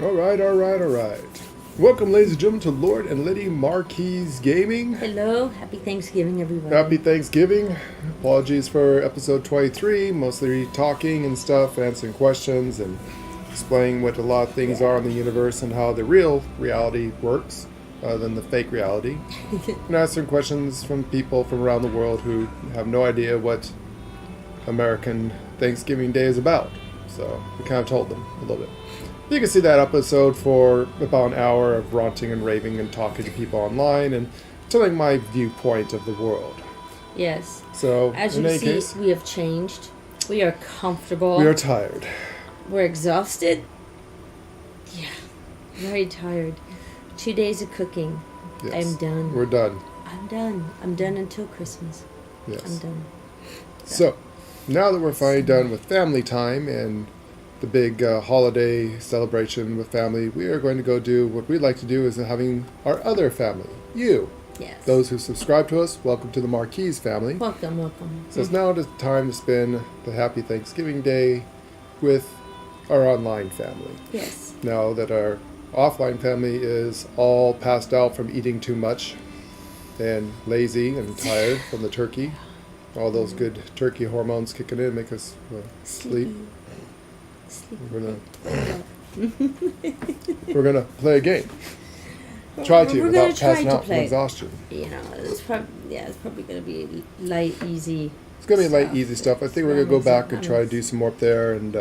All right. Welcome, ladies and gentlemen, to Lord and Lady Marquise Gaming. Hello, happy Thanksgiving, everybody. Happy Thanksgiving. Apologies for episode 23, mostly talking and stuff, answering questions, and explaining what a lot of things are in the universe and how the real reality works, than the fake reality. And answering questions from people from around the world who have no idea what American Thanksgiving Day is about. So we kind of told them a little bit. You can see that episode for about an hour of ranting and raving and talking to people online and telling my viewpoint of the world. Yes. So, as you see, we have changed. We are comfortable. We are tired. We're exhausted. Yeah, very tired. 2 days of cooking. Yes. I'm done. We're done. I'm done. I'm done until Christmas. Yes. I'm done. So, now that we're finally done with family time and the big holiday celebration with family, we are going to go do what we like to do is having our other family, you. Yes. Those who subscribe to us, welcome to the Marquise family. Welcome. So it's now the time to spend the happy Thanksgiving Day with our online family. Yes. Now that our offline family is all passed out from eating too much and lazy and tired from the turkey. All those good turkey hormones kicking in make us sleep. We're gonna play a game. Try to without passing out from exhaustion. You know, it's probably gonna be light, easy. It's gonna be light, easy stuff. I think we're gonna go back and try to do some more up there and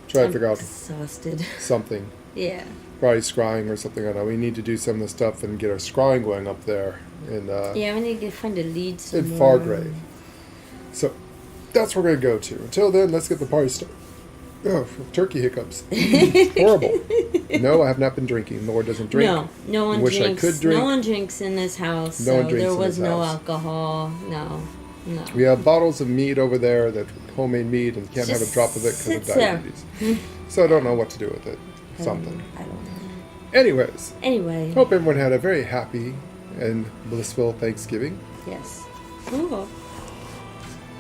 try to figure out something. Yeah. Probably scrying or something. I don't know. We need to do some of the stuff and get our scrying going up there. And yeah, we need to find a lead in Fargrave. So that's where we're gonna go to. Until then, let's get the party started. Oh, turkey hiccups. Horrible. No, I have not been drinking. Lord doesn't drink. No one Wish drinks. I could drink. No one drinks in this house. No so one drinks there was in this no house. alcohol. No. We have bottles of meat over there, that homemade meat, and can't have a drop of it because of diabetes. So I don't know what to do with it. Something. I don't know. Anyway. Hope everyone had a very happy and blissful Thanksgiving. Yes.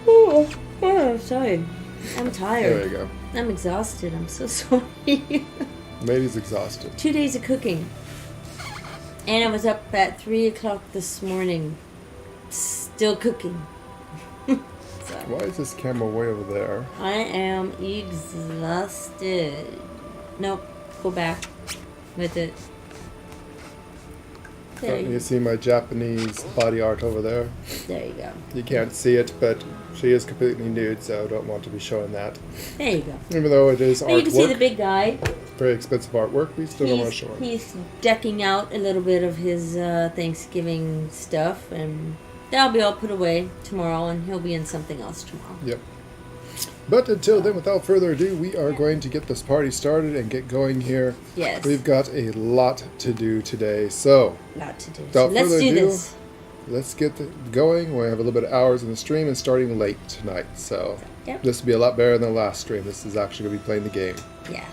Oh, sorry. I'm tired. There you go. I'm exhausted. I'm so sorry. Lady's exhausted. 2 days of cooking. And I was up at 3 o'clock this morning. Still cooking. So. Why is this camera way over there? I am exhausted. Nope. Go back with it. There you see my Japanese body art over there? There you go. You can't see it, but she is completely nude, so I don't want to be showing that. There you go. Even though it is artwork. You can see the big guy. Very expensive artwork. We still don't want to show him. He's decking out a little bit of his Thanksgiving stuff, and that'll be all put away tomorrow, and he'll be in something else tomorrow. Yep. But until then, without further ado, we are going to get this party started and get going here. Yes. We've got a lot to do today, so let's do this. Let's get going. We have a little bit of hours in the stream and starting late tonight, so This will be a lot better than the last stream. This is actually going to be playing the game. Yeah.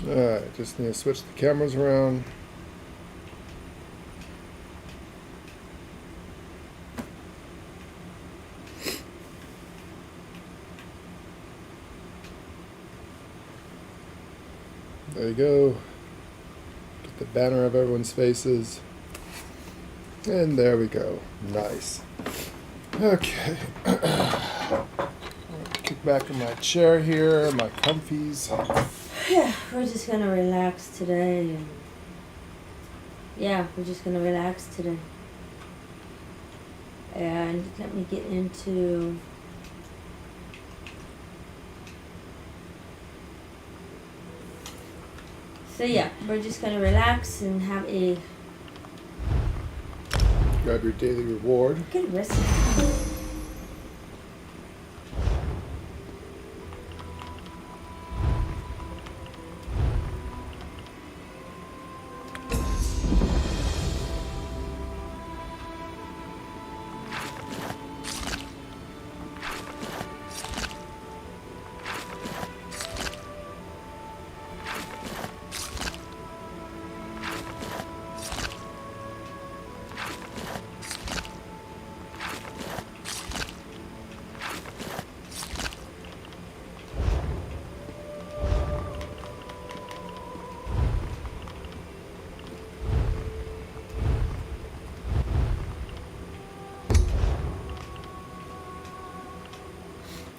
Alright, just need to switch the cameras around. There you go. Get the banner of everyone's faces. And there we go. Nice. Okay. Kick back in my chair here, my comfies. Yeah, we're just gonna relax today. We're just gonna relax today. And let me get into So yeah, we're just gonna relax and have a Grab your daily reward. good rest.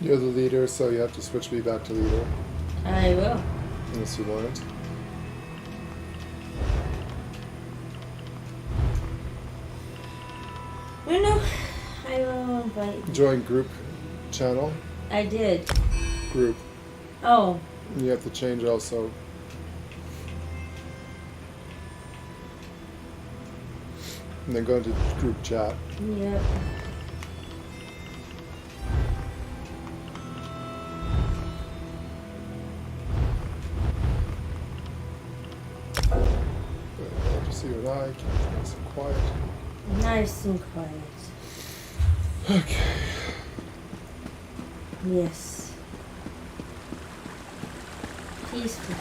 You're the leader, so you have to switch me back to leader. I will. Unless you want it. No, I will invite. Join group channel. I did. Group. Oh, You have to change also. And then go into group chat. yep. But just you and I keep it nice and quiet. Nice and quiet. Okay. Yes. Peaceful.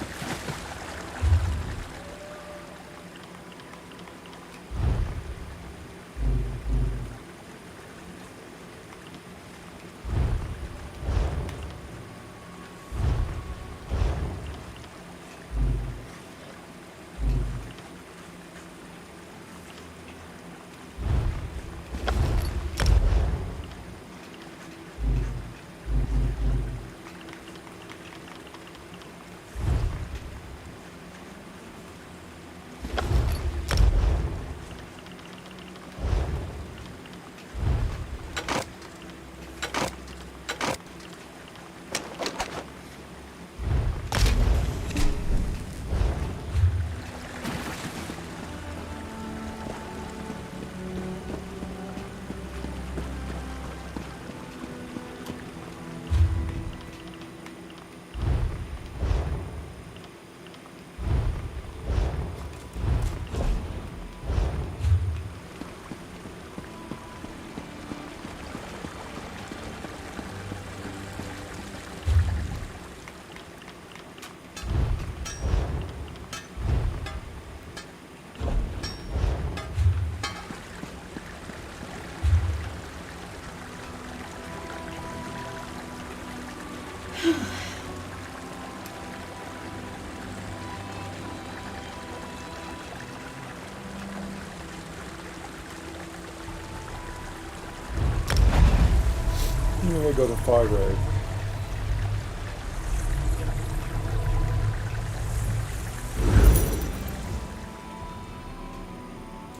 And then we go to Fargrave.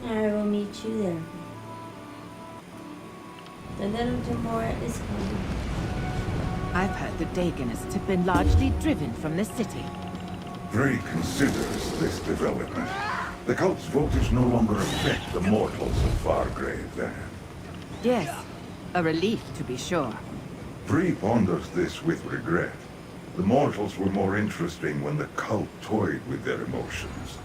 I will meet you there. The little Dremora is coming. I've heard the Dagonists have been largely driven from the city. Frey considers this development. The cult's voters no longer affect the mortals of Fargrave then. Yes, a relief to be sure. Frey ponders this with regret. The mortals were more interesting when the cult toyed with their emotions.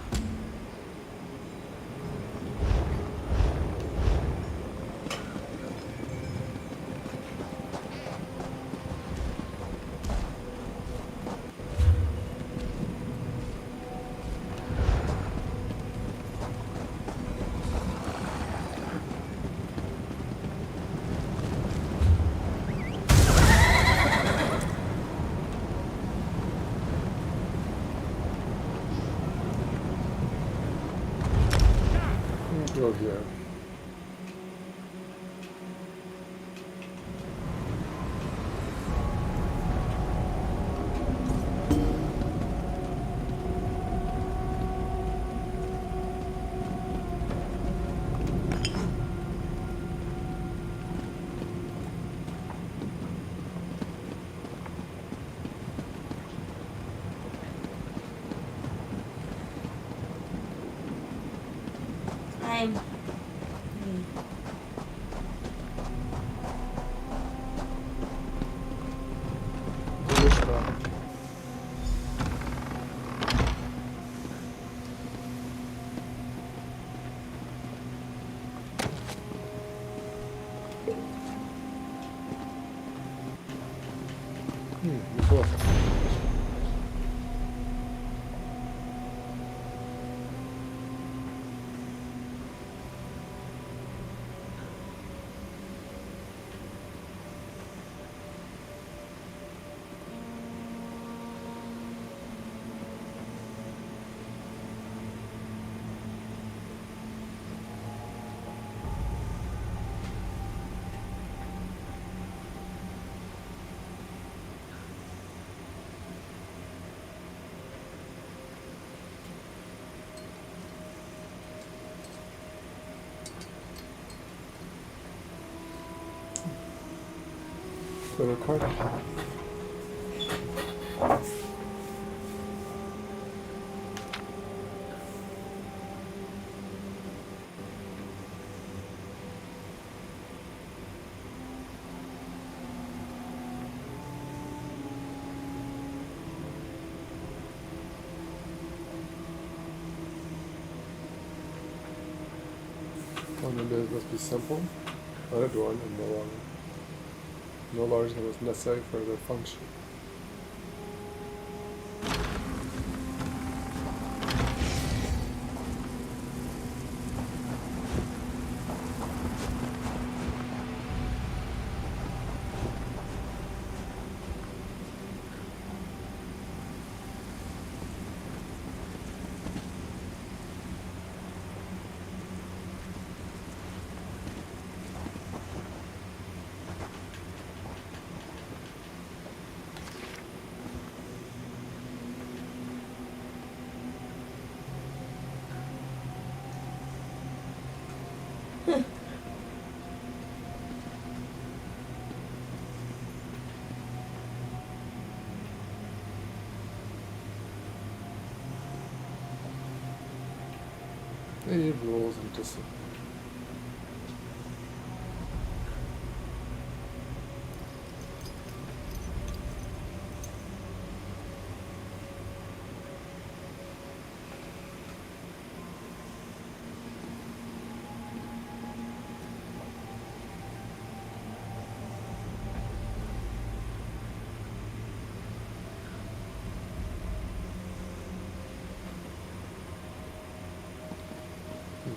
time. Wishbone. Cool. Go to card. It must be simple, unadorned, and no larger than was necessary for their function. They need rules and discipline.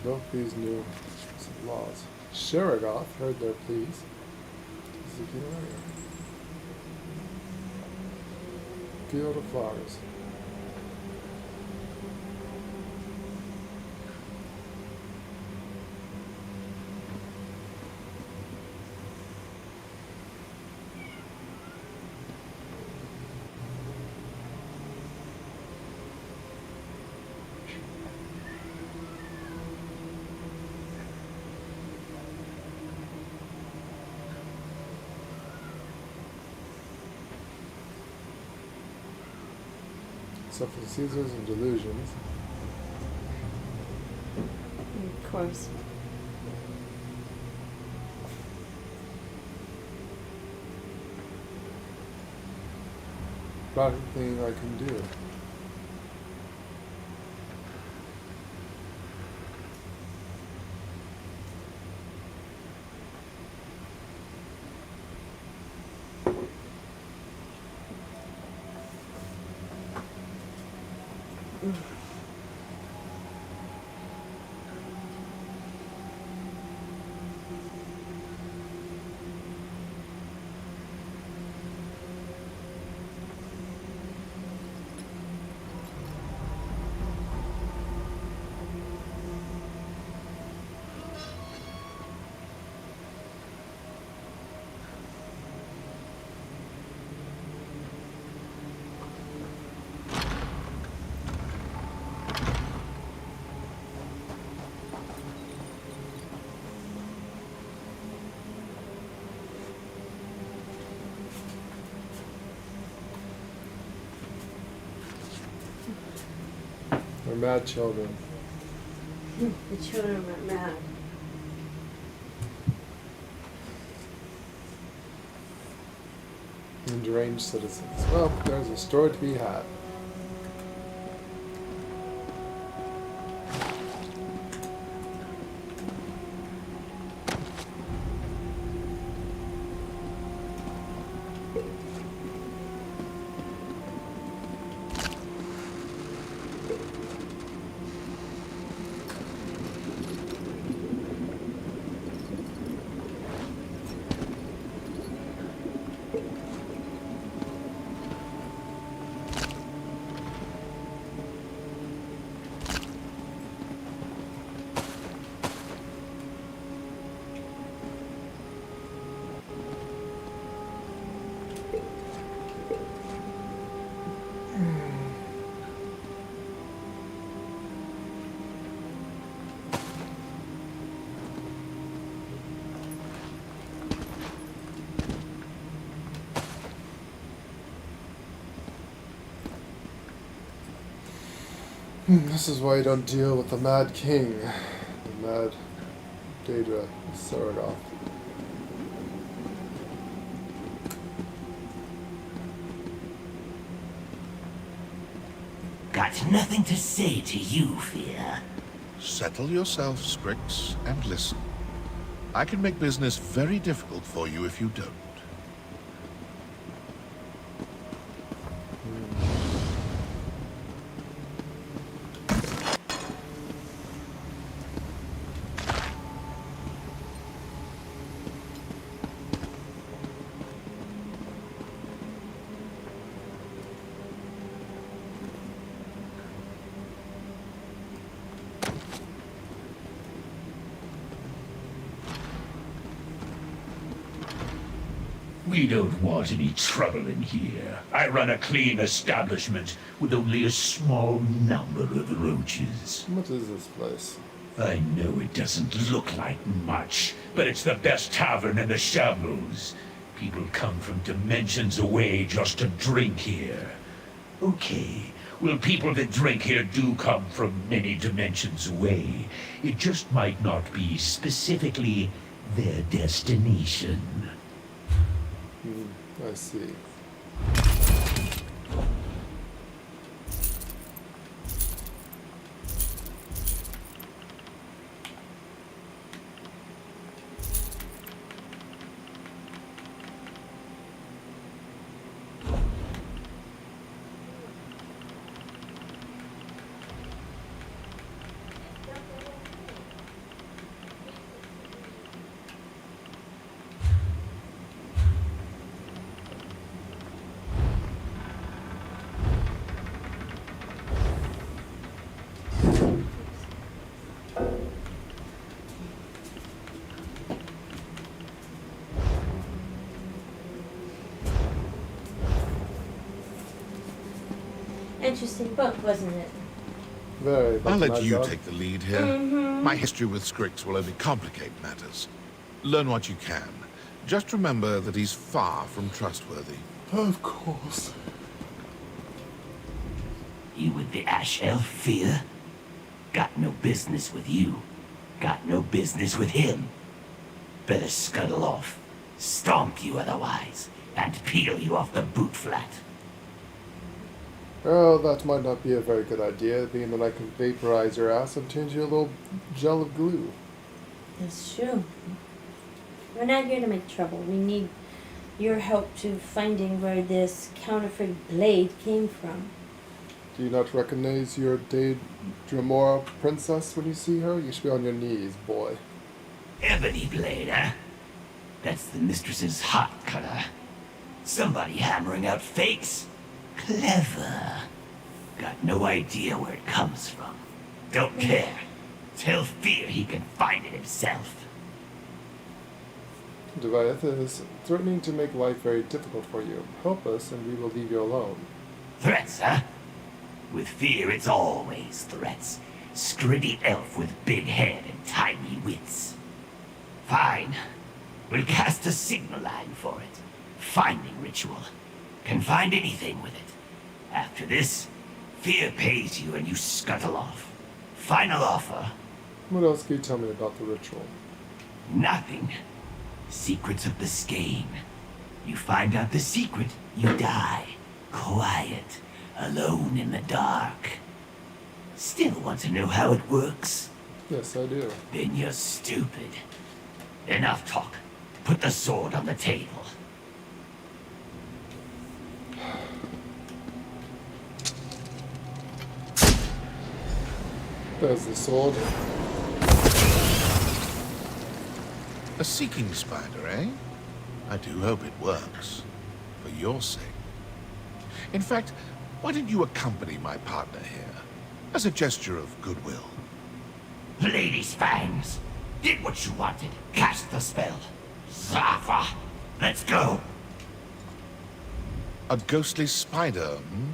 Invoke these new laws. Sherigoth heard their pleas. Field of flowers. Except for the Caesars and delusions. Of course. About anything I can do. They're mad children. The children are mad. And deranged citizens. Well, there's a story to be had. This is why you don't deal with the Mad King, the Mad Daedra Sardoth. Got nothing to say to you, Fear. Settle yourself, Strix, and listen. I can make business very difficult for you if you don't. We don't want any trouble in here. I run a clean establishment with only a small number of roaches. What is this place? I know it doesn't look like much, but it's the best tavern in the shambles. People come from dimensions away just to drink here. Okay, well, people that drink here do come from many dimensions away. It just might not be specifically their destination. I see. Interesting book, wasn't it? Very. I'll but let Mad you Dog. take the lead here. My history with Strix will only complicate matters. Learn what you can. Just remember that he's far from trustworthy. Of course. You with the Ash Elf, Fear? Got no business with you. Got no business with him. Better scuttle off. Stomp you otherwise, and peel you off the boot flat. Well, that might not be a very good idea, being that I can vaporize your ass and change you a little gel of glue. That's true. We're not here to make trouble. We need your help to finding where this counterfeit blade came from. Do you not recognize your Dremora princess when you see her? You should be on your knees, boy. Ebony blade, huh? That's the mistress's hot color. Somebody hammering out fakes? Clever. Got no idea where it comes from. Don't care. Tell Fear he can find it himself. Deviath is threatening to make life very difficult for you. Help us and we will leave you alone. Threats, huh? With Fear, it's always threats. Scritty elf with big head and tiny wits. Fine. We'll cast a signal line for it. Finding ritual. Can find anything with it. After this, Fear pays you and you scuttle off. Final offer, What else can you tell me about the ritual? Nothing. Secrets of the skein. You find out the secret, you die. Quiet. Alone in the dark. Still want to know how it works? Yes, I do. Then you're stupid. Enough talk. Put the sword on the table. There's the sword. A seeking spider, eh? I do hope it works. For your sake. In fact, why don't you accompany my partner here? As a gesture of goodwill. Lady's fangs. Did what you wanted. Cast the spell. Zafa. Let's go. A ghostly spider, hmm?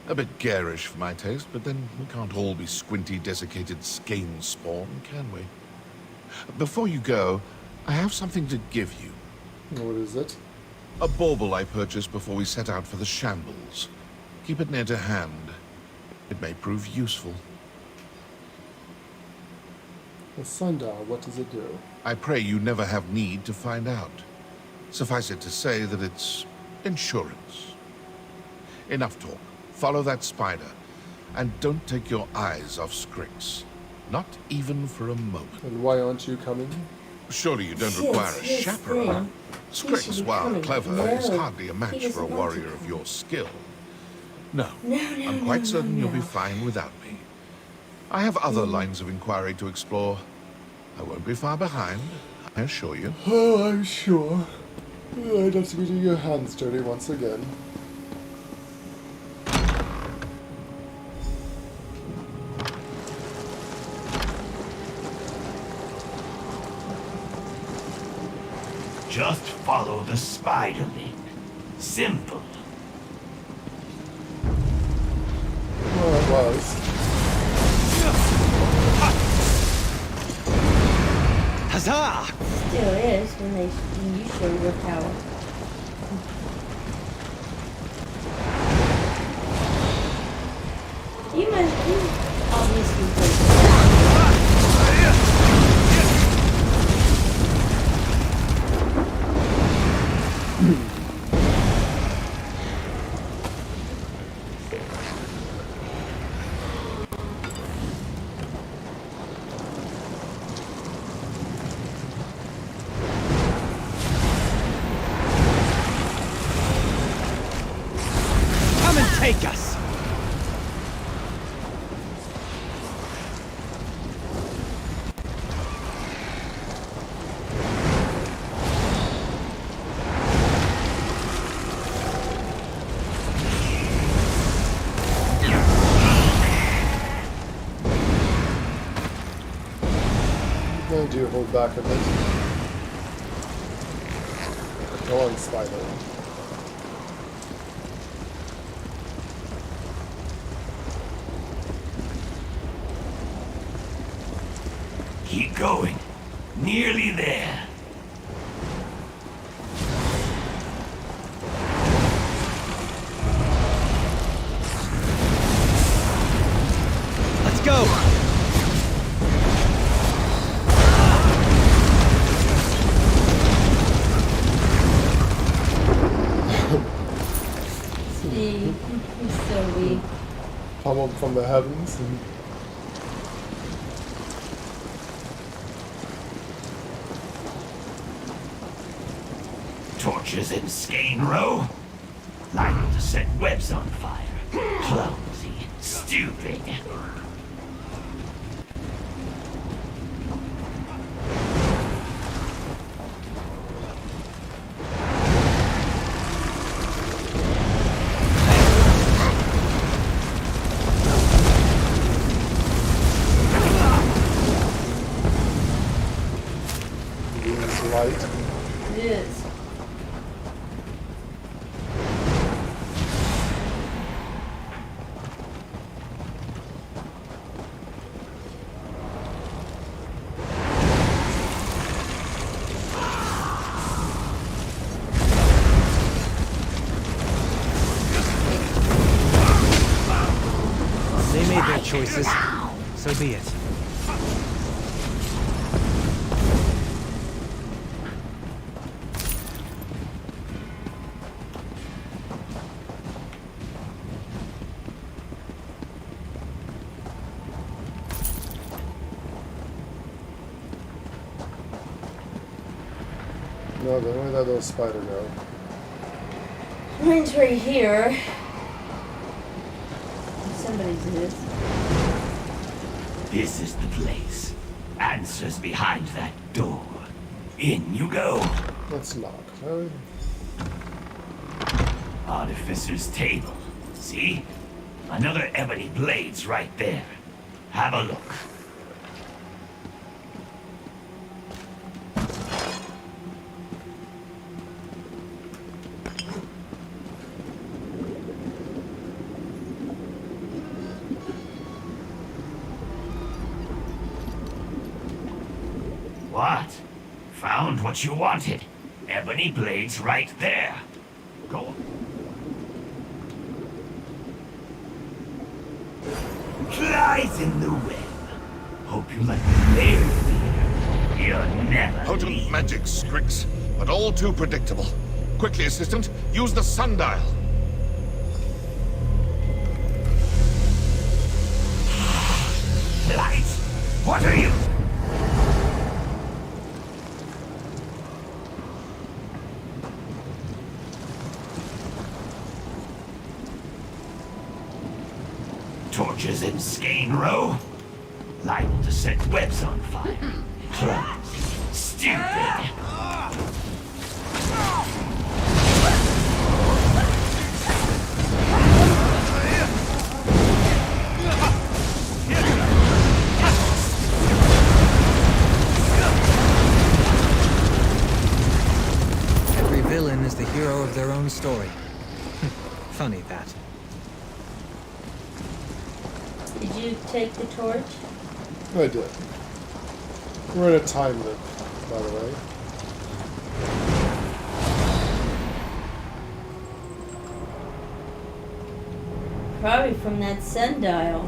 A bit garish for my taste, but then we can't all be squinty, desiccated skein spawn, can we? Before you go, I have something to give you. What is it? A bauble I purchased before we set out for the shambles. Keep it near to hand. It may prove useful. A sundial, what does it do? I pray you never have need to find out. Suffice it to say that it's insurance. Enough talk. Follow that spider, and don't take your eyes off Scrix. Not even for a moment. And why aren't you coming? Surely you don't Yes, require a yes, chaperone. then. He Scrix, should be while coming. clever, No, is hardly a he match doesn't for a want to warrior of come. your skill. No, No, I'm quite certain you'll be no. fine without me. I have other lines of inquiry to explore. I won't be far behind, I assure you. Oh, I'm sure. I'd have to be doing your hands dirty once again. Just follow the spider link. Simple. Well, it was. Huzzah! Still is when you show your power. You obviously break Come and take us! I do hold back a bit. Go on, spider. Keep going. Nearly there. Let's go! See, he's so weak. Pummeled from the heavens. And Torches in Skein Row. Liable to set webs on fire. Clumsy. Stupid. use light. It is. They made their choices. So be it. No, then where'd that little spider go? Mine's right here. Somebody's is. This is the place. Answers behind that door. In you go. Let's knock. Artificer's table. See? Another ebony blade's right there. Have a look. What? Found what you wanted. Ebony blades right there. Go. Flies in the web. Hope you like the lair fear. You're never Potent leave. magic, Strix, but all too predictable. Quickly, assistant, use the sundial. Lights? What are you? Torches in Skane Row? Liable to set webs on fire. Clumsy. Stupid. Every villain is the hero of their own story. Funny that. Did you take the torch? I did. We're in a time loop, by the way. Probably from that sundial.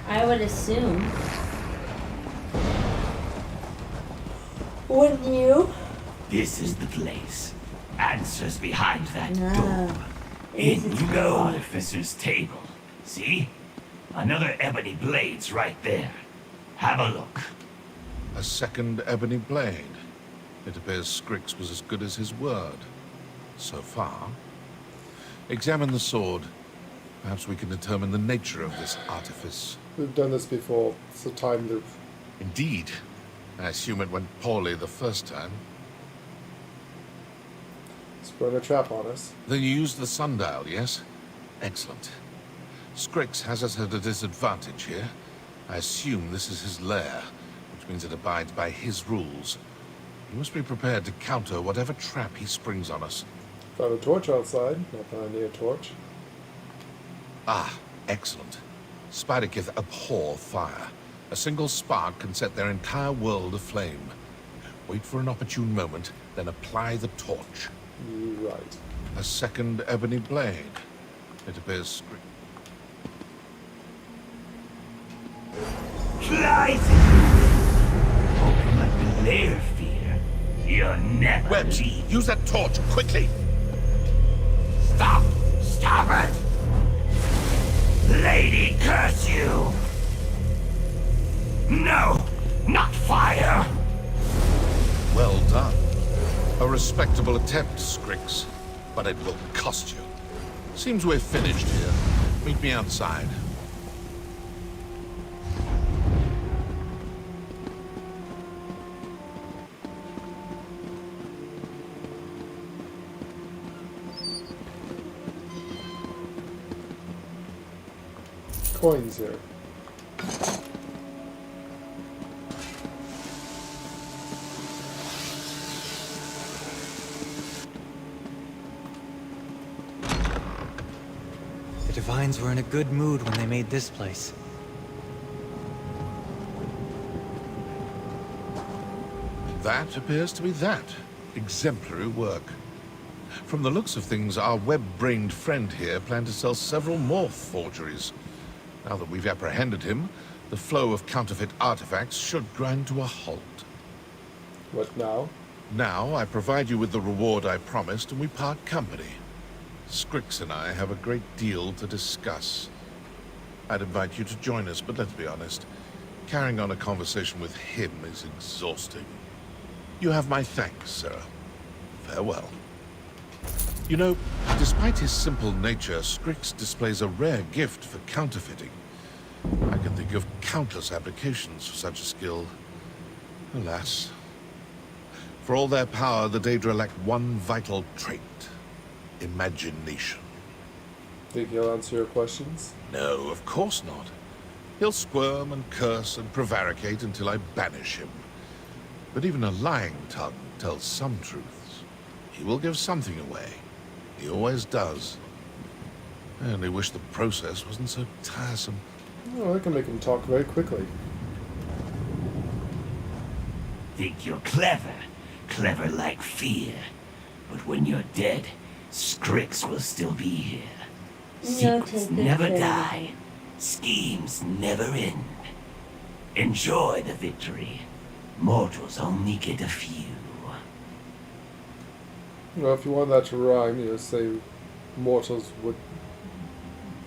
I would assume. Wouldn't you? This is the place. Answers behind that No. door. In you go. Artificer's table. See? Another ebony blade's right there. Have a look. A second ebony blade. It appears Strix was as good as his word. So far. Examine the sword. Perhaps we can determine the nature of this artifice. We've done this before. It's a time loop. Indeed. I assume it went poorly the first time. Sprung a trap on us. Then you used the sundial, yes? Excellent. Strix has us at a disadvantage here. I assume this is his lair, which means it abides by his rules. You must be prepared to counter whatever trap he springs on us. Found a torch outside. Not that I need a torch. Ah, excellent. Spiderkith abhor fire. A single spark can set their entire world aflame. Wait for an opportune moment, then apply the torch. Right. A second ebony blade. It appears Strix. Flies in the wind. Hope you like the lair fear. You're never Webs, leave. use that torch, quickly! Stop! Stop it! Lady, curse you! No! Not fire! Well done. A respectable attempt, Strix, but it will cost you. Seems we're finished here. Meet me outside. Coins here. The Divines were in a good mood when they made this place. That appears to be that. Exemplary work. From the looks of things, our web-brained friend here planned to sell several more forgeries. Now that we've apprehended him, the flow of counterfeit artifacts should grind to a halt. What now? Now, I provide you with the reward I promised, and we part company. Strix and I have a great deal to discuss. I'd invite you to join us, but let's be honest. Carrying on a conversation with him is exhausting. You have my thanks, sir. Farewell. You know, despite his simple nature, Strix displays a rare gift for counterfeiting. I can think of countless applications for such a skill. Alas. For all their power, the Daedra lack one vital trait. Imagination. Think he'll answer your questions? No, of course not. He'll squirm and curse and prevaricate until I banish him. But even a lying tongue tells some truths. He will give something away. He always does. I only wish the process wasn't so tiresome. Oh, I can make him talk very quickly. Think you're clever. Clever like fear. But when you're dead, Strix will still be here. Secrets never die. Schemes never end. Enjoy the victory. Mortals only get a few. Well, if you want that to rhyme, you know, say mortals would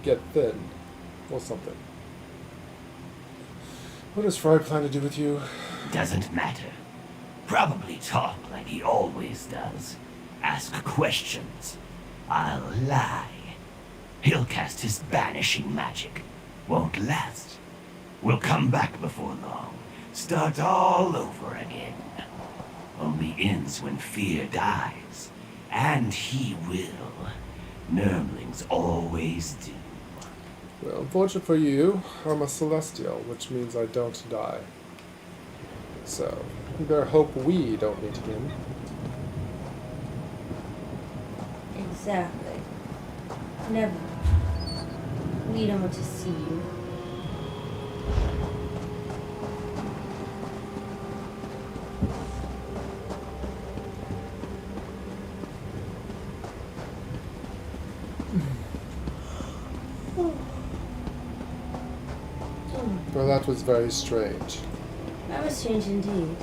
get thin. Or something. What does Fried plan to do with you? Doesn't matter. Probably talk like he always does. Ask questions. I'll lie. He'll cast his banishing magic. Won't last. We'll come back before long. Start all over again. Only ends when fear dies. And he will. Nurmlings always do. Well, unfortunately for you, I'm a Celestial, which means I don't die. So, you better hope we don't meet again. Exactly. Never. We don't want to see you. Well, that was very strange. That was strange indeed.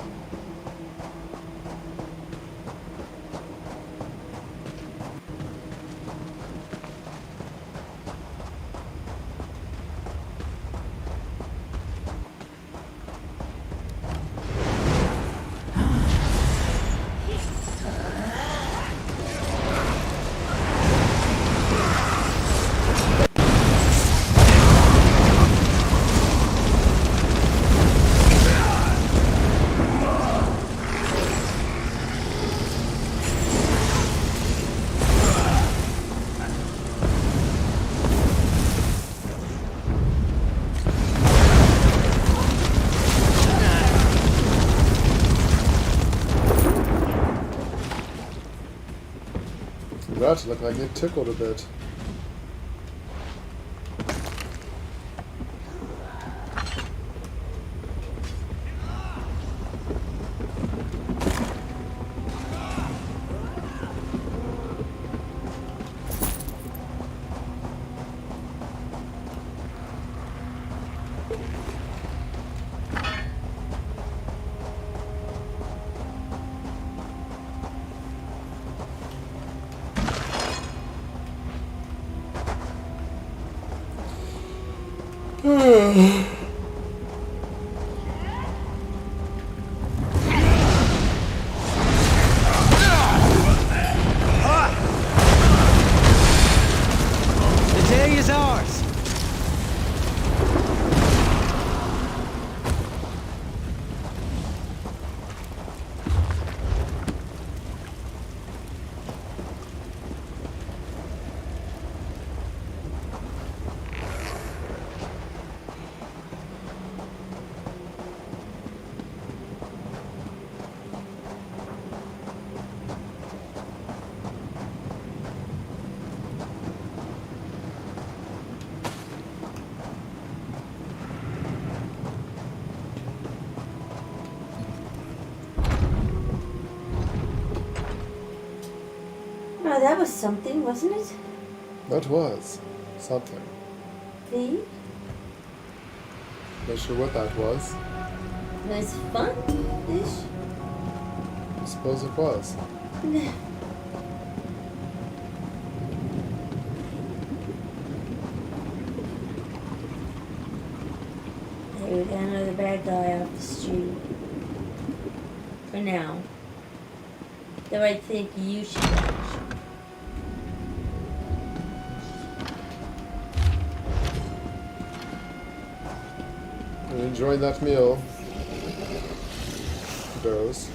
That looked like it tickled a bit. The day is ours! Oh, that was something, wasn't it? That was something. See? Not sure what that was. It was fun-ish. I suppose it was. the bad guy off the street. For now. Though I think you should action. I'm enjoying that meal. Those.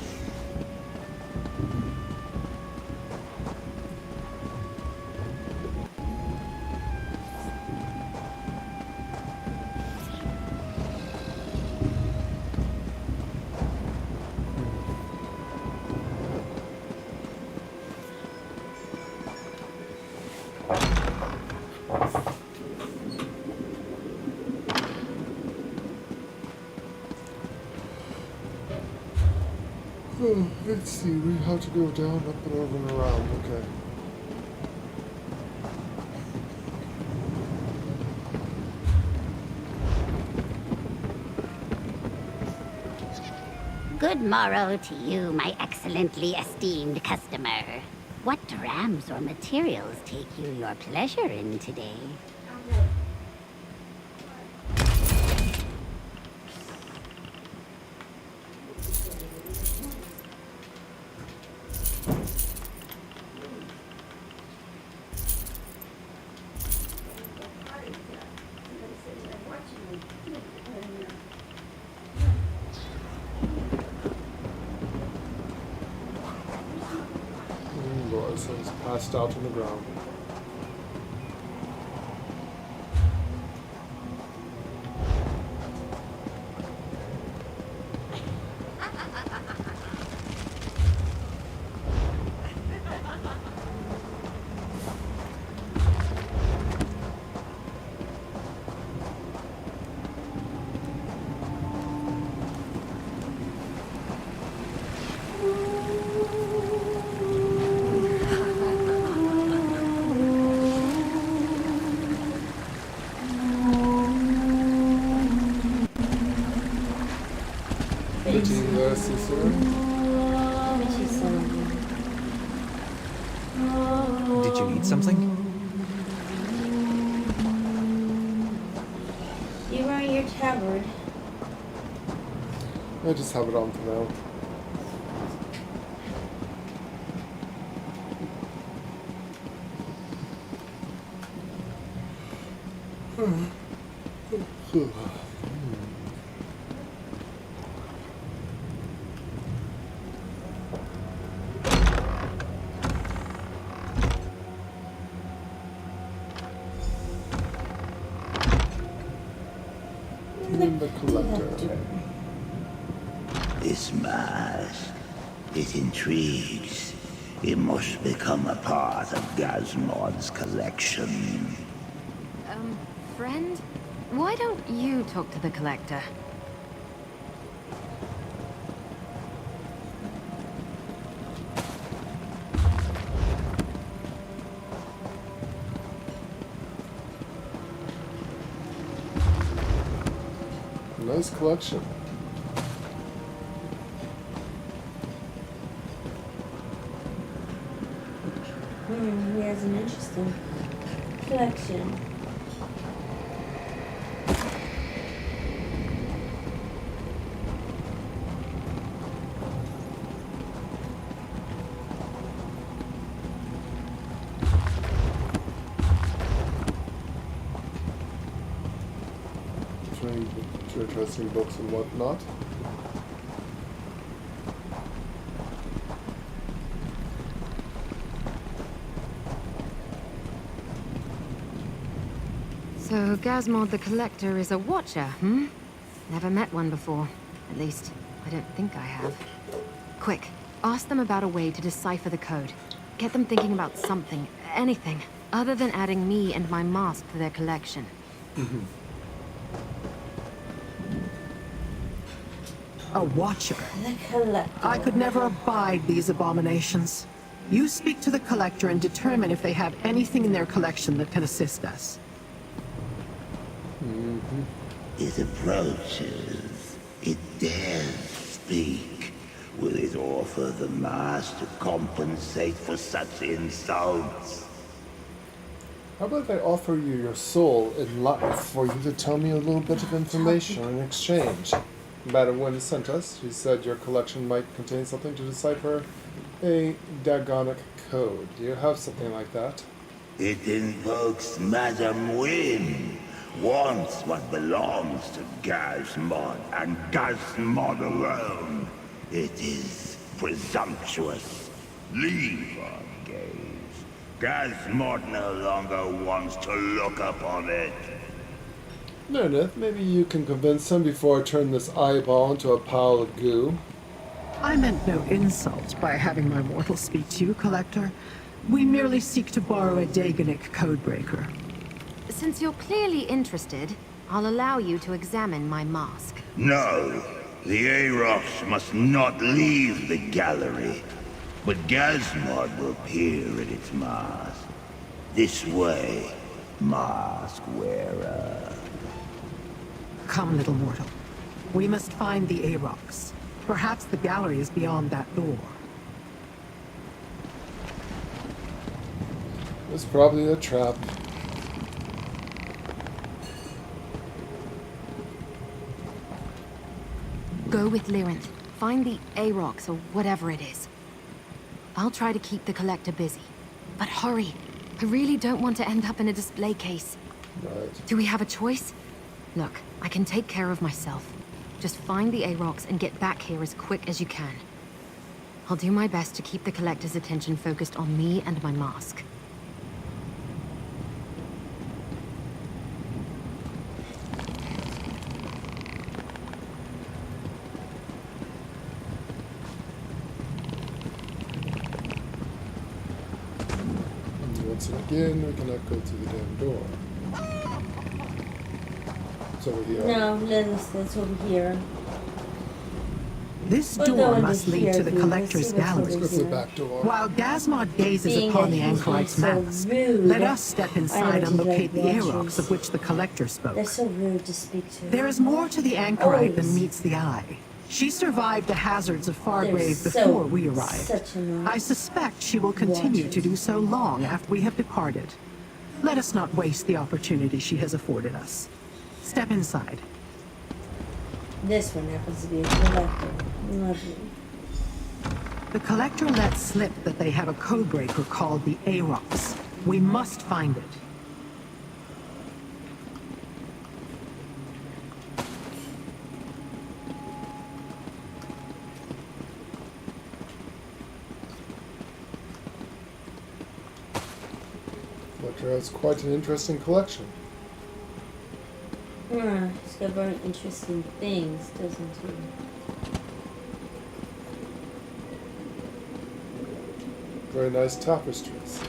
Oh, let's see, we have to go down, up and over and around, okay. Good morrow to you, my excellently esteemed customer. What drams or materials take you your pleasure in today? Boy, so it's passed out on the ground. Did you need something? You are your tabard. I just have it on for now. The collector. This mask, it intrigues. It must become a part of Gazmod's collection. Friend? Why don't you talk to the collector? Nice collection. He has an interesting collection. Interesting books and whatnot. So Gazmod the Collector is a watcher, hmm? Never met one before. At least, I don't think I have. Quick, ask them about a way to decipher the code. Get them thinking about something, anything, other than adding me and my mask to their collection. A watcher. The collector. I could never abide these abominations. You speak to the collector and determine if they have anything in their collection that can assist us. It approaches. It dares speak. Will it offer the mask to compensate for such insults? How about I offer you your soul in life for you to tell me a little bit of information in exchange? Madam Wynn sent us. She said your collection might contain something to decipher a Dagonic code. Do you have something like that? It invokes Madam Wynn. Wants what belongs to Gazmod and Gazmod alone. It is presumptuous. Leave her gaze. Gazmod no longer wants to look upon it. Meredith, maybe you can convince him before I turn this eyeball into a pile of goo. I meant no insult by having my mortal speak to you, Collector. We merely seek to borrow a Dagonic codebreaker. Since you're clearly interested, I'll allow you to examine my mask. No, the Arox must not leave the gallery. But Gazmod will peer at its mask. This way, mask wearer. Come, little mortal. We must find the Arox. Perhaps the gallery is beyond that door. It's probably a trap. Go with Lyrinth. Find the Arox or whatever it is. I'll try to keep the Collector busy. But hurry. I really don't want to end up in a display case. Right. Do we have a choice? Look, I can take care of myself. Just find the Arox and get back here as quick as you can. I'll do my best to keep the Collector's attention focused on me and my mask. Once again, we cannot go through the damn door. It's over here. No, that's over here. This We'll go door into must lead here, to the dude. Collector's Let's see what's gallery. over Let's go to the here. back door. While Gazmod gazes Being upon that the he's anchorite's so mask, rude, let us step inside and I locate the like Arox watchers. of which the Collector spoke. They're so rude to speak to. There is more to the anchorite than Always. meets the eye. She survived the hazards of They're Fargrave so- before we arrived. such a I suspect she will continue to do so long after we have departed. Let us not waste the opportunity she has afforded us. Step inside. This one happens to be a collector. Lovely. The Collector let slip that they have a codebreaker called the Arox. We must find it. Lecter has quite an interesting collection. He's got very interesting things, doesn't he? Very nice tapestries.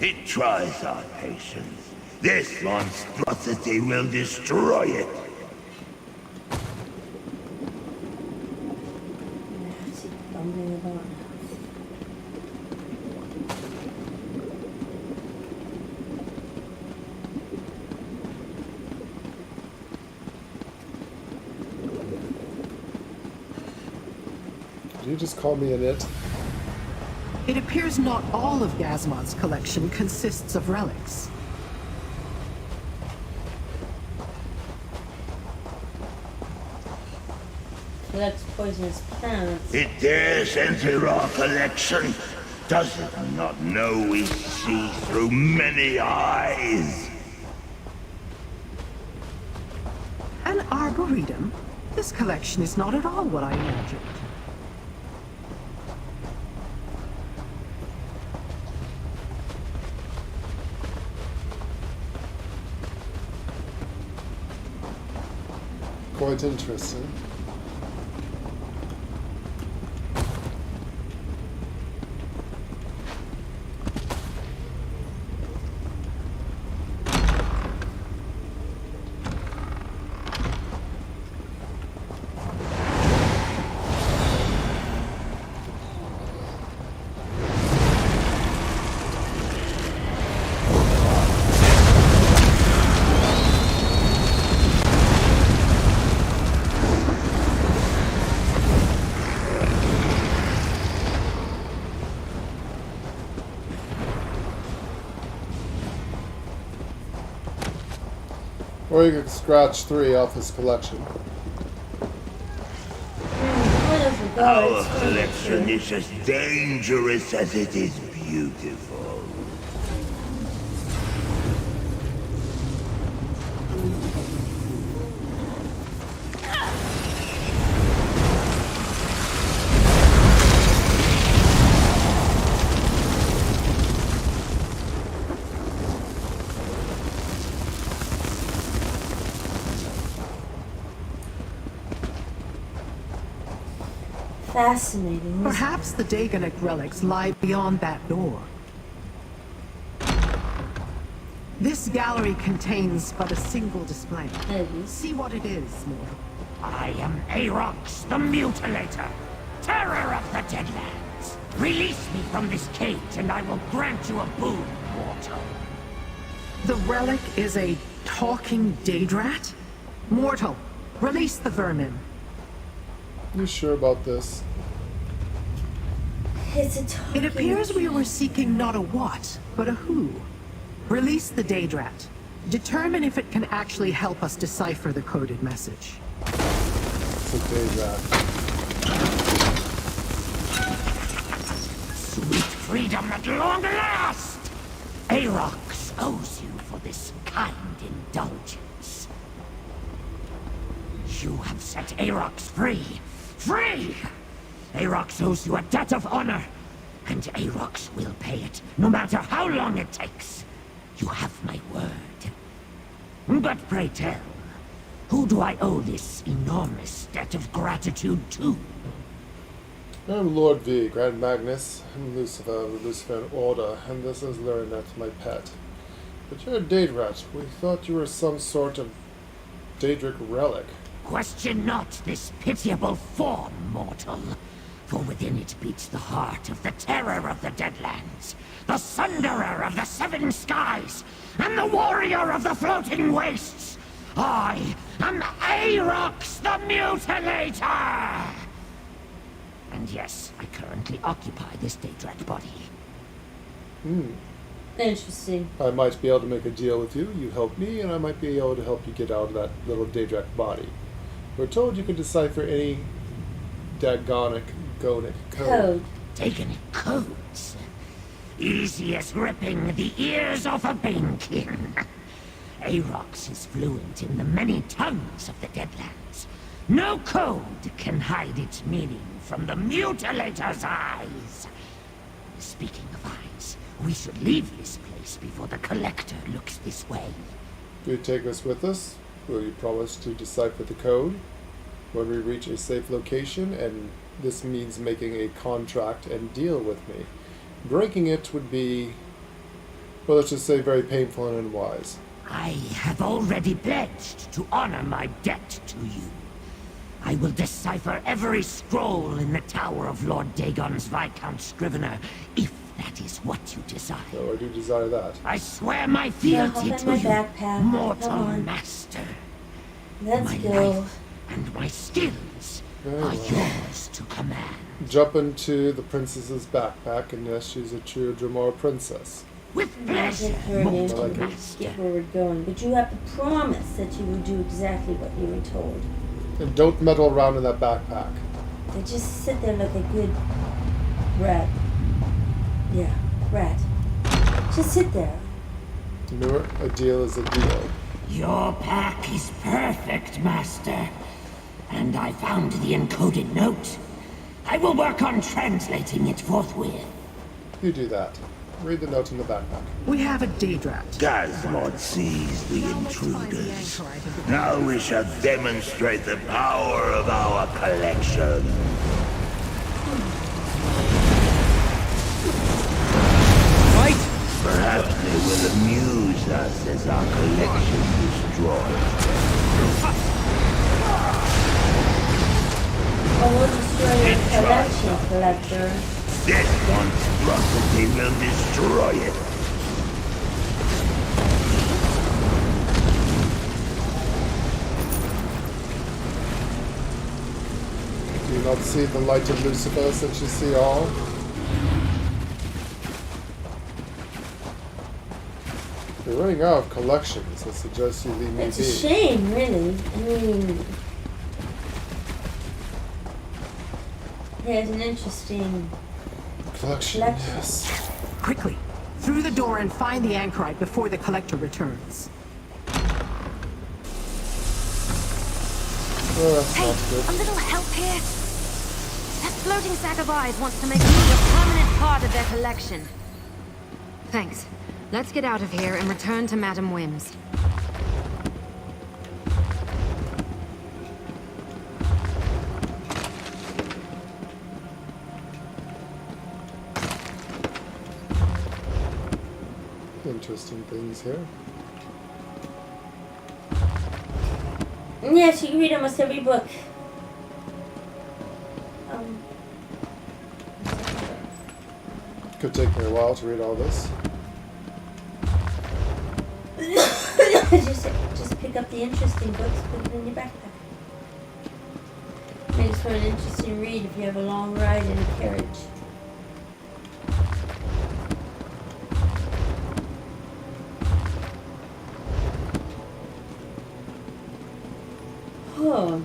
It tries our patience. This monstrosity will destroy it. What's he bumbling about? Did you just call me an it? It appears not all of Gazmod's collection consists of relics. Collects poisonous plants. It dares enter our collection. Does it not know we see through many eyes? An arboretum? This collection is not at all what I imagined. Quite interesting. Or you could scratch 3 off his collection. Whatever Our goes. collection is as dangerous as it is beautiful. Fascinating. Perhaps the Dagonet relics lie beyond that door. This gallery contains but a single display. Maybe. See what it is, mortal. I am Arox the Mutilator, terror of the Deadlands. Release me from this cage and I will grant you a boon, mortal. The relic is a talking Daedrat? Mortal, release the vermin. You sure about this? It's a talking It appears we were seeking not a what, but a who. Release the Daedrat. Determine if it can actually help us decipher the coded message. It's a Daedrat. Sweet freedom at long last! Arox owes you for this kind indulgence. You have set Arox free. Free! Arox owes you a debt of honor, and Arox will pay it, no matter how long it takes. You have my word. But pray tell, who do I owe this enormous debt of gratitude to? I'm Lord V, Grand Magnus, and Lucifer of the Luciferian Order, and this is Lurinette, my pet. But you're a Daedrat. We thought you were some sort of Daedric relic. Question not this pitiable form, mortal. For within it beats the heart of the terror of the Deadlands, the sunderer of the seven skies, and the warrior of the floating wastes. I am Arox the Mutilator! And yes, I currently occupy this Daedrat body. Interesting. I might be able to make a deal with you. You help me, and I might be able to help you get out of that little Daedrat body. We're told you can decipher any Dagonic code. Dagonet codes. Easy as ripping the ears off a banekin. Arox is fluent in the many tongues of the Deadlands. No code can hide its meaning from the Mutilator's eyes. Speaking of eyes, we should leave this place before the Collector looks this way. Do you take us with us? Will you promise to decipher the code when we reach a safe location? And this means making a contract and deal with me. Breaking it would be, well, let's just say very painful and unwise. I have already pledged to honor my debt to you. I will decipher every scroll in the Tower of Lord Dagon's Viscount Scrivener, if that is what you desire. So I do desire that. I swear my Yeah, fealty hop in to my you, backpack. mortal Come on. master. Let's My go. life and my skills Very are well. yours to command. Jump into the princess's backpack, and yes, she's a true Dremora princess. With pleasure, Magic her name mortal and master. get where we're going. But you have to promise that you will do exactly what you were told. And don't meddle around in that backpack. And just sit there like a good rat. Yeah, rat. Just sit there. Remember, a deal is a deal. Your pack is perfect, master. And I found the encoded note. I will work on translating it forthwith. You do that. Read the note in the backpack. We have a Daedrat. Gazmod sees the intruders. Now we shall demonstrate the power of our collection. Right? Perhaps they will amuse us as our collection destroyed. Oh, we'll destroy your collection, collector. This monstrosity will destroy it. Do you not see the light of Lucifer, since you see all? You're running out of collections. I suggest you leave me It's be. a shame, really. I mean, he has an interesting Collection, collection. yes. Quickly, through the door and find the anchorite before the collector returns. Oh, that's Hey, not good. a little help here? That floating sack of eyes wants to make me a permanent part of their collection. Thanks. Let's get out of here and return to Madam Wim's. Interesting things here. Yes, you can read almost every book. Could take me a while to read all this. just pick up the interesting books, put it in your backpack. Makes for an interesting read if you have a long ride in a carriage. Oh.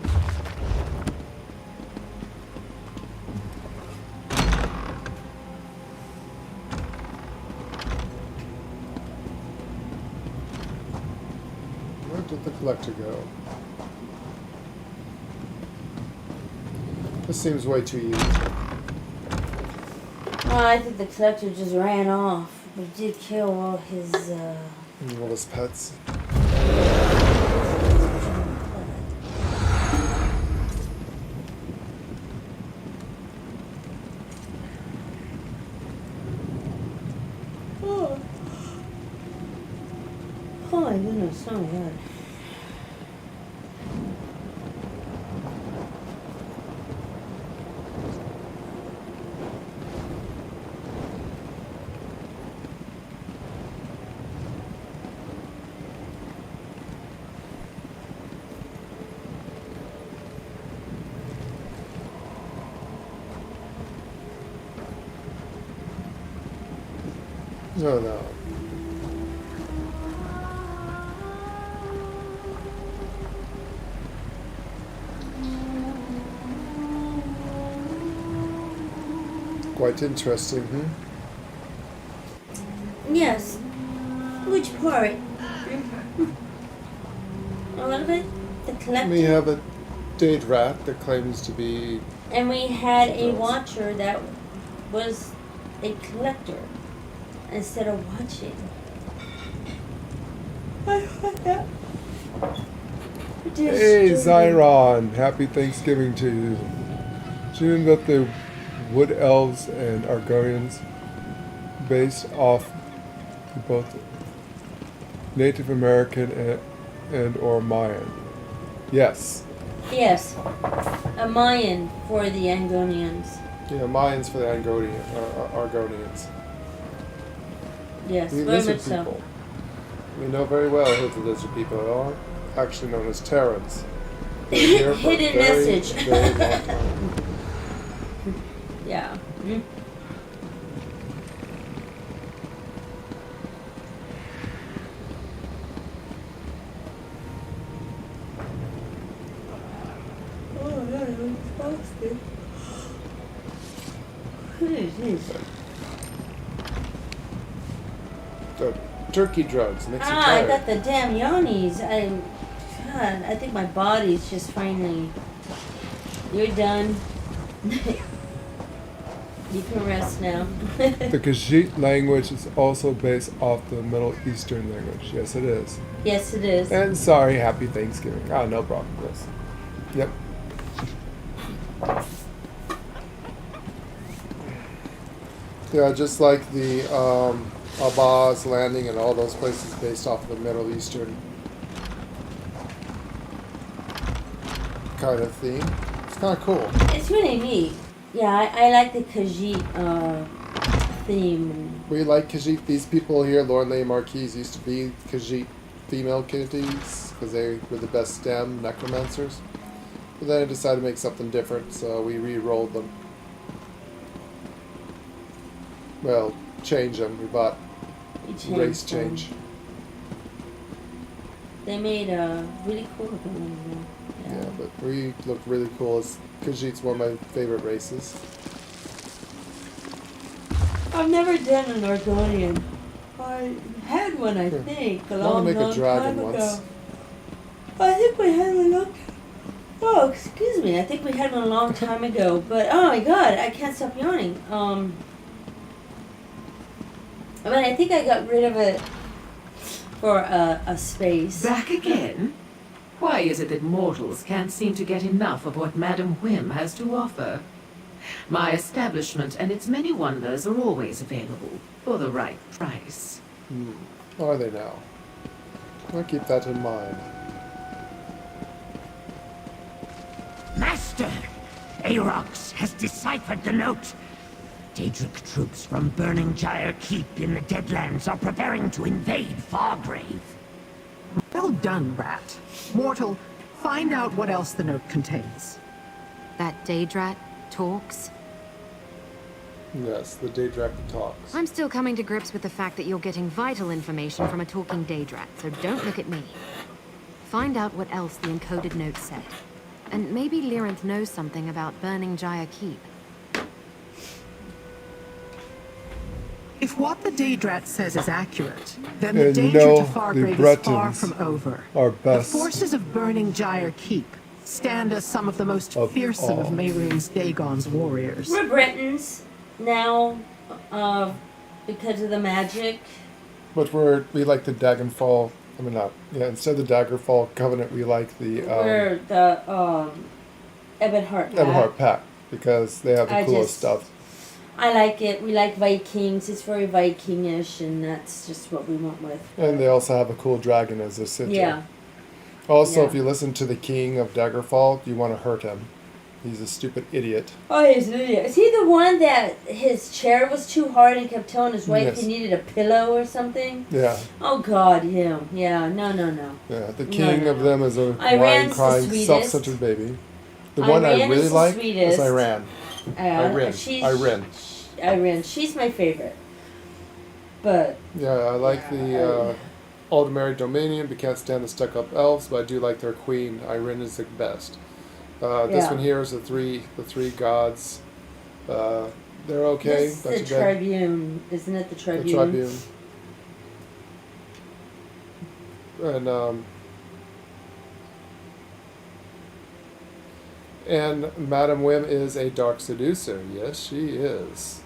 Where did the collector go? This seems way too easy. Oh, I think the collector just ran off. He did kill all his, All his pets. Oh my goodness, oh my god. No, no. Quite interesting, Yes. Which part? All of it? The collector? We have a Dade rat that claims to be... And we had a watcher that was a collector instead of watching. Hey, Zyron! Happy Thanksgiving to you. Do you know that the Wood Elves and Argonians, based off both Native American and or Mayan? Yes. Yes. A Mayan for the Angonians. Yeah, Mayans for the Argonians. Yes, The very lizard much so. people. We know very well who the lizard people are. Actually known as Terrans. They're here for a Hidden very, message. very long time. Yeah. Mm. Oh, yeah, I'm exhausted. The turkey drugs makes you I tired. got the damn yawnies. God, I think my body's just finally. You're done. You can rest now. The Khajiit language is also based off the Middle Eastern language. Yes, it is. Yes, it is. And sorry, happy Thanksgiving. Ah, no problem. Yes. Yep. Yeah, just like the Abbas landing and all those places based off of the Middle Eastern kind of theme. It's kind of cool. It's really neat. Yeah, I like the Khajiit theme. We like Khajiit. These people here, Lorelei Marquise, used to be Khajiit female kitties because they were the best STEM necromancers. But then I decided to make something different, so we re-rolled them. Well, change them. We bought You changed race them. change. They made a really cool looking one. Yeah, but we look really cool. Khajiit's one of my favorite races. I've never done an Argonian. I had one, I think, a long, make a long dragon time once. ago. I think we had one a long time. Oh, excuse me. I think we had one a long time ago. But oh my god, I can't stop yawning. But I think I got rid of it for a space. Back again? Why is it that mortals can't seem to get enough of what Madam Whim has to offer? My establishment and its many wonders are always available for the right price. Are they now? I'll keep that in mind. Master! Arox has deciphered the note. Daedric troops from Burning Gyre Keep in the Deadlands are preparing to invade Fargrave. Well done, Rat. Mortal, find out what else the note contains. That Daedrat talks? Yes, the Daedrak that talks. I'm still coming to grips with the fact that you're getting vital information from a talking Daedrat, so don't look at me. Find out what else the encoded note said. And maybe Lyrinth knows something about Burning Gyre Keep. If what the Daedrat says is accurate, then And the you danger know to the Fargrave is far Bretons from over. are The best forces of Burning Gyre Keep stand as some of the most of fearsome all. of Mehrunes Dagon's warriors. We're Britons now, because of the magic. But we like the Daggerfall. I mean, not. Yeah, instead of the Daggerfall Covenant, we like the We're the Ebonheart Pact. Everheart Pact because they have the coolest stuff. I like it. We like Vikings. It's very Vikingish, and that's just what we went with. And they also have a cool dragon as a sigil. Yeah. Also, Yeah. if you listen to the King of Daggerfall, you want to hurt him. He's a stupid idiot. Oh, he's an idiot. Is he the one that his chair was too hard and kept telling his wife Yes. he needed a pillow or something? Yeah. Oh, God, him. Yeah, no. Yeah, the king of them is a whining, Iran's the crying, sweetest. self-centered baby. The one I Iran is really the like sweetest. is Iran. Iran. Iran. She's my favorite. But Yeah, I like the Aldemary Dominion, but can't stand the stuck-up elves, but I do like their queen. Iran is the best. This Yeah. one here is the three gods. They're okay. this is Not the too bad. Tribune, isn't it? The Tribune. The Tribune. And Madam Whim is a dark seducer. Yes, she is.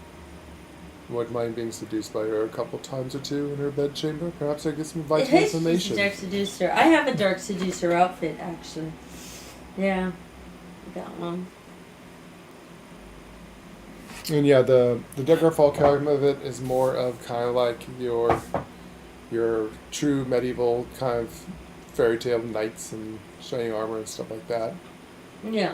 Wouldn't mind being seduced by her a couple times or two in her bedchamber. Perhaps I get some vital She's information. a dark seducer. I have a dark seducer outfit, actually. Yeah, that one. And yeah, the Daggerfall Covenant is more of kind of like your true medieval kind of fairy tale knights and shining armor and stuff like that. Yeah,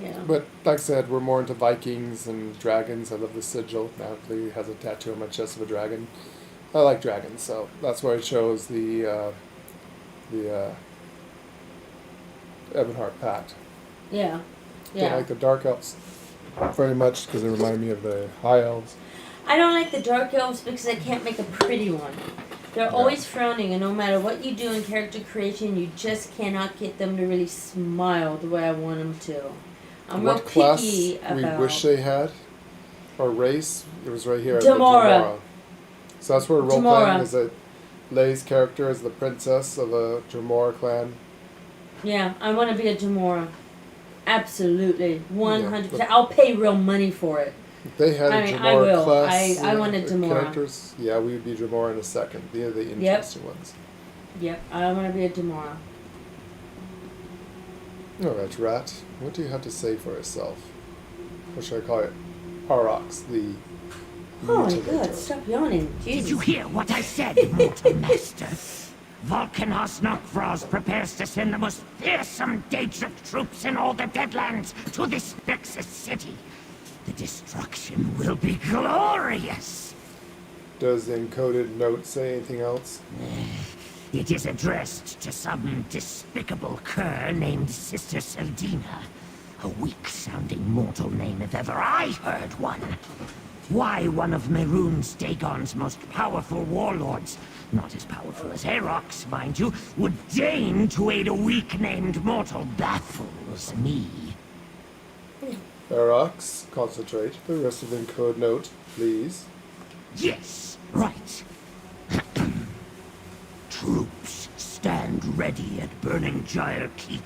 yeah. But like I said, we're more into Vikings and dragons. I love the sigil. Natalie has a tattoo on my chest of a dragon. I like dragons, so that's why I chose the Ebonheart Pact. Yeah, Don't yeah. like the Dark Elves very much because they remind me of the High Elves. I don't like the dark elves because I can't make a pretty one. They're always frowning, and no matter what you do in character creation, you just cannot get them to really smile the way I want them to. I'm What real class picky we about. wish they had, or race, it was right here. Dremora. So that's where we're role Dremora. playing. Is that Leigh's character is the princess of a Dremora clan. Yeah, I want to be a Dremora. Absolutely, 100%. but- I'll pay real money for it. If they had I a mean, Dremora I will. class. I want a Dremora. Characters, yeah, we would be Dremora in a second. These are the interesting ones. Yep, I want to be a Dremora. All right, Rat. What do you have to say for yourself? What should I call it? Aurochs, the Oh my mutilator. God! Stop yawning. Jesus. Did you hear what I said, mortal master? Volcanos Nokvros prepares to send the most fearsome Daedric troops in all the Deadlands to this Nexus city. The destruction will be glorious. Does the encoded note say anything else? It is addressed to some despicable cur named Sister Seldina. A weak-sounding mortal name if ever I heard one. Why one of Mehrunes Dagon's most powerful warlords not as powerful as Aerox, mind you, would deign to aid a weak-named mortal baffles me. Ferox, concentrate. The rest of the code note, please. Yes, right. Troops, stand ready at Burning Gyre Keep.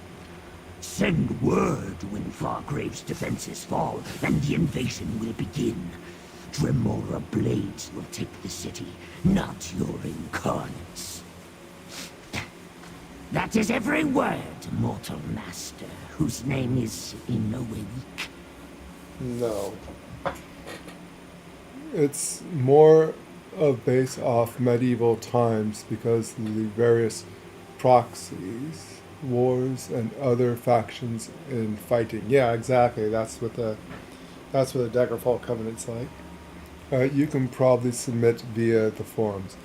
Send word when Fargrave's defenses fall, and the invasion will begin. Dremora blades will take the city, not your incarnates. That is every word, mortal master, whose name is in no way weak. No. It's more based off medieval times because the various proxies, wars, and other factions in fighting. Yeah, exactly. That's what the Daggerfall Covenant's like. You can probably submit via the forums.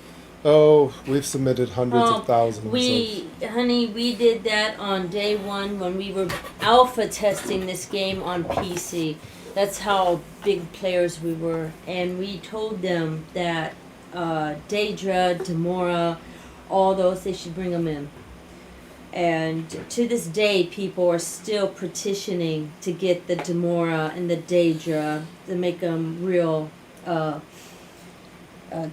Oh, we've submitted hundreds of thousands. Honey, we did that on day one when we were alpha testing this game on PC. That's how big players we were. And we told them that Daedra, Dremora, all those, they should bring them in. And to this day, people are still petitioning to get the Dremora and the Daedra to make them real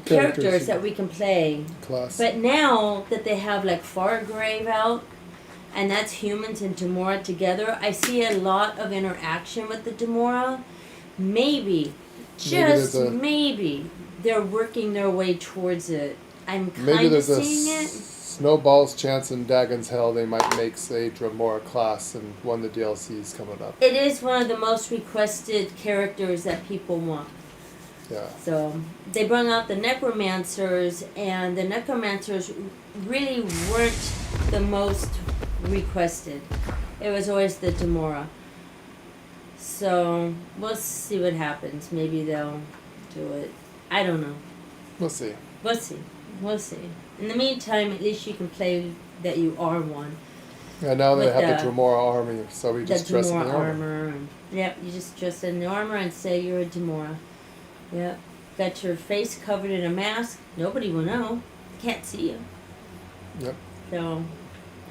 characters that we can play. Class. But now that they have like Fargrave out, and that's humans and Dremora together, I see a lot of interaction with the Dremora. Maybe, just maybe, they're working their way towards it. I'm kind of seeing it. Snowball's chance in Dagon's Hell they might make, say, Dremora class in one of the DLCs coming up. It is one of the most requested characters that people want. Yeah. So they brought out the Necromancers, and the Necromancers really weren't the most requested. It was always the Dremora. So we'll see what happens. Maybe they'll do it. I don't know. We'll see. We'll see. We'll see. In the meantime, at least you can play that you are one. Yeah, now they have the Dremora army, so we just dress in the armor. Yep, you just dress in the armor and say you're a Dremora. Yep. Got your face covered in a mask. Nobody will know. Can't see you. Yep. So,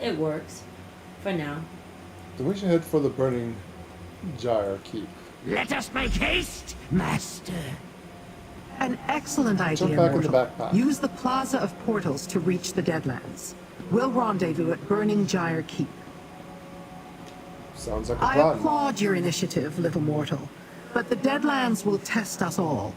it works. For now. Then we should head for the Burning Gyre Keep. Let us make haste, master. An excellent idea, Jump back in the mortal. backpack. Use the Plaza of Portals to reach the Deadlands. We'll rendezvous at Burning Gyre Keep. Sounds like a I plan. applaud your initiative, little mortal. But the Deadlands will test us all.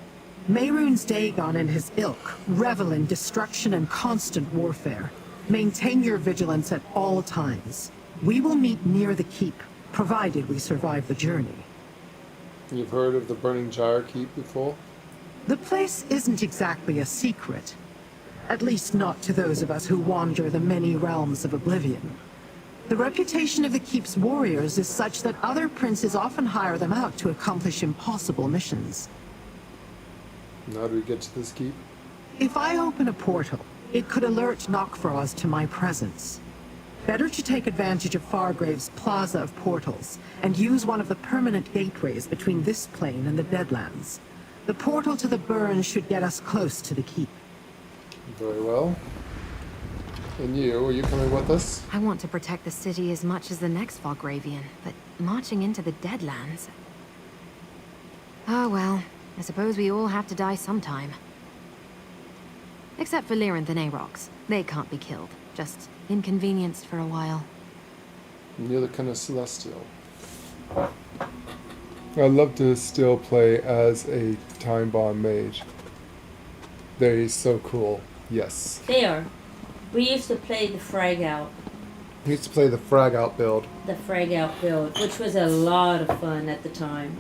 Mehrunes Dagon and his ilk revel in destruction and constant warfare. Maintain your vigilance at all times. We will meet near the keep, provided we survive the journey. You've heard of the Burning Gyre Keep before? The place isn't exactly a secret. At least not to those of us who wander the many realms of oblivion. The reputation of the keep's warriors is such that other princes often hire them out to accomplish impossible missions. And how do we get to this keep? If I open a portal, it could alert Nokfrost to my presence. Better to take advantage of Fargrave's Plaza of Portals and use one of the permanent gateways between this plane and the Deadlands. The portal to the burn should get us close to the keep. Very well. And you, are you coming with us? I want to protect the city as much as the next Fargravian, but marching into the Deadlands... Oh well, I suppose we all have to die sometime. Except for Lyranth and Aerox. They can't be killed, just inconvenienced for a while. And you're the kind of celestial. I'd love to still play as a Time Bomb mage. They're so cool. Yes. They are. We used to play the Frag Out. We used to play the Frag Out build. The Frag Out build, which was a lot of fun at the time.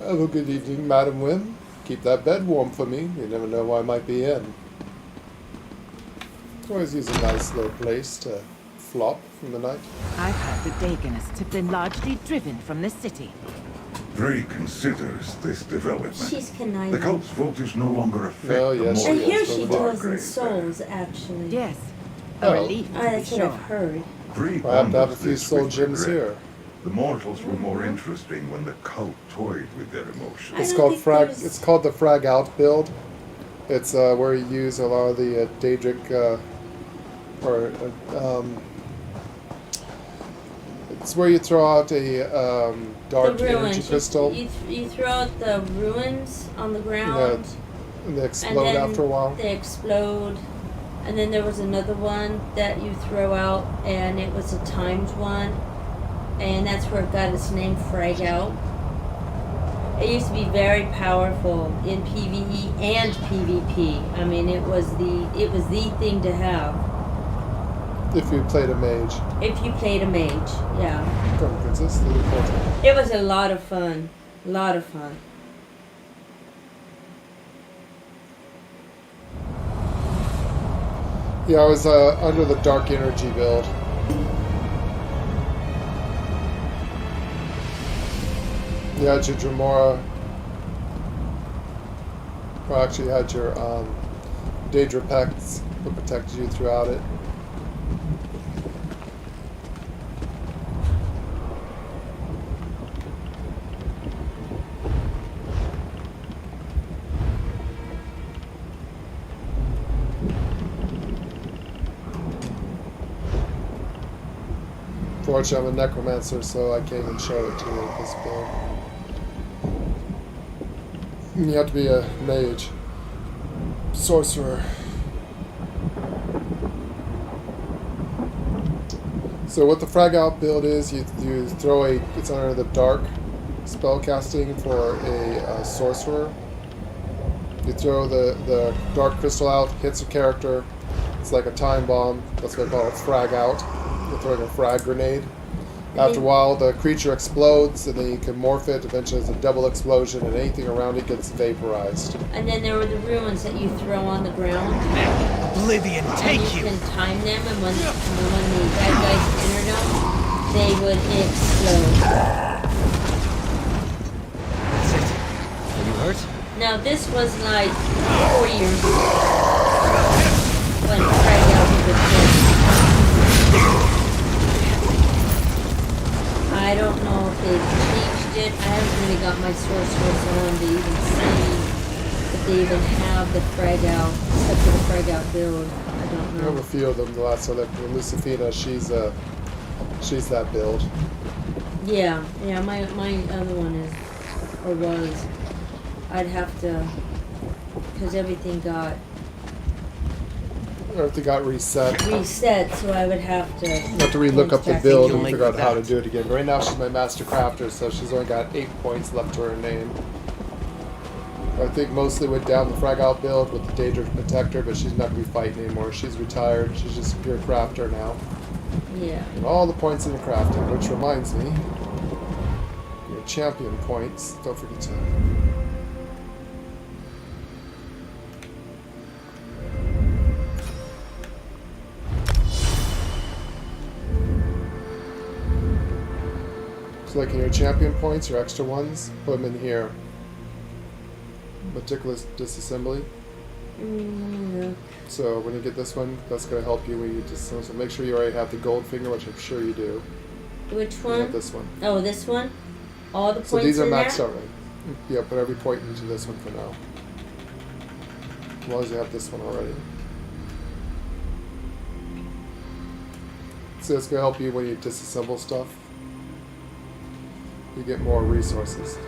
Have a good evening, Madam Wim. Keep that bed warm for me. You never know what I might be in. Always use a nice little place to flop in the night. I've heard the Dagonists have been largely driven from the city. Frey considers this development. She's The conniving. cult's voltage no longer affect Well, the yes, I mortals hear of she Fargrave. dwells in souls, actually. Yes. Oh. A relief, to be That's what sure. I've heard. Frey I have to have a ponders few this soul with gems regret. here. The mortals were more interesting when the cult toyed with their emotions. It's don't called think frag. there's- It's called the frag out build. It's where you use a lot of the Daedric, it's where you throw out a dark The energy ruins. crystal, You throw out the ruins on the ground. and they And explode then after a while. they explode. And then there was another one that you throw out, and it was a timed one. And that's where it got its name, Frag Out. It used to be very powerful in PvE and PvP. I mean, it was the thing to have If you played a mage, if you played a mage. Yeah, it was a lot of fun. A lot of fun. Yeah, I was under the dark energy build. You had your Dremora. Well, actually, you had your Daedra Pects that protected you throughout it. Fortunately, I'm a necromancer, so I can't even show it to you at this build. You have to be a mage, sorcerer. So what the frag out build is, you throw it's under the dark spell casting for a sorcerer. You throw the dark crystal out, hits a character. It's like a time bomb. That's what I call it, frag out. You're throwing a frag grenade. After a while, the creature explodes, and then you can morph it. Eventually, it's a double explosion, and anything around it gets vaporized. And then there were the ruins that you throw on the ground. Oblivion, take And you you! can time them, and when the bad guys entered them, they would explode. That's it. Are you hurt? Now this was like 4 years ago when Frag Out was killed. I don't know if they've changed it. I haven't really got my sorcerers on to even see if they even have the Frag Out, except for the Frag Out build. I don't I have know. a few of them. The last one, Lucifina, she's that build. Yeah, my other one is, or was. I'd have to, because everything got Everything got reset. reset, so I would have to. I have to relook up the back build in. and figure out how to do it again. Right now, she's my master crafter, so she's only got 8 points left to her name. I think mostly went down the frag out build with the Daedric Protector, but she's not going to be fighting anymore. She's retired. She's just a pure crafter now. Yeah. And all the points in the crafting, which reminds me, your champion points. Don't forget to. So like in your champion points, your extra ones, put them in here. Meticulous disassembly. Yeah. So when you get this one, that's going to help you when you disassemble. So make sure you already have the gold finger, which I'm sure you do. Which You one? have this one. Oh, this one? All the points So these are in maxed there? out, right? Yeah, put every point into this one for now. As long as you have this one already. So it's going to help you when you disassemble stuff. You get more resources.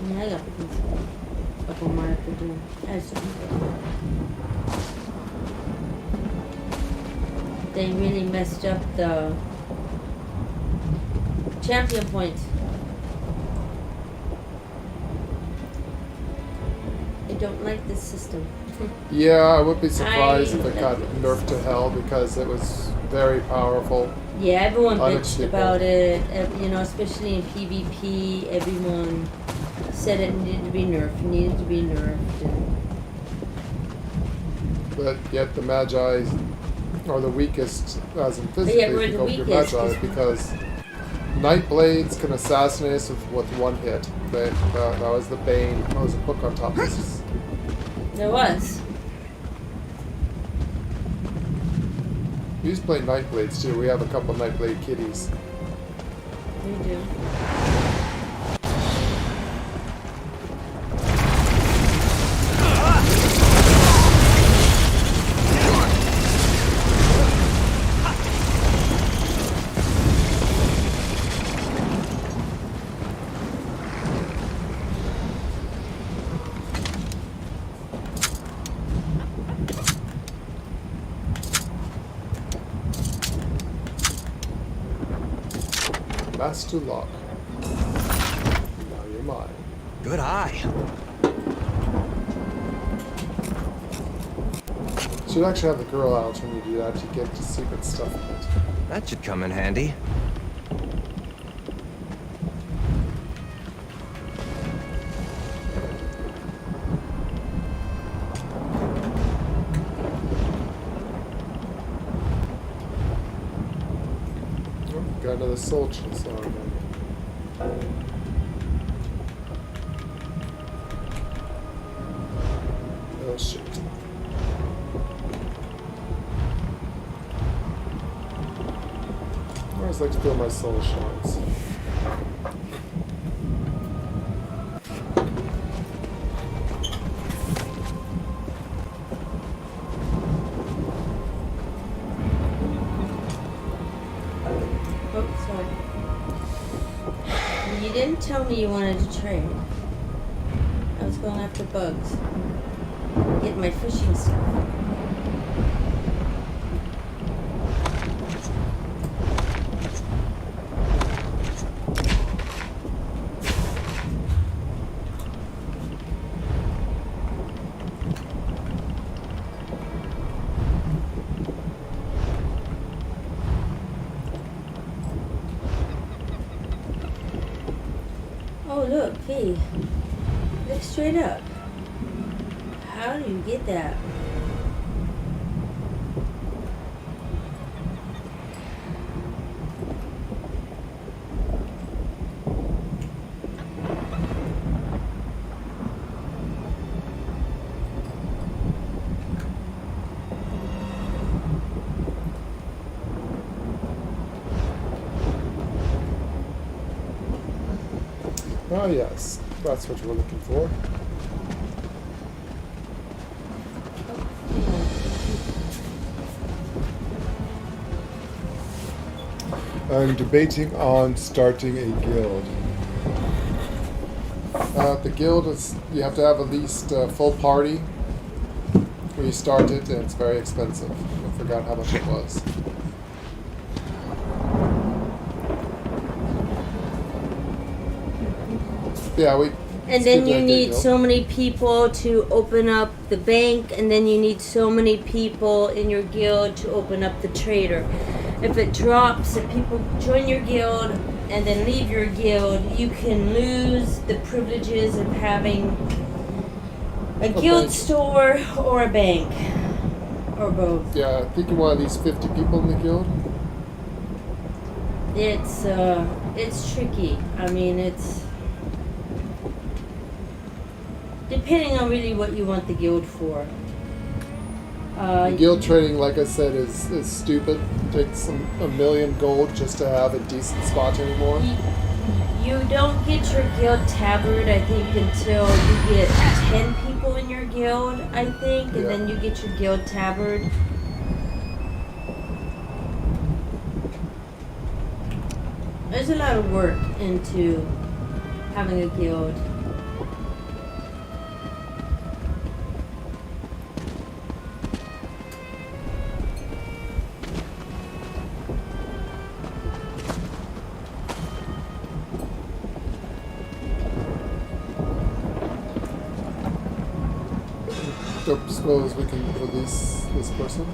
Yeah, I got a couple more I have to do. They really messed up the champion points. I don't like this system. Yeah, I would be surprised if it got like nerfed to hell because it was very powerful. Yeah, everyone Lot of bitched people. about it. You know, especially in PvP, everyone said it needed to be nerfed. It needed to be nerfed. And But yet the Magi are the weakest, as in yeah, physically, we're if you the go for your weakest, Magi, 'cause- because Night Blades can assassinate us with one hit. That was the Bane. That was a book on top of this. there was. We used to play Night Blades too. We have a couple Night Blade kitties. We do. Master Lock. Now you're mine. Good eye. Should actually have the girl out when you do that to get to secret stuff in it. That should come in handy. Oh, got another soul chest on there. Oh shit. I always like to feel my soul shards. Oh, sorry. You didn't tell me you wanted to trade. I was going after bugs. Get my fishing stuff. Oh, look, hey. Look straight up. How do you get that? Oh yes, that's what we're looking for. I'm debating on starting a guild. The guild is, you have to have at least a full party where you start it, and it's very expensive. I forgot how much it was. Yeah, we. And then you need so many people to open up the bank, and then you need so many people in your guild to open up the trader. If it drops, if people join your guild and then leave your guild, you can lose the privileges of having a guild store or a bank. Or both. Yeah, I think you want at least 50 people in the guild. It's tricky. I mean, it's depending on really what you want the guild for. Guild trading, like I said, is stupid. It takes a million gold just to have a decent spot anymore. You don't get your guild tabard, I think, until you get 10 people in your guild, I think, and then you get your guild tabard. There's a lot of work into having a guild. Don't suppose we can release this person.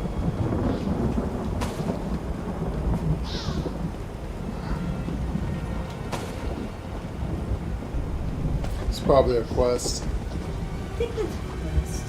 Probably a quest. I think that's a quest.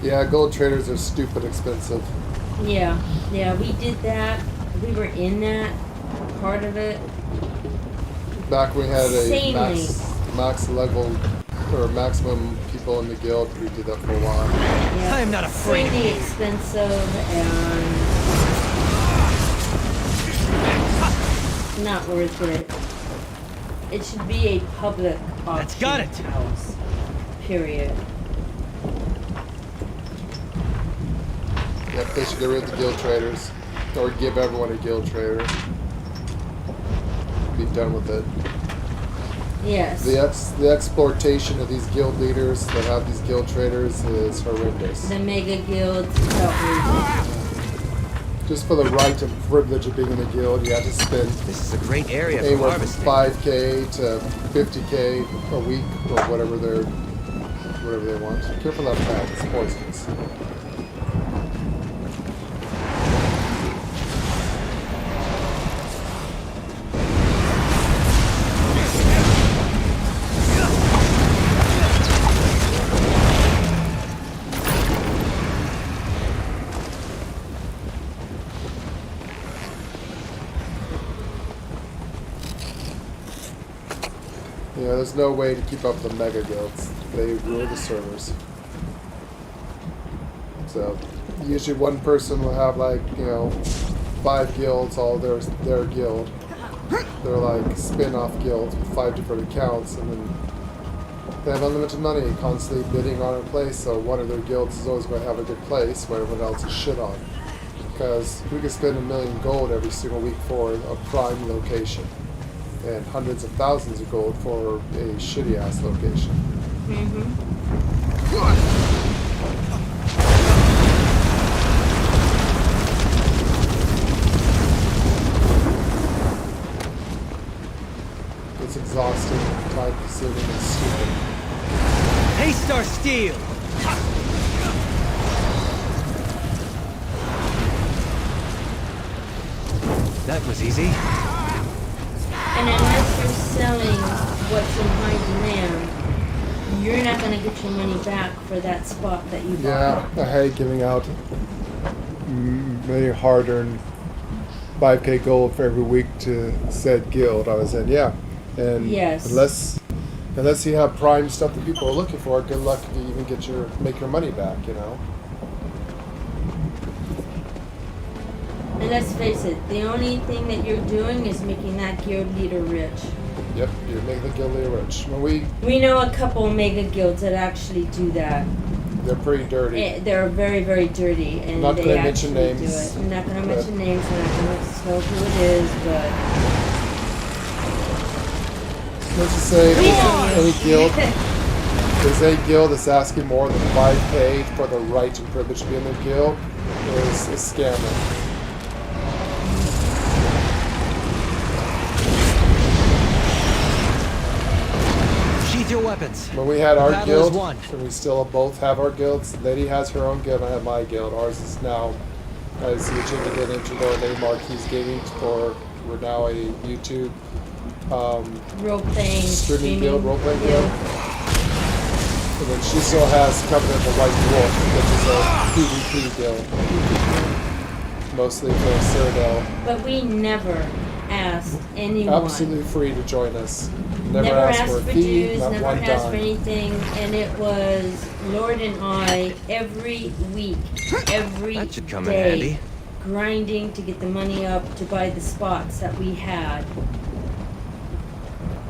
Yeah, gold traders are stupid expensive. Yeah, we did that. We were in that part of it. Back when we had a Insanely. max level or maximum people in the guild, we did that for a while. Yeah, I am not afraid of insanely you. expensive and not worth it. It should be a public auction That's got it. house. Period. Yep, they should get rid of the guild traders. Or give everyone a guild trader. Be done with it. Yes. The exploitation of these guild leaders that have these guild traders is horrendous. The mega guilds is outrageous. Just for the right and privilege of being in the guild, you have to spend This is a great area for anywhere from harvesting. 5k to 50k a week or whatever they want. Careful of that, it's poisonous. Yeah, there's no way to keep up with the mega guilds. They rule the servers. So, usually one person will have like, 5 guilds, all their guild. They're like spin-off guilds with 5 different accounts, and then they have unlimited money, constantly bidding on a place, so one of their guilds is always going to have a good place where everyone else is shit on. Because we can spend 1 million gold every single week for a prime location. And hundreds of thousands of gold for a shitty ass location. It's exhausting, time consuming, and stupid. Haste our steel! That was easy. And unless you're selling what's in high demand, you're not going to get your money back for that spot that you bought. Yeah, I hate giving out many hard-earned 5k gold for every week to said guild I was in. Yeah, and Yes. unless you have prime stuff that people are looking for, good luck if you even make your money back. And let's face it, the only thing that you're doing is making that guild leader rich. Yep, you're making the guild leader rich. When We know a couple mega guilds that actually do that. they're pretty dirty. They're very, very dirty, and Not they gonna actually mention do names, it. I'm not going to but- mention names. We're not going to tell who it is, but Let's just say We know. any guild, there's a guild that's asking more than 5k for the right and privilege to be in their guild is a scammer. Sheath your weapons. When we had The our battle guild, is won. and we still both have our guilds, Lady has her own guild, I have my guild. Ours is now, as you change again into the name Marquis Gaming, we're now a YouTube role-playing, streaming guild, role-playing yeah. guild. And then she still has Covenant of the White Wolf, which is a PvP guild. Mostly for Citadel. But we never asked anyone. Absolutely free to join us. Never Never asked asked for a for fee, dues, not never one asked for dime. anything, and it was Lord and I every week, every That should come in day, handy. grinding to get the money up to buy the spots that we had.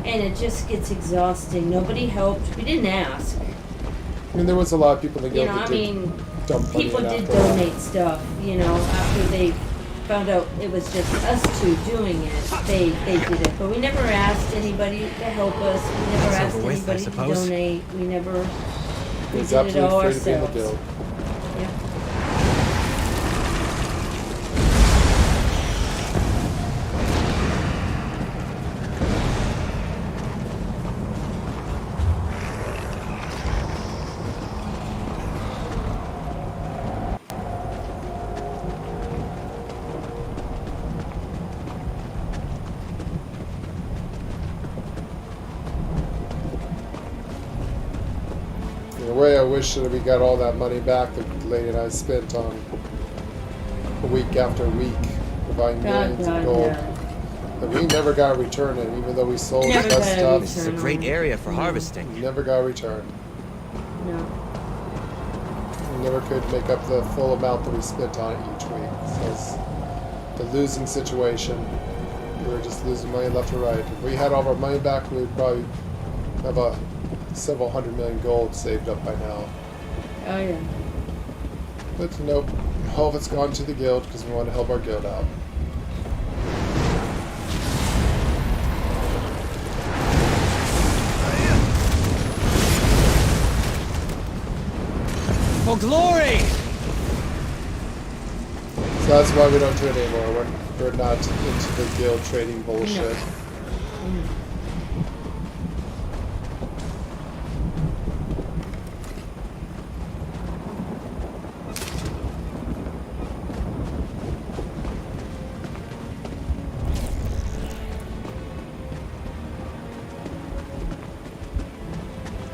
And it just gets exhausting. Nobody helped. We didn't ask. I mean, there was a lot of people in the You guild know, that I mean, did dump money people in did after a while. donate stuff, after they found out it was just us two doing it. They did it. But we never asked anybody to help us. We never That's asked overweight, I anybody to suppose. donate. We never, It we was did it all absolutely free to be in the ourselves. guild. Yeah. way I wish that we got all that money back that the lady and I spent on week after week buying millions of gold. And we never got a return in, even though we sold Never less got a stuff. This is a great area for harvesting. We never got a return. No. We never could make up the full amount that we spent on it each week. So it's the losing situation. We were just losing money left or right. If we had all of our money back, we would probably have several hundred million gold saved up by now. Oh yeah. But nope, all of it's gone to the guild because we want to help our guild out. For glory! So that's why we don't do it anymore. We're not into the guild trading bullshit.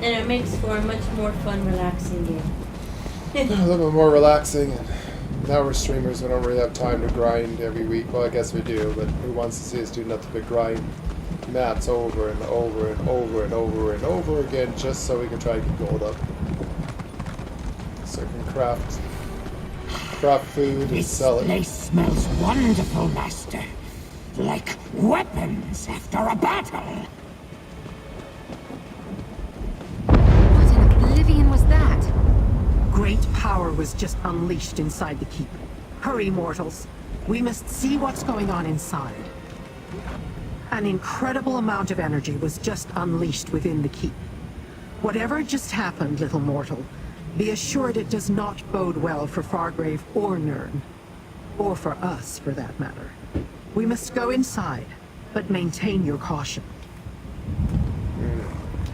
And it makes for a much more fun, relaxing game. A little bit more relaxing. And now we're streamers. We don't really have time to grind every week. Well, I guess we do, but who wants to see us do nothing but grind mats over and over and over and over and over again just so we can try to get gold up. So we can craft food and sell it. This place smells wonderful, Master. Like weapons after a battle. What in oblivion was that? Great power was just unleashed inside the keep. Hurry, mortals. We must see what's going on inside. An incredible amount of energy was just unleashed within the keep. Whatever just happened, little mortal, be assured it does not bode well for Fargrave or Nirn. Or for us, for that matter. We must go inside, but maintain your caution.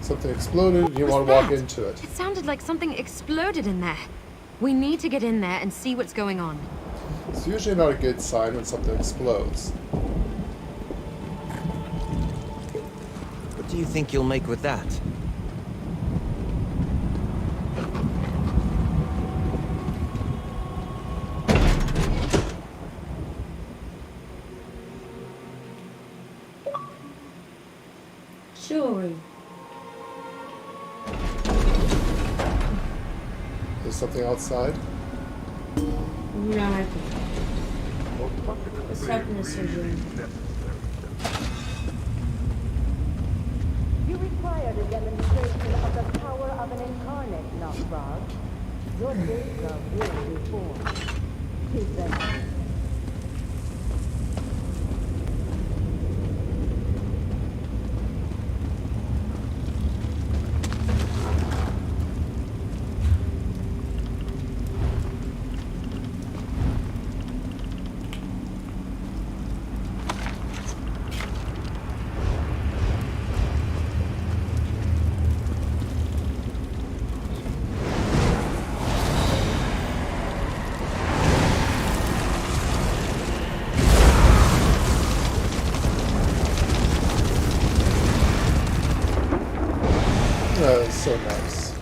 Something exploded and you want to walk into it. It sounded like something exploded in there. We need to get in there and see what's going on. It's usually not a good sign when something explodes. What do you think you'll make with that? Jewelry. There's something outside. No, I think. What's happening to surgery? You required a demonstration of the power of an incarnate, Knockfrog. Your data will be formed. Keep them. So nice.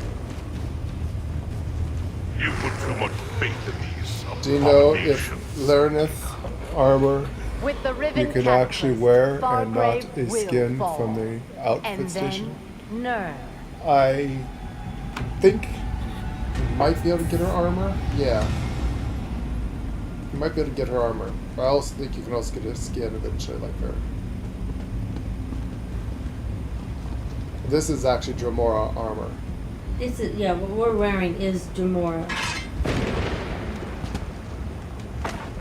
You put too much faith in these. Do you know if Lernith armor With the riven you can cactus, actually wear and not Fargrave a will skin fall. from the outfit And station? then Nirn. I think you might be able to get her armor. Yeah. You might be able to get her armor. But I also think you can also get a skin eventually like her. This is actually Dremora armor. This is, yeah, what we're wearing is Dremora.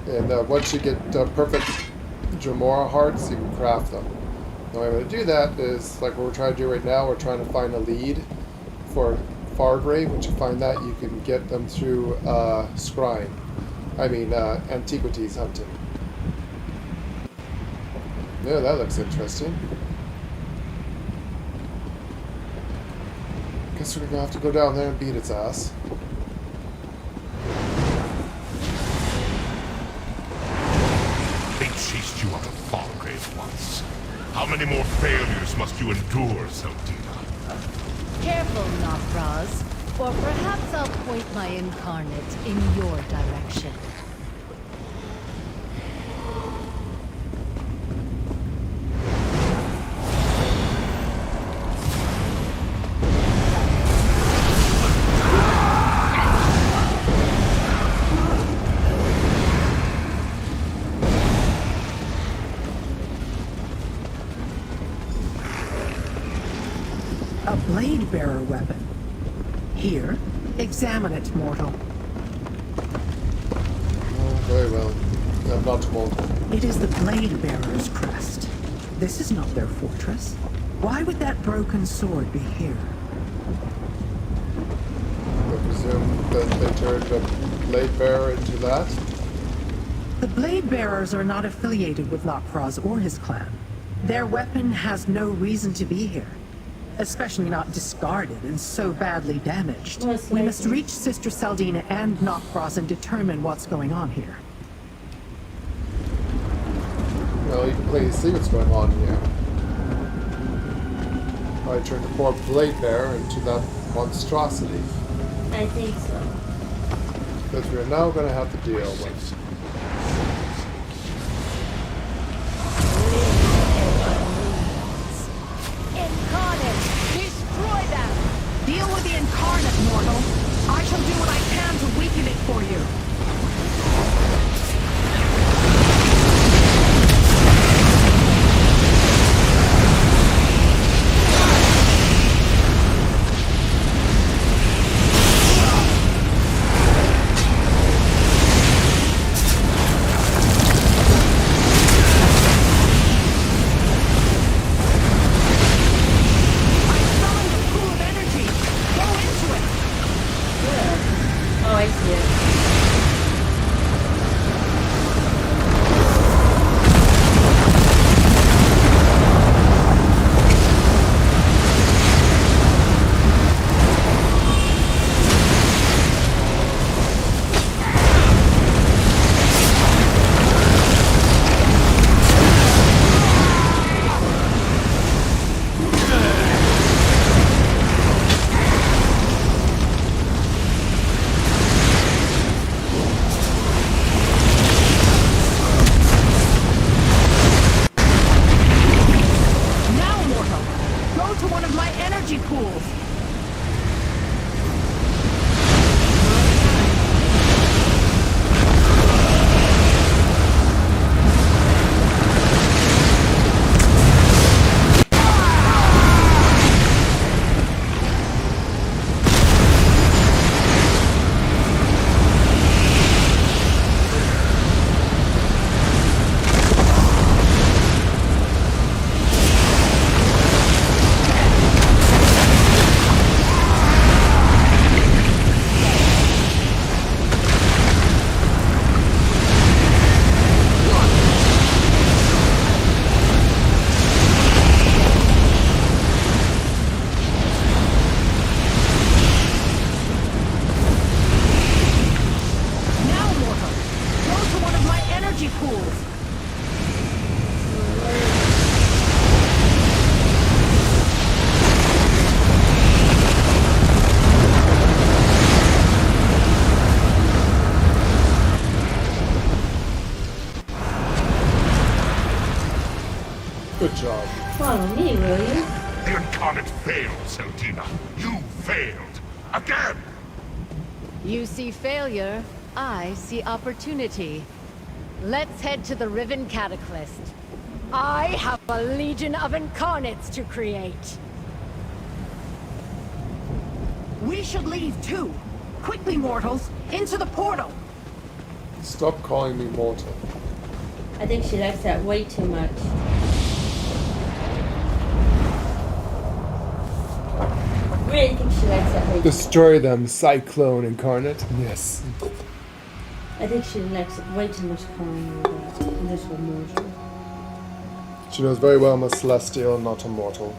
And once you get perfect Dremora hearts, you can craft them. The only way to do that is, like what we're trying to do right now, we're trying to find a lead for Fargrave. Once you find that, you can get them through Antiquities hunting. Yeah, that looks interesting. Guess we're gonna have to go down there and beat its ass. They chased you out of Fargrave once. How many more failures must you endure, Zeltina? Careful, Knockfrogs. Or perhaps I'll point my incarnate in your direction. A blade bearer weapon. Here, examine it, mortal. Oh, very well. I'm not mortal. It is the blade bearer's crest. This is not their fortress. Why would that broken sword be here? I presume that they turned a blade bearer into that. The blade bearers are not affiliated with Lockfrost or his clan. Their weapon has no reason to be here. Especially not discarded and so badly damaged. We must reach Sister Saldina and Knockfrost and determine what's going on here. Well, you can clearly see what's going on here. I turned the poor blade bearer into that monstrosity. I think so. That we're now going to have to deal with. Incarnate, destroy them! Deal with the incarnate, mortal. I shall do what I can to weaken it for you. Oh, I see it. Good job. Follow me, will you? The incarnate failed, Saldina. You failed. Again! You see failure, I see opportunity. Let's head to the Riven Cataclysm. I have a legion of incarnates to create. We should leave too. Quickly, mortals, into the portal. Stop calling me mortal. I think she likes that way too much. I really think she likes that way too much. Destroy them, Cyclone Incarnate. Yes. I think she likes it way too much calling me that. This one mortal. She knows very well I'm a celestial, not a mortal.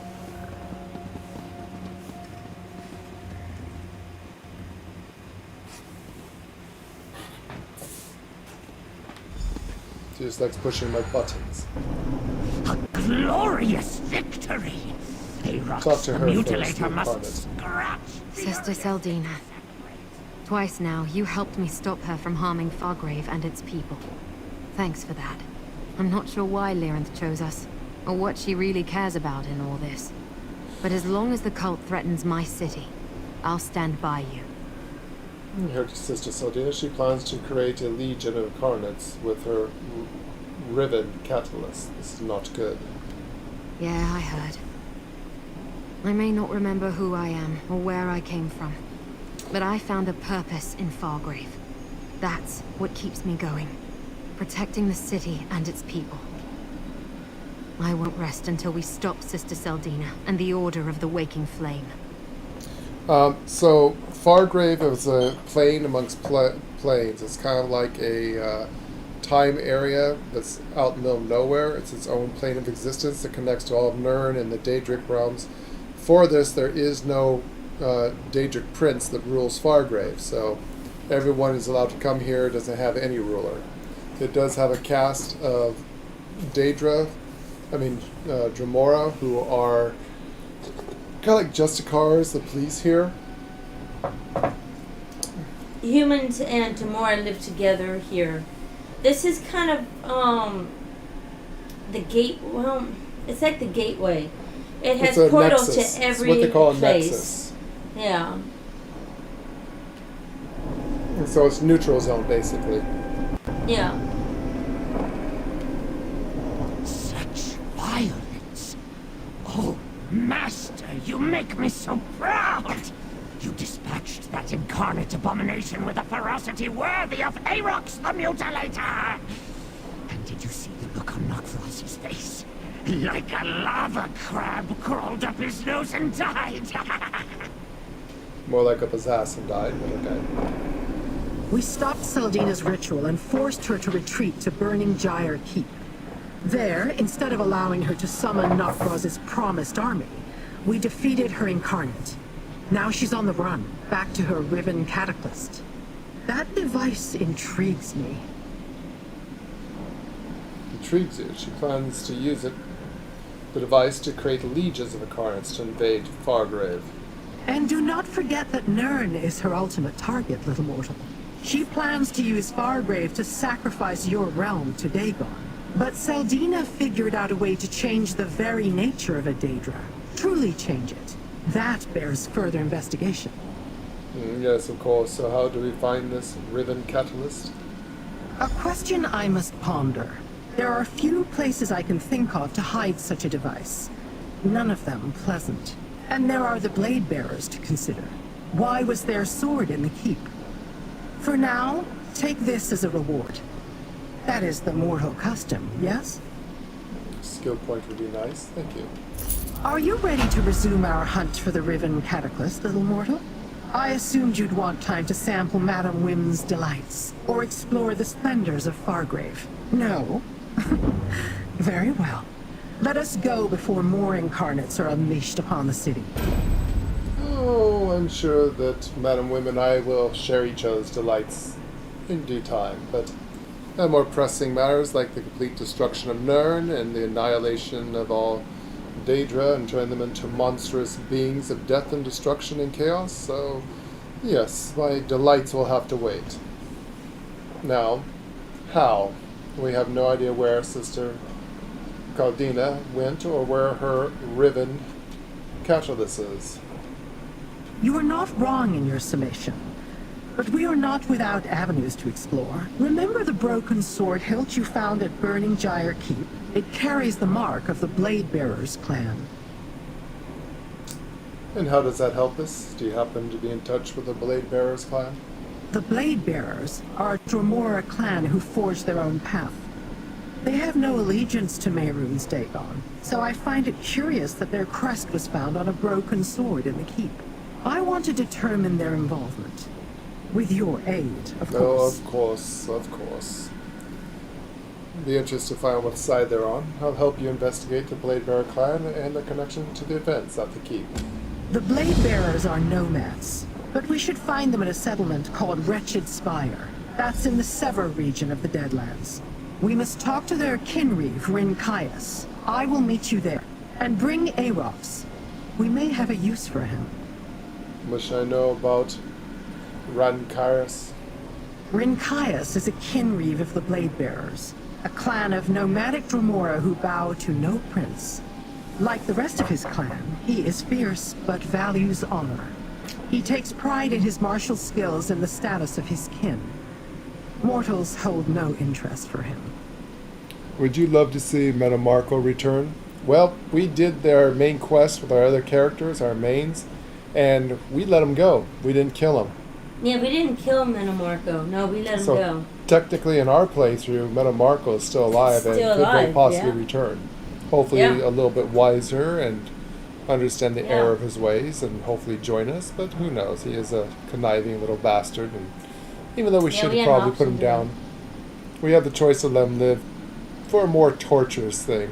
She just likes pushing my buttons. A glorious victory! Talk to the her first, mutilator the must incarnate. scratch. Sister Seldina. Twice now, you helped me stop her from harming Fargrave and its people. Thanks for that. I'm not sure why Lyranth chose us, or what she really cares about in all this. But as long as the cult threatens my city, I'll stand by you. Her sister Seldina, she plans to create a legion of incarnates with her riven catalyst. This is not good. Yeah, I heard. I may not remember who I am or where I came from, but I found a purpose in Fargrave. That's what keeps me going. Protecting the city and its people. I won't rest until we stop Sister Seldina and the Order of the Waking Flame. So Fargrave is a plane amongst planes. It's kind of like a time area that's out in the middle of nowhere. It's its own plane of existence that connects to all of Nirn and the Daedric realms. For this, there is no Daedric prince that rules Fargrave, so everyone is allowed to come here. It doesn't have any ruler. It does have a cast of Dremora, who are kind of like Justicars, the police here. Humans and Dremora live together here. This is kind of the gate. Well, it's like the gateway. It has portals to every it's what they call a place. nexus. Yeah. And so it's neutral zone, basically. Yeah. Such violence. Oh, Master, you make me so proud. You dispatched that incarnate abomination with a ferocity worthy of Arox the Mutilator. And did you see the look on Nocfross's face? Like a lava crab crawled up his nose and died. More like up his ass and died, but okay. We stopped Seldina's ritual and forced her to retreat to Burning Gyre Keep. There, instead of allowing her to summon Nocroz's promised army, we defeated her incarnate. Now she's on the run, back to her riven cataclysm. That device intrigues me. Intrigues you. She plans to use it, the device, to create legions of incarnates to invade Fargrave. And do not forget that Nirn is her ultimate target, little mortal. She plans to use Fargrave to sacrifice your realm to Dagon. But Seldina figured out a way to change the very nature of a Daedra. Truly change it. That bears further investigation. Yes, of course. So how do we find this riven catalyst? A question I must ponder. There are few places I can think of to hide such a device. None of them pleasant. And there are the blade bearers to consider. Why was their sword in the keep? For now, take this as a reward. That is the mortal custom, yes? Skill point would be nice. Thank you. Are you ready to resume our hunt for the riven cataclysm, little mortal? I assumed you'd want time to sample Madame Wim's delights, or explore the splendors of Fargrave. No? Very well. Let us go before more incarnates are unleashed upon the city. Oh, I'm sure that Madame Wim and I will share each other's delights in due time, but there are more pressing matters like the complete destruction of Nirn and the annihilation of all Daedra and turn them into monstrous beings of death and destruction and chaos, so yes, my delights will have to wait. Now, how? We have no idea where Sister Caldina went or where her riven catalyst is. You are not wrong in your summation, but we are not without avenues to explore. Remember the broken sword hilt you found at Burning Gyre Keep? It carries the mark of the Blade Bearers clan. And how does that help us? Do you happen to be in touch with the Blade Bearers clan? The Blade Bearers are a Dremora clan who forged their own path. They have no allegiance to Mehrunes Dagon, so I find it curious that their crest was found on a broken sword in the keep. I want to determine their involvement. With your aid, of course. Oh, of course, of course. Be interested to find what side they're on. I'll help you investigate the Blade Bearer clan and the connection to the events at the keep. The Blade Bearers are nomads, but we should find them at a settlement called Wretched Spire. That's in the Sever region of the Deadlands. We must talk to their Kinreeve, Rin Caius. I will meet you there. And bring Arox. We may have a use for him. Wish I know about Rankaris. Rinkias is a kinreeve of the Blade Bearers, a clan of nomadic Dremora who bow to no prince. Like the rest of his clan, he is fierce but values honor. He takes pride in his martial skills and the status of his kin. Mortals hold no interest for him. Would you love to see Metamarco return? Well, we did their main quest with our other characters, our mains, and we let him go. We didn't kill him. Yeah, we didn't kill Metamarco. No, we let him So go. technically, in our playthrough, Metamarco is still alive and could very possibly return. Hopefully, a little bit wiser and understand the error of his ways, and hopefully join us. But who knows? He is a conniving little bastard, and even though we should have probably put him down, we have the choice to let him live for a more torturous thing.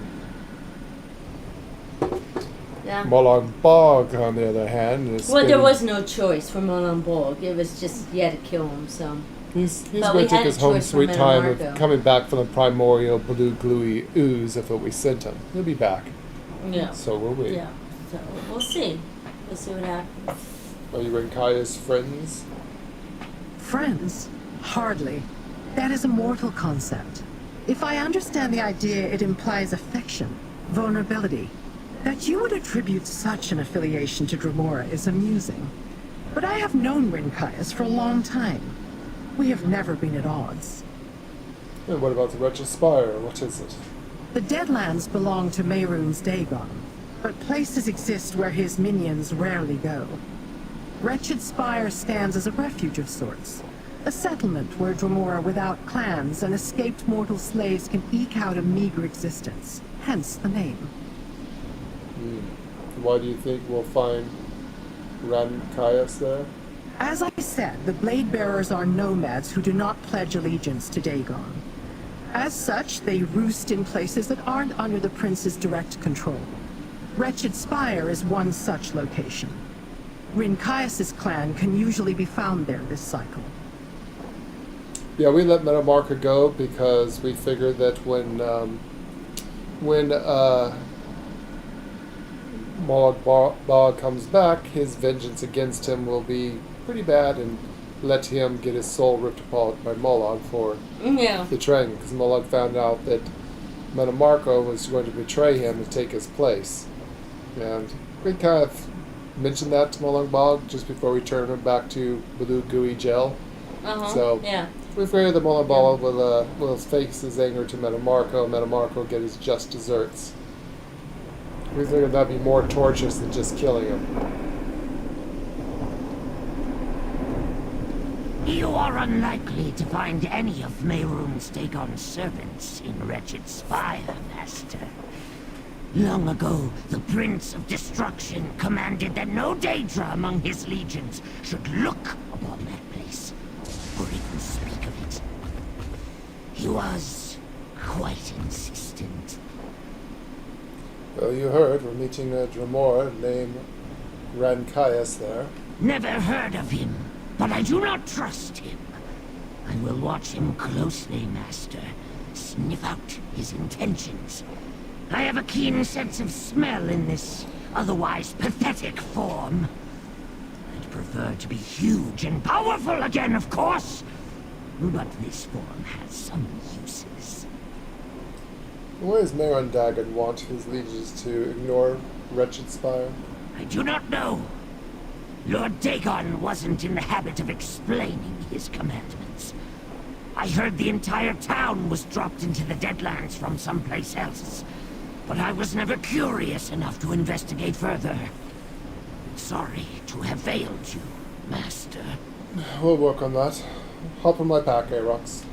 Yeah. Molag Bog, on the other hand, is there was no choice for Molag Bog. It was just you had to kill him. So he's going to take his home sweet time of coming back from the primordial blue gluey ooze of what we sent him. He'll be back. Yeah. So will we. Yeah. So we'll see. We'll see what happens. Are you and Kaya's friends? Friends? Hardly. That is a mortal concept. If I understand the idea, it implies affection, vulnerability. That you would attribute such an affiliation to Dremora is amusing. But I have known Rinkias for a long time. We have never been at odds. And what about the Wretched Spire? What is it? The Deadlands belong to Mehrunes Dagon, but places exist where his minions rarely go. Wretched Spire stands as a refuge of sorts. A settlement where Dremora without clans and escaped mortal slaves can eke out a meager existence. Hence the name. Why do you think we'll find Rankias there? As I said, the Blade Bearers are nomads who do not pledge allegiance to Dagon. As such, they roost in places that aren't under the prince's direct control. Wretched Spire is one such location. Rinkias' clan can usually be found there this cycle. Yeah, we let Metamarca go because we figured that when Molag Bog comes back, his vengeance against him will be pretty bad, and let him get his soul ripped apart by Molag for betraying him, because Molag found out that Metamarco was going to betray him and take his place. And we kind of mentioned that to Molag Bog just before we turned him back to Blue Gooey Gel. So we figured that Molag Bog will face his anger to Metamarco, and Metamarco will get his just desserts. We figured that'd be more torturous than just killing him. You are unlikely to find any of Mehrunes Dagon's servants in Wretched Spire, Master. Long ago, the Prince of Destruction commanded that no Daedra among his legions should look upon that place, or even speak of it. He was quite insistent. Well, you heard, we're meeting a Dremora named Rankias there. Never heard of him, but I do not trust him. I will watch him closely, Master. Sniff out his intentions. I have a keen sense of smell in this otherwise pathetic form. I'd prefer to be huge and powerful again, of course. But this form has some uses. Why does Mehrunes Dagon want his legions to ignore Wretched Spire? I do not know. Lord Dagon wasn't in the habit of explaining his commandments. I heard the entire town was dropped into the Deadlands from someplace else, but I was never curious enough to investigate further. Sorry to have failed you, Master. We'll work on that. Hop in my pack, Arox.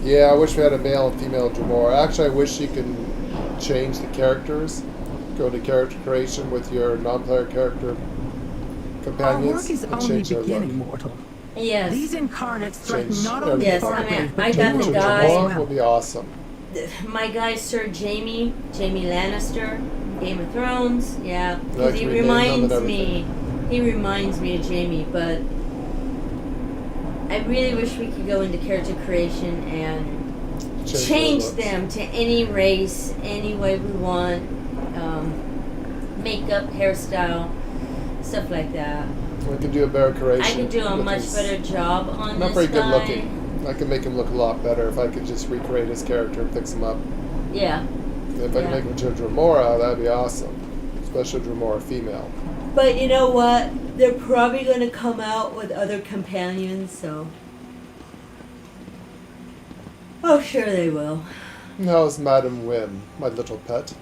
Yeah, I wish we had a male and female Dremora. Actually, I wish you can change the characters. Go to character creation with your non-player character companions. Our work is only beginning, mortal. Yes. These incarnates threaten Change not only Yes, Fargrave, but I got the Dremora guy. as Dremora well. will be awesome. My guy, Sir Jamie Lannister, Game of Thrones. Yeah, because Like he rename them and reminds me. He reminds me of Jamie, but I really wish we could go into character creation and change them to any race, any way we want, makeup, hairstyle, stuff like that. We can do a better creation. I could do a much better job on not this very guy. good looking. I can make him look a lot better if I could just recreate his character and fix him up. Yeah. If I can make him to Dremora, that'd be awesome. Especially Dremora female. But you know what? They're probably going to come out with other companions, so... Oh, sure they will. How's Madam Whim, my little pet?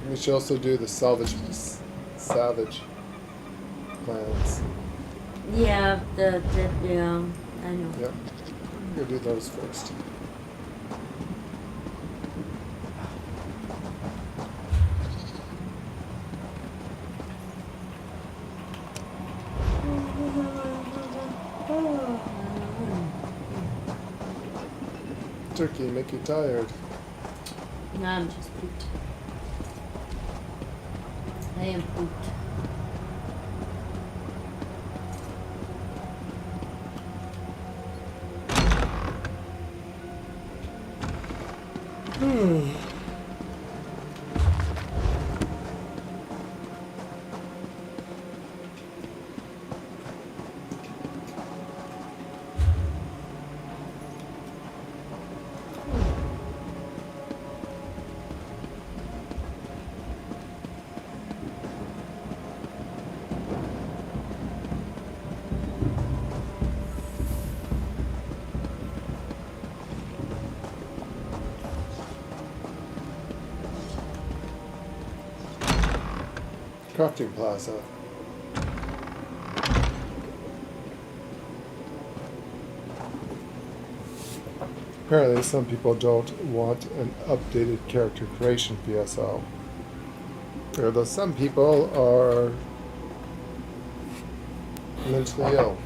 We should also do the savage plans. Yeah, yeah, I know. Yep. We'll do those first. Turkey make you tired. No, I'm just pooped. I am pooped. Crafting plaza. Apparently some people don't want an updated character creation PSO. Although some people are mentally ill.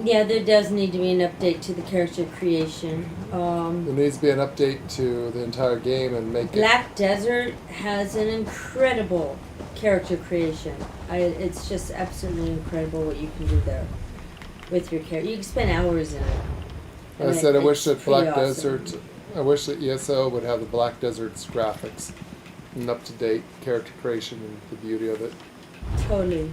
Yeah, there does need to be an update to the character creation. There needs to be an update to the entire game and make Black Desert has an incredible character creation. It's just absolutely incredible what you can do there with your character. You can spend hours in it. I said I wish that Black Desert, I wish that ESO would have the Black Desert's graphics and up-to-date character creation and the beauty of it. Totally.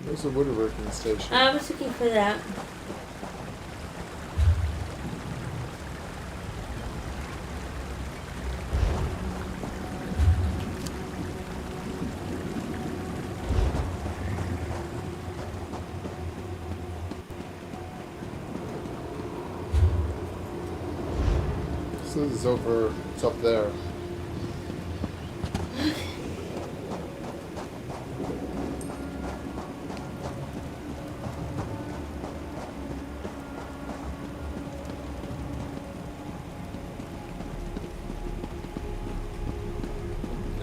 There's a woodworking station. I was looking for that. So this is over, it's up there.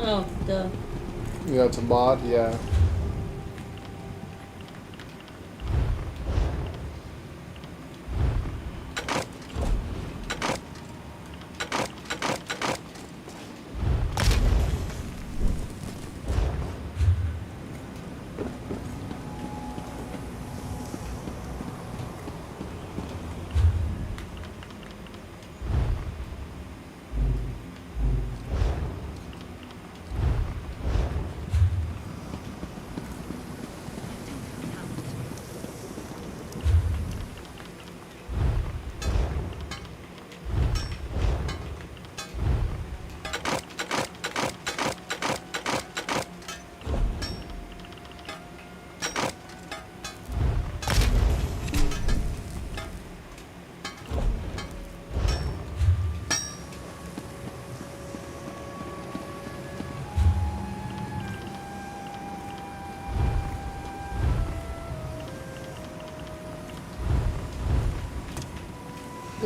Oh, the Yeah, to mod, yeah.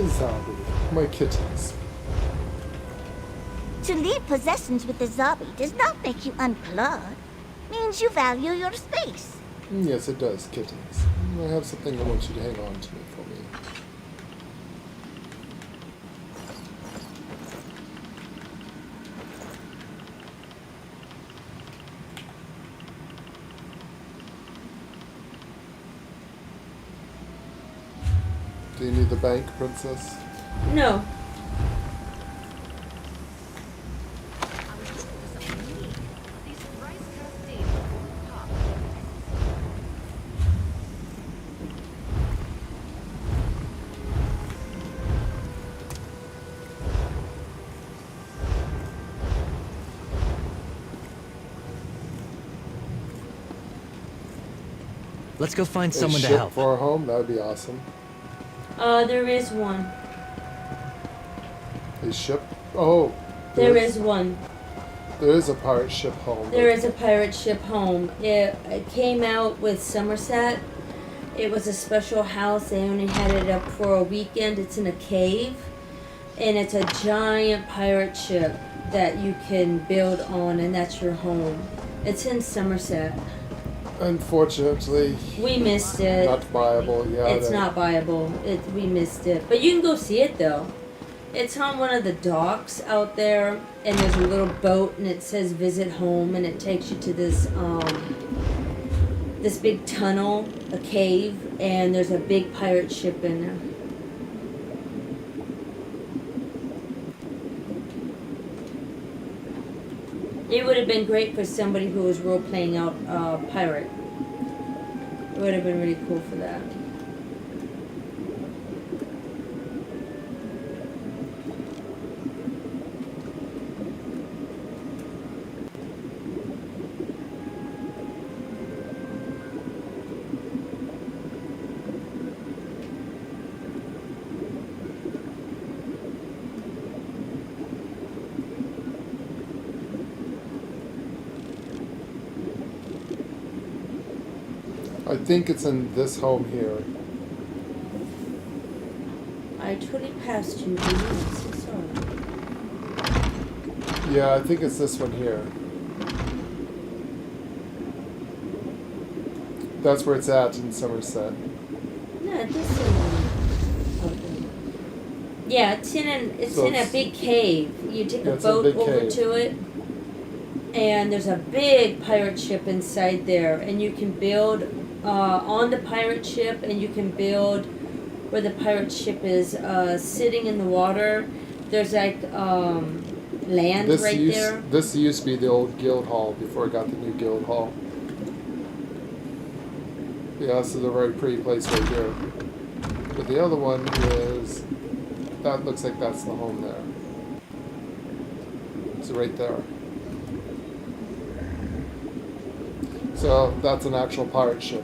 Zombie. My kittens. To leave possessions with the zombie does not make you unplugged. Means you value your space. Yes, it does, kittens. I have something I want you to hang on to for me. Do you need the bank, princess? No. Let's go find A someone to ship help. for our home? That would be awesome. There is one. A ship? Oh. There is one. There is a pirate ship home. There is a pirate ship home. It came out with Somerset. It was a special house. They only had it up for a weekend. It's in a cave. And it's a giant pirate ship that you can build on, and that's your home. It's in Somerset. Unfortunately, we missed it. Not viable, yeah. It's not viable. We missed it. But you can go see it, though. It's on one of the docks out there, and there's a little boat, and it says visit home, and it takes you to this, this big tunnel, a cave, and there's a big pirate ship in there. It would have been great for somebody who was role-playing out pirate. It would have been really cool for that. I think it's in this home here. I totally passed you, dude. I'm so sorry. Yeah, I think it's this one here. That's where it's at in Somerset. No, this is okay. Yeah, it's in a big cave. You take a boat over to it, and there's a big pirate ship inside there, and you can build on the pirate ship, and you can build where the pirate ship is sitting in the water. There's like land there. This used to be the old guild hall before it got the new guild hall. Yeah, this is a very pretty place right here. But the other one is, that looks like that's the home there. It's right there. So that's an actual pirate ship.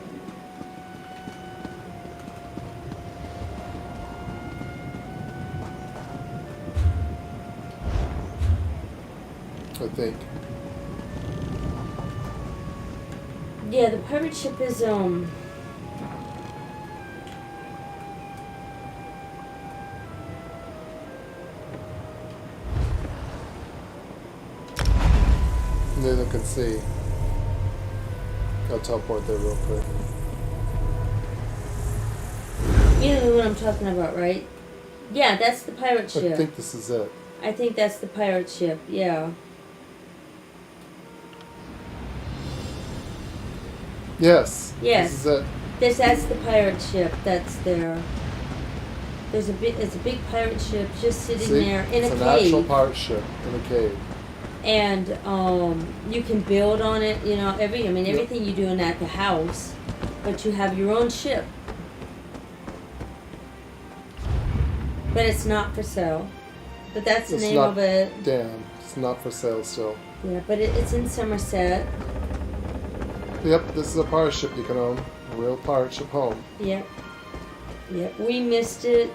I think. Yeah, the pirate ship is Neither can see. I'll teleport there real quick. You know what I'm talking about, right? Yeah, that's the pirate ship. I think this is it. I think that's the pirate ship, yeah. Yes. Yes. This is it. That's the pirate ship that's there. It's a big pirate ship just sitting See? there in It's a an cave. actual pirate ship in a cave. And you can build on it, you know, everything you do in that the house, but you have your own ship. But it's not for sale. But that's the name of it. Damn, it's not for sale still. Yeah, but it's in Somerset. Yep, this is a pirate ship you can own. A real pirate ship home. Yep. Yep, we missed it.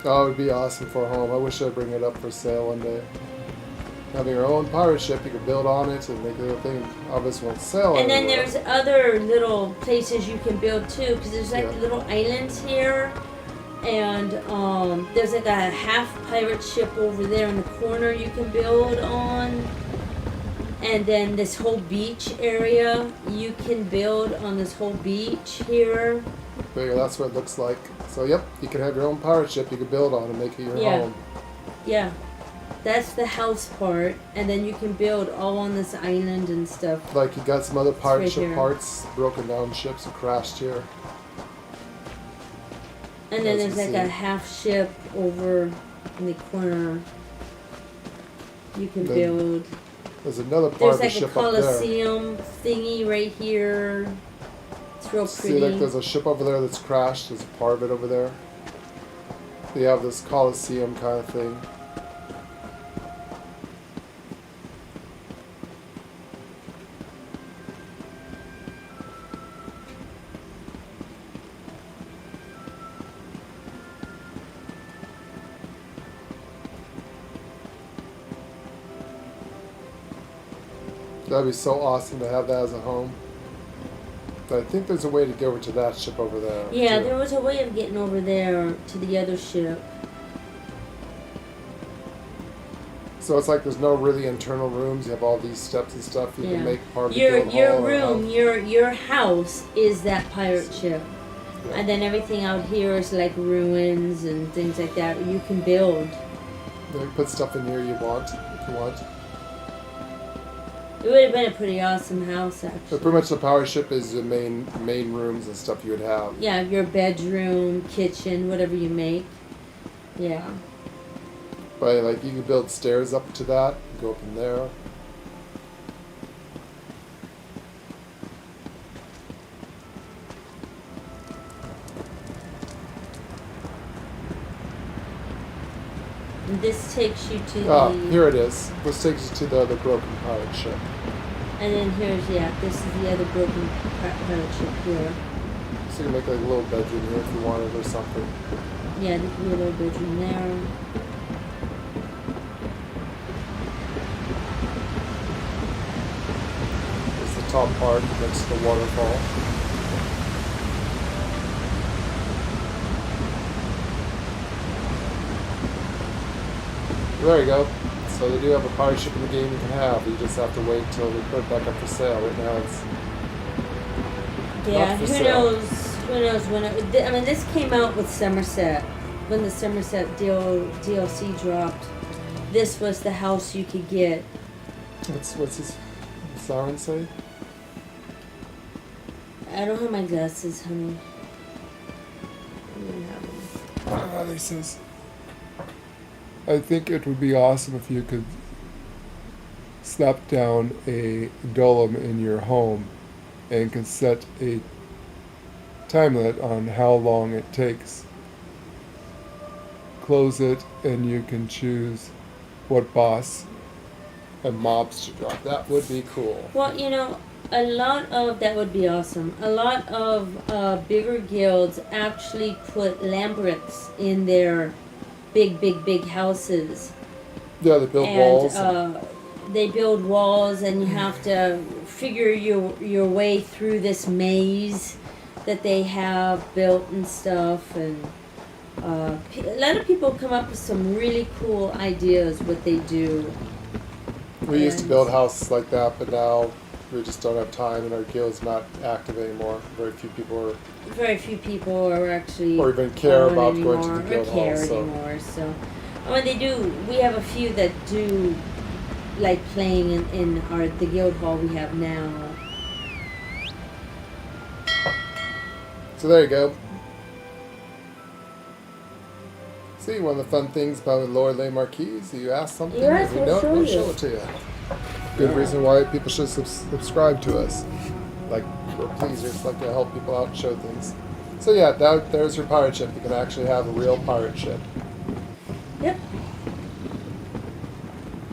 Oh, it would be awesome for a home. I wish I'd bring it up for sale one day. Having your own pirate ship, you can build on it and make a little thing. Obviously won't sell And then everywhere. there's other little places you can build too, because there's like little islands here. And there's like a half pirate ship over there in the corner you can build on. And then this whole beach area, you can build on this whole beach here. But yeah, that's what it looks like. So yep, you can have your own pirate ship you can build on and make it your home. Yeah. That's the house part. And then you can build all on this island and stuff. Like you got some other pirate right ship here. parts, broken down ships that crashed here. And then As there's you like see. a half ship over in the corner you can Then build. There's another part There's of the like a ship up there. Coliseum thingy right here. It's real pretty. See, like there's a ship over there that's crashed. There's a part of it over there. They have this Coliseum kind of thing. That'd be so awesome to have that as a home. But I think there's a way to get over to that ship over there. Yeah, too. there was a way of getting over there to the other ship. So it's like there's no really internal rooms. You have all these steps and stuff. You can make part of the Your guild hall or room, house. your house is that pirate ship. Yeah. And then everything out here is like ruins and things like that you can build. You can put stuff in here you want, if you want. It would have been a pretty awesome house actually. But pretty much the power ship is the main rooms and stuff you would have. Yeah, your bedroom, kitchen, whatever you make. Yeah. But like you can build stairs up to that, go up in there. And this takes you to Ah, the... here it is. This takes you to the other broken pirate ship. And then here's, this is the other broken pirate ship here. So you can make like a little bedroom here if you wanted or something. Yeah, there could be a little bedroom there. It's the top part next to the waterfall. There you go. So they do have a pirate ship in the game you can have. You just have to wait until they put it back up for sale. Right now it's Yeah, not for who sale. knows? Who knows when it... I mean, this came out with Somerset. When the Somerset DLC dropped, this was the house you could get. What's his siren say? I don't have my glasses, honey. I don't have them. He says, I think it would be awesome if you could slap down a golem in your home and can set a time limit on how long it takes. Close it and you can choose what boss and mobs to drop. That would be cool. Well, you know, a lot of... That would be awesome. A lot of bigger guilds actually put lambrets in their big houses. Yeah, they build walls. They build walls, and you have to figure your way through this maze that they have built and stuff. And a lot of people come up with some really cool ideas what they do. We used to build houses like that, but now We just don't have time, and our guild's not active anymore. Very few people are actually or even care going about anymore, going to the guild or hall. care So anymore. So, and when they do, we have a few that do like playing in the guild hall we have now. So there you go. See, one of the fun things about Lord Le Marquis, you ask something, Yes, and we we'll don't, we'll show show you. it to you. Good reason why people should subscribe to us. Like, we're pleasers, like to help people out and show things. So yeah, there's your pirate ship. You can actually have a real pirate ship. Yep.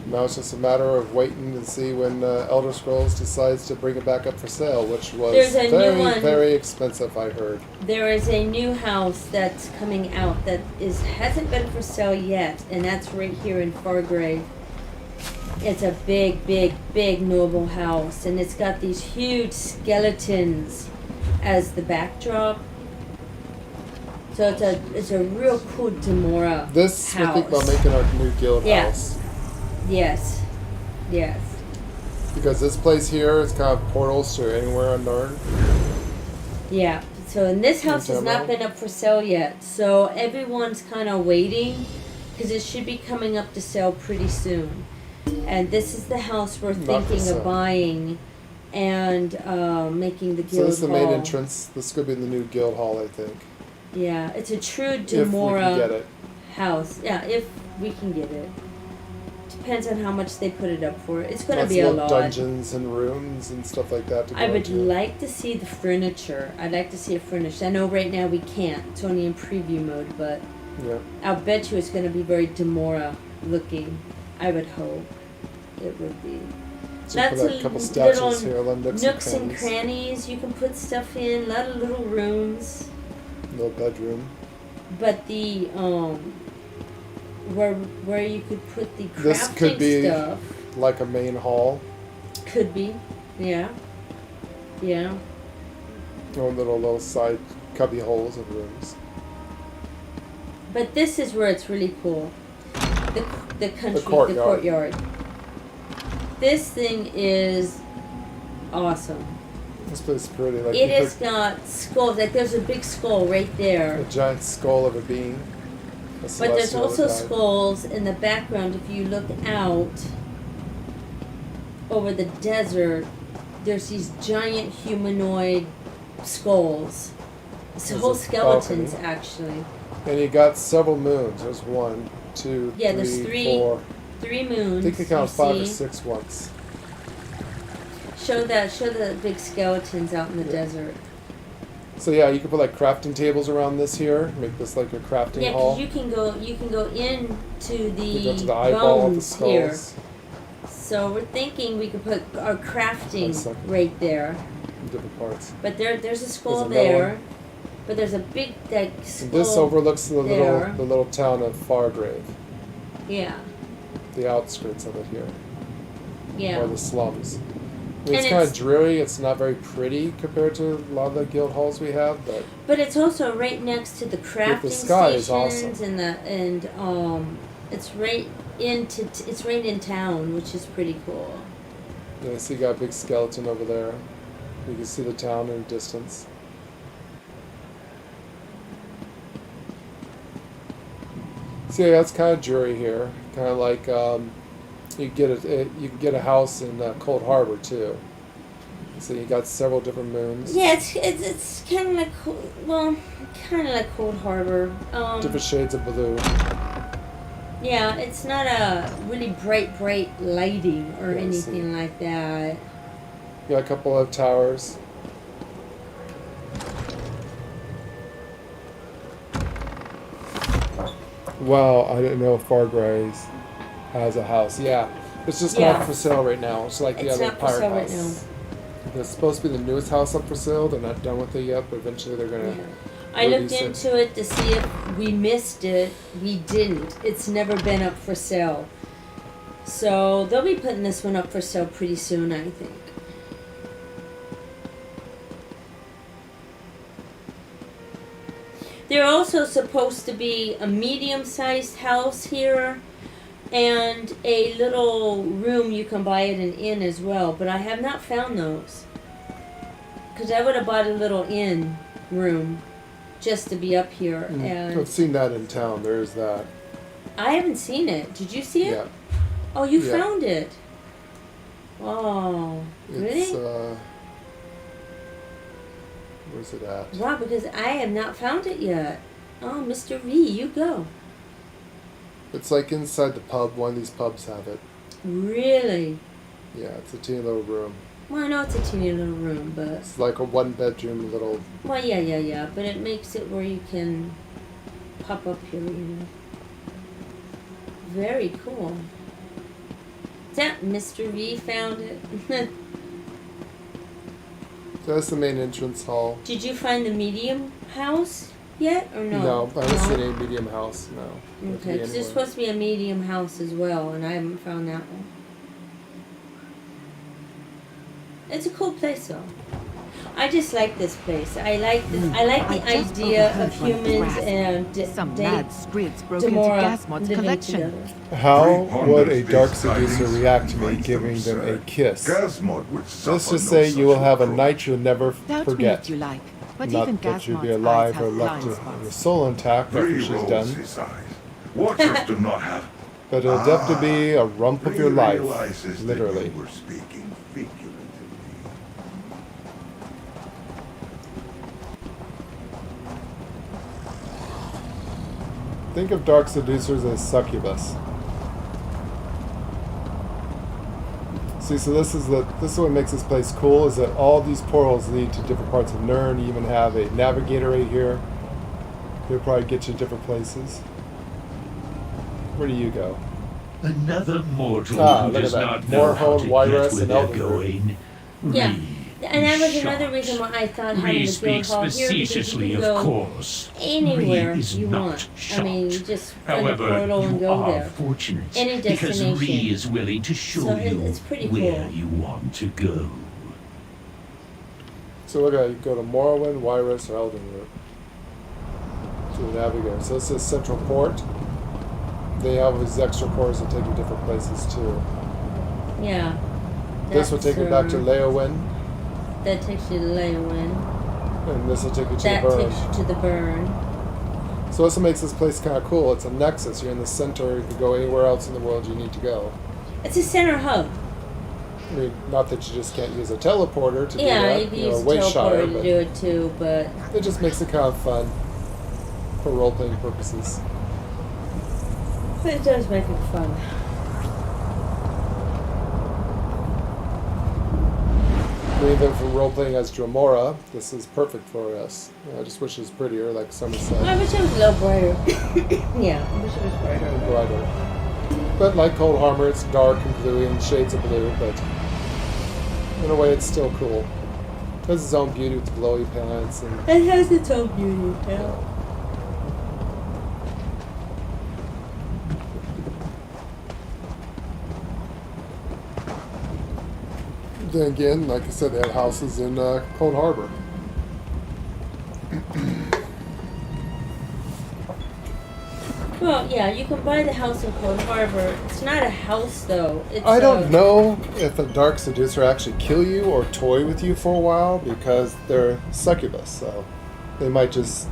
Now it's just a matter of waiting to see when Elder Scrolls decides to bring it back up for sale, which was There's a new very, one. very expensive, I heard. There is a new house that's coming out that hasn't been for sale yet, and that's right here in Fargrave. It's a big, big, big noble house, and it's got these huge skeletons as the backdrop. So it's a real cool Dremora This, house. we think about making our new guild house. Yes. Yes. Because this place here is kind of portals to anywhere on Narn. Yeah. So and this house has not Dremora. been up for sale yet. So everyone's kind of waiting because it should be coming up to sale pretty soon. And this is the house we're Not for thinking sale. of buying and making the So guild this is the hall. main entrance. This could be the new guild hall, I think. Yeah, it's a true If we can Dremora get it. house. Yeah, if we can get it. Depends on how much they put it up for. It's going to Lots be of a little lot. dungeons and rooms and stuff like that to go I would into. like to see the furniture. I'd like to see it furnished. I know right now we can't. It's only in preview mode, but Yeah. I'll bet you it's going to be very Dremora looking. I would hope it would be. So put a couple statues here, little nooks and crannies. crannies you can put stuff in. A lot of little rooms. Little bedroom. But the where you could put the crafting This could be stuff like a main hall. could be, yeah. Or little side cubby holes of rooms. But this is where it's really cool. The country, courtyard. the courtyard. This thing is awesome. This place is pretty. Like It you has put got skulls. Like there's a big skull right there. a giant skull of a being. A But there's celestial also that died. skulls in the background. If you look out over the desert, there's these giant humanoid skulls. It's There's whole a skeletons, balcony. actually. And you got several moons. There's 1, 2, Yeah, there's 3, 4. three moons. I think I count you 5 or see. 6 once. Show the big skeletons out in the desert. So yeah, you can put like crafting tables around this here. Make this like a crafting Yeah, hall. because you can go into the, You go to the eyeball of the bones skulls. here. So we're thinking we could put our crafting right there. In different parts. But there's a skull There's another there. one. But there's a big And skull this overlooks the there. little town of Fargrave. Yeah. The outskirts of it here. Yeah. Or the slums. I mean, And it's kind of it's- dreary. It's not very pretty compared to a lot of the guild halls we have, but It's also right next to the crafting sky is stations and it's right it's right in town, which is pretty cool. yeah, so you got a big skeleton over there. You can see the town in the distance. So yeah, it's kind of dreary here. Kind of like you can get a house in Cold Harbor too. So you got several different moons. Yeah, it's kind of like kind of like Cold Harbor. Different shades of blue. Yeah, it's not a really bright lighting or Yeah, I see. anything like that. You got a couple of towers. Wow, I didn't know Fargraves has a house. Yeah, it's just Yeah. not for sale right now. It's like the It's other not for pirate sale house. right now. It's supposed to be the newest house up for sale. They're not done with it yet, but eventually they're gonna. I looked release it. into it to see if we missed it. We didn't. It's never been up for sale. So they'll be putting this one up for sale pretty soon, I think. They're also supposed to be a medium-sized house here and a little room you can buy at an inn as well, but I have not found those. Because I would have bought a little inn room just to be up here. And I've seen that in town. There's that. I haven't seen it. Did you see it? Yeah. Oh, you Yeah. found it. Oh, It's, really? where's it at? Wow, because I have not found it yet. Oh, Mr. V, you go. It's like inside the pub. One of these pubs have it. Really? Yeah, it's a teeny little room. Well, I know it's a teeny little room, but... It's like a one-bedroom little... Well, yeah. But it makes it where you can pop up here, you know. Very cool. That Mr. V found it. So that's the main entrance hall. Did you find the medium house yet, or no? No, I haven't seen any medium house, no. Okay, because there's supposed to be a medium house as well, and I haven't found that one. It's a cool place, though. I just like this place. I like this. I like the idea of humans and Some mad squids broke into Dremora Gasmod's living collection. together. How would a dark seducer react to me giving them a kiss? Gasmod would Let's suffer just no say you will such have a reproach. night you'll never Doubt me forget. if you like, but Not even that you'll be Gasmod's alive eyes or have left blind your spots. soul intact after Three she's rolls done. his eyes. Watchers do not have. But it'll definitely be a rump of your life, realizes that literally. you were speaking figuratively. Think of dark seducers as succubus. See, so this is what makes this place cool, is that all these portals lead to different parts of Nirn. You even have a navigator right here. He'll probably get you to different places. Where do you go? Another mortal who look at does that. not know how Morhone, to get Wyrus, where and they're Elden going. Yeah. Read, And that was be another shot. reason why I thought having Ree the guild speaks hall here, because you facetiously, can of go course. anywhere Ree is you not want. shocked. I mean, you just find a However, portal and you go are there. fortunate Any because destination. Ree is willing to show So you it's pretty where cool. you want to go. So look at, you go to Morrowind, Wyrus, or Elden Root. To the navigator. So this is Central Port. They have these extra cores that take you different places too. Yeah. This will take you back to Leowyn, That takes you to Leywin. and this will take you to That the Burn. takes you to the burn. So that's what makes this place kind of cool. It's a nexus. You're in the center. You can go anywhere else in the world you need to go. It's a center hub. I mean, not that you just can't use a teleporter to Yeah, do that. you can know, use a Wayshire, teleporter to but do it too, but it just makes it kind of fun for role-playing purposes. it does make it fun. I mean, even for role-playing as Dremora, this is perfect for us. I just wish it was prettier, like Summer said. I wish it was a little brighter. Yeah, I wish it was brighter. And brighter. But like Cold Harbor, it's dark and bluey and shades of blue, but in a way it's still cool. It has its own beauty with the glowy pants and It has its own beauty, yeah. then again, like I said, they have houses in Cold Harbor. Well, yeah, you can buy the house in Cold Harbor. It's not a house, though. It's I don't know if a dark seducer actually kill you or toy with you for a while because they're succubus, so they might just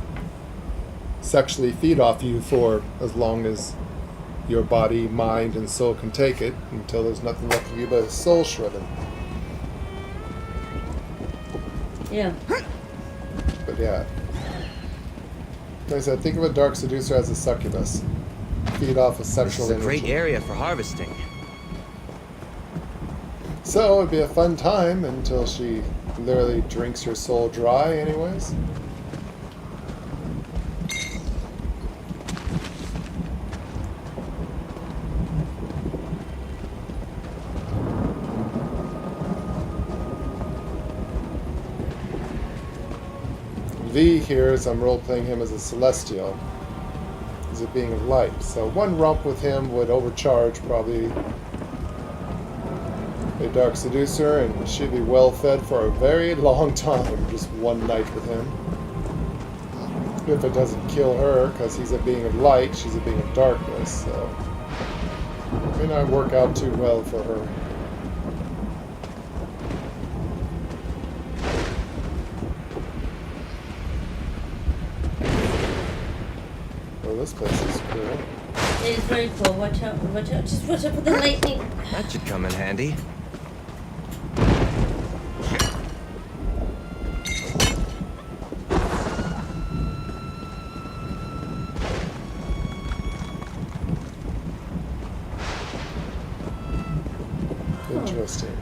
sexually feed off you for as long as your body, mind, and soul can take it until there's nothing left of you but a soul shriven. Yeah. But yeah. Like I said, think of a dark seducer as a succubus. Feed off of This sexual is a energy. great area for harvesting. So it'd be a fun time until she literally drinks your soul dry anyways. V here is I'm role-playing him as a celestial. He's a being of light. So one rump with him would overcharge probably a dark seducer, and she'd be well fed for a very long time, just one night with him. If it doesn't kill her, because he's a being of light, she's a being of darkness, so May not work out too well for her. Oh, this place is cool. It is very cool. Watch out, just watch out for the lightning. That should come in handy. Interesting.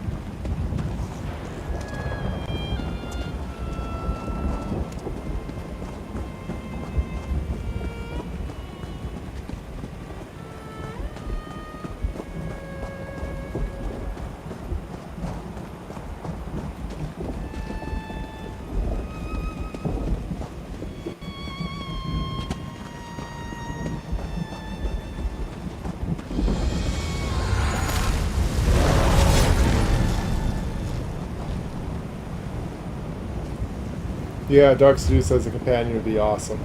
Yeah, Dark Seduce as a companion would be awesome.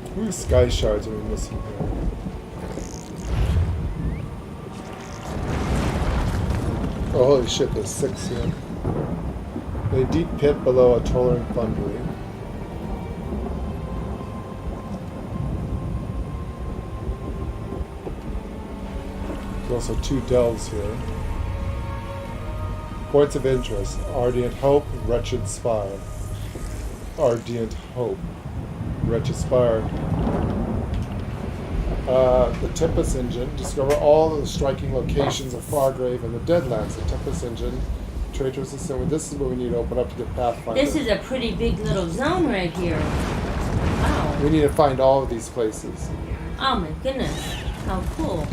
How many sky shards are we missing here? Oh, holy shit, there's 6 here. A deep pit below a tolerant thundering. There's also 2 delves here. Points of interest: Ardent Hope, Wretched Spire. Ardent Hope, Wretched Spire. The Tempest Engine. Discover all the striking locations of Fargrave and the Deadlands. The Tempest Engine. Traitorous Assembly. This is what we need to open up to get Pathfinder. This is a pretty big little zone right here. Wow. We need to find all of these places. Oh my goodness. How cool.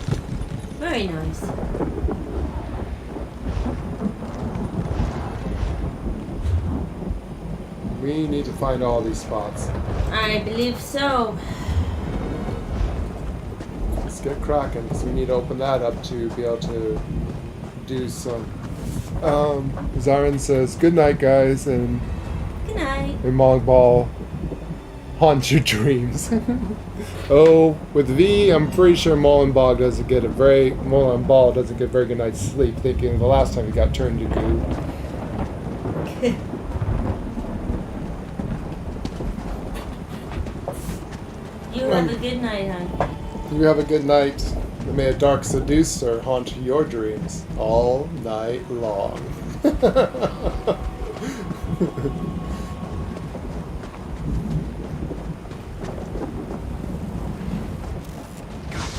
Very nice. We need to find all these spots. I believe so. Let's get cracking, because we need to open that up to be able to do some. Zarin says, "Good night, guys," and Good night. Mong Ball, haunt your dreams. Oh, with V, I'm pretty sure Mullenball doesn't get a very good night's sleep, thinking the last time he got turned to goo. You have a good night, hon. You have a good night, and may a dark seducer haunt your dreams all night long.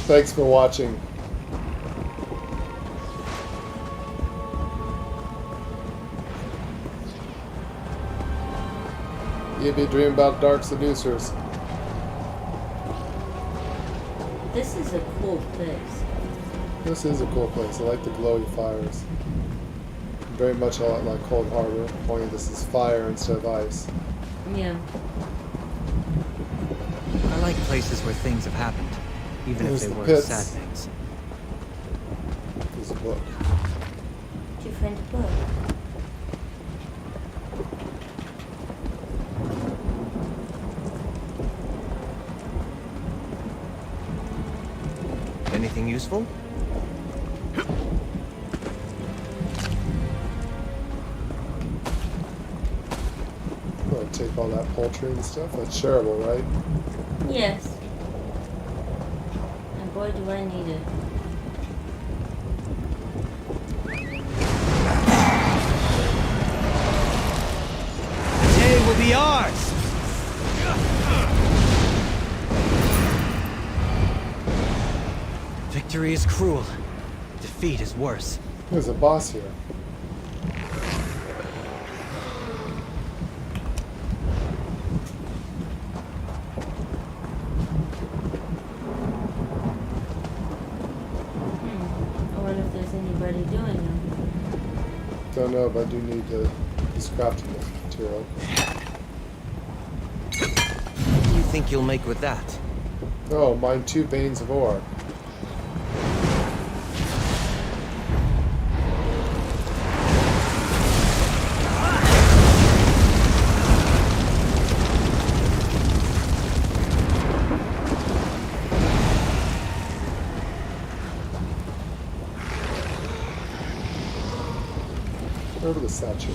Thanks for watching. You be dreaming about dark seducers. This is a cool place. This is a cool place. I like the glowy fires. Very much a lot like Cold Harbor, only this is fire instead of ice. Yeah. I like places where things have happened, even There's if they the were pits. sad things. There's a book. Did you find a book? Anything useful? Well, take all that poultry and stuff. That's shareable, right? Yes. And boy, do I need it. The day will be ours! Victory is cruel. Defeat is worse. There's a boss here. I wonder if there's anybody doing it. Don't know, but I do need this crafting material. What do you think you'll make with that? Oh, mine 2 veins of ore. the statue.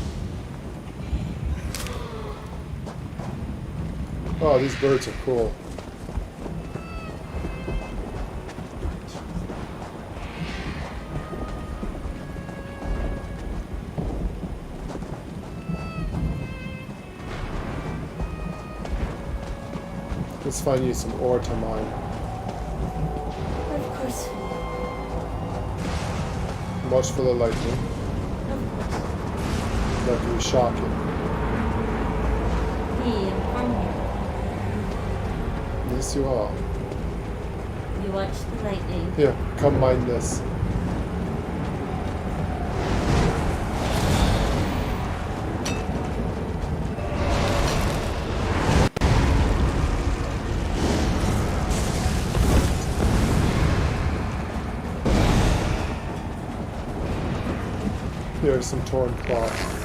Oh, these birds are cool. Let's find you some ore to mine. Of course. Watch for the lightning. That can shock it. Hey, I'm from here. Yes, you are. You watch the lightning. Here, come mine this. Here's some torn cloth.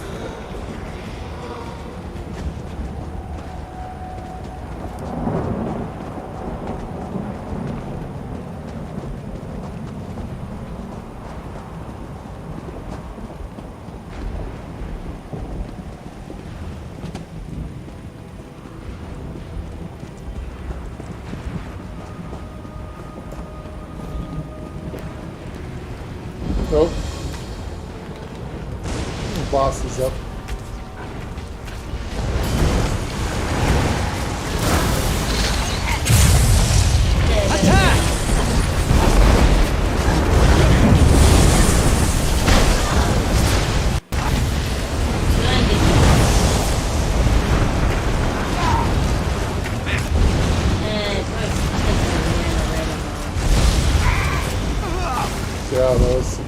Nope. The boss is up. Yeah, those.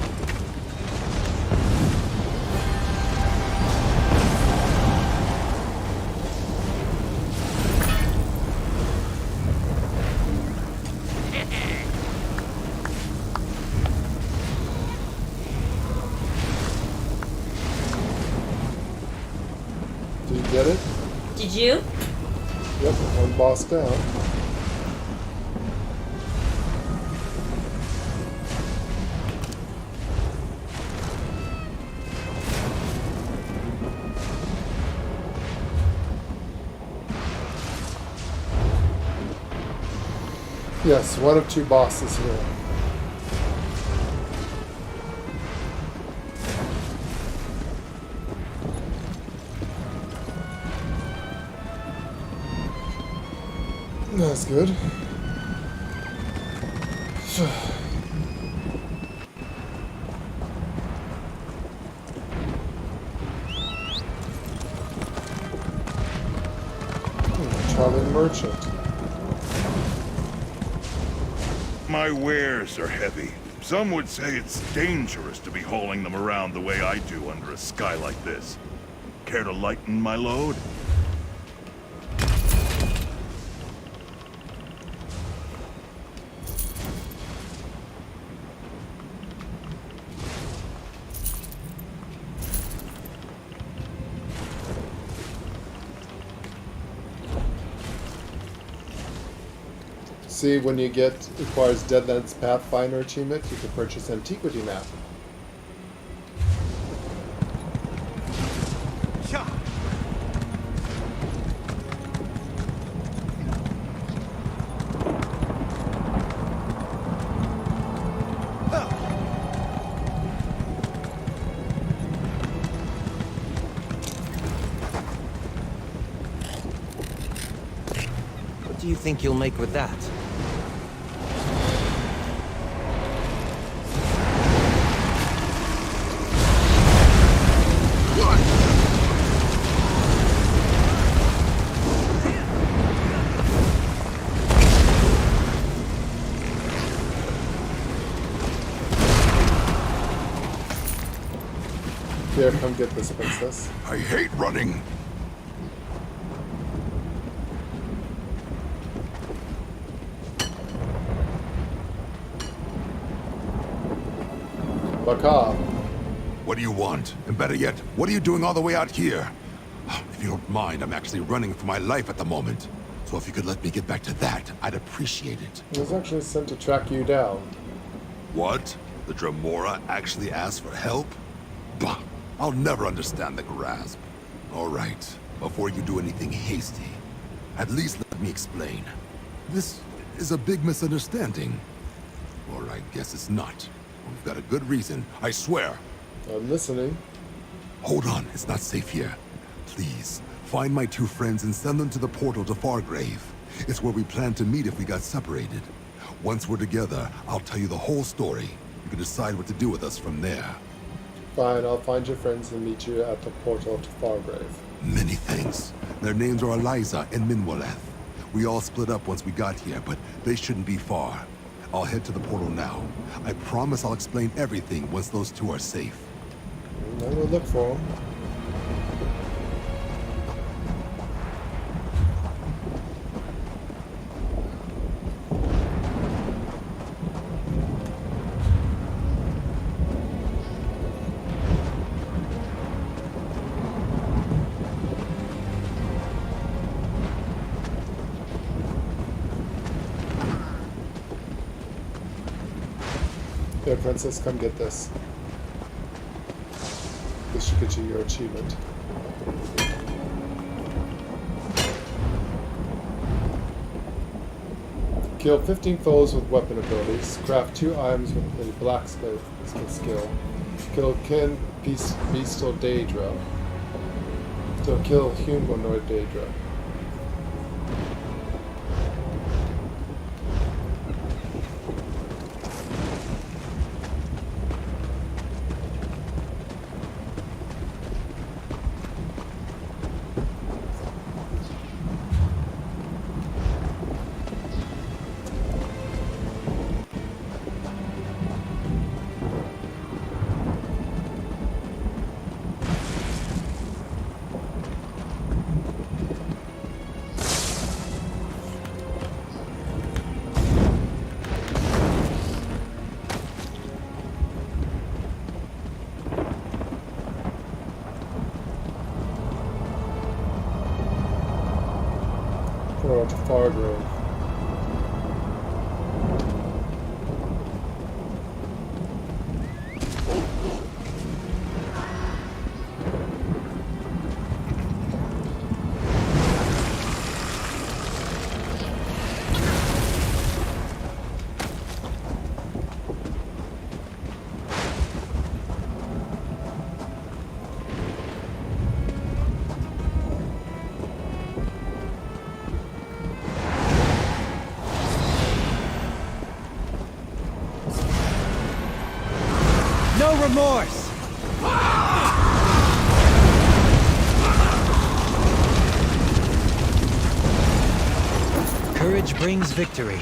Did you get it? Did you? Yep, one boss down. Yes, one of two bosses here. That's good. Traveling merchant. My wares are heavy. Some would say it's dangerous to be hauling them around the way I do under a sky like this. Care to lighten my load? See, when you requires Deadlands Pathfinder achievement, you can purchase Antiquity map. What do you think you'll make with that? Here, come get this, princess. I hate running. Baka. What do you want? And better yet, what are you doing all the way out here? If you don't mind, I'm actually running for my life at the moment. So if you could let me get back to that, I'd appreciate it. I was actually sent to track you down. What? The Dremora actually asked for help? Bah! I'll never understand the grasp. All right, before you do anything hasty, at least let me explain. This is a big misunderstanding. Or I guess it's not. We've got a good reason, I swear. I'm listening. Hold on, it's not safe here. Please, find my two friends and send them to the portal to Fargrave. It's where we planned to meet if we got separated. Once we're together, I'll tell you the whole story. You can decide what to do with us from there. Fine, I'll find your friends and meet you at the portal to Fargrave. Many thanks. Their names are Eliza and Minwaleth. We all split up once we got here, but they shouldn't be far. I'll head to the portal now. I promise I'll explain everything once those two are safe. I will look for them. Here, princess, come get this. This should get you your achievement. Kill 15 foes with weapon abilities. Craft 2 items with a blacksmith skill. Kill Kin Bestial Daedra. So kill Humanoid Daedra. Portal to Fargrave. No remorse! Courage brings victory.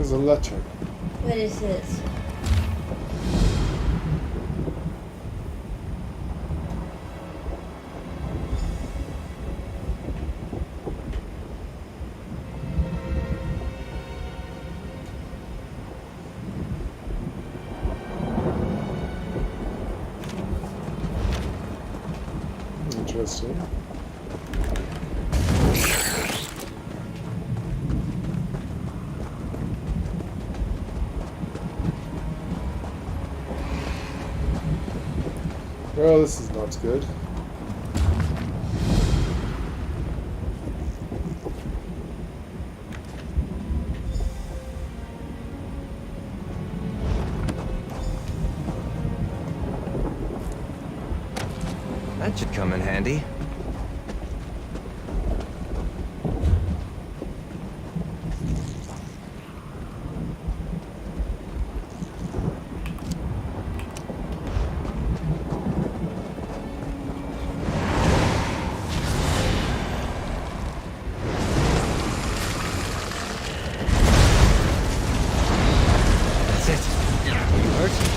There's a letter. What is this? Interesting. Well, this is not good. That should come in handy. That's it. Are you hurt?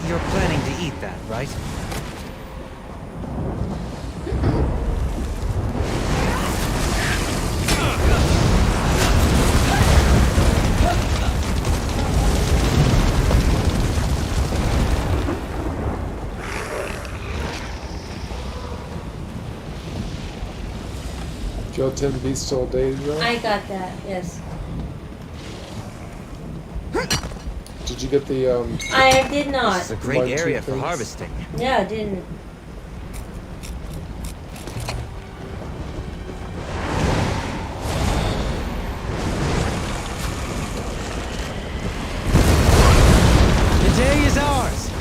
You're planning to eat that, right? Gelatin beast all day ago. I got that, yes. Did you get the I did not. This is a great One, two area for things. harvesting. No, I didn't. The day is ours!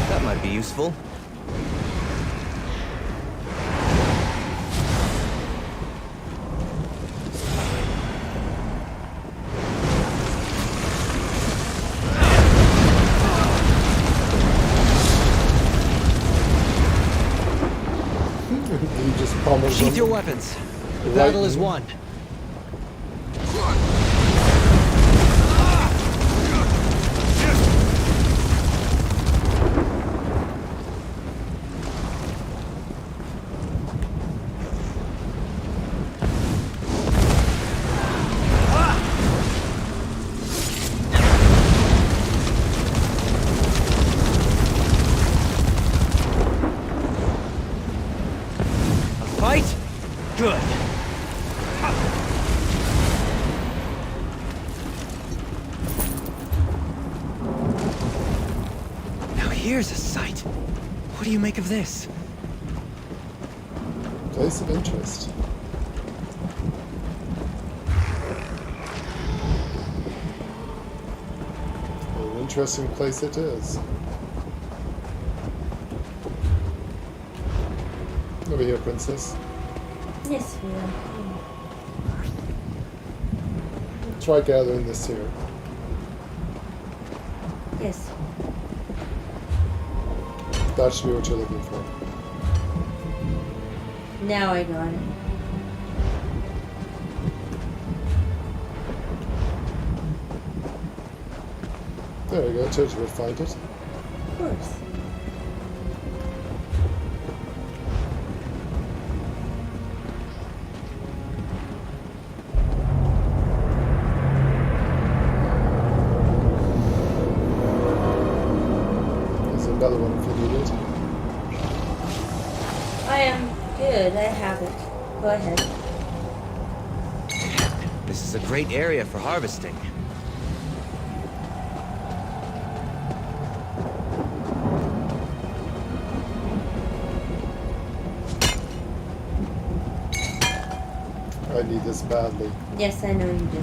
That might be useful. you just pummeled Sheath them? your weapons. The battle is won. A fight? Good. here's a sight. What do you make of this? Place of interest. An interesting place it is. Over here, princess. Yes, we are. Try gathering this here. Yes. That should be what you're looking for. Now I got it. There you go, told you would find it. Of course. There's another one if you need it. I am good. I have it. Go ahead. This is a great area for harvesting. I need this badly. Yes, I know you do.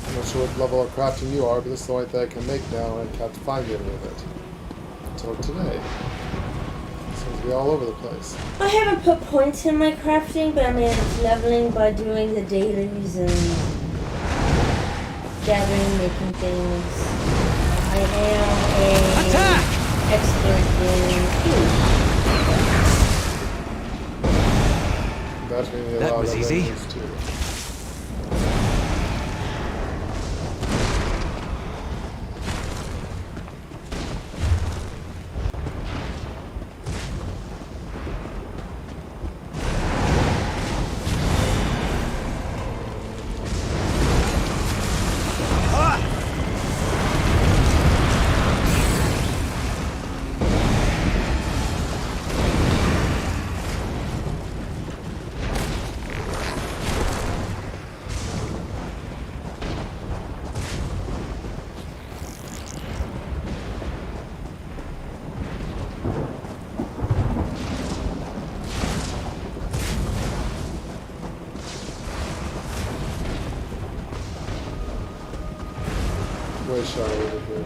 I'm not sure what level of crafting you are, but this is the only thing I can make now, and I can't find any of it. Until today. Seems to be all over the place. I haven't put points in my crafting, but I'm leveling by doing the dailies and gathering, making things. I am a expert in food. That's really That allowed was other easy. enemies too. Way shy over here.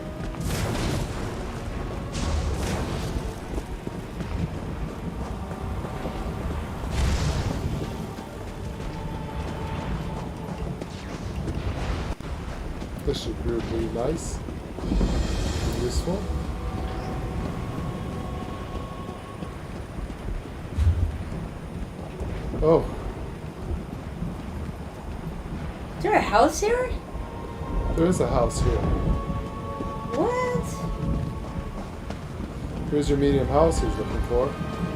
This should prove to be nice and useful. Oh, Is there a house here? there is a house here. What? Here's your medium house he's looking for.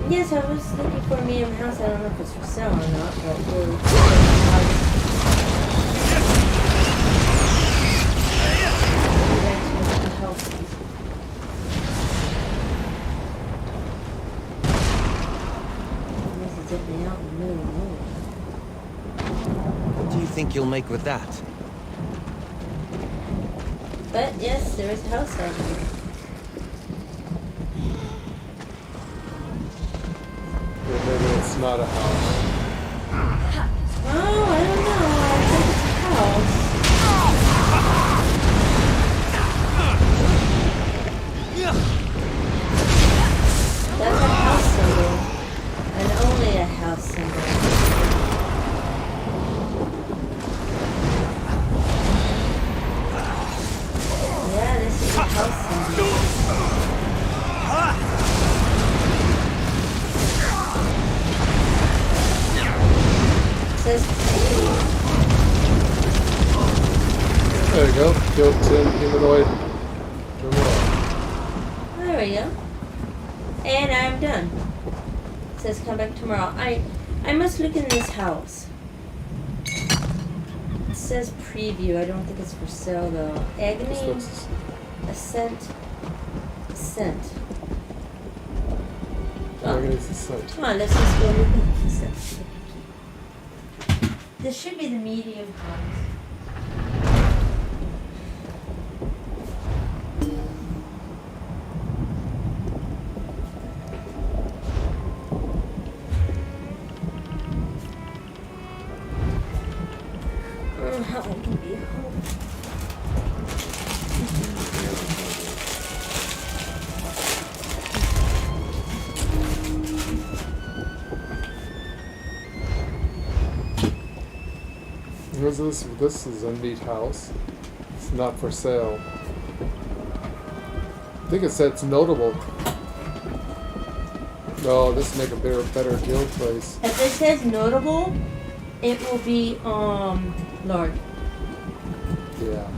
Yes, I was looking for a medium house. I don't know if it's for sale or not, but we'll What do you think you'll make with that? But yes, there is a house out here. Or maybe it's not a house. Oh, I don't know. I think it's a house. That's a house symbol. And only a house symbol. Yeah, this is a house symbol. It says There you go. Built-in humanoid Dremora. there we go. And I'm done. It says come back tomorrow. I must look in this house. It says preview. I don't think it's for sale though. Agony. Ascent. Ascent. Agony's Ascent. Come on, let's just go look at this. This should be the medium house. How I can be home. What is this? This is a neat house. It's not for sale. I think it said it's notable. No, this will make a better guild place. If it says notable, it will be large. Yeah.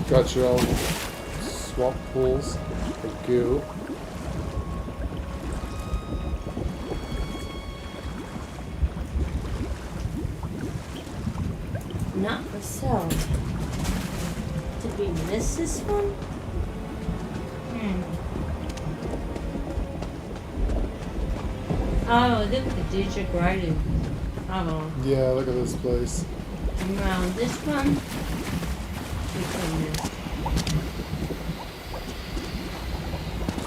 Got your own swamp pools for goo. Not for sale. Did we miss this one? Oh, look at the digit writing. Oh. Yeah, look at this place. Now this one.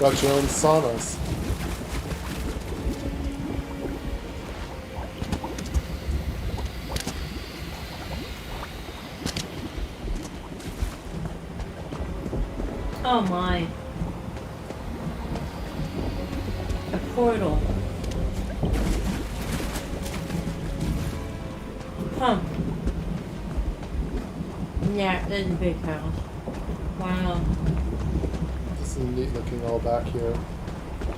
Got your own saunas. Oh my. A portal. Huh. Yeah, there's a big house. Wow. This is neat looking all back here.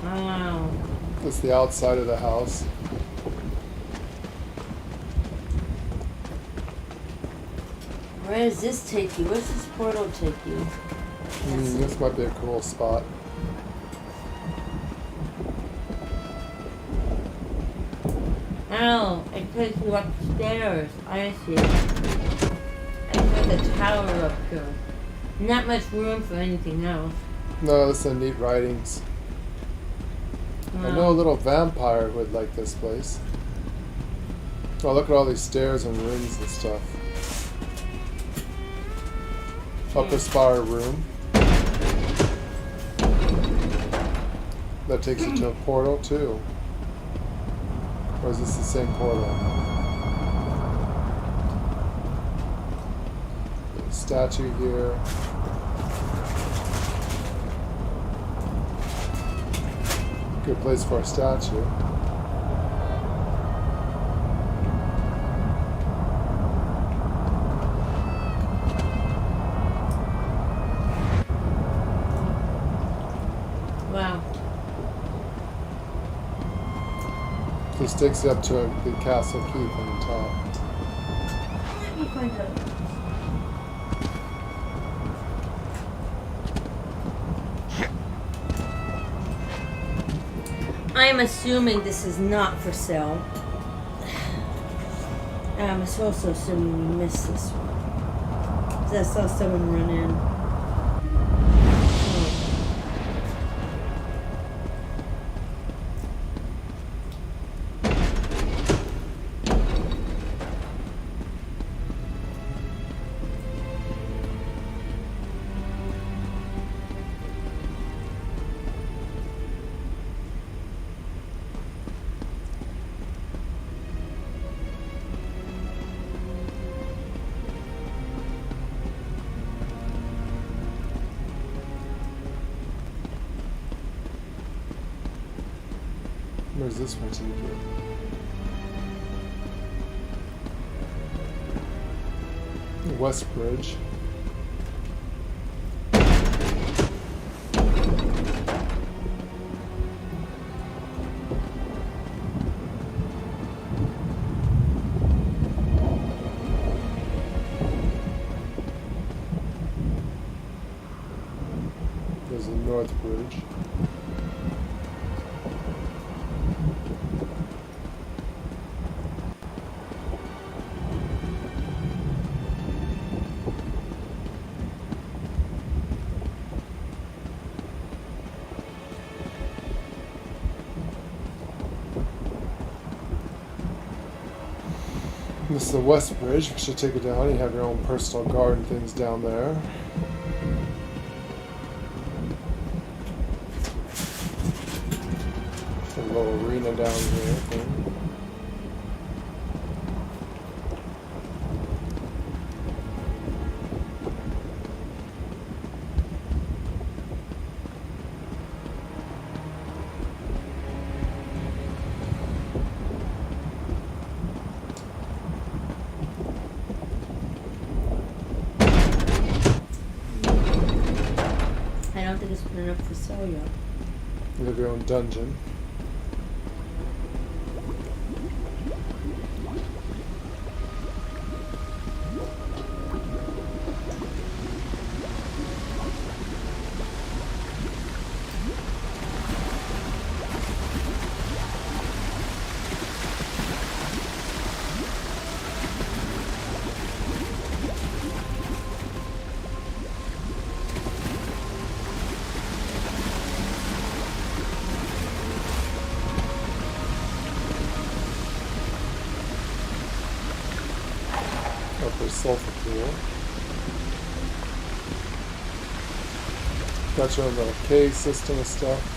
Wow. That's the outside of the house. Where does this take you? Where's this portal take you? This might be a cool spot. Oh, it takes you upstairs. I see. I put the tower up here. Not much room for anything else. No, this is neat writings. I know a little vampire who would like this place. Oh, look at all these stairs and rooms and stuff. Upper spire room. That takes you to a portal too. Or is this the same portal? There's a statue here. Good place for a statue. Wow. This takes you up to the castle keep on the top. Let me find out. I'm assuming this is not for sale. I'm also assuming we missed this one. 'Cause I saw someone run in. Where's this one take you? The West Bridge. There's the North Bridge. This is the West Bridge. We should take it down. You have your own personal guard and things down there. A little arena down here. I don't think it's put enough for sale yet. You have your own dungeon. Upper sulfur pool. Got your own little cave system of stuff.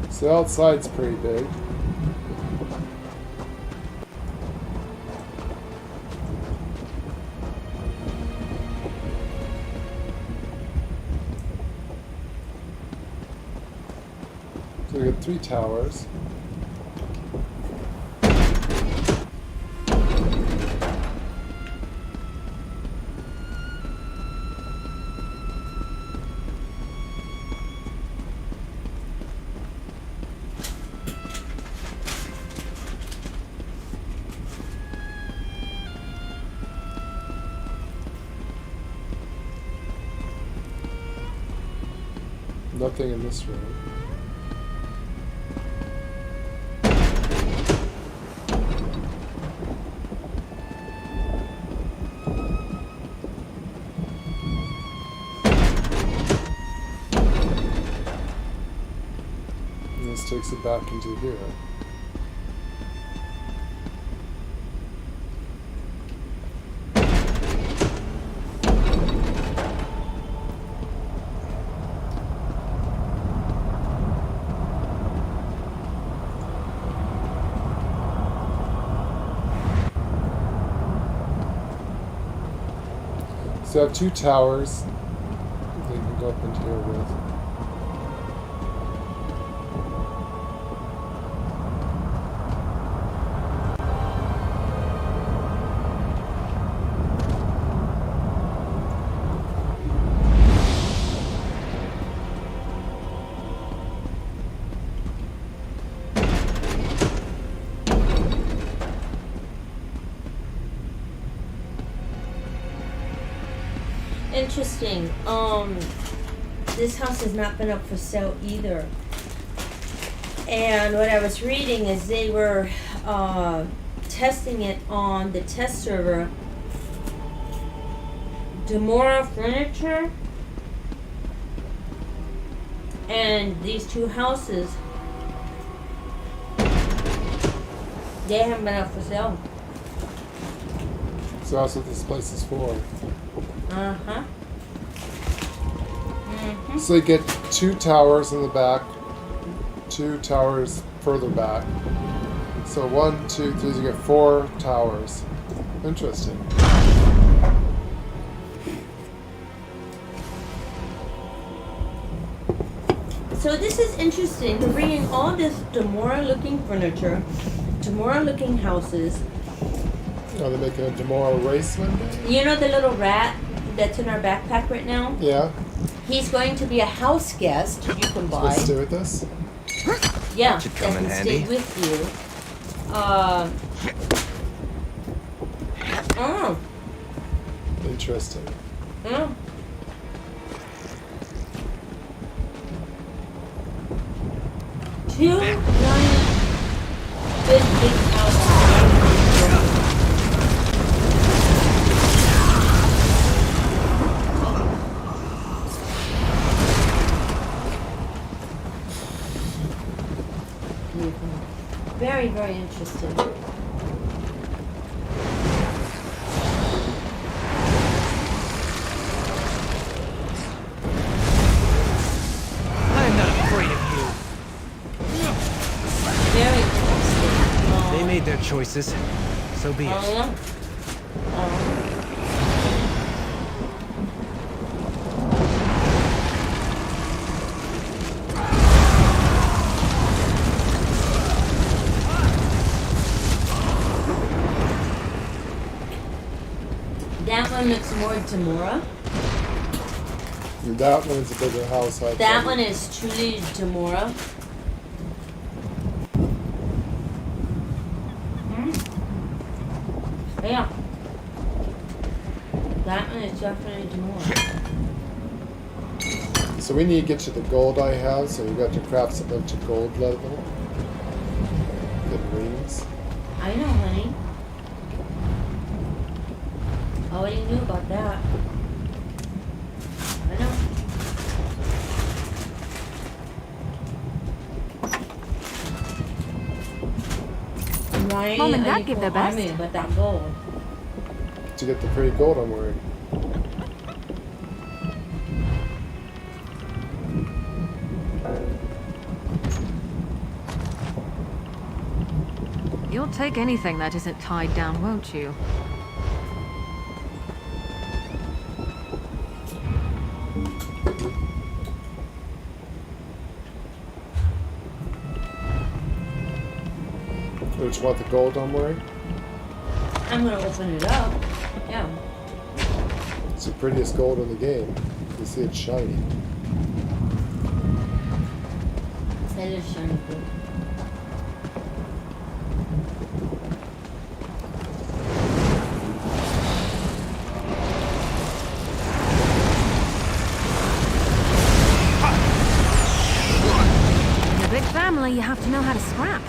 So the outside's pretty big. So we got 3 towers. Nothing in this room. And this takes it back into here. So I have 2 towers that you can go up into here with. Interesting. This house has not been up for sale either. And what I was reading is they were testing it on the test server. Dremora Furniture and these 2 houses, they haven't been up for sale. So that's what this place is for. Uh-huh. Mm-hmm. So you get 2 towers in the back, 2 towers further back. So 1, 2, 3, you get 4 towers. Interesting. So this is interesting. They're bringing all this Dremora-looking furniture, Dremora-looking houses. Oh, they're making a Dremora race one day? You know the little rat that's in our backpack right now. Yeah. He's going to be a house guest you can buy. Let's stay with us. Yeah, That should come that in can handy. stay with you. Oh. Interesting. Yeah. Two giant big houses. Very, very interesting. I'm not afraid of you. Very interesting. They made their choices. So be it. Oh, yeah. That one looks more Dremora. And that one's a bigger house. I That think. one is truly Dremora. Yeah. That one is definitely Dremora. So we need to get to the gold I have, so we got to craft a bunch of gold level. Good wings. I know, honey. I already knew about that. I know. Why Mom and are Dad you give their calling best. me about that gold? To get the pretty gold I'm wearing. You'll take anything that isn't tied down, won't you? Which want the gold I'm wearing? I'm gonna open it up. Yeah. It's the prettiest gold in the game. You see it's shiny. That is shiny gold. In a big family, you have to know how to scrap.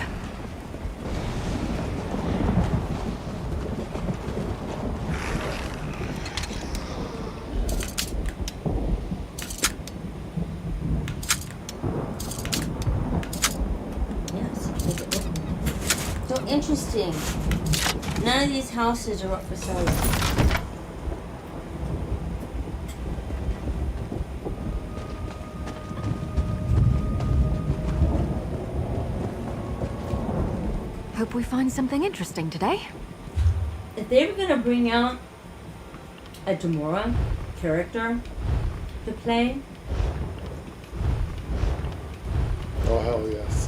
Yes, take it with me. So interesting. None of these houses are up for sale. Hope we find something interesting today. If they were gonna bring out a Dremora character to play, Oh hell yes.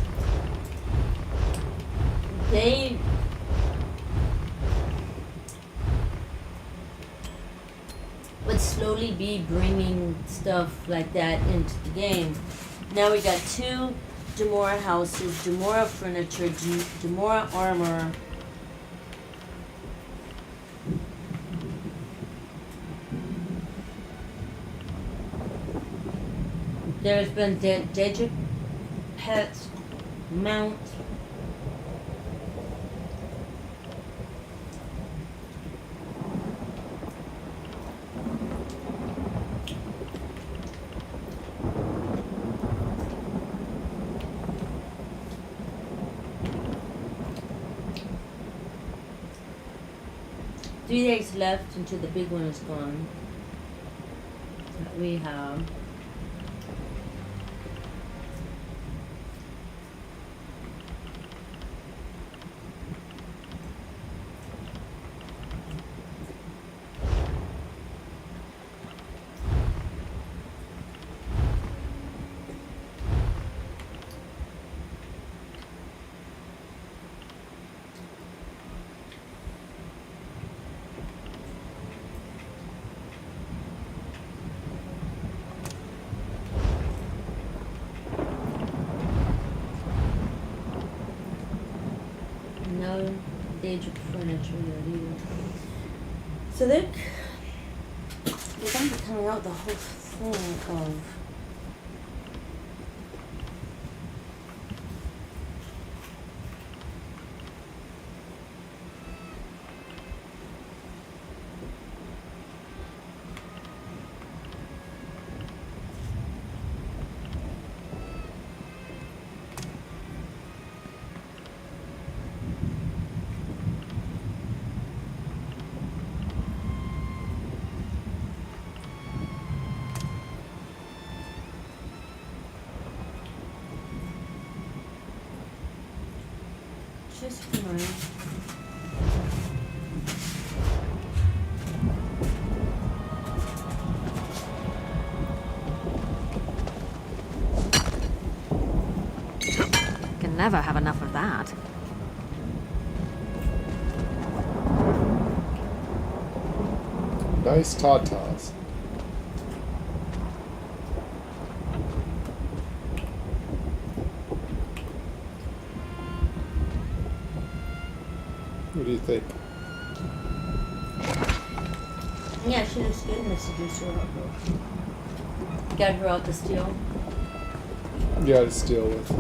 they would slowly be bringing stuff like that into the game. Now we got two Dremora houses, Dremora furniture, Dremora armor. There's been Dedric pets, mount. Three days left until the big one is gone. That we have. stage of furniture yet either. So they're going to be coming out with the whole thing of just fine. Can never have enough of that. Nice tatas. What do you think? Yeah, she looks good in the seducer outfit. Got her out the steel. Yeah, to deal with.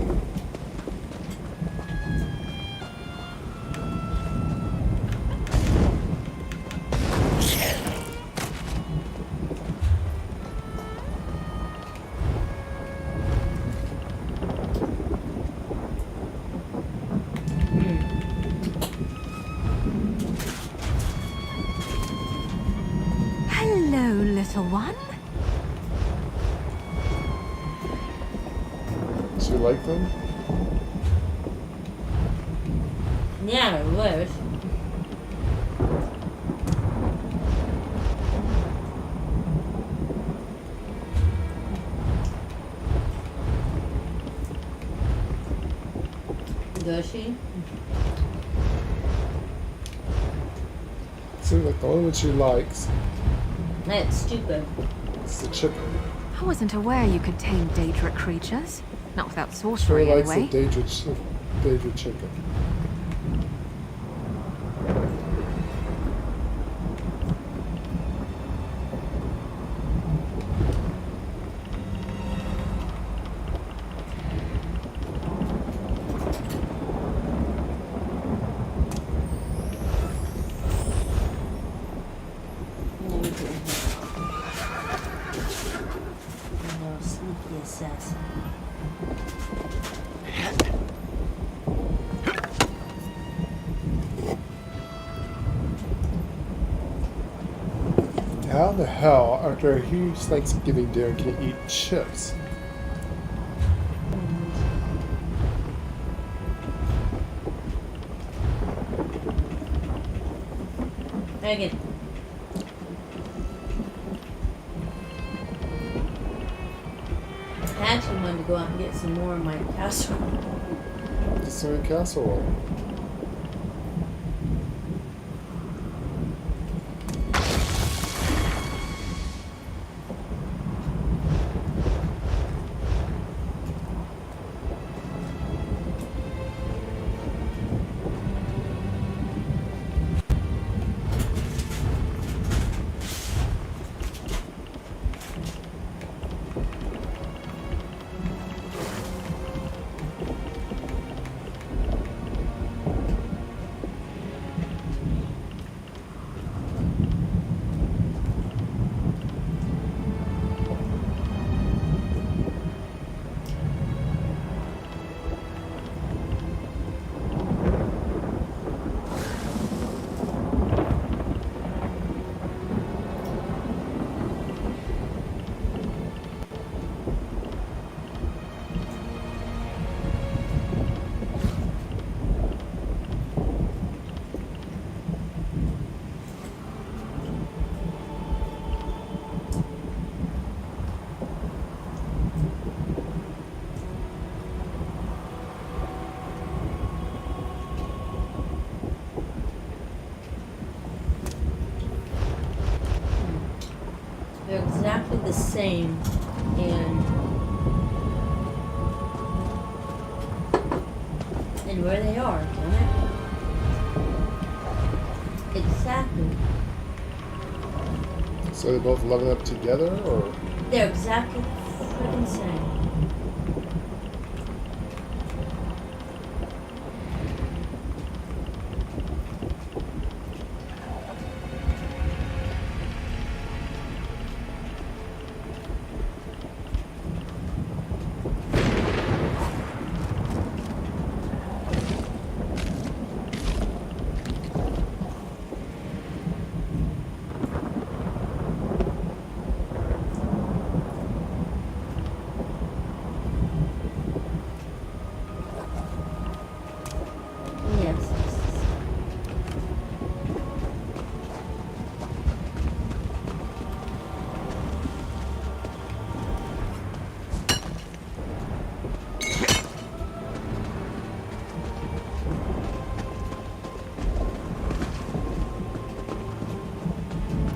Hello, little one. Do you like them? Yeah, I wish. Does she? Seems like the only one she likes That's stupid. is the chicken. I wasn't aware you could tame Daedric creatures. Not without She sorcery, likes anyway. the Daedric chicken. No, sneaky assassin. How the hell, after a huge Thanksgiving dinner, can you eat chips? Megan. I actually wanted to go out and get some more of my casserole. Just a casserole. They're exactly the same, and where they are, damn it. Exactly. So they're both leveling up together, or? They're exactly the freaking same. Yes.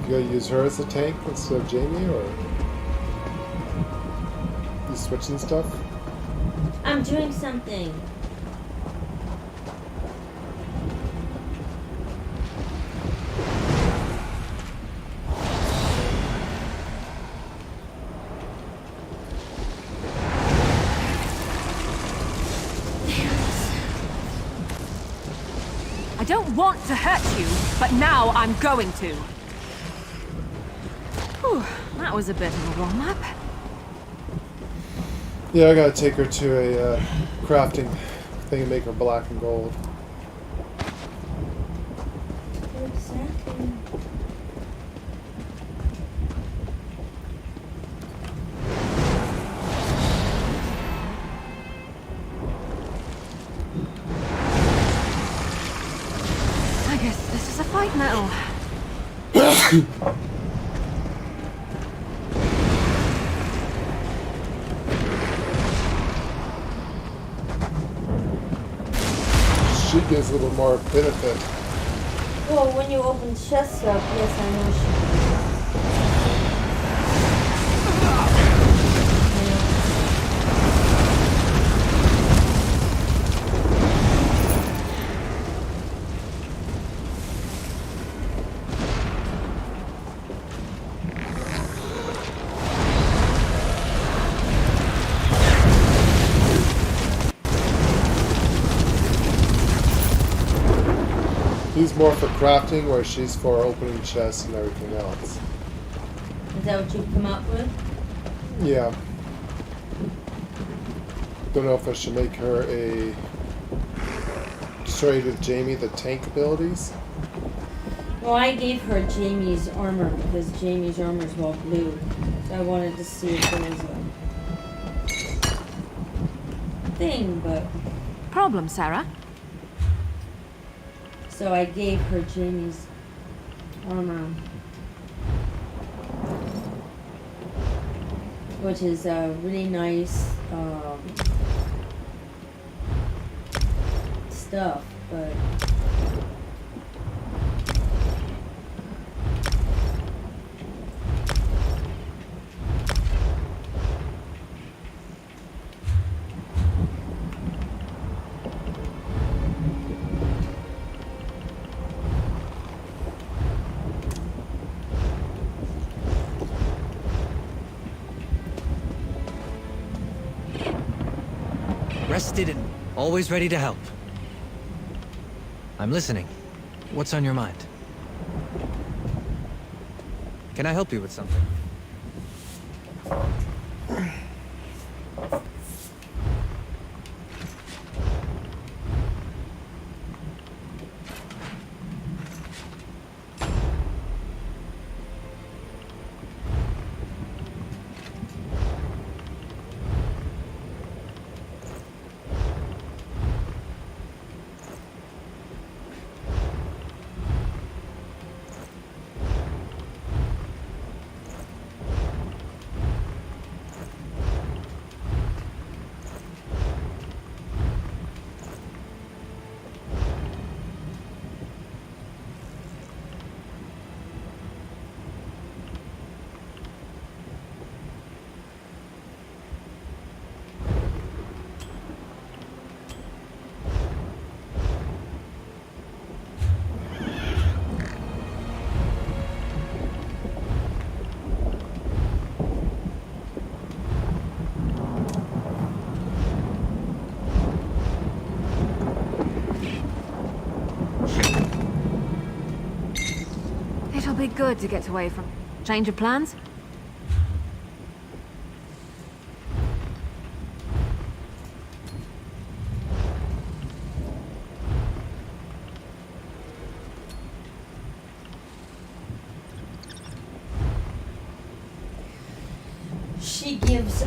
You gonna use her as a tank instead of Jamie, or you switching stuff? I'm doing something. I don't want to hurt you, but now I'm going to. Whew, that was a bit of a warm-up. Yeah, I gotta take her to a crafting thing and make her black and gold. Exactly. I guess this is a fight now. She gives a little more benefit. Well, when you open chests up, yes, I know she does. He's more for crafting, where she's for opening chests and everything else. Is that what you've come up with? Yeah. Don't know if I should make her a trade with Jamie the tank abilities. Well, I gave her Jamie's armor because Jamie's armor is all blue. So I wanted to see if there was a thing, but... Problem, Sarah? So I gave her Jamie's armor. Which is really nice stuff, but... Rested and always ready to help. I'm listening. What's on your mind? Can I help you with something? good to get away from. Change of plans? She gives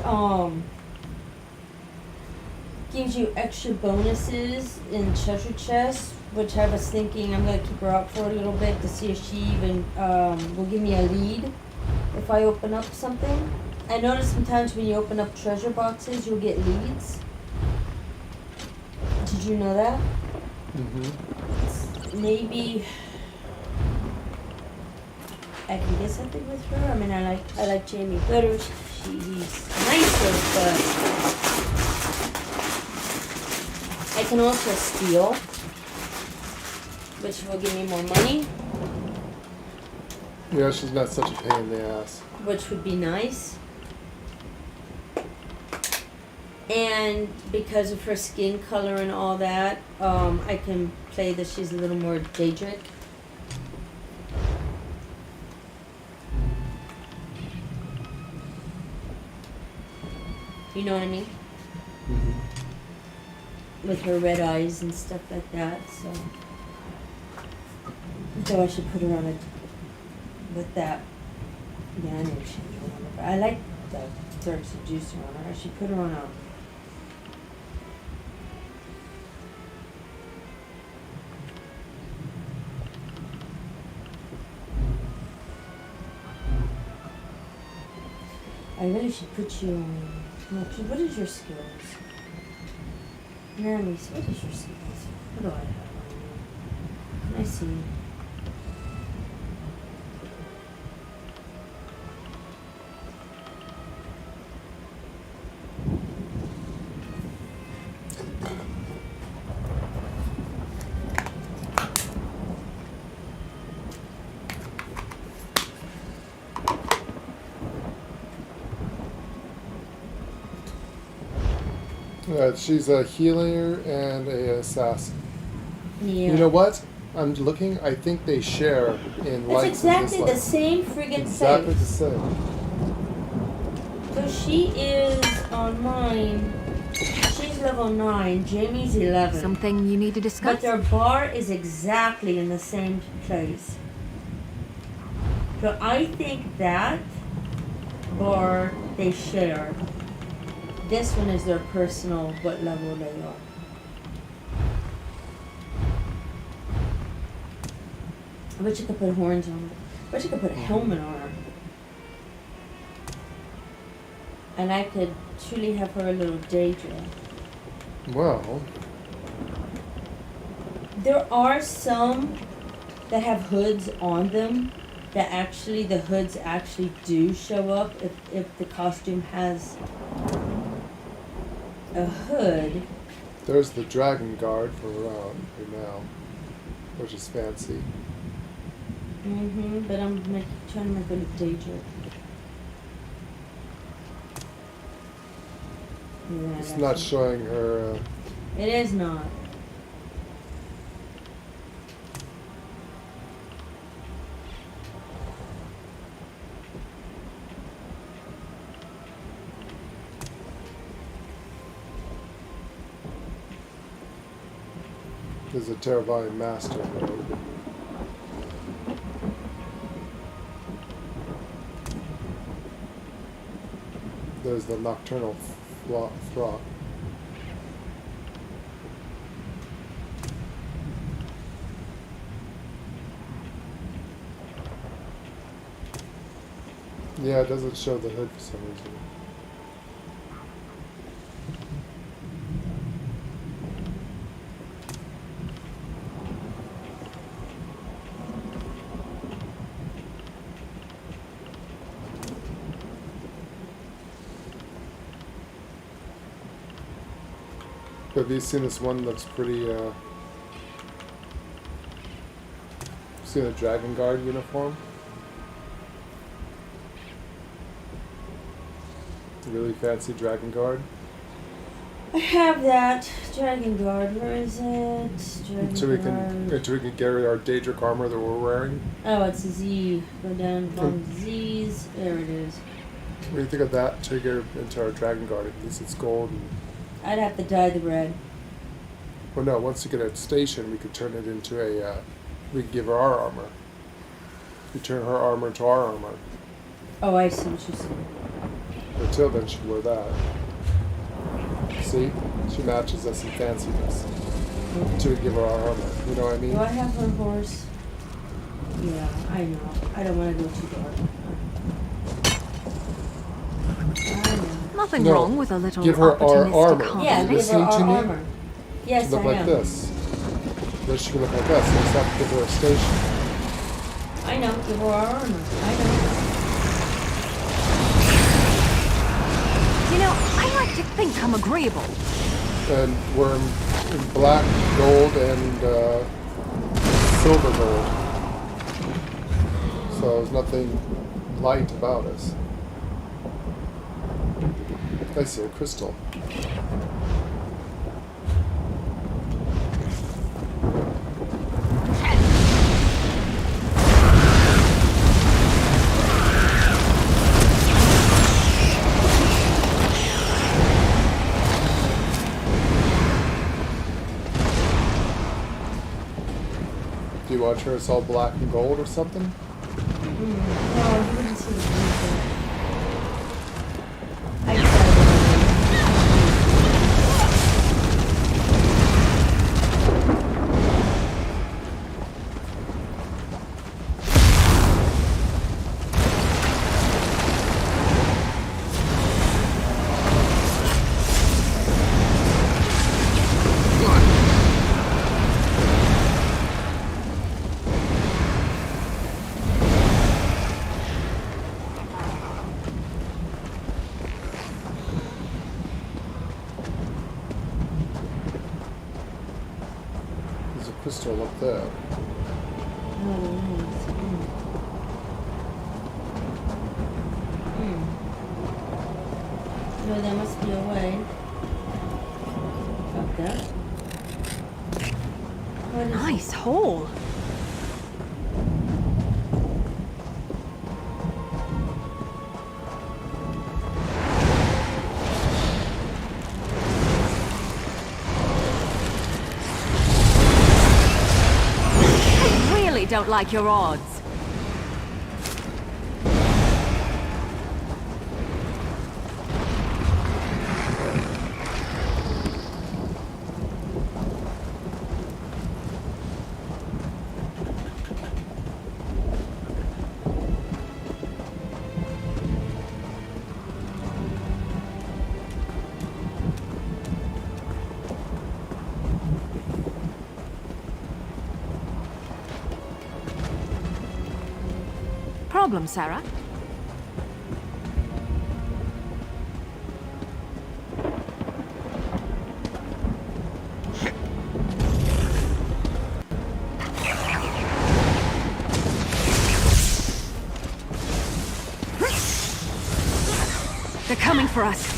you extra bonuses in treasure chests, which I was thinking I'm gonna keep her up for a little bit to see if she even will give me a lead if I open up something. I notice sometimes when you open up treasure boxes, you'll get leads. Did you know that? Mm-hmm. Maybe I can get something with her. I mean, I like Jamie better. He's nicer, but I can also steal, which will give me more money. Yeah, she's not such a pain in the ass. Which would be nice. And because of her skin color and all that, I can play that she's a little more Daedric. You know what I mean? Mm-hmm. With her red eyes and stuff like that, so. So I should put her on a, with that, yeah, I know she can go on her, but I like the dark seducer on her. I should put her on a, I really should put you on. What is your skills? Namis, what is your skills? What do I have on you? Can I see? She's a healer and a assassin. Yeah. You know what? I'm looking. I think they share in That's likes exactly and the dislikes. same friggin' Exactly face. the same. So she is on mine. She's level 9. Jamie's 11. Something you need to discuss? But their bar is exactly in the same place. So I think that bar they share. This one is their personal, what level they are. I bet you could put horns on her. I bet you could put a helmet on her. And I could truly have her a little Daedra. Well, there are some that have hoods on them that actually, the hoods actually do show up if the costume has a hood. there's the Dragon Guard for right now, which is fancy. But I'm trying to make it a Daedra. Yeah, It's not showing her. It is not. There's a Terravine Master robe. There's the Nocturnal Frock. Yeah, it doesn't show the hood for some reason. Have you seen this one? Looks pretty. Seen a Dragon Guard uniform? Really fancy Dragon Guard. I have that. Dragon Guard, where is it? Dragon So we Guard. can get rid of our Daedric armor that we're wearing. Oh, it's a Z. Go down from Z's. There it is. What do you think of that to get into our Dragon Guard? At least it's gold. And, I'd have to dye the red. well, no, once you get a station, we could turn it into a. We could give her our armor. We turn her armor into our armor. Oh, I see what you're saying. Until then, she'd wear that. See? She matches us in fanciness. Until we give her our armor. You know what I mean? Do I have her horse? Yeah, I know. I don't want to go too dark. Nothing No, wrong with a little give her our opportunistic armor. hobby. Yeah, You give her listening our to me? armor. Yes, Look I like am. this. Then she can look like this. So it's not to give her a station. I know. Give her our armor. I know. You know, I like to think I'm agreeable. And we're in black, gold, and silver gold. So there's nothing light about us. I see a crystal. Do you want her all black and gold or something? No, you wouldn't see the blue. There's a crystal up there. No, there must be a way. Up there. Nice hole. I really don't like your odds. Problem, Sarah? They're coming for us.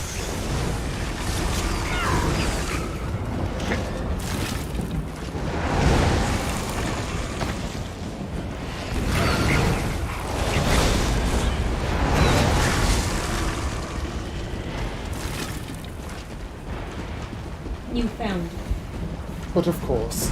You found it. But of course.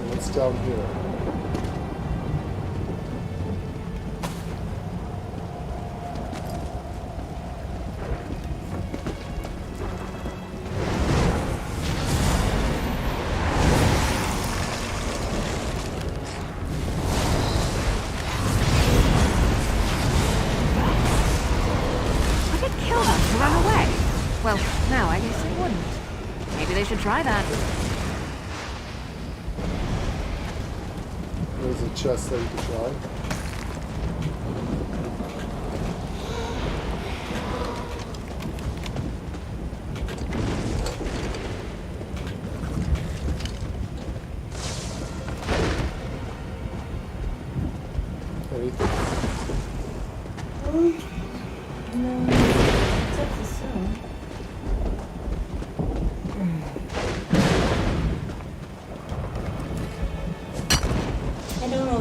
What's down here? Would it kill them to run away? Well, no, I guess it wouldn't. Maybe they should try that. There's a chest that you can try.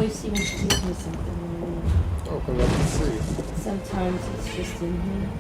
always see when she gives me something. Open up and see. Sometimes it's just in here.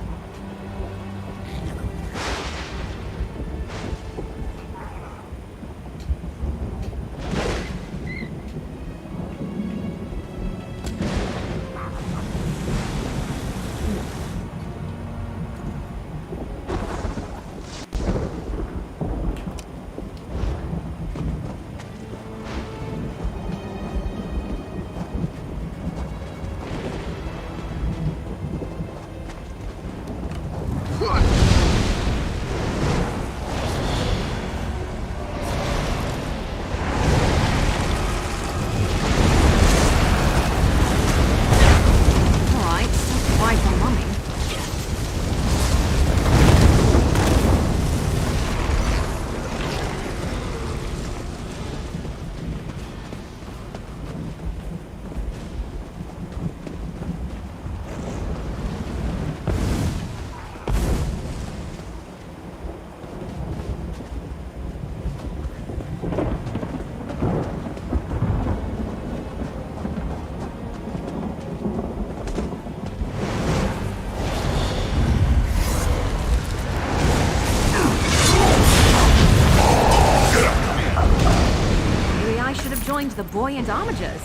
Joined the boy and Armigers.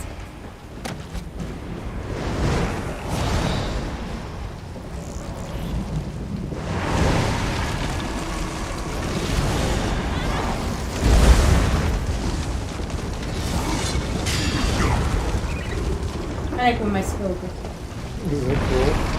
I like when my skill goes. Isn't that cool?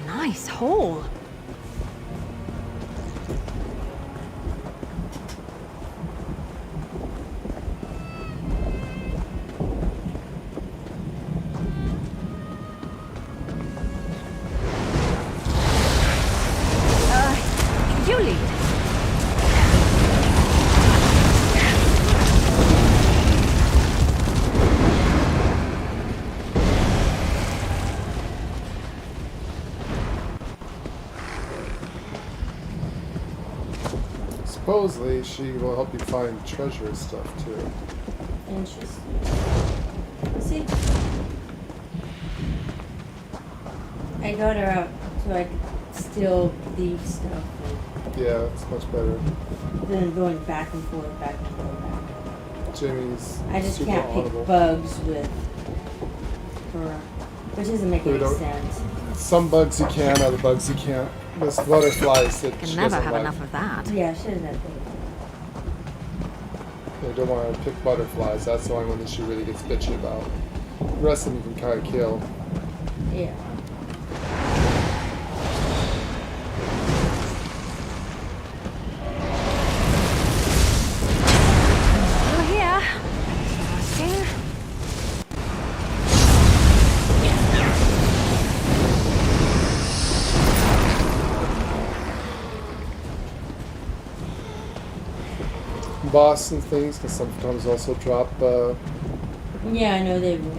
Nice hole. You lead. Supposedly, she will help you find treasure and stuff too. Interesting. See? I got her out so I could steal thief stuff Yeah, it's much better. than going back and forth, back and forth, back and forth. Jimmy's I just super can't audible. pick bugs with her, which doesn't make We any don't- sense. Some bugs you can, other bugs you can't. This butterflies that Can she never doesn't have like. enough of that. Yeah, she doesn't have to. You don't want to pick butterflies. That's the only one that she really gets bitchy about. The rest of them you can kind of kill. Yeah. Still here. Asking. Boss and things can sometimes also drop. Yeah, I know they will.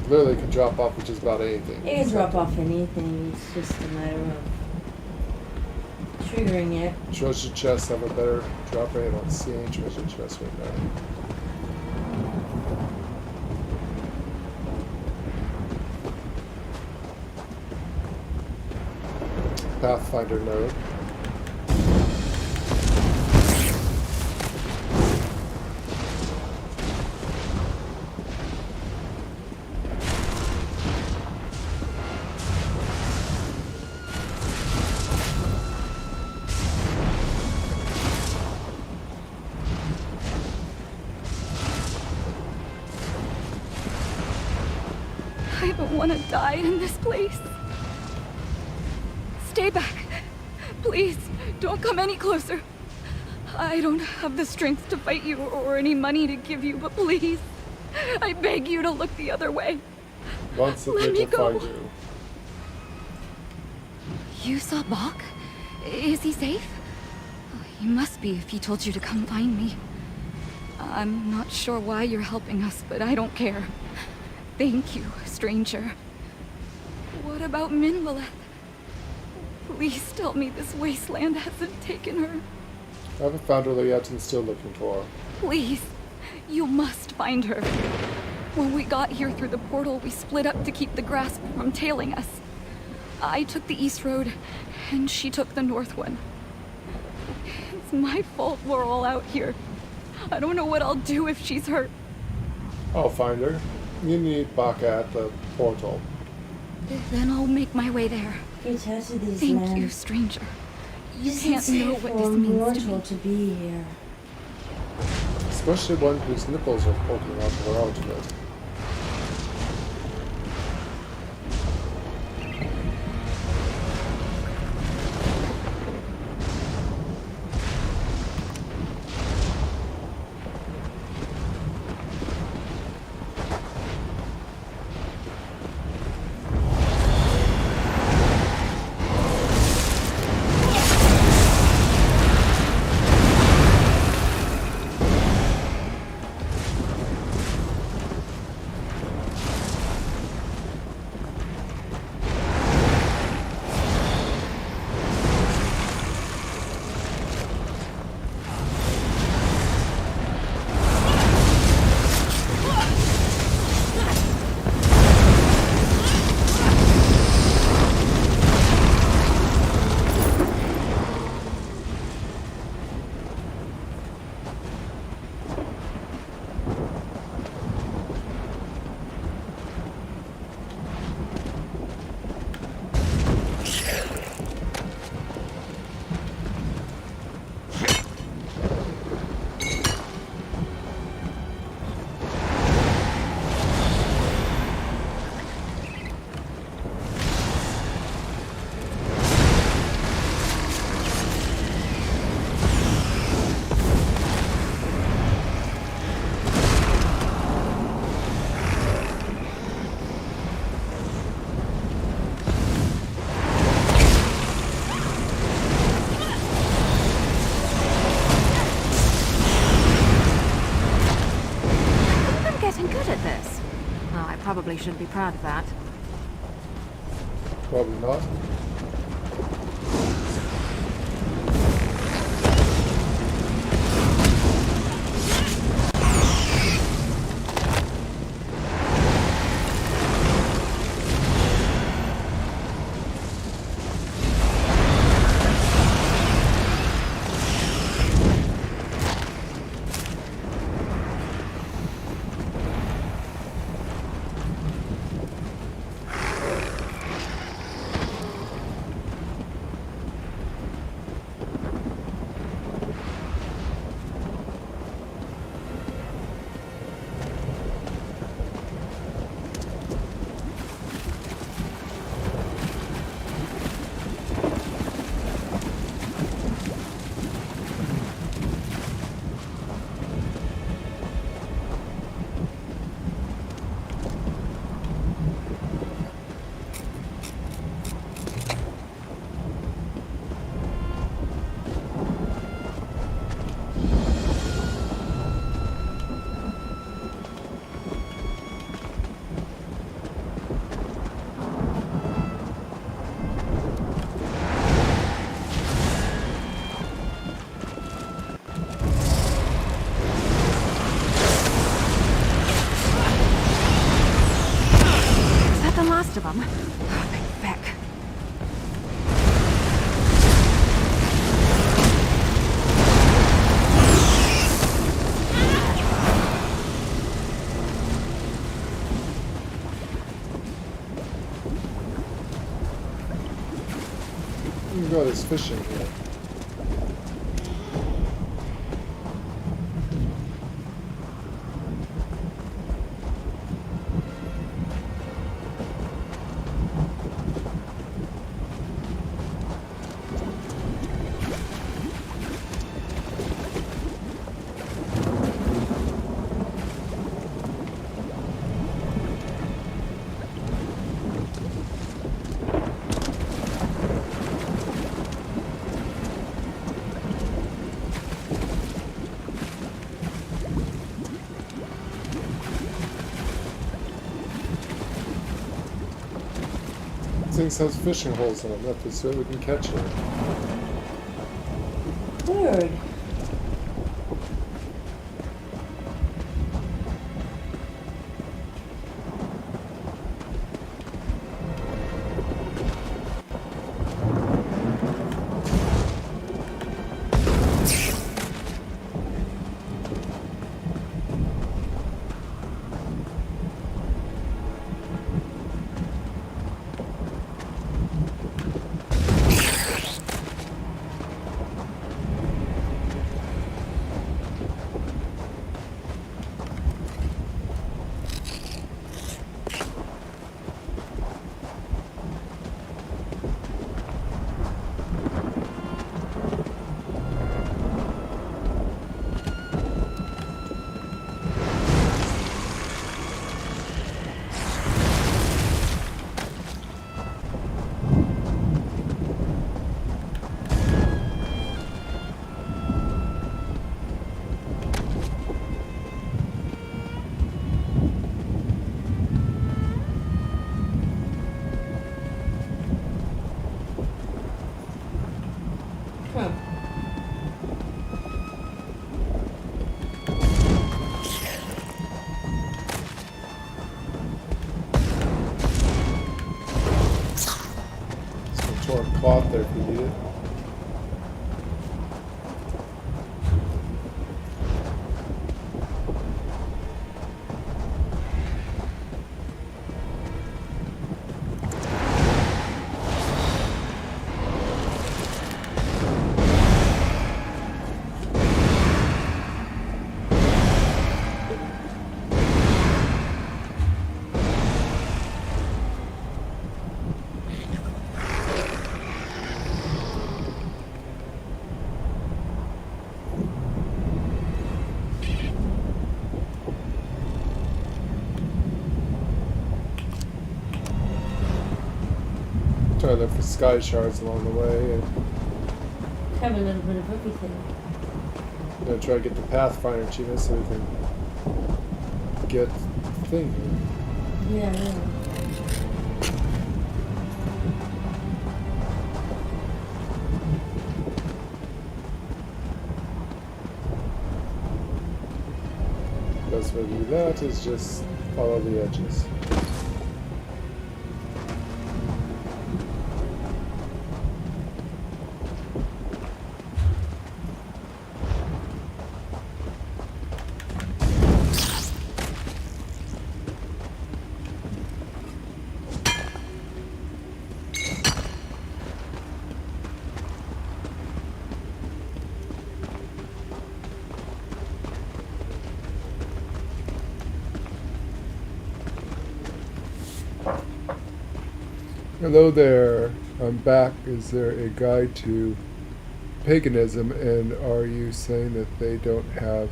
Literally can drop off with just about anything. It can drop off anything. It's just a matter of triggering it. Treasure chests have a better drop rate. I don't see any treasure chests right now. Pathfinder node. I don't want to die in this place. Stay back. Please, don't come any closer. I don't have the strength to fight you or any money to give you, but please, I beg you to look the other way. Wants Let me me to go. find you. You saw Bach? Is he safe? He must be if he told you to come find me. I'm not sure why you're helping us, but I don't care. Thank you, stranger. What about Minwaleth? Please tell me this wasteland hasn't taken her. I haven't found her yet and still looking for her. Please, you must find her. When we got here through the portal, we split up to keep the grasp from tailing us. I took the east road, and she took the north one. It's my fault we're all out here. I don't know what I'll do if she's hurt. I'll find her. You need Baka at the portal. Then I'll make my way there. Thank you, stranger. You can't know what this means to me. To be here. Especially one whose nipples are poking out of her outfit. Probably should be proud of that. Probably not. Of them. Oh, they feck. Oh god, it's fishing here. things have fishing holes in them. That's so we can catch it. Weird. Torn cloth there if you need it. Trying to look for sky shards along the way, and Have a little bit of everything. I'm gonna try to get the Pathfinder achievement so we can get the thing here. Yeah. Best way to do that is just follow the edges. Hello there, I'm back. Is there a guide to paganism, and are you saying that they don't have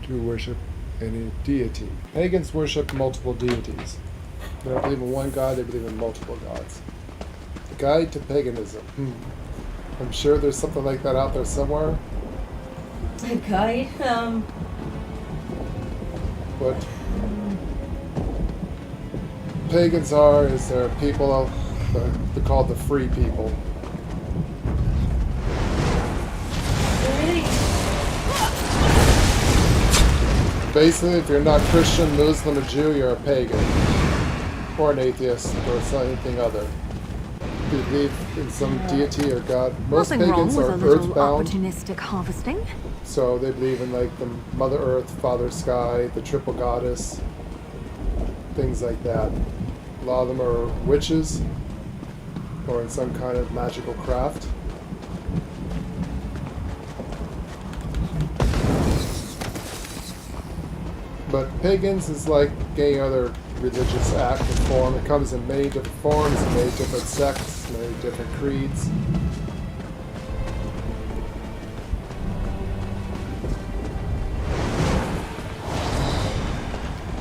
to worship any deity? Pagans worship multiple deities. They don't believe in one god, they believe in multiple gods. Guide to paganism. I'm sure there's something like that out there somewhere. A guide? What pagans are is they're people they're called the free people. Really? Basically, if you're not Christian, Muslim, or Jew, you're a pagan. Or an atheist, or anything other. If you believe in some deity or god. Most Nothing wrong pagans with are a little earthbound. opportunistic harvesting. So they believe in like the Mother Earth, Father Sky, the Triple Goddess, things like that. A lot of them are witches, or in some kind of magical craft. But pagans is like any other religious act and form. It comes in many different forms, in many different sects, many different creeds.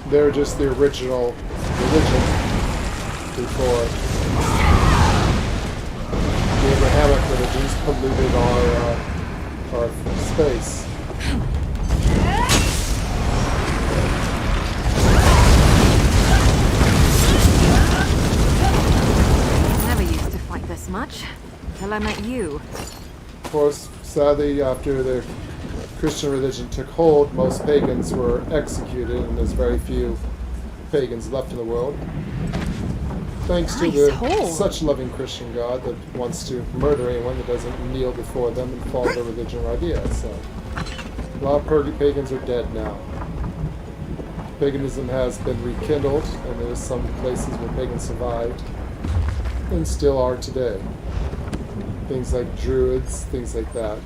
They're just the original religion before the Abrahamic religions polluted our space. until I met you. Of course, sadly, after the Christian religion took hold, most pagans were executed, and there's very few pagans left in the world. Thanks to the such loving Christian God that wants to murder anyone that doesn't kneel before them and follow their religion or ideas. So, a lot of pagans are dead now. Paganism has been rekindled, and there's some places where pagans survived and still are today. Things like druids, things like that.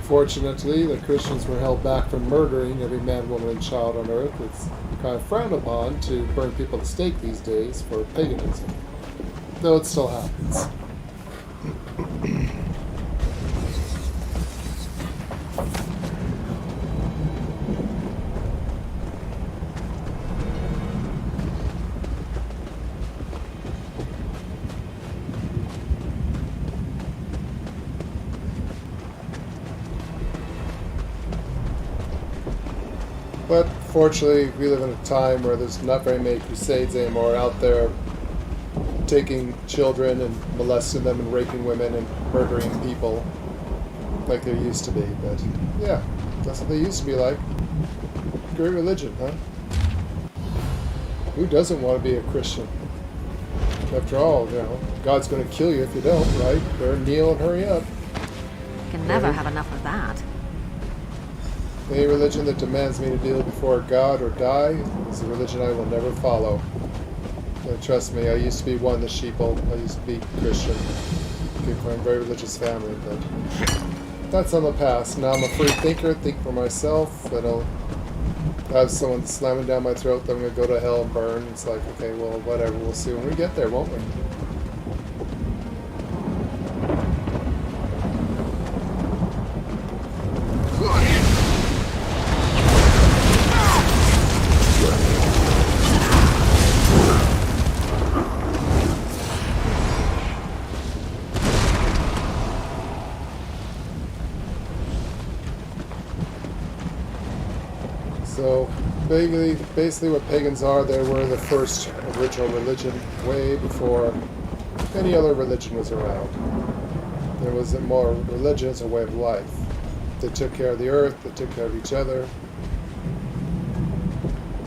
Fortunately, the Christians were held back from murdering every man, woman, and child on earth. It's kind of frowned upon to burn people at the stake these days for paganism, though it still happens. But fortunately, we live in a time where there's not very many crusades anymore out there taking children and molesting them and raping women and murdering people like there used to be. But yeah, that's what they used to be like. Great religion, huh? Who doesn't want to be a Christian? After all, you know, God's going to kill you if you don't, right? Better kneel and hurry up. Can never have enough of that. Any religion that demands me to kneel before God or die is a religion I will never follow. And trust me, I used to be one of the sheeple. I used to be Christian. Came from a very religious family, but that's on the past. Now I'm a free thinker, think for myself. I don't have someone slamming down my throat that I'm going to go to hell and burn. It's like, okay, well, whatever. We'll see when we get there, won't we? So basically what pagans are, they were the first original religion way before any other religion was around. There was more religion as a way of life. They took care of the earth, they took care of each other.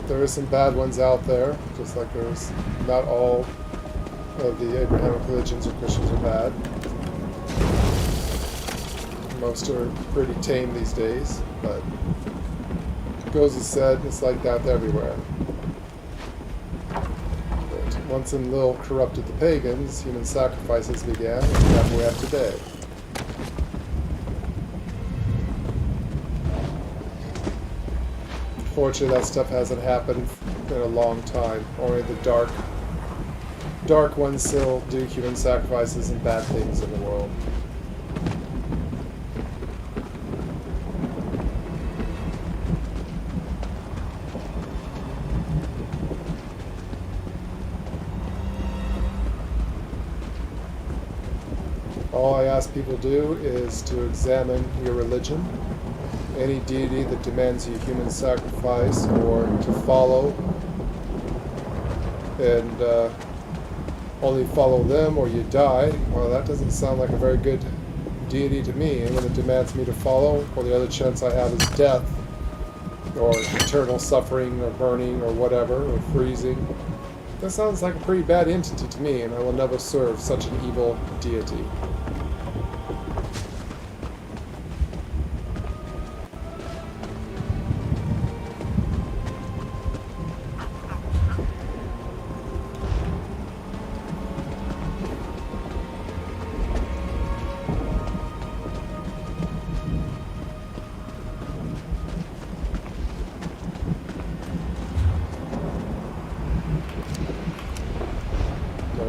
There are some bad ones out there, just like there's not all of the Abrahamic religions or Christians are bad. Most are pretty tame these days, but goes as said, it's like that everywhere. But once Enlil corrupted the pagans, human sacrifices began, and that's what we have today. Fortunately, that stuff hasn't happened in a long time. Only the dark ones still do human sacrifices and bad things in the world. All I ask people to do is to examine your religion. Any deity that demands you human sacrifice or to follow, and only follow them or you die, well, that doesn't sound like a very good deity to me. Anyone that demands me to follow, well, the other chance I have is death, or eternal suffering, or burning, or whatever, or freezing. That sounds like a pretty bad entity to me, and I will never serve such an evil deity.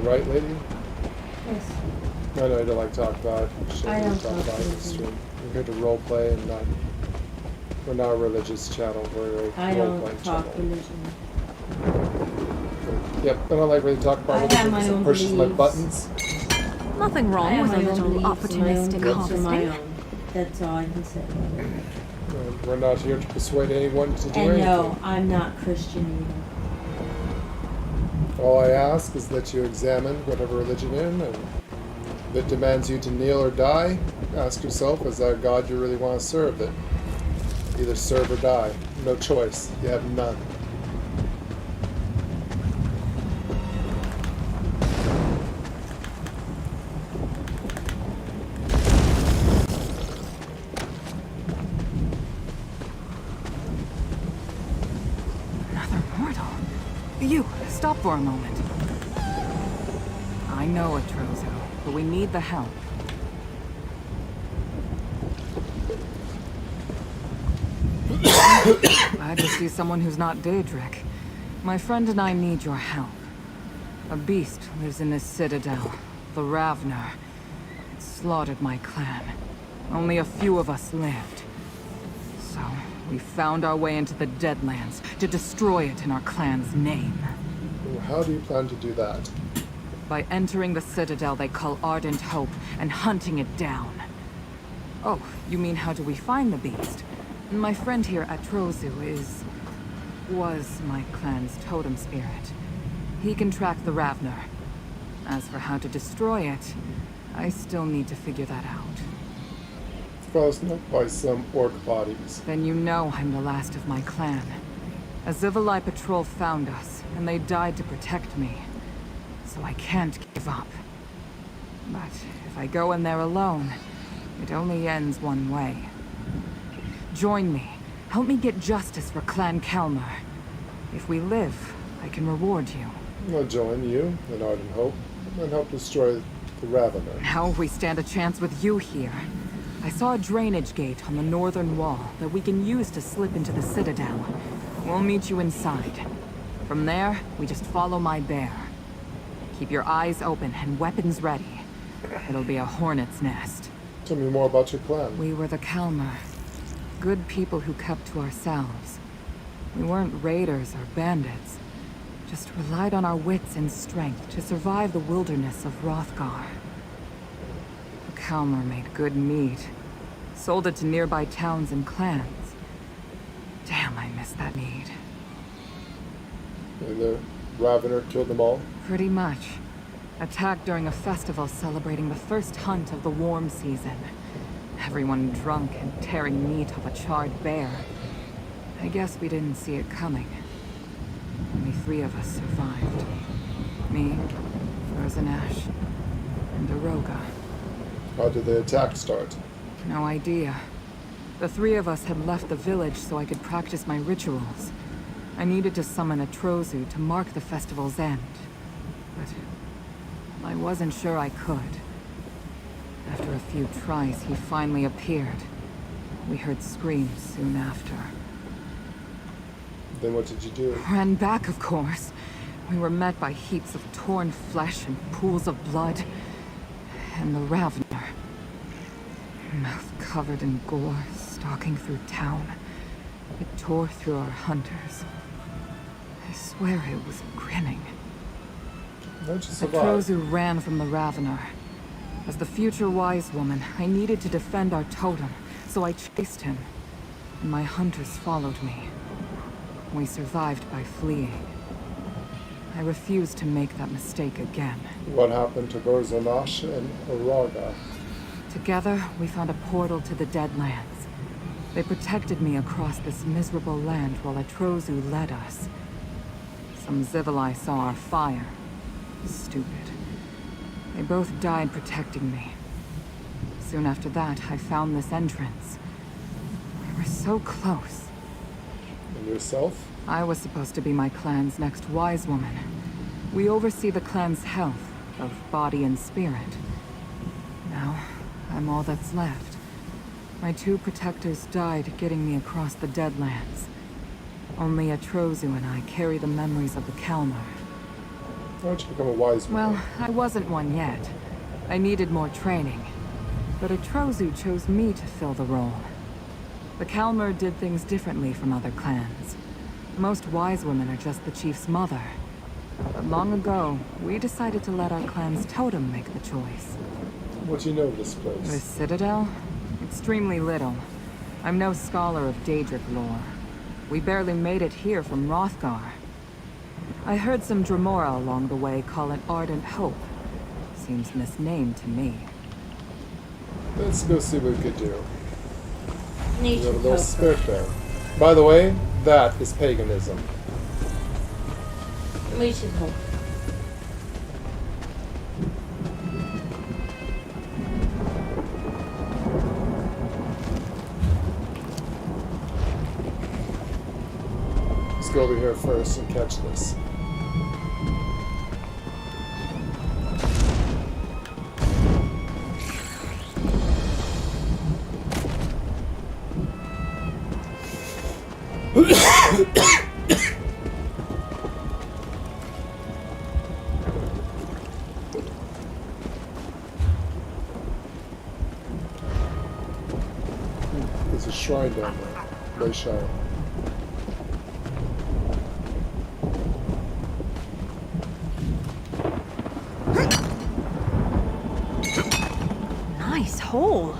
Right, lady? Yes. I know you don't like to talk about it. I don't talk about it. It's true. We're here to role play, and we're not a religious channel. We're a I role don't playing talk channel. religion. Yep, I don't like really talk about I religion have my because it own pushes my beliefs. buttons. Nothing I wrong have with a my own little beliefs and my own opportunistic gifts are my harvesting. own. That's all I can say. We're not here to persuade anyone to do And anything. no, I'm not Christian either. All I ask is that you examine whatever religion you're in, and if it demands you to kneel or die, ask yourself, is that a God you really want to serve? That either serve or die. No choice. You have none. Another mortal. You, stop for a moment. I know Atrozo, but we need the help. Glad to see someone who's not Daedric. My friend and I need your help. A beast lives in this citadel, the Ravner. It slaughtered my clan. Only a few of us lived. So, we found our way into the Deadlands to destroy it in our clan's name. How do you plan to do that? By entering the citadel they call Ardent Hope and hunting it down. Oh, you mean how do we find the beast? My friend here, Atrozu, was my clan's totem spirit. He can track the Ravner. As for how to destroy it, I still need to figure that out. Frozen up by some orc bodies. Then you know I'm the last of my clan. A Zivalai patrol found us, and they died to protect me. So I can't give up. But if I go in there alone, it only ends one way. Join me. Help me get justice for Clan Kalmar. If we live, I can reward you. I'll join you in Ardent Hope and help destroy the Ravener. How we stand a chance with you here? I saw a drainage gate on the northern wall that we can use to slip into the Citadel. We'll meet you inside. From there, we just follow my bear. Keep your eyes open and weapons ready. It'll be a hornet's nest. Tell me more about your clan. We were the Kalmar. Good people who kept to ourselves. We weren't raiders or bandits. Just relied on our wits and strength to survive the wilderness of Hrothgar. The Kalmar made good meat. Sold it to nearby towns and clans. Damn, I miss that meat. And the Ravener killed them all? Pretty much. Attacked during a festival celebrating the first hunt of the warm season. Everyone drunk and tearing meat off a charred bear. I guess we didn't see it coming. Only 3 of us survived. Me, Ash, and Daroga. How did the attack start? No idea. The 3 of us had left the village so I could practice my rituals. I needed to summon a Trozu to mark the festival's end. But I wasn't sure I could. After a few tries, he finally appeared. We heard screams soon after. Then what did you do? Ran back, of course. We were met by heaps of torn flesh and pools of blood. And the Ravner. Mouth covered in gore, stalking through town. It tore through our hunters. I swear it was grinning. How'd you The survive? Trozu ran from the Ravener. As the future wise woman, I needed to defend our totem, so I chased him. And my hunters followed me. We survived by fleeing. I refused to make that mistake again. What happened to Borzonash and Araga? Together, we found a portal to the Deadlands. They protected me across this miserable land while Atrozu led us. Some Zivalai saw our fire. Stupid. They both died protecting me. Soon after that, I found this entrance. We were so close. And yourself? I was supposed to be my clan's next wise woman. We oversee the clan's health, of body and spirit. Now, I'm all that's left. My 2 protectors died getting me across the Deadlands. Only Atrozu and I carry the memories of the Kalmar. Why'd you become a wise woman? Well, I wasn't one yet. I needed more training. But Atrozu chose me to fill the role. The Kalmar did things differently from other clans. Most wise women are just the chief's mother. But long ago, we decided to let our clan's totem make the choice. What do you know of this place? The Citadel? Extremely little. I'm no scholar of Daedric lore. We barely made it here from Hrothgar. I heard some Dremora along the way call it Ardent Hope. Seems misnamed to me. Let's go see what we could do. We Nature have a little Coco. spirit there. By the way, that is paganism. We should hope. Let's go over here first and catch this. There's a shrine down there. Lay shrine. Nice hole.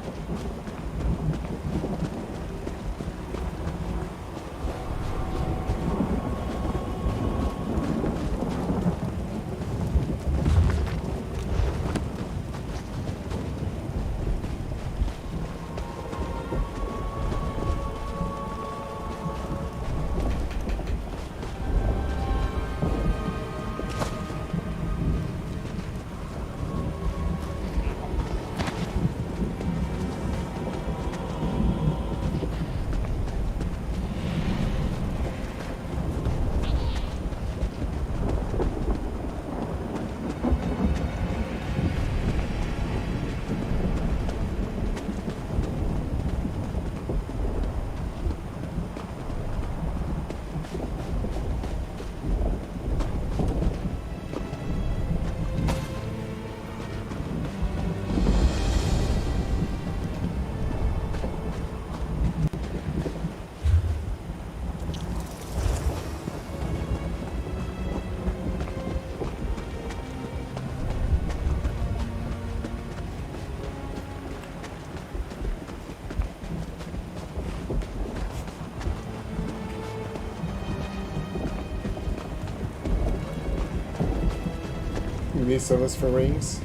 You need some of this for rings?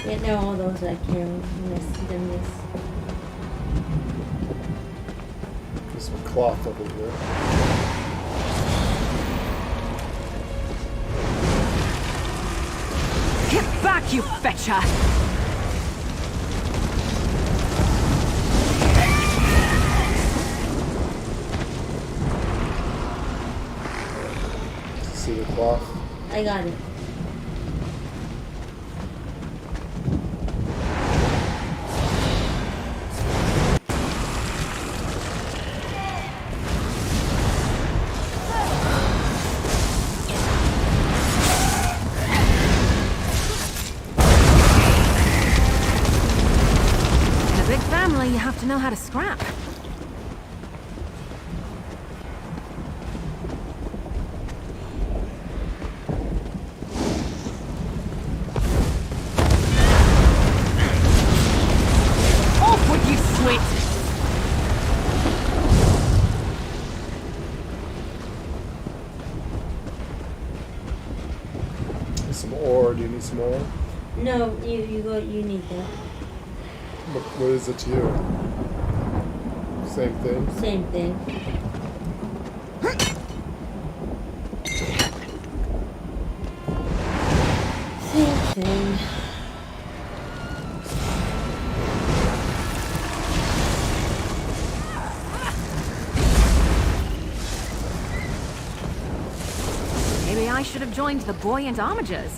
Yeah, no, all those I can miss them this. There's some cloth over here. Get back, you fetcher! See the cloth? I got it. In a big family, you have to know how to scrap. Off with you, swit! There's some ore. Do you need some ore? No, you need that. What is it to you? Same thing? Same thing. Same thing. Maybe I should have joined the buoyant armigers.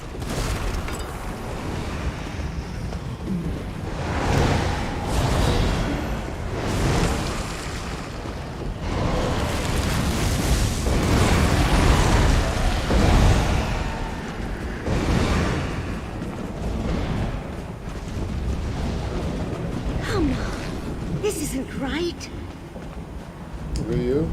Come on. This isn't right. Who are you?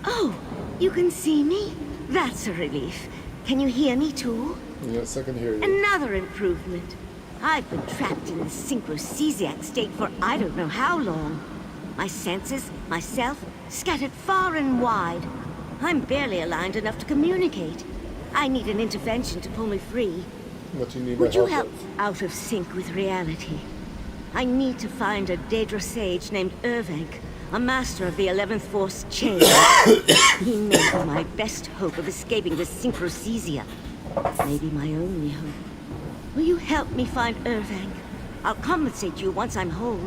Oh, you can see me? That's a relief. Can you hear me too? Yes, I can hear you. Another improvement. I've been trapped in this synchrocesiac state for I don't know how long. My senses, myself, scattered far and wide. I'm barely aligned enough to communicate. I need an intervention to pull me free. What do you need Would my you help help? with? Out of sync with reality. I need to find a Daedra sage named Urvank, a master of the 11th Force chain. He may be my best hope of escaping this syncrocesia. Maybe my only hope. Will you help me find Urvank? I'll compensate you once I'm whole.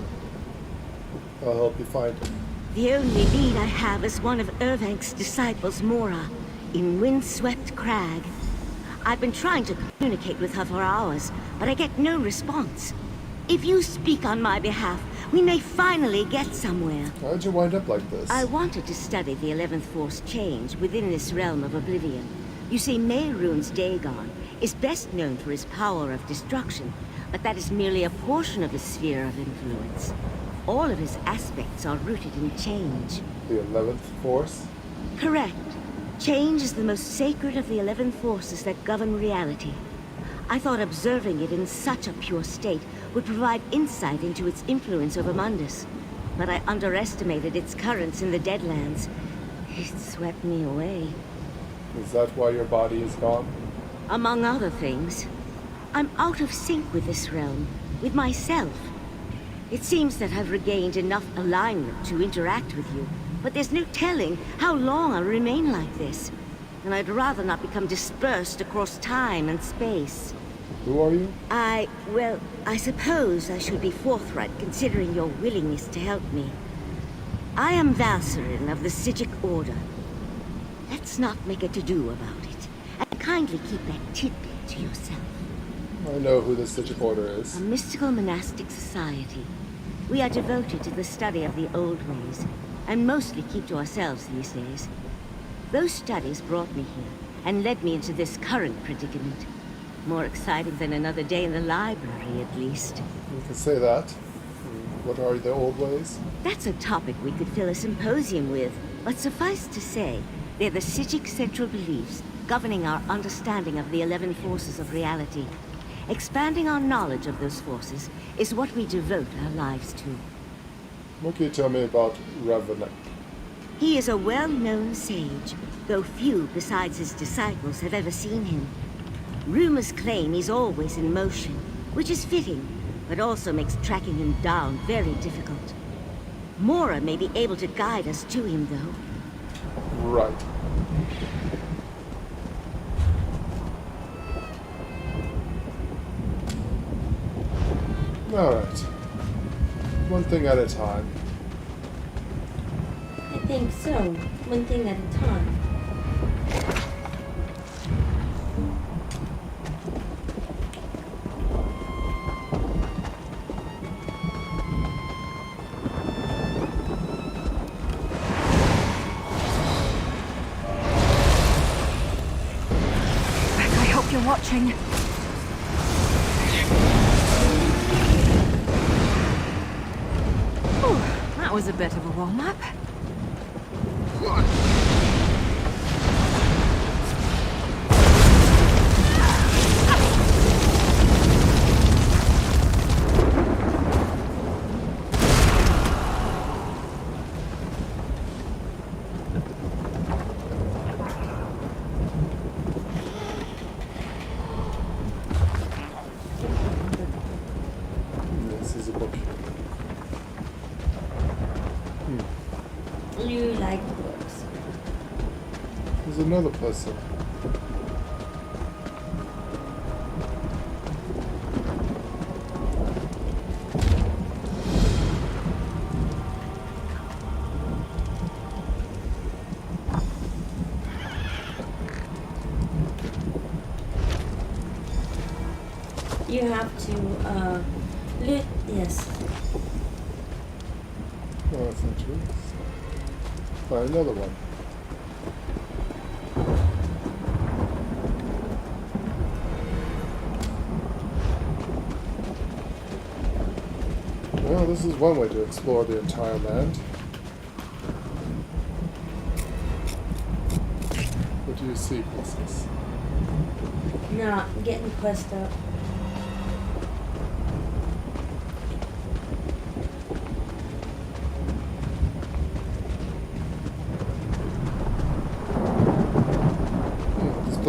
I'll help you find it. The only lead I have is one of Urvank's disciples, Mora, in Windswept Crag. I've been trying to communicate with her for hours, but I get no response. If you speak on my behalf, we may finally get somewhere. How'd you wind up like this? I wanted to study the 11th Force change within this realm of oblivion. You see, Mehrunes Dagon is best known for his power of destruction, but that is merely a portion of his sphere of influence. All of his aspects are rooted in change. The 11th Force? Correct. Change is the most sacred of the 11 forces that govern reality. I thought observing it in such a pure state would provide insight into its influence over Mundus. But I underestimated its currents in the Deadlands. It swept me away. Is that why your body is gone? Among other things, I'm out of sync with this realm, with myself. It seems that I've regained enough alignment to interact with you, but there's no telling how long I'll remain like this. And I'd rather not become dispersed across time and space. Who are you? Well, I suppose I should be forthright considering your willingness to help me. I am Valcerin of the Psijic Order. Let's not make a to-do about it, and kindly keep that tidbit to yourself. I know who the Psijic Order is. A mystical monastic society. We are devoted to the study of the old ways, and mostly keep to ourselves these days. Those studies brought me here, and led me into this current predicament. More exciting than another day in the library, at least. You can say that. What are the old ways? That's a topic we could fill a symposium with, but suffice to say, they're the Psijic central beliefs governing our understanding of the 11 forces of reality. Expanding our knowledge of those forces is what we devote our lives to. What can you tell me about Revenant? He is a well-known sage, though few besides his disciples have ever seen him. Rumors claim he's always in motion, which is fitting, but also makes tracking him down very difficult. Mora may be able to guide us to him, though. Right. Alright. One thing at a time. I think so. One thing at a time. I hope you're watching. Ooh, that was a bit of a warm-up. This is a book. You like books. There's another person. You have to, loot, yes. Oh, that's not true. Find another one. Well, this is one way to explore the entire land. What do you see, Princess? No, I'm getting quest up.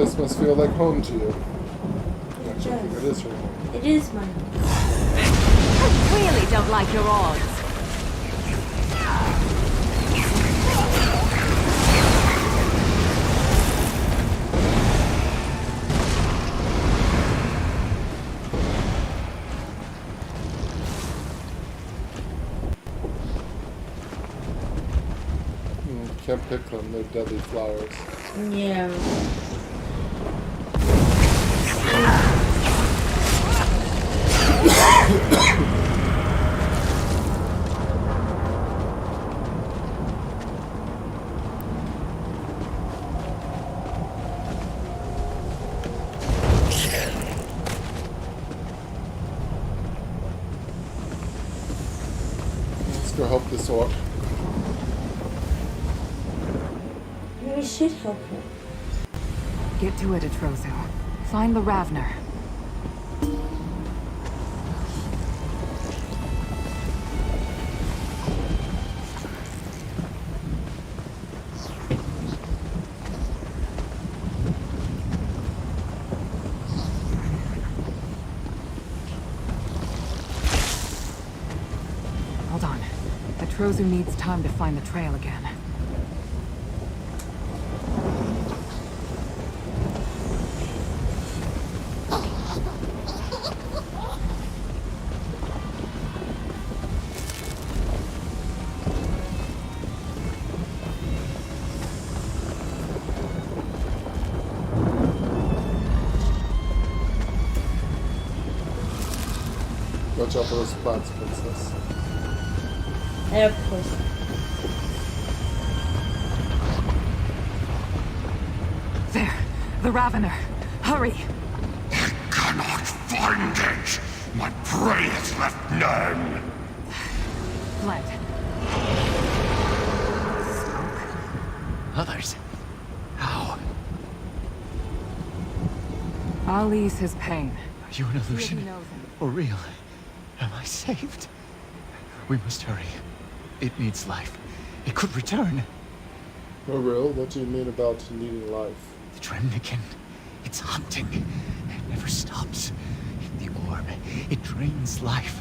This must feel like home to you. It Actually, I think it is your home. It is my home. I really don't like your odds. Can't pick them, they're deadly flowers. Yeah. Let's go help this orc. We should help her. Get to it, Atrozo. Find the Ravner. Hold on. Atrozo needs time to find the trail again. Watch out for those plants, princess. Of course. There! The Ravener! Hurry! Cannot find it! My prey has left none! Fled. Others? How? I'll ease his pain. Are you an illusion? He knows him. Or real? Am I saved? We must hurry. It needs life. It could return. Oh, real? What do you mean about needing life? The Dremnikin. It's hunting. It never stops. The orb. It drains life.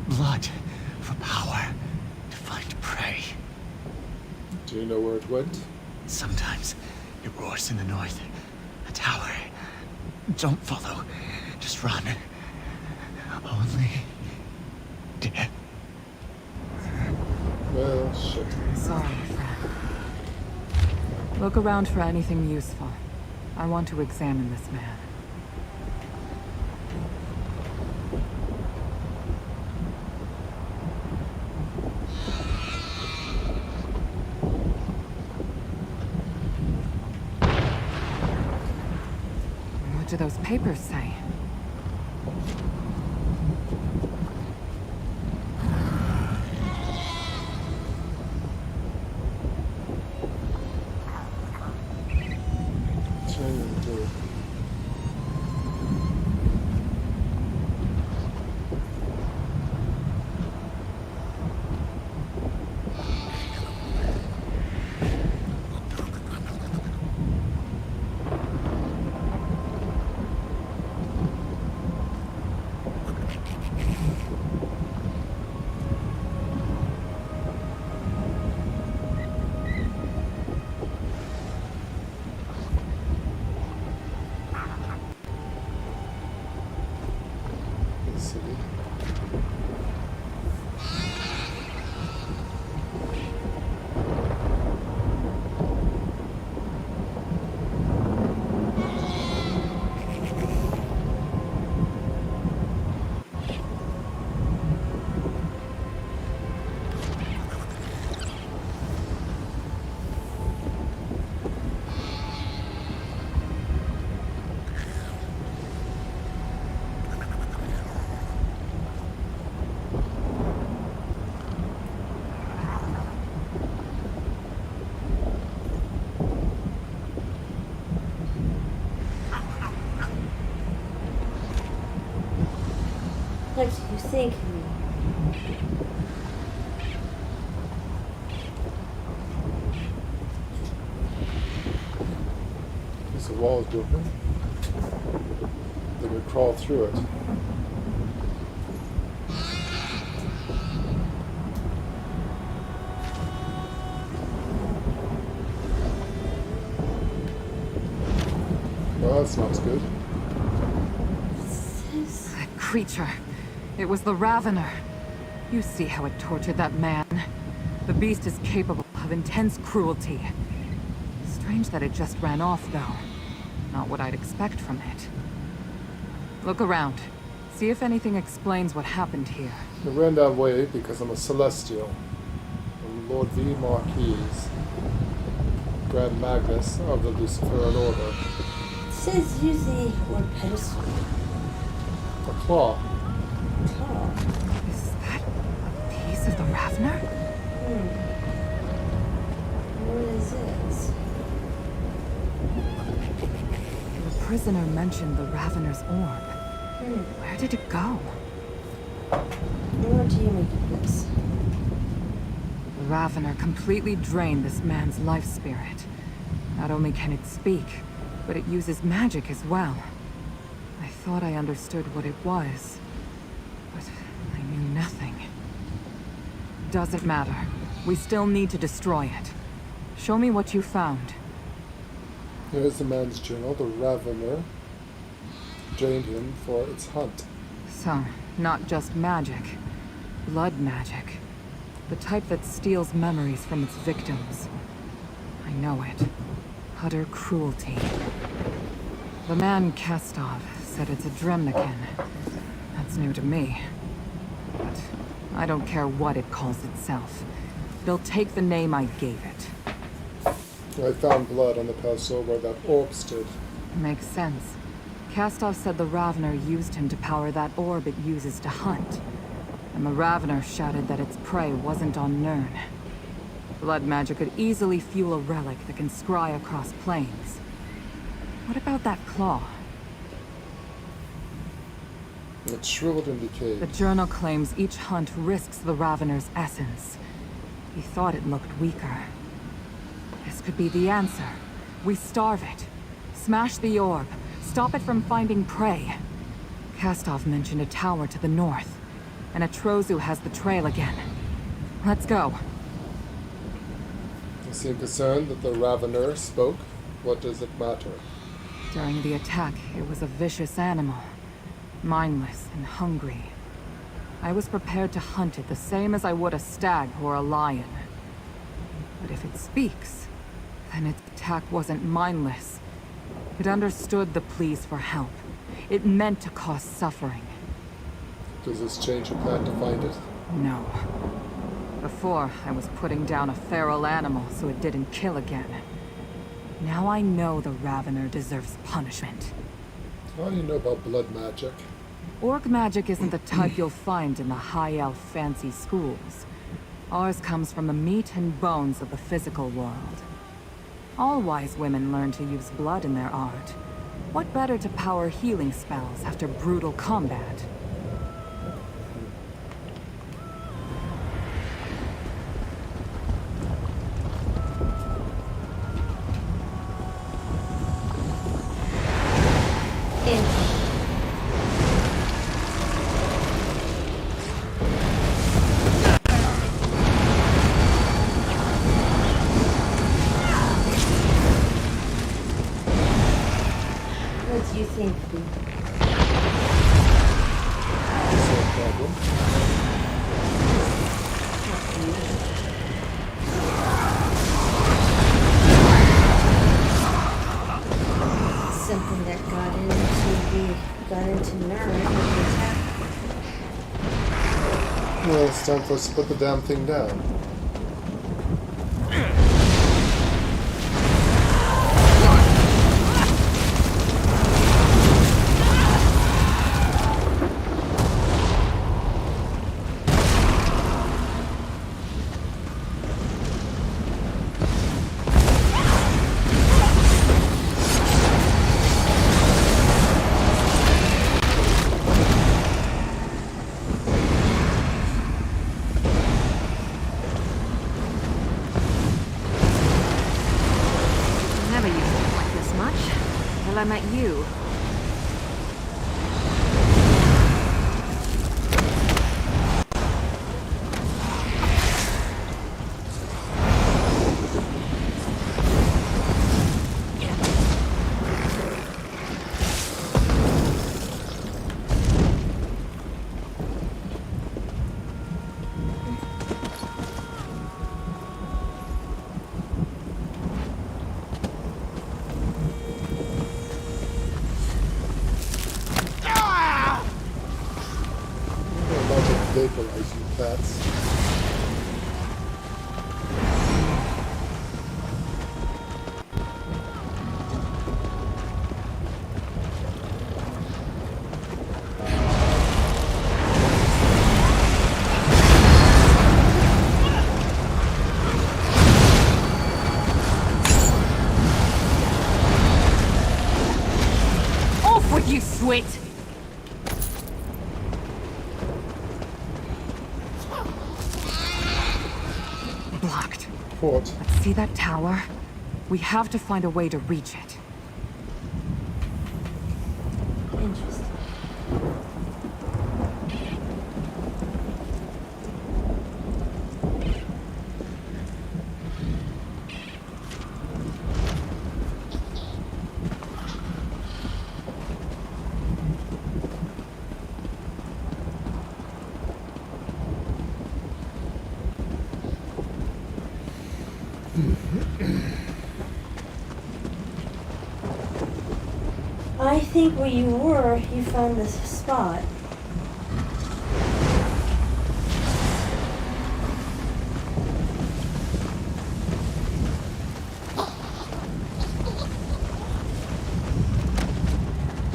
Blood. For power. To find prey. Do you know where it went? Sometimes it roars in the north. A tower. Don't follow. Just run. Only death. Well, shit. Sorry, friend. Look around for anything useful. I want to examine this man. What do those papers say? What do you think of me? So wall is broken. They could crawl through it. Well, that smells good. That creature. It was the Ravener. You see how it tortured that man. The beast is capable of intense cruelty. Strange that it just ran off, though. Not what I'd expect from it. Look around. See if anything explains what happened here. I ran that way because I'm a Celestial. I'm Lord V. Marquis, Grand Magnus of the Luciferian Order. It says use the word pedestal. A claw. Claw. Is that a piece of the Ravener? What is this? The prisoner mentioned the Ravener's orb. Where did it go? What do you make of this? The Ravener completely drained this man's life spirit. Not only can it speak, but it uses magic as well. I thought I understood what it was, but I knew nothing. Doesn't matter. We still need to destroy it. Show me what you found. Here's the man's journal. The Ravener drained him for its hunt. So, not just magic. Blood magic. The type that steals memories from its victims. I know it. Utter cruelty. The man Kastov said it's a Dremnikin. That's new to me. But I don't care what it calls itself. They'll take the name I gave it. I found blood on the pedestal where that orb stood. Makes sense. Kastov said the Ravener used him to power that orb it uses to hunt. And the Ravener shouted that its prey wasn't on Nirn. Blood magic could easily fuel a relic that can scry across planes. What about that claw? It's shriveled and decayed. The journal claims each hunt risks the Ravener's essence. He thought it looked weaker. This could be the answer. We starve it. Smash the orb. Stop it from finding prey. Kastov mentioned a tower to the north. And Atrozu has the trail again. Let's go. You seem concerned that the Ravener spoke. What does it matter? During the attack, it was a vicious animal. Mindless and hungry. I was prepared to hunt it the same as I would a stag or a lion. But if it speaks, then its attack wasn't mindless. It understood the pleas for help. It meant to cause suffering. Does this change your plan to find it? No. Before, I was putting down a feral animal so it didn't kill again. Now I know the Ravener deserves punishment. How do you know about blood magic? Orc magic isn't the type you'll find in the high elf fancy schools. Ours comes from the meat and bones of the physical world. All wise women learn to use blood in their art. What better to power healing spells after brutal combat? What do you think? Something that got into Nirn with the attack. Well, it's time for us to put the damn thing down. I met you. Vaporize you bats. Off with you, Swit! Blocked. What? But see that tower? We have to find a way to reach it. Interesting. I think where you were, you found this spot.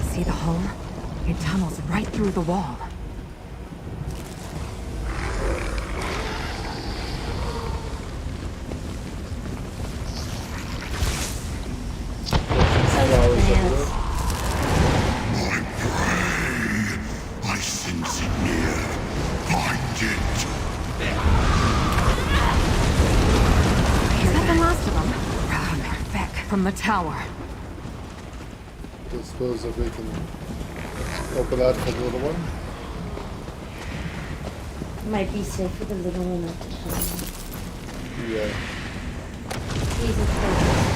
See the hole? It tunnels right through the wall. I sense it near. Find it. Is that the last of them? Back from the tower. I suppose if we can open that for the little one. Might be safe for the little one at the time. Yeah. He's a focus.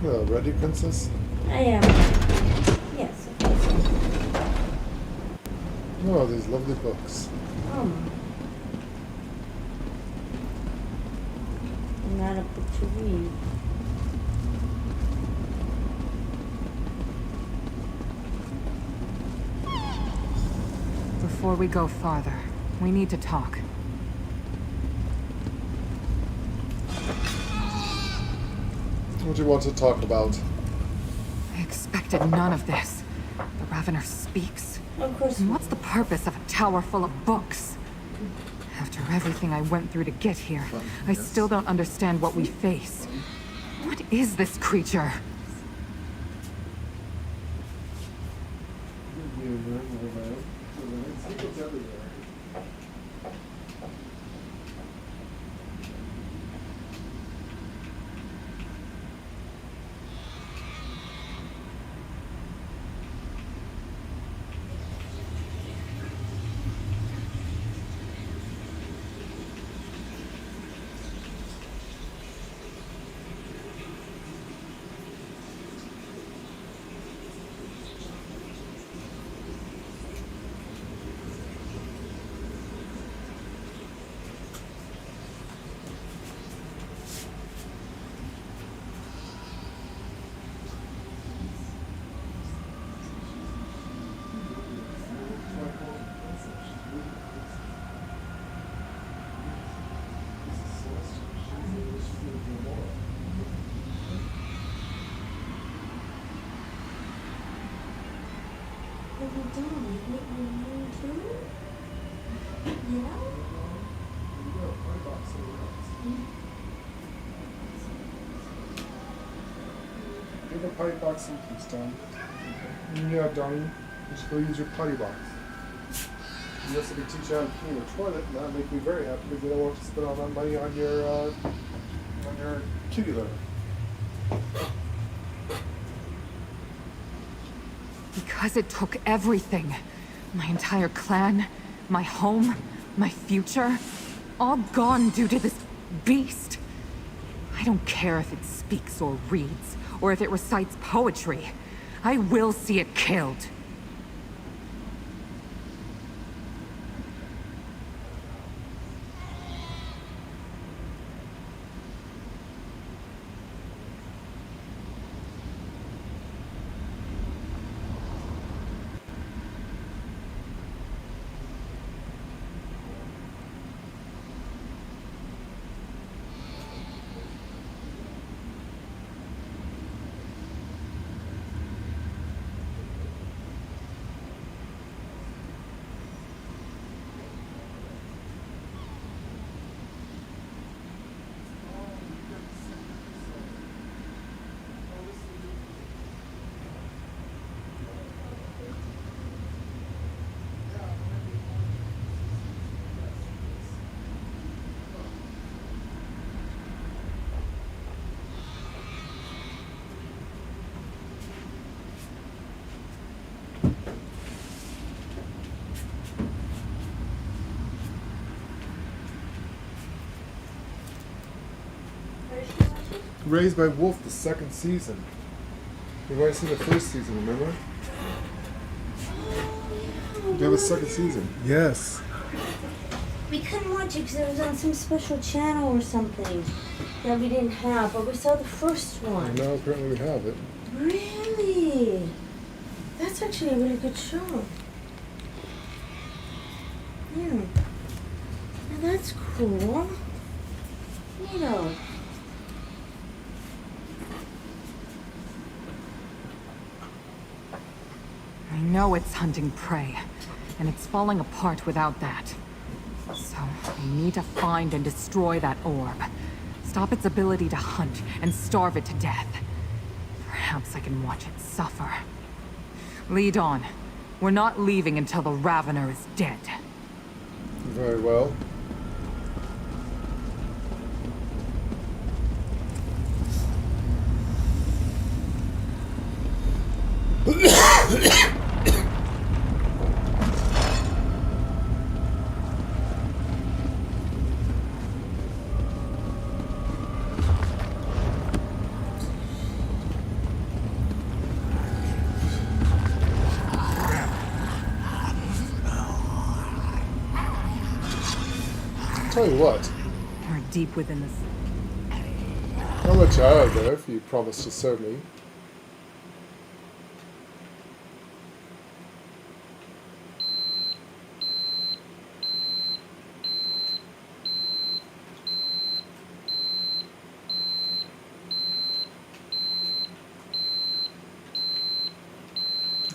Well, ready, princess? I am. Yes, of course. Oh, these lovely books. Oh. Not a book to read. Before we go farther, we need to talk. What do you want to talk about? I expected none of this. The Ravener speaks. Of course. And what's the purpose of a tower full of books? After everything I went through to get here, I still don't understand what we face. What is this creature? Give a potty box some please, Don. Yeah, Donnie. Just go use your potty box. Unless we teach you how to clean a toilet, and that'd make me very happy because they don't want to spend all that money on your kitty litter. Because it took everything. My entire clan, my home, my future, all gone due to this beast. I don't care if it speaks or reads, or if it recites poetry. I will see it killed. Raised by Wolf, the second season. We've already seen the first season, remember? They have a second season. Yes. We couldn't watch it because it was on some special channel or something that we didn't have, but we saw the first one. And now apparently we have it. Really? That's actually a really good show. Yeah. Now that's cool. Neato. I know it's hunting prey, and it's falling apart without that. So, I need to find and destroy that orb. Stop its ability to hunt and starve it to death. Perhaps I can watch it suffer. Lead on. We're not leaving until the Ravener is dead. Very well. Tell you what. We're deep within this. I'll let you out of there if you promise to serve me.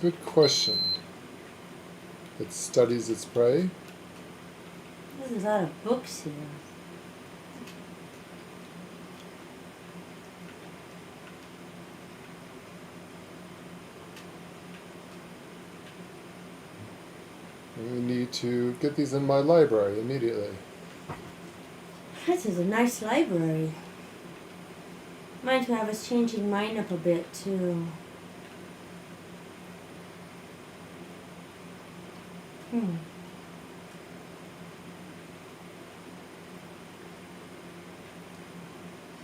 Good question. It studies its prey. There's a lot of books here. We need to get these in my library immediately. This is a nice library. Might have us changing mine up a bit too.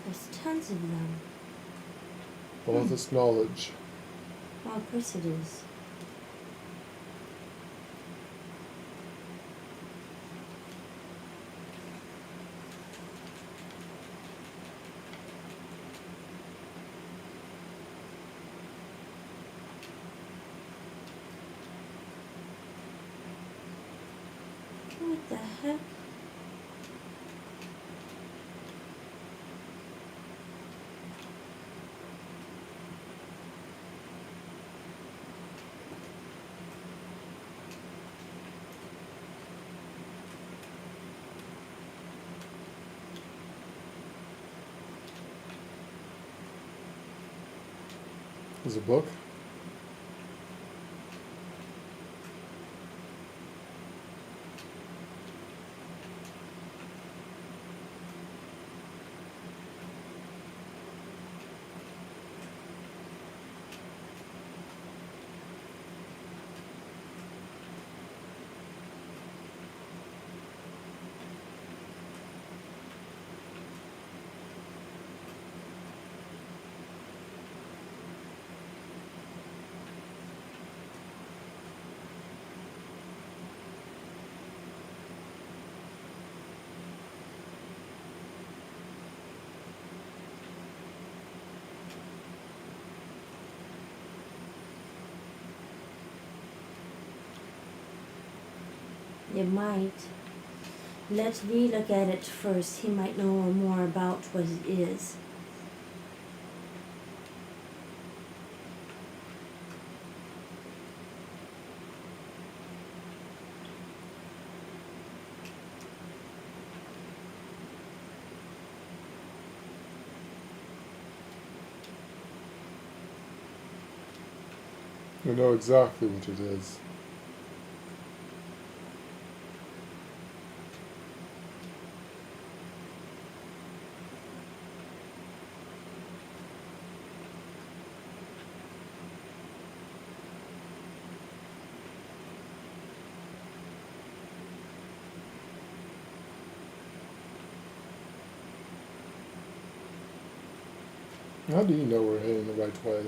There's tons of them. All this knowledge. Oh, of course it is. What the heck? There's a book. You might. Let V look at it first. He might know more about what it is. You know exactly what it is. How do you know we're heading the right way?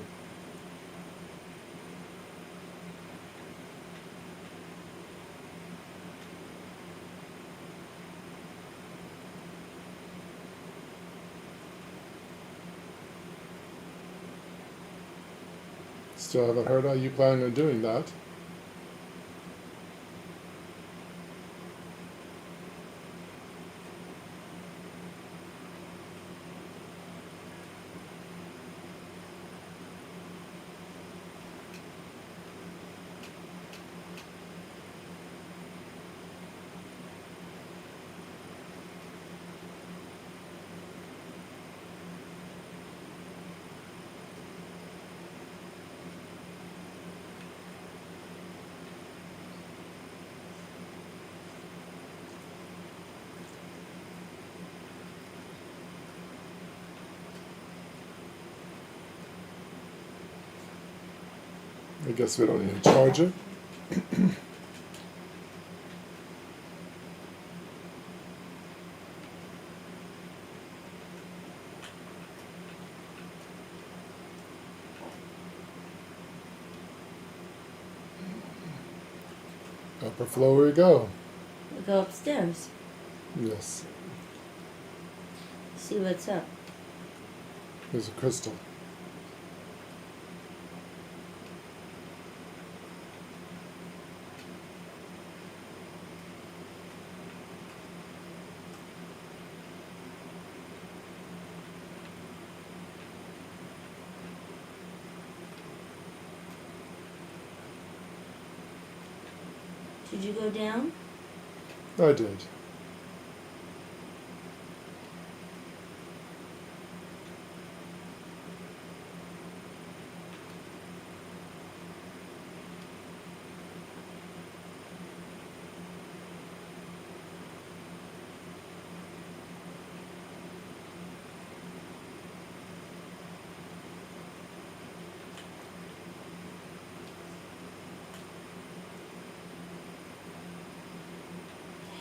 Still haven't heard how you plan on doing that. I guess we don't need to charge it. Upper floor we go. We go upstairs. Yes. See what's up. There's a crystal. Did you go down? I did.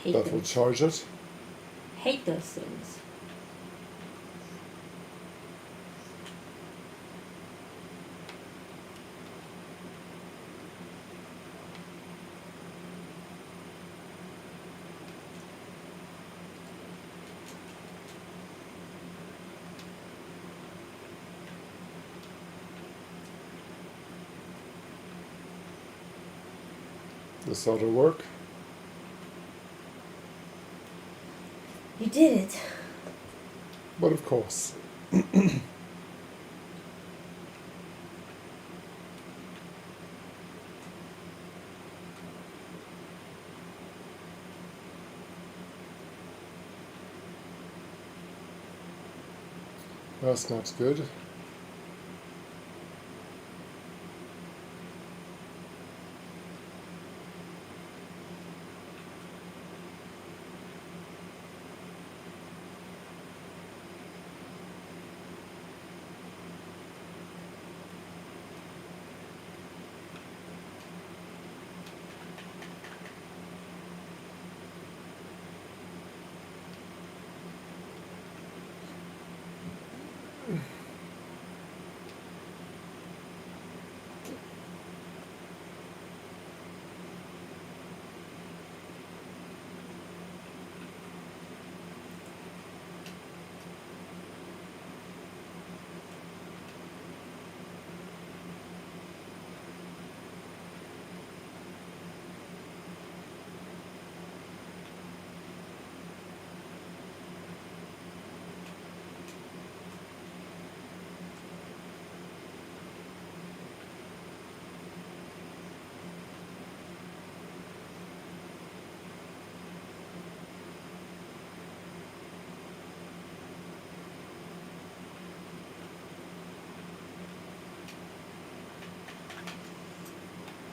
Hate That will those. charge it. Hate those things. This ought to work. You did it. But of course. That's not good.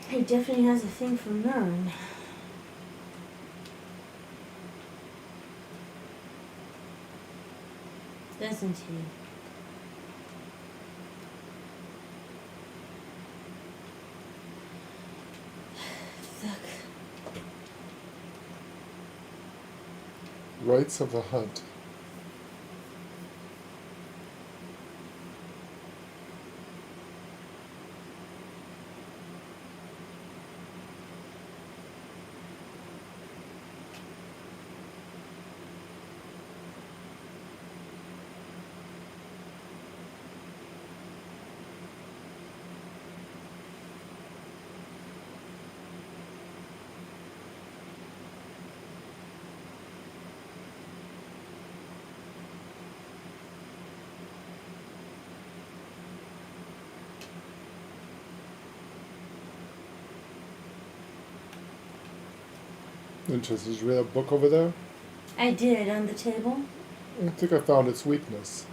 He definitely has a thing for Mern. Doesn't he? Fuck. Rights of the hunt. Interesting. Did you read that book over there? I did, on the table. I think I found its weakness.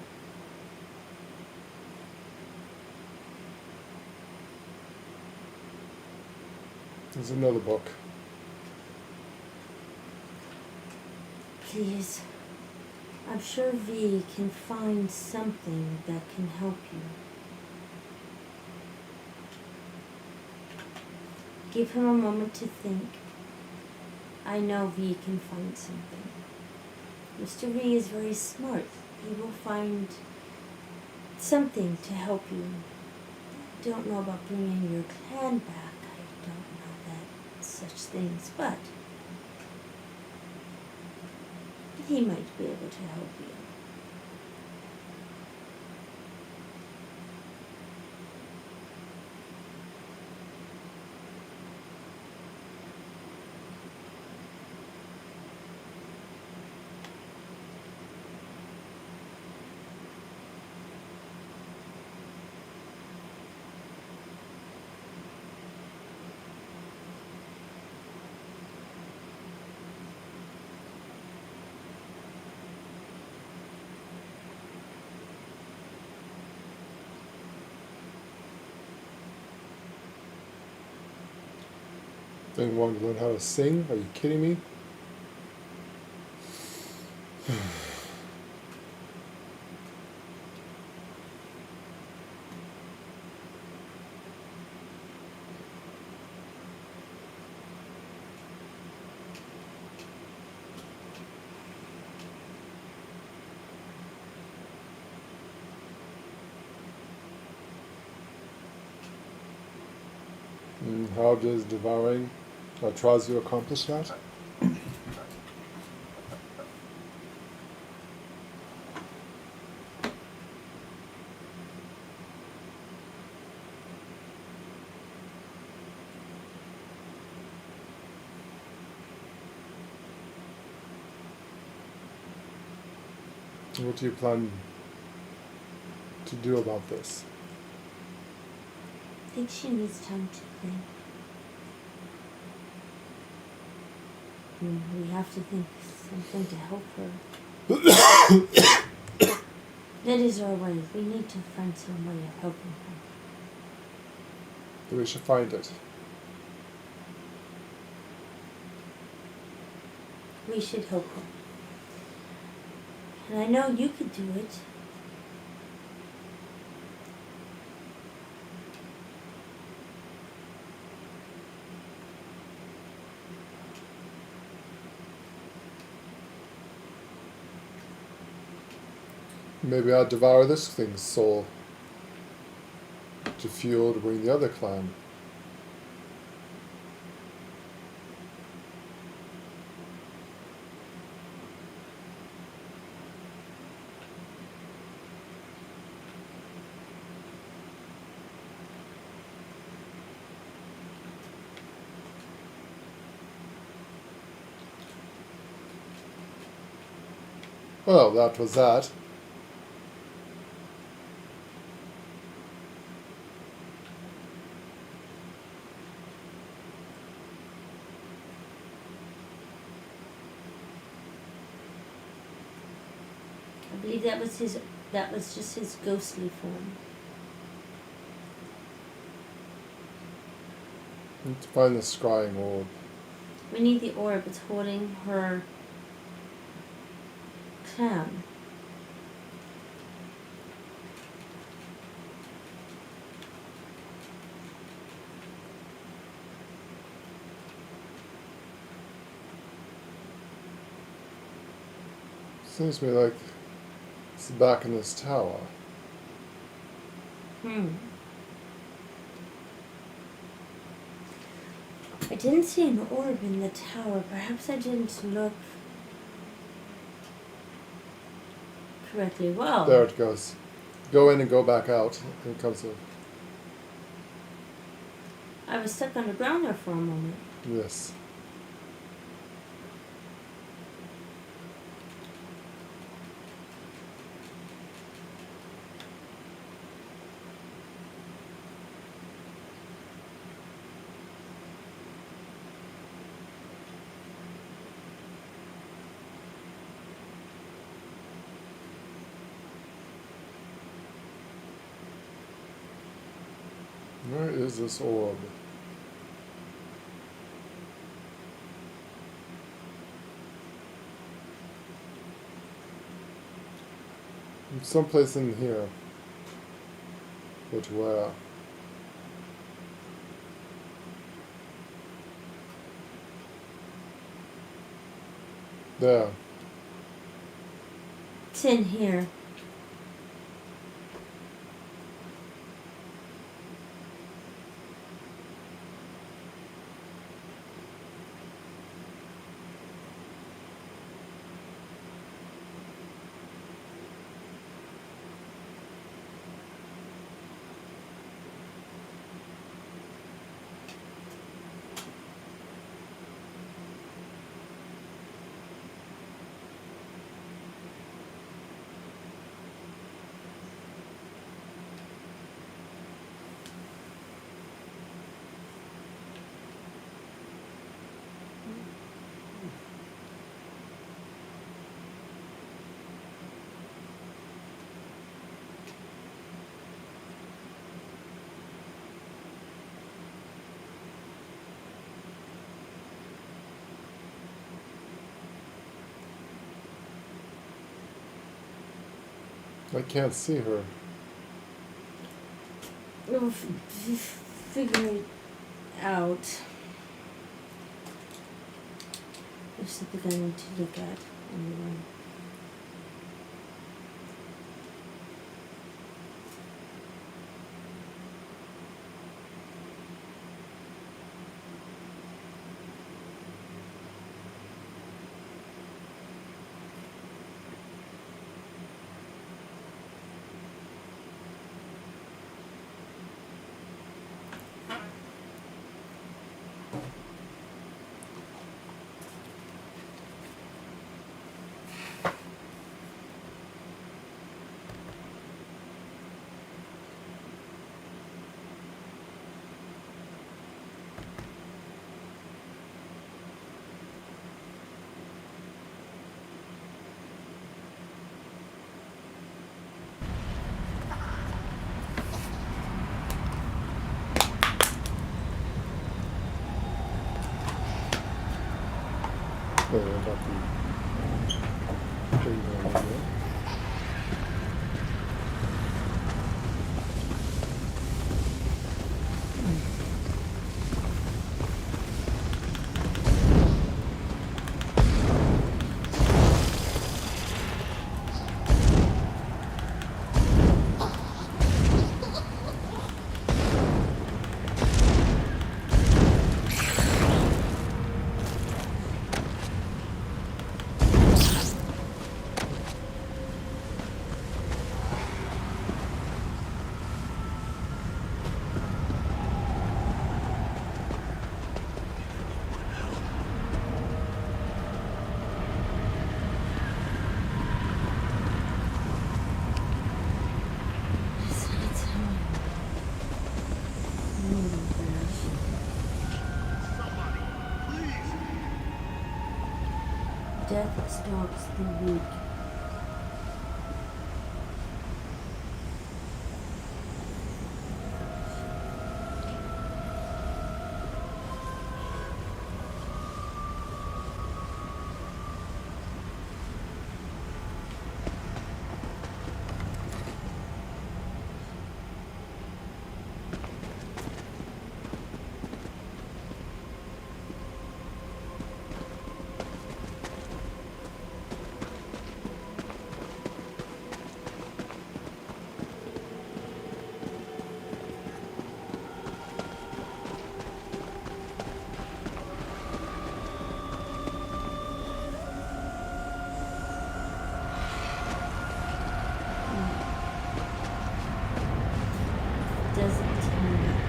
There's another book. Please. I'm sure V can find something that can help you. Give him a moment to think. I know V can find something. Mr. V is very smart. He will find something to help you. I don't know about bringing your clan back. I don't know that such things, but he might be able to help you. Then wanted to learn how to sing? Are you kidding me? And how does devouring Trazu accomplish that? What do you plan to do about this? I think she needs time to think. We have to think something to help her. That is our way. We need to find some way of helping her. Then we should find it. We should help her. And I know you could do it. Maybe I'll devour this thing's soul to fuel to bring the other clan. Well, that was that. I believe that was just his ghostly form. Need to find the scrying orb. We need the orb. It's holding her clan. Seems to me like it's back in this tower. I didn't see an orb in the tower. Perhaps I didn't look correctly. Well, There it goes. Go in and go back out. And it comes up. I was stuck underground there for a moment. Yes. Where is this orb? It's someplace in here. But where? There. It's in here. I can't see her. We'll figure it out. There's something I need to look at anyway. There, about the tree over there. Death stalks the weak.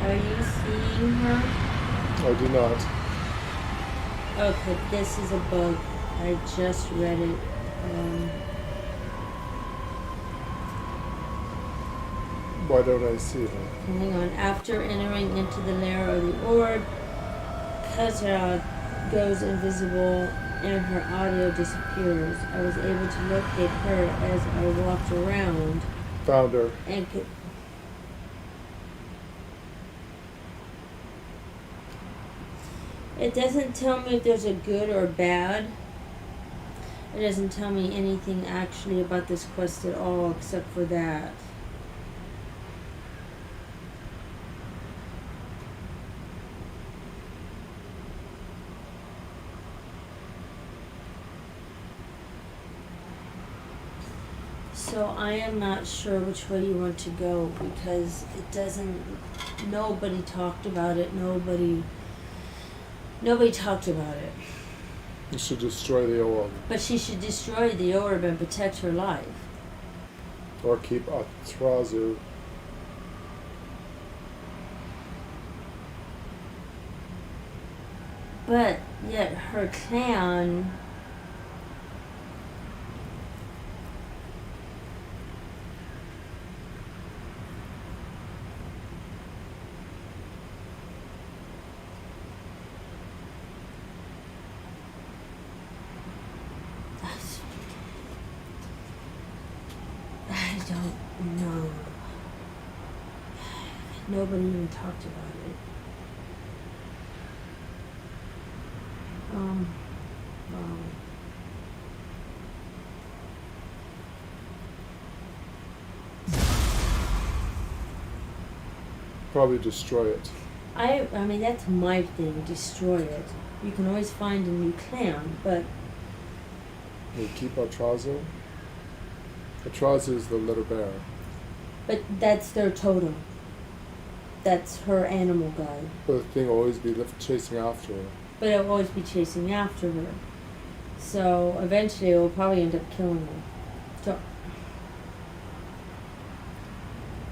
Are you seeing her? I do not. Okay, this is a bug. I just read it. Why don't I see her? Hang on. After entering into the lair of the orb, Kazra goes invisible and her audio disappears. I was able to locate her as I walked around. Found her. And it doesn't tell me if there's a good or bad. It doesn't tell me anything actually about this quest at all except for that. So I am not sure which way you want to go because it doesn't, nobody talked about it, nobody talked about it. You should destroy the orb. But she should destroy the orb and protect her life. Or keep Atrazu. But yet her clan I don't know. Nobody even talked about it. Probably destroy it. I mean, that's my thing, destroy it. You can always find a new clan, but... We keep Atrazu? Atrazu is the little bear. But that's their totem. That's her animal guide. But the thing will always be chasing after her. But it'll always be chasing after her. So eventually it will probably end up killing her. So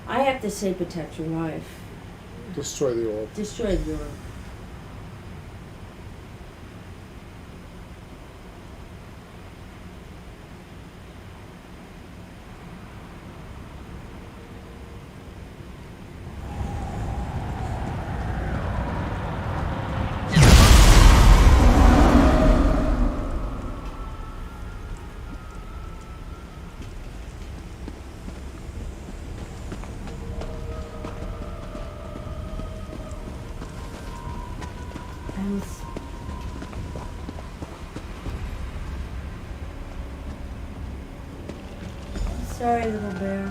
I have to say protect your life. Destroy the orb. Destroy the orb. Sorry, little bear.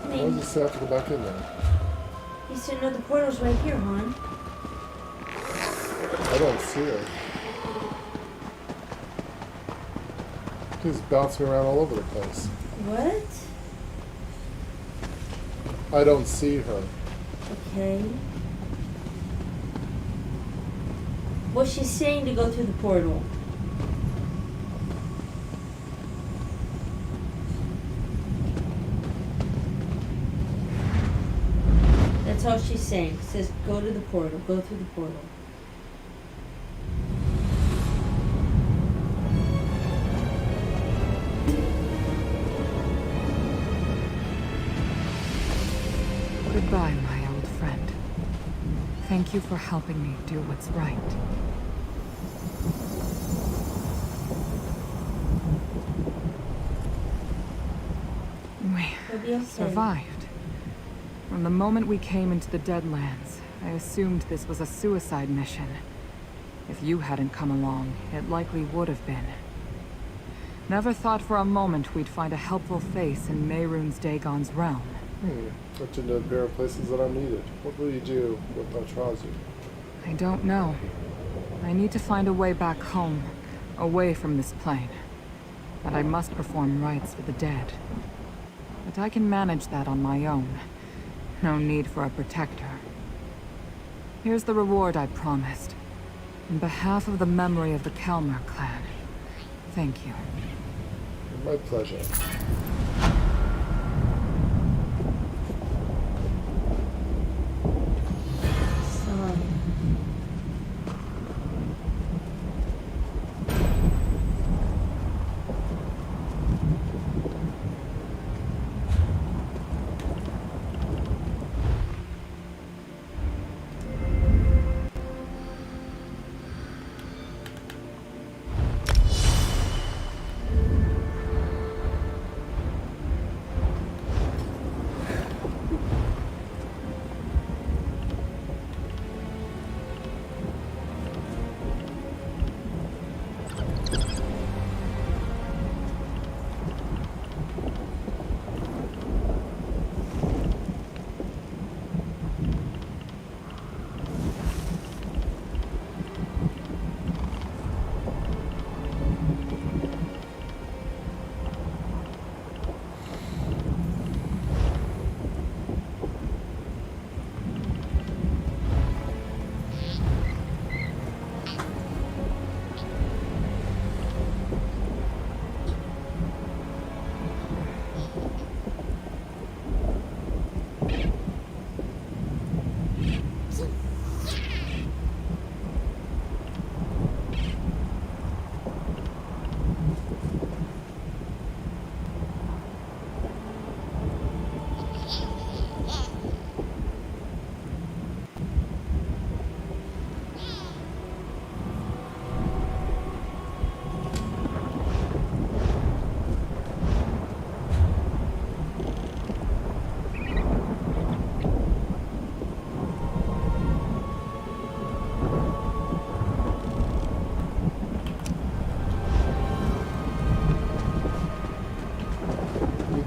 Why does it say I have to go back in there? You said no, the portal's right here, hon. I don't see her. She's bouncing around all over the place. What? I don't see her. Okay. Well, she's saying to go through the portal. That's all she's saying. She says go to the portal. Go through the portal. Goodbye, my old friend. Thank you for helping me do what's right. We survived. From the moment we came into the Deadlands, I assumed this was a suicide mission. If you hadn't come along, it likely would have been. Never thought for a moment we'd find a helpful face in Mehrunes Dagon's realm. Looked into bare places that are needed. What will you do with Atrazu? I don't know. I need to find a way back home, away from this plane. But I must perform rites for the dead. But I can manage that on my own. No need for a protector. Here's the reward I promised. On behalf of the memory of the Kalmar clan, thank you. My pleasure.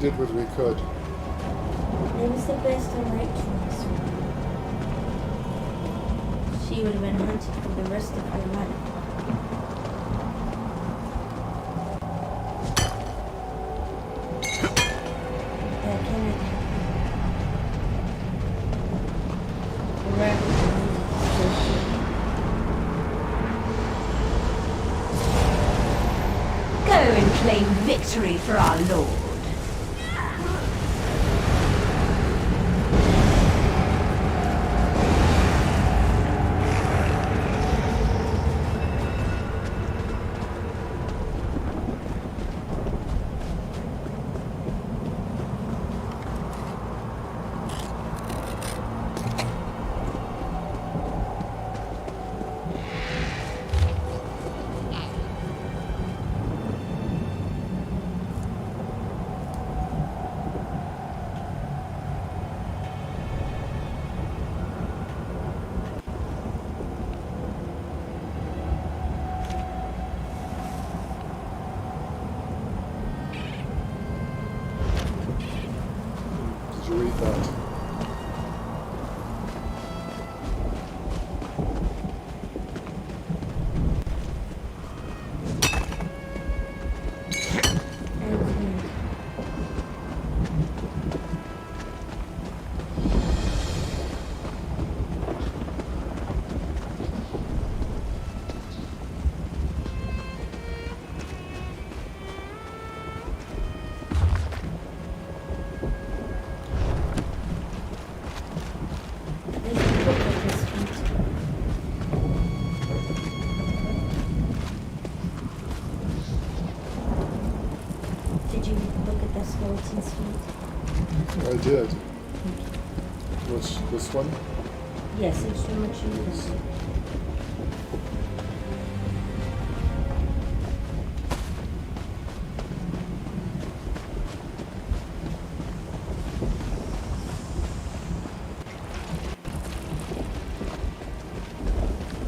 Did what we could. It was the best and right choice. She would have been hunted for the rest of her life. That cannot happen. Go and claim victory for our lord. Read that. I did. Which, this one? Yes, it's so much easier.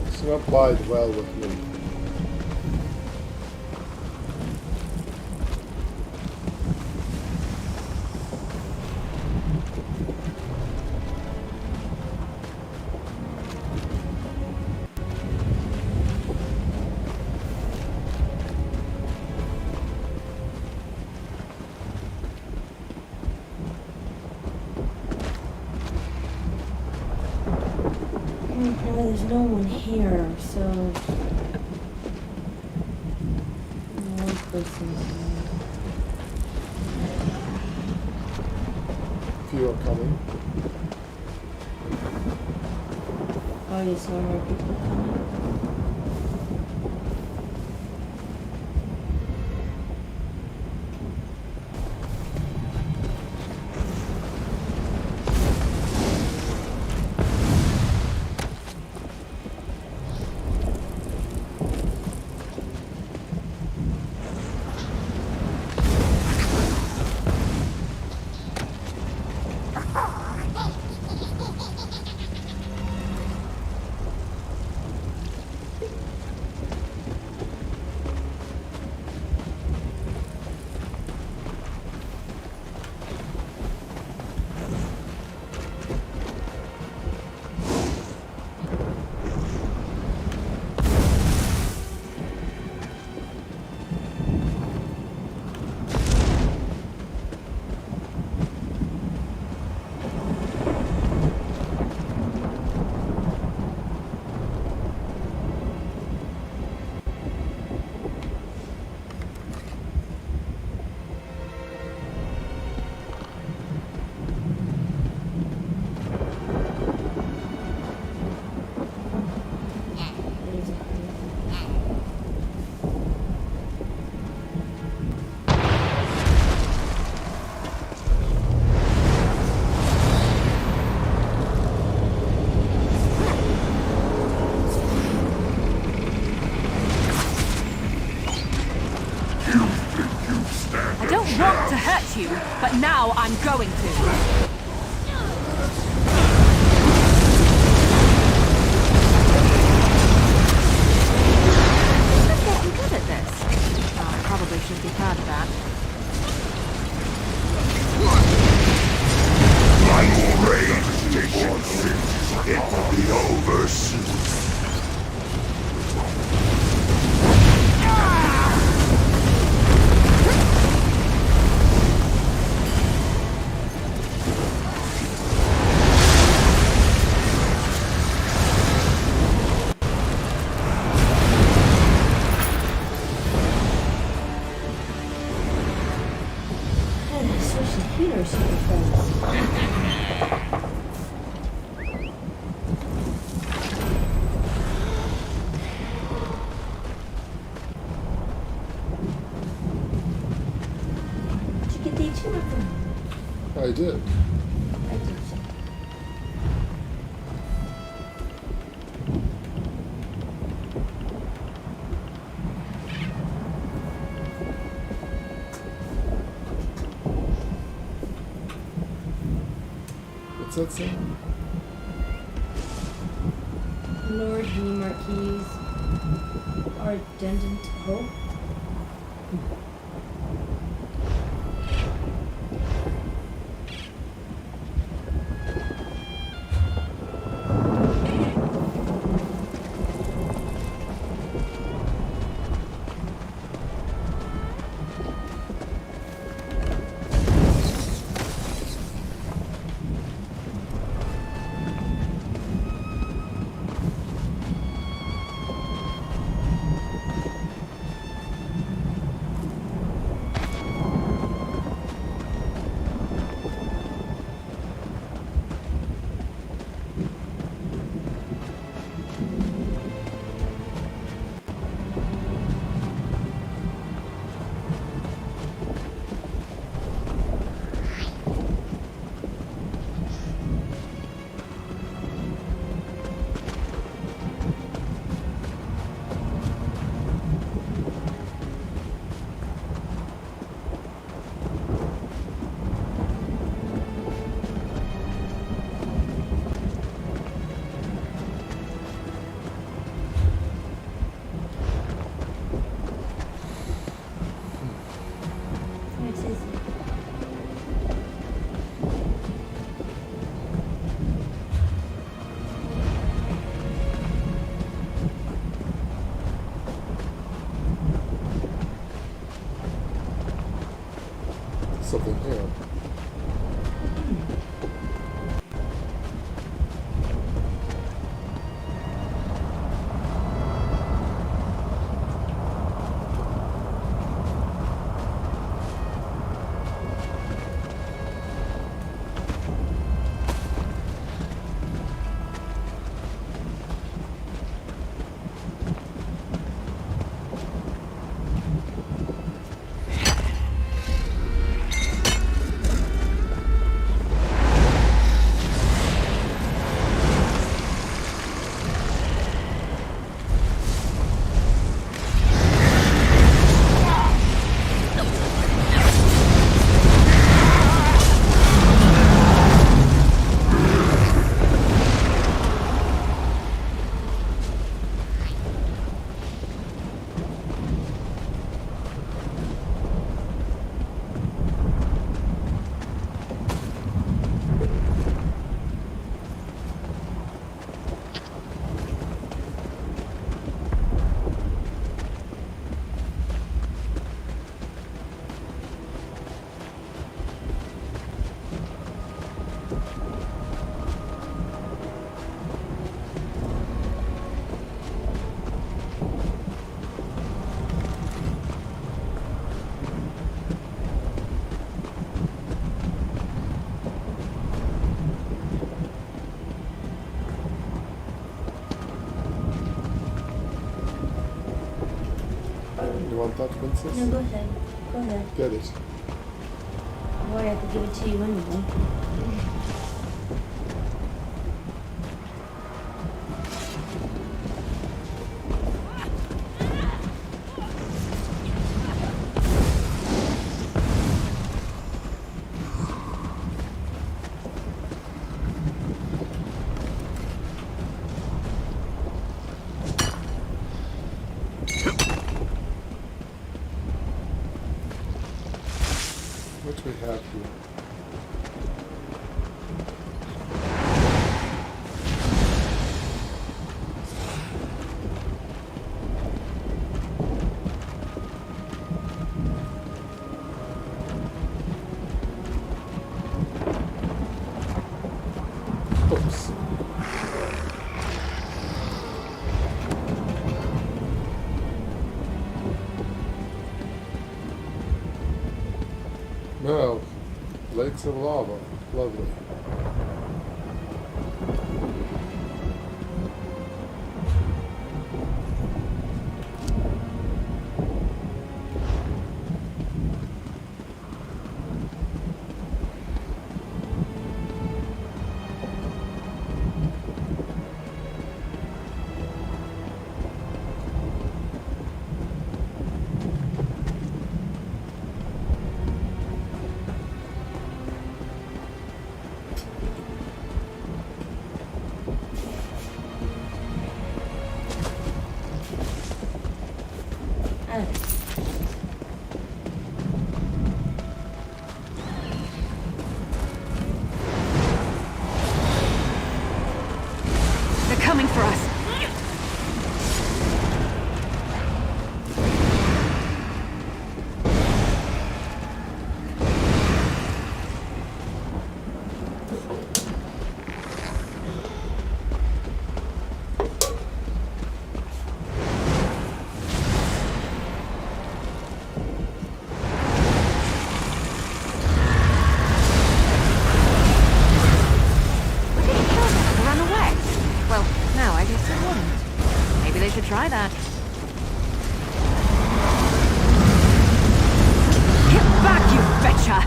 It's not applied well with me. there's no one here, so one person. Few are coming. Oh, you saw more people coming. I don't want to hurt you, but now I'm going to. Probably should be proud of that. I will raise patience. It will be over soon. I did. What's that saying? Lord He Marquis Ardent Hope. Something here. Do you want that, Princess? No, go ahead. Go ahead. Get it. Boy, I could give it to you anyway. What do we have here? Oops. No. Lakes of lava. Lovely. They're coming for us. Run away. Well, now I guess it wouldn't. Maybe they should try that. Get back, you betcha!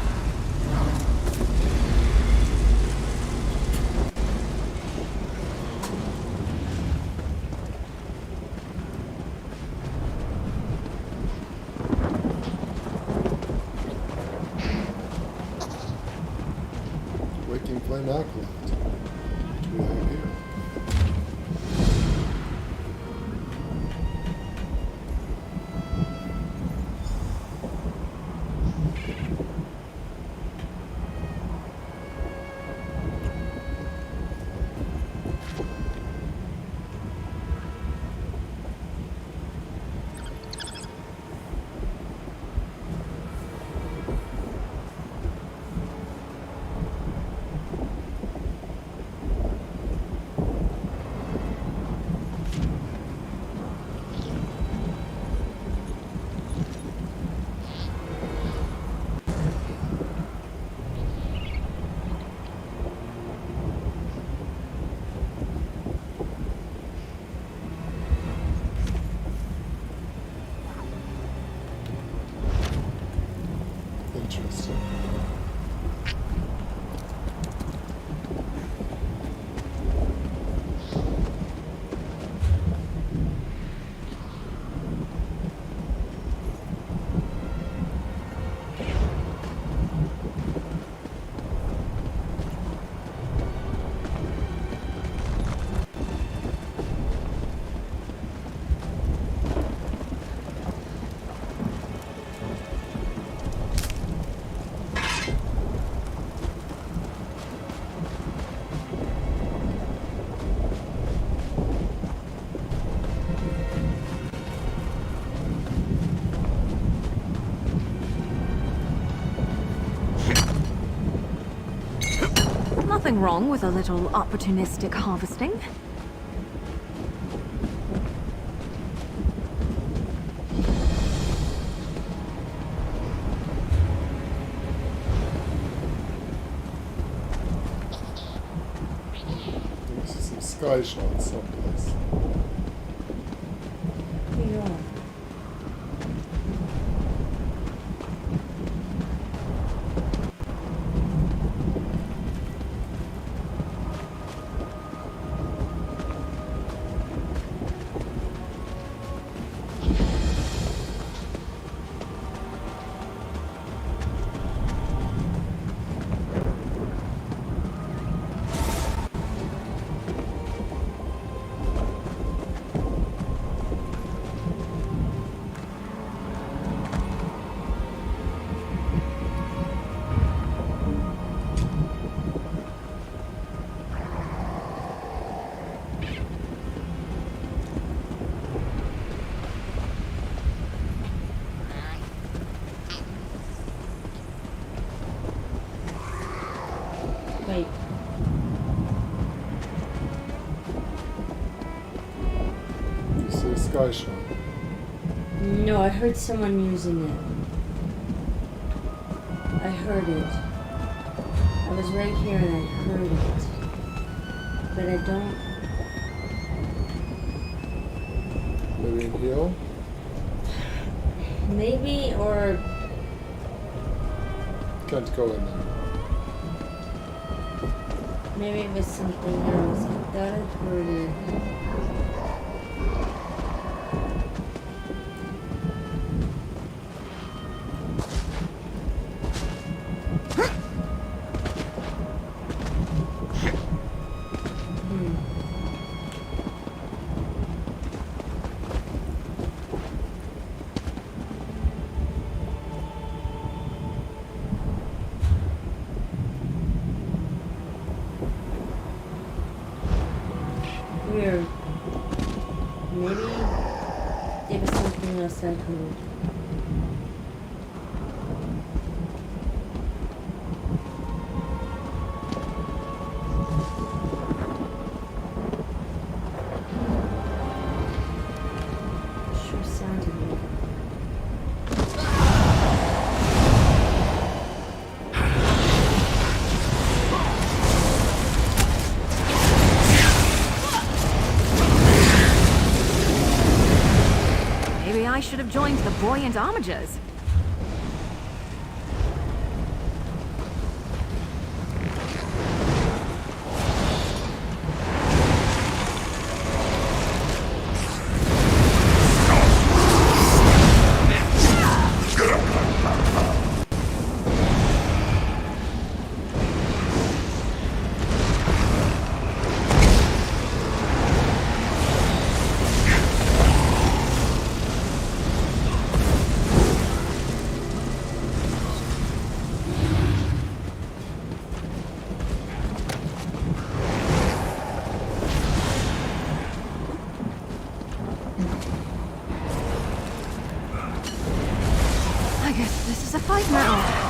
Waking Flame Acolyte. What do we have here? Interesting. Nothing wrong with a little opportunistic harvesting. This is some sky shots someplace. Here you are. No, I heard someone using it. I heard it. I was right here and I heard it. But I don't... Maybe in heal? Maybe, or... Can't go in there. Maybe it was something else. I thought I heard it. Weird. Maybe it was something else I heard. Sure sounded like it. Maybe I should have joined the buoyant armigers. I guess this is a fight now.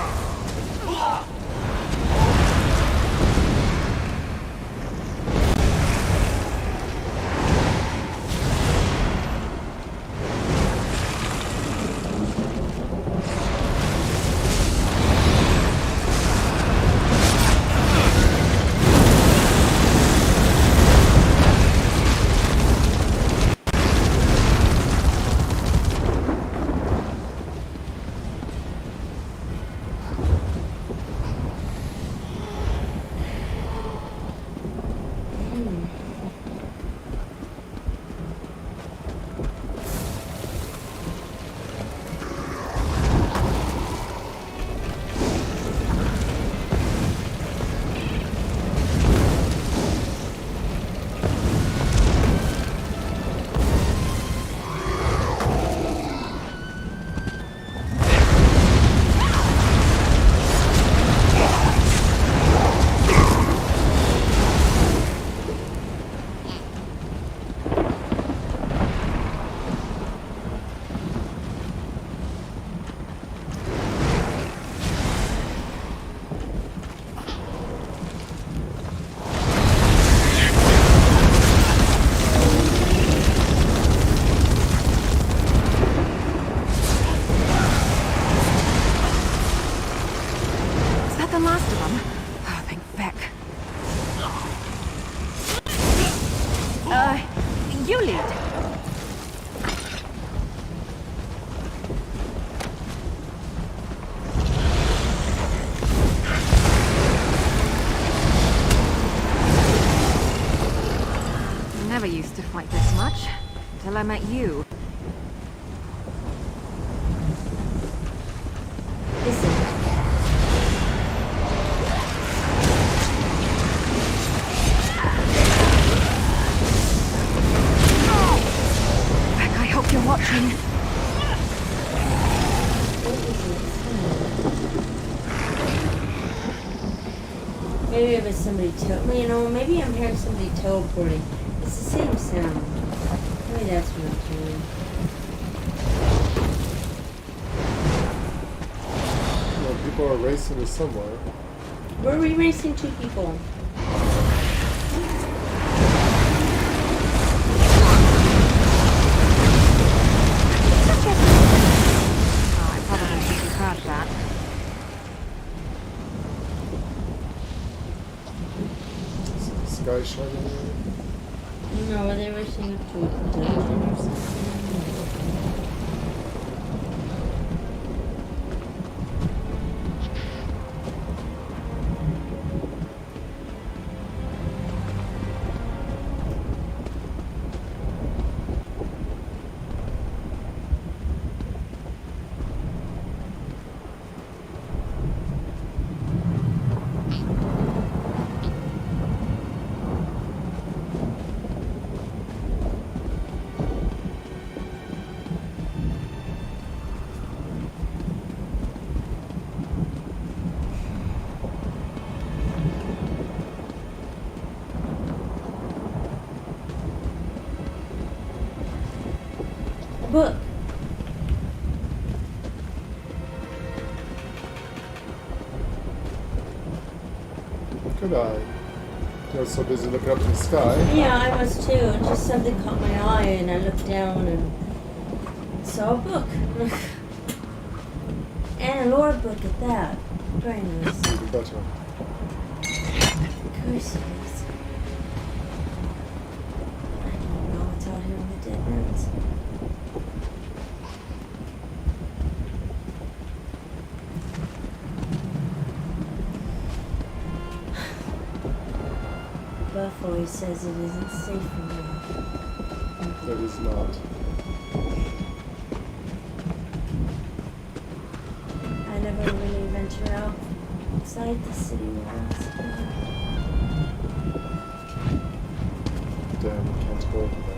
The last of them? Oh, thank feck. You lead. Never used to fight this much, until I met you. You're watching. Maybe it was somebody you know, maybe I'm hearing somebody teleporting. It's the same sound. Maybe that's what I'm hearing. Well, people are racing to somewhere. Where are we racing to, people? Such a guy shining away? No, are they rushing up to a dungeon or something? Book. Could I? I was so busy looking up in the sky. Yeah, I was too. Just something caught my eye and I looked down and saw a book. And a lore book at that. Very nice. Even better. Of course it is. I don't know what's out here in the Deadlands. Buff always says it isn't safe from here. It is not. I never really venture outside the city walls. Damn, can't go over there.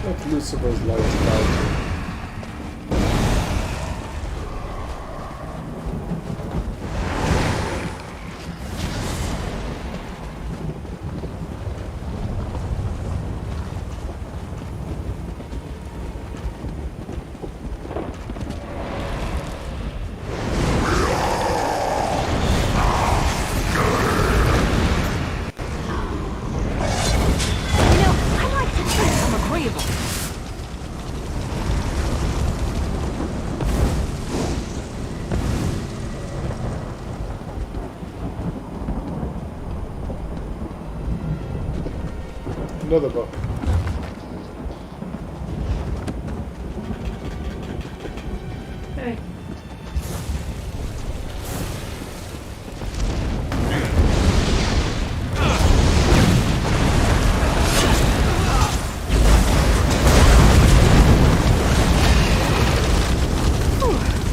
It's Lucifer's light about. Another book. Hey.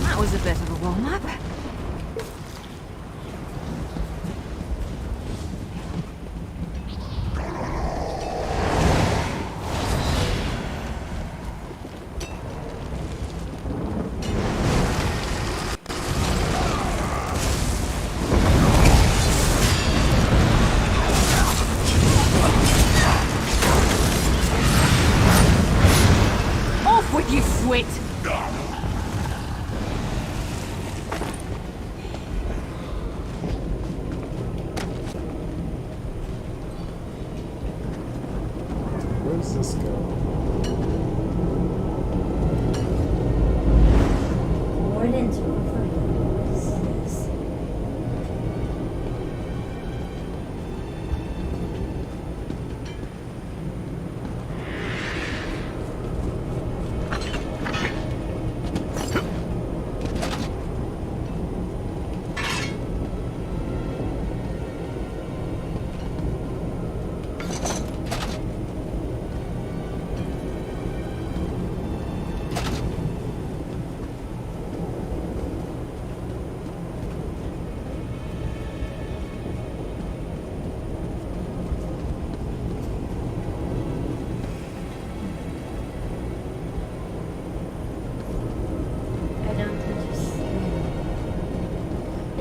That was a bit of a warm-up. Off with you, Swit! Where does this go? Warden's over here. What is this?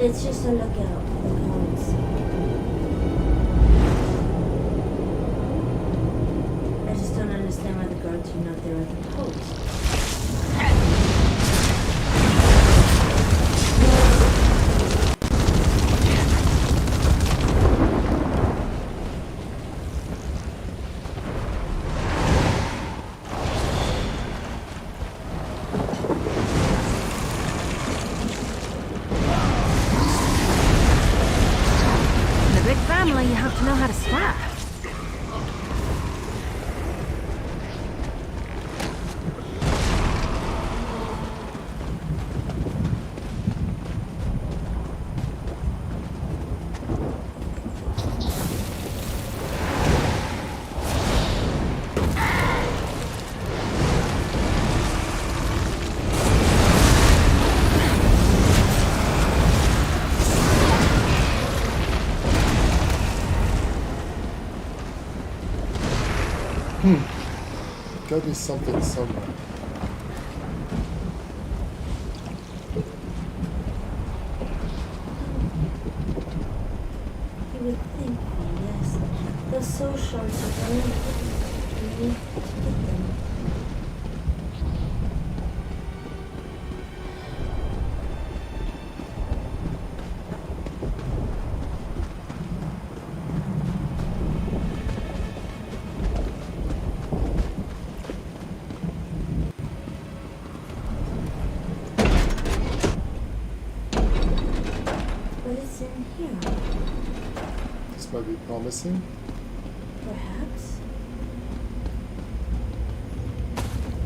it's just a lookout for the codes. I just don't understand why the guards are not there at the post. You have to know how to staff. Gotta be something somewhere. You would think, yes. Those soul shards are very important. We need to get them. This might be promising. Perhaps.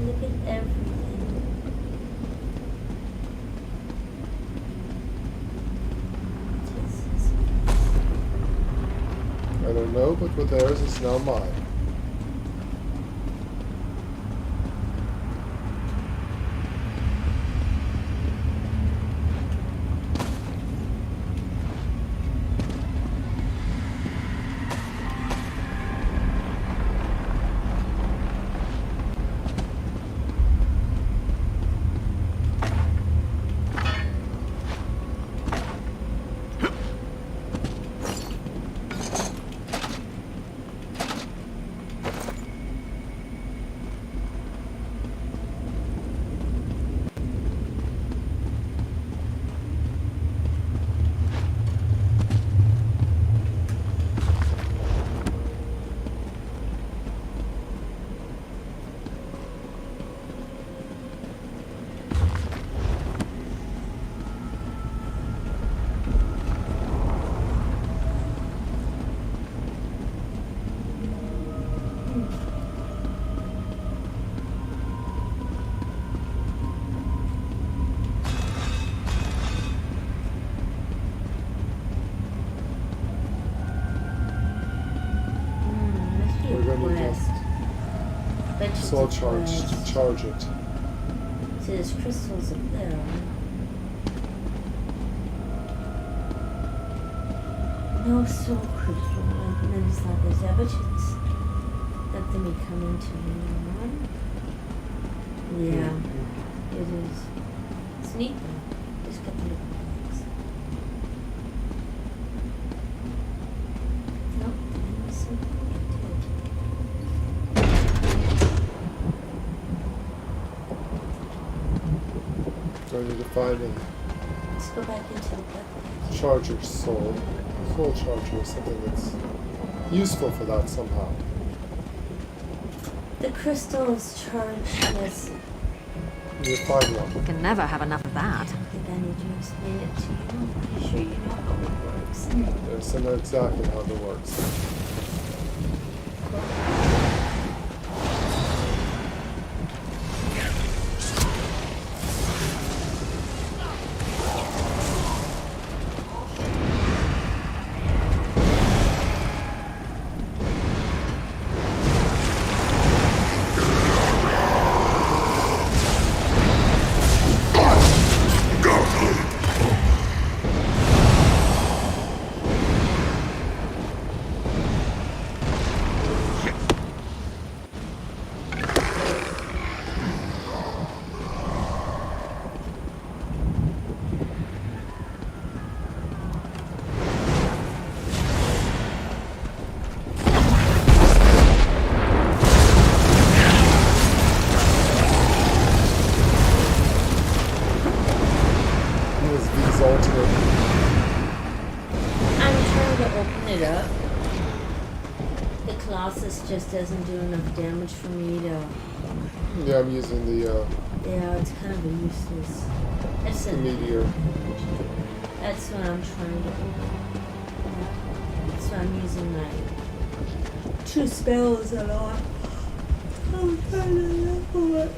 Look at everything. Jesus. I don't know, but what theirs is now mine. It's all charged to charge it. See, there's crystals up there. No soul crystal. No, it's not this. I bet it's that thing we come into later on. Yeah, it is. It's neat though. Just got the little legs. Nope, I missed something. So I need to find a Let's go back into the black. charger soul charger or something that's useful for that somehow. The crystal is charged as... You find one. You can never have enough of that. I think I need to explain it to you. I'm pretty sure you know how it works. Yes, I know exactly how it works. damage for me to... Yeah, I'm using the Yeah, it's kind of a useless... It's a meteor. That's what I'm trying to... So I'm using my 2 spells a lot. I'm trying to level it.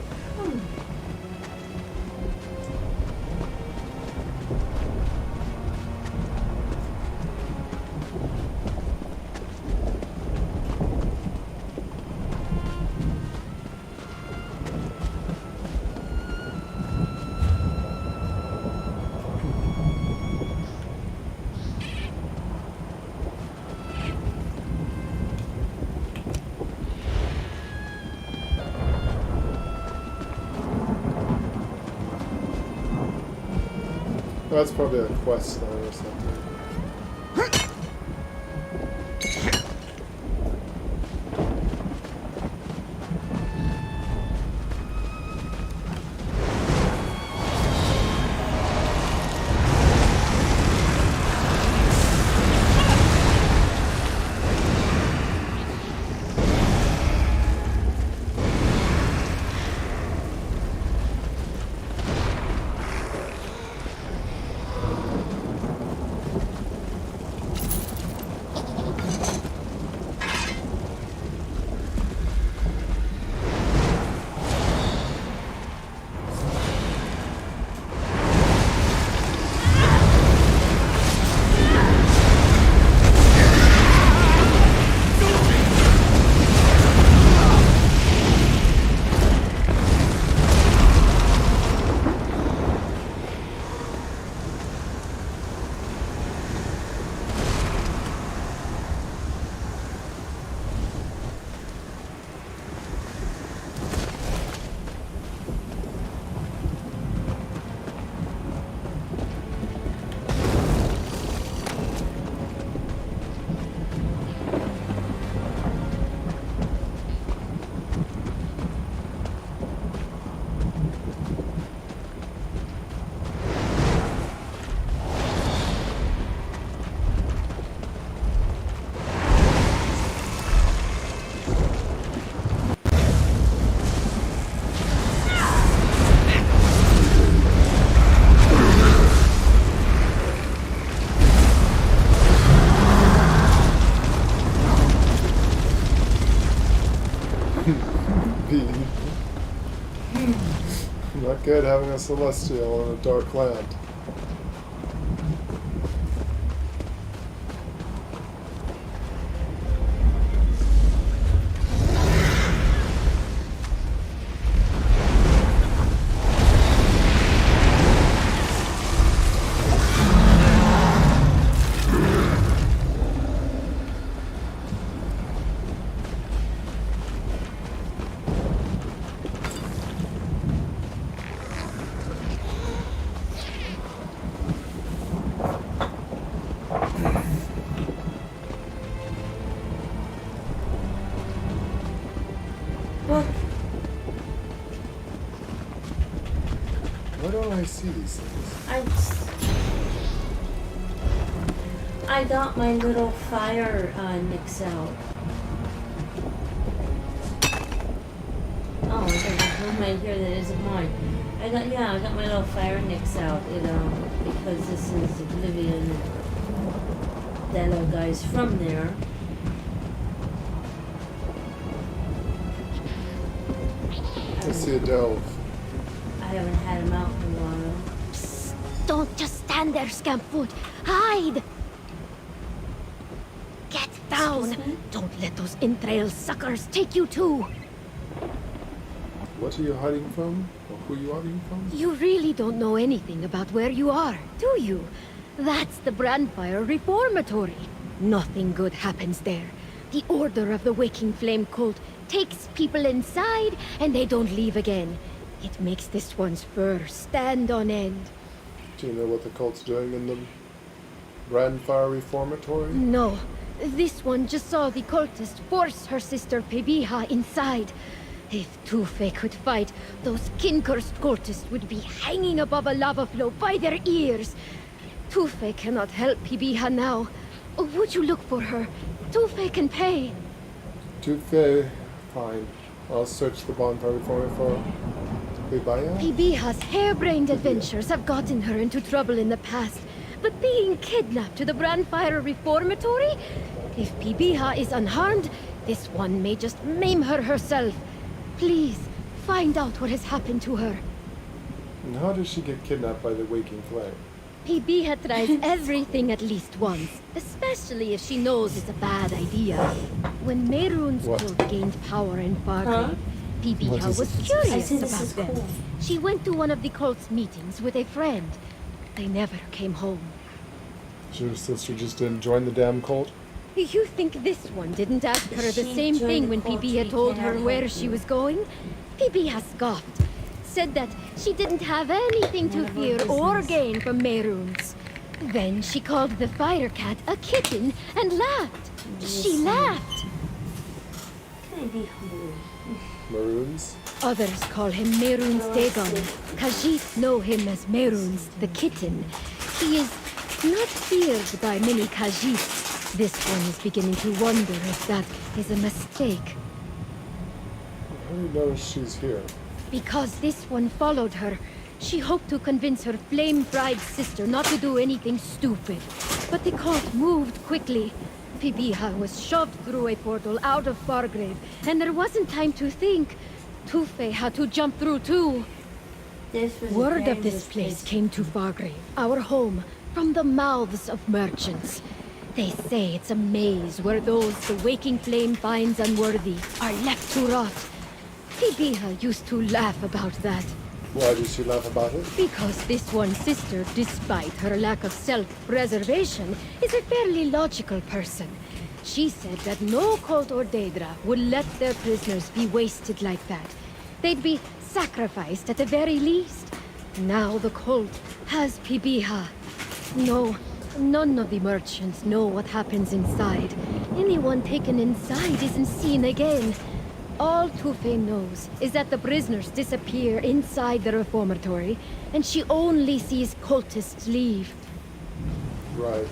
That's probably a quest though or something. Not good having a celestial in a dark land. Why don't I see these things? I got my little fire nix out. Oh, there's a room right here that isn't mine. I got my little fire nix out. Because this is Oblivion. That little guy's from there. I see a delve. I haven't had him out in a while. Don't just stand there, Scampfoot. Hide! Get down! Don't let those entrail suckers take you too. What are you hiding from? Or who are you hiding from? You really don't know anything about where you are, do you? That's the Brandfire Reformatory. Nothing good happens there. The Order of the Waking Flame cult takes people inside and they don't leave again. It makes this one's fur stand on end. Do you know what the cult's doing in the Brandfire Reformatory? No. This one just saw the cultist force her sister Pebiha inside. If Tufe could fight, those kin-cursed cultists would be hanging above a lava flow by their ears. Tufe cannot help Pebiha now. Would you look for her? Tufe can pay. Tufe Fine. I'll search the bonfire before I fall. Bibaya? Pibiha's harebrained adventures have gotten her into trouble in the past, but being kidnapped to the Brandfire Reformatory? If Pibiha is unharmed, this one may just maim her herself. Please, find out what has happened to her. And how does she get kidnapped by the Waking Flame? Pibiha tries everything at least once, especially if she knows it's a bad idea. When Mehrunes' cult gained power in Fargrave, Pibiha was curious about them. Cool. She went to one of the cult's meetings with a friend. They never came home. Her sister just didn't join the damn cult? You think this one didn't ask her the She same joined thing the when cult, Pibiha we told her cannot where help she you. was going? Pibiha scoffed, said that she didn't have anything to None of our fear or business. gain from Mehrunes. Then she called the fire cat a kitten and laughed. She laughed. Can I be humble? Maroons? Others call him Mehrunes Dagon. Khajiit know him as Mehrunes the kitten. He is not feared by many Khajiits. This one is beginning to wonder if that is a mistake. How do you know she's here? Because this one followed her. She hoped to convince her flame-fried sister not to do anything stupid. But the cult moved quickly. Pibiha was shoved through a portal out of Fargrave, and there wasn't time to think. Tufe had to jump through too. Word of this place came to Fargrave, our home, from the mouths of merchants. They say it's a maze where those the Waking Flame finds unworthy are left to rot. Pibiha used to laugh about that. Why did she laugh about it? Because this one sister, despite her lack of self-preservation, is a fairly logical person. She said that no cult or Daedra would let their prisoners be wasted like that. They'd be sacrificed at the very least. Now the cult has Pibiha. No, none of the merchants know what happens inside. Anyone taken inside isn't seen again. All Tufe knows is that the prisoners disappear inside the reformatory, and she only sees cultists leave. Right.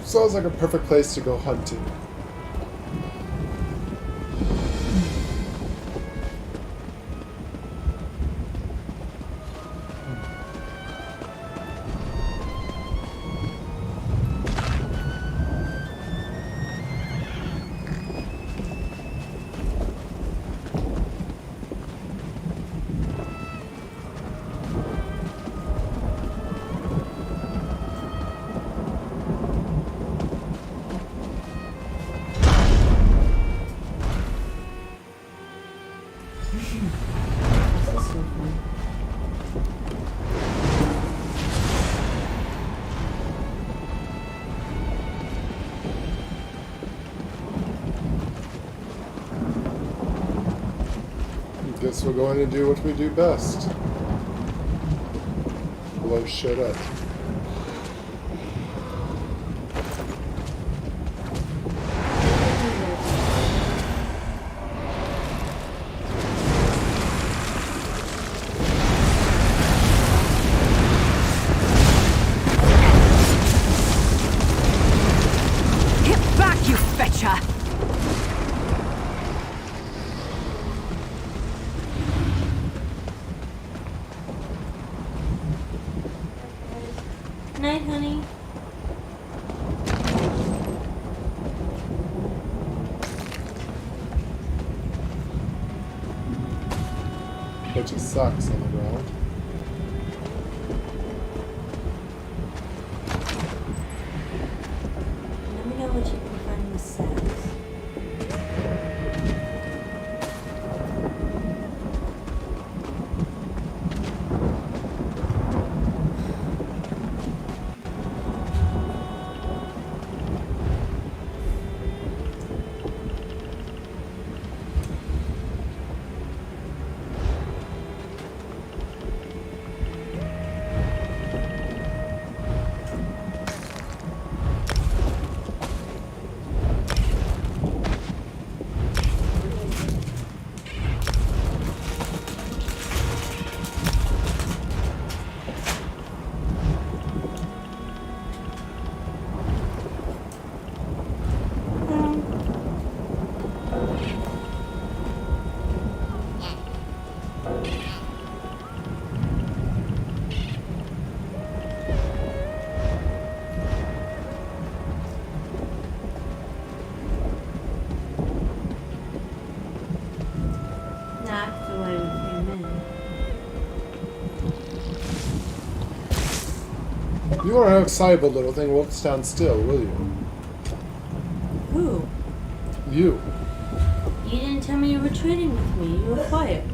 Sounds like a perfect place to go hunting. Guess we're going to do what we do best. Blow shit up. Get back, you fetcher! Night, honey. Bunch of socks on the ground. Let me know what you can find in the sacks. You are an excitable little thing. Won't stand still, will you? Who? You. You didn't tell me you were trading with me. You were quiet.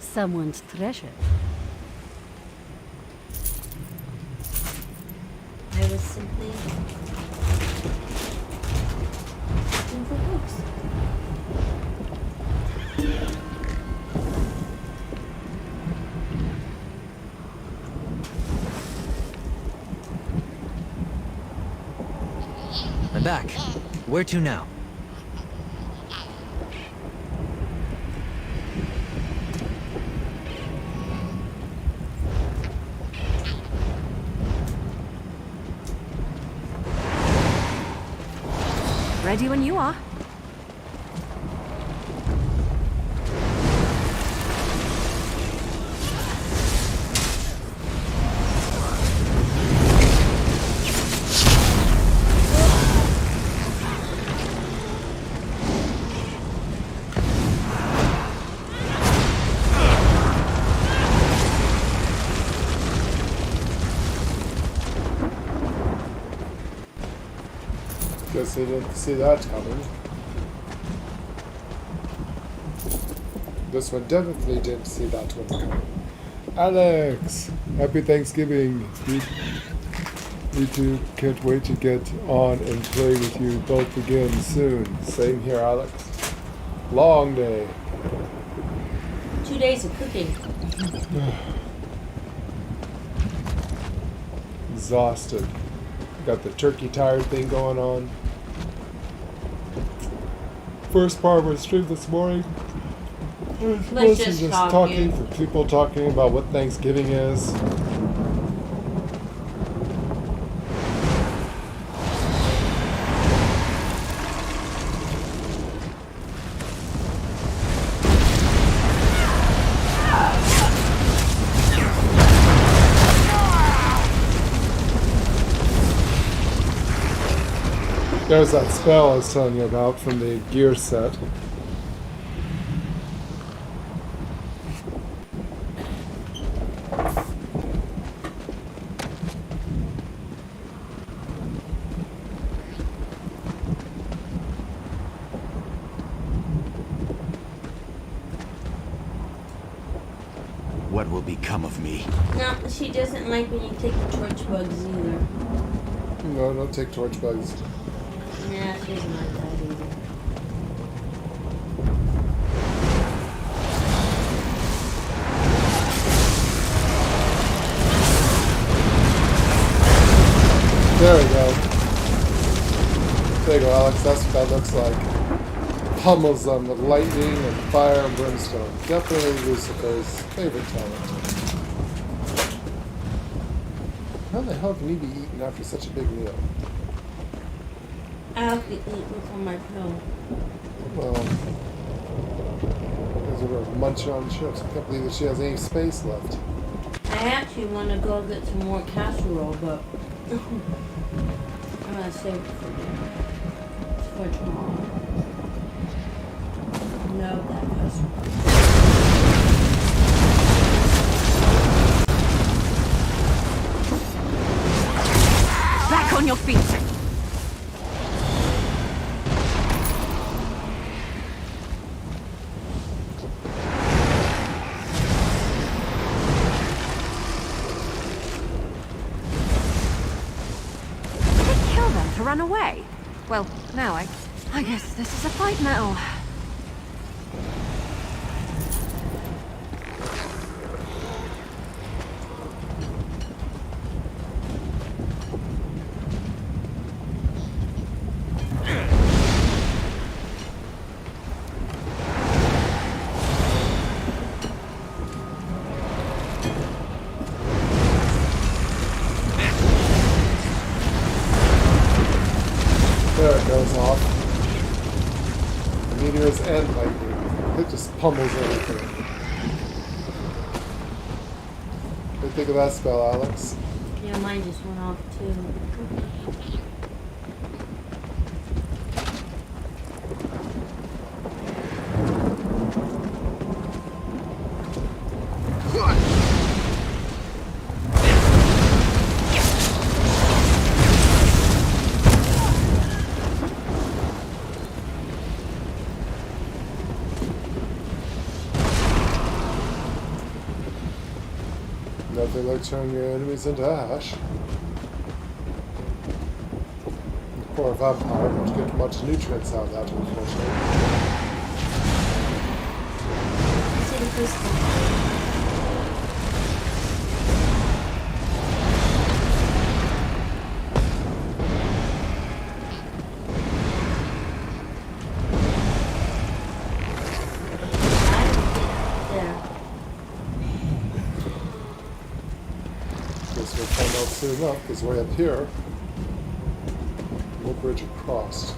Someone's treasure. I was simply looking for books. I'm back. Where to now? Ready when you are. Guess they didn't see that coming. This one definitely didn't see that one coming. Alex! Happy Thanksgiving! Me too. Can't wait to get on and play with you both again soon. Same here, Alex. Long day. 2 days of cooking. Exhausted. Got the turkey tired thing going on. First part of our stream this morning. Let's just talking for people talking about what Thanksgiving is. There's that spell I was telling you about from the gear set. What will become of me? No, she doesn't like when you take the torch bugs either. No, don't take torch bugs. Yeah, she doesn't like that either. There we go. There you go, Alex. That's what that looks like. Pummels them with lightning and fire and brimstone. Definitely Lucifer's favorite talent. How the hell can you be eating after such a big meal? I have to eat before my pill. Well, because we were munching on chips. I can't believe that she has any space left. I actually want to go get some more casserole, but I'm gonna save it for dinner. For tomorrow. No, that casserole. Back on your feet! To run away. Well, now I guess this is a fight now. Meteors and lightning. It just pummels everything. What do you think of that spell, Alex? Yeah, mine just went off too. Nothing like turning your enemies into ash. Or a vampire, don't get much nutrients out of that, unfortunately. See the crystal. Guess we'll find out soon enough, because way up here, no bridge across.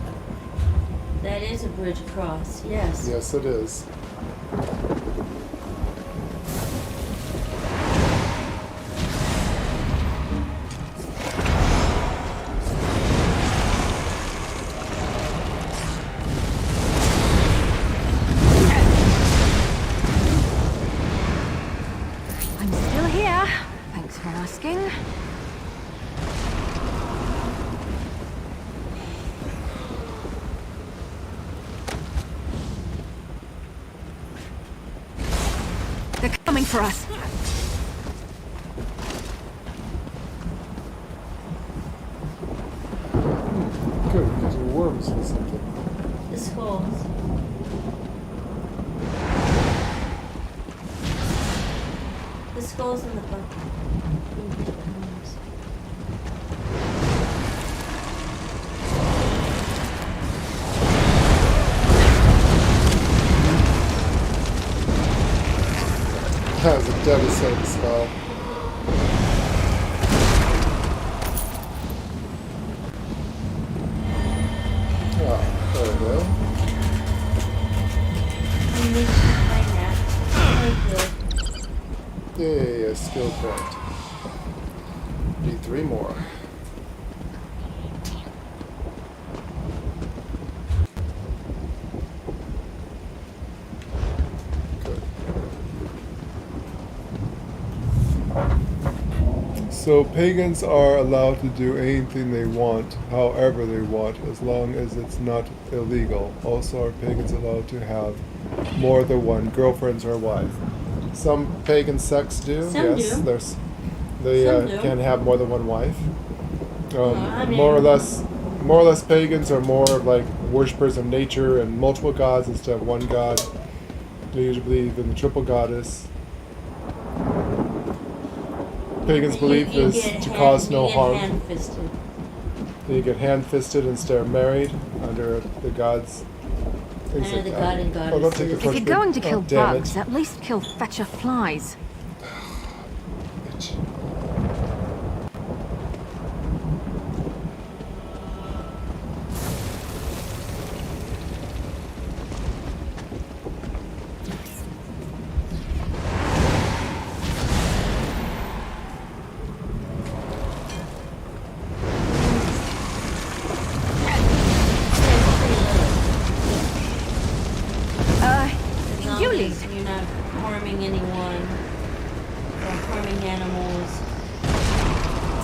That is a bridge across, yes. Yes, it is. I'm still here. Thanks for asking. They're coming for us. Good, because your worms or something. The skulls. The skulls in the bucket. That was a devastating spell. Ah, there we go. Yay, a skill point. Need 3 more. So pagans are allowed to do anything they want, however they want, as long as it's not illegal. Also, are pagans allowed to have more than one girlfriend or wife? Some pagan sects do. Some yes, do. they Some do. can have more than one wife. I mean- more or less pagans are more like worshippers of nature and multiple gods instead of one god. They usually believe in the triple goddess. Pagans' belief is to cause no harm. Hand-fisted. You get hand-fisted instead of married under the gods. Things Under like the that. god and Oh, don't take the goddesses. If first you're bit. going to kill Oh, damn bugs, it. at least kill fetcher flies. Bitch. As long as you're not harming anyone, or harming animals,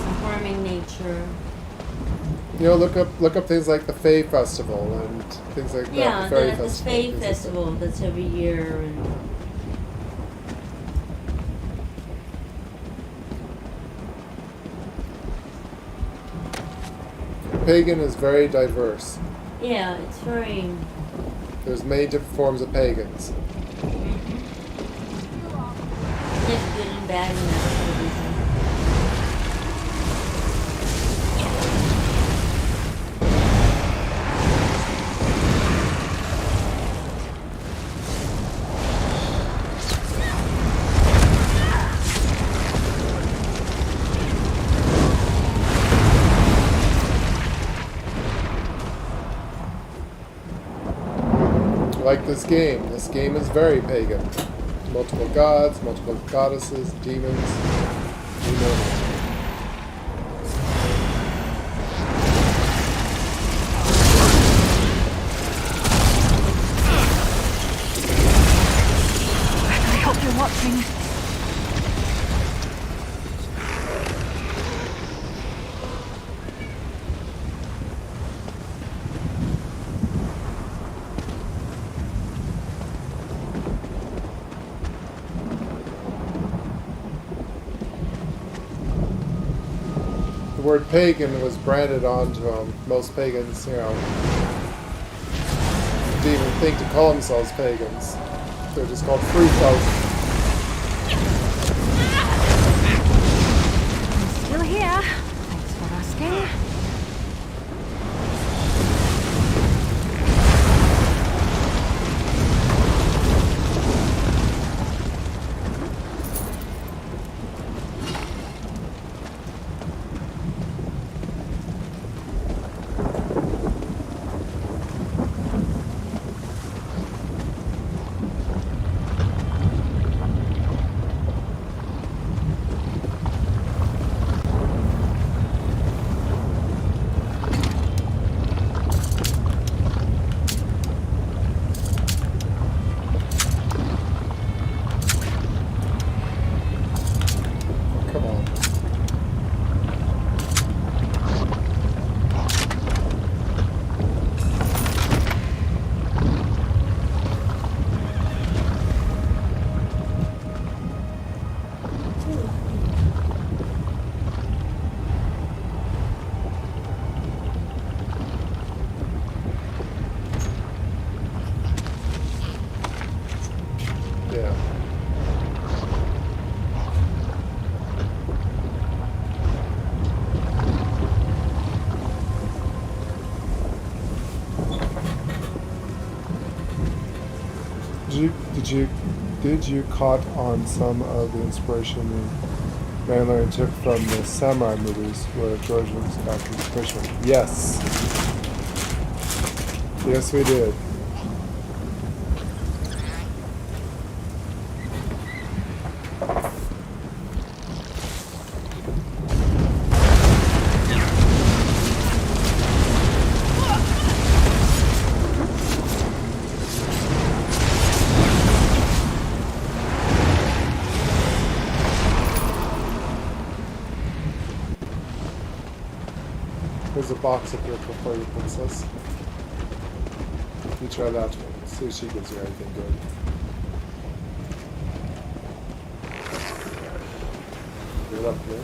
or harming nature. You know, look up things like the Fae Festival and things like that. Yeah, the Fairy the Festival. Fae things like that. Festival that's every year. And Pagan is very diverse. yeah, it's very. There's many different forms of pagans. There's good and bad in that everything. like this game. This game is very pagan. Multiple gods, multiple goddesses, demons. You name it. I hope you're watching. The word pagan was branded onto them. Most pagans, didn't even think to call themselves pagans. They're just called free folk. Still here. Thanks for asking. Did you caught on some of the inspiration Mandalorian took from the samurai movies where George Lucas got inspiration? Yes. Yes, we did. There's a box up here for you, princess. You try that one. See if she gives you anything good. Get up here.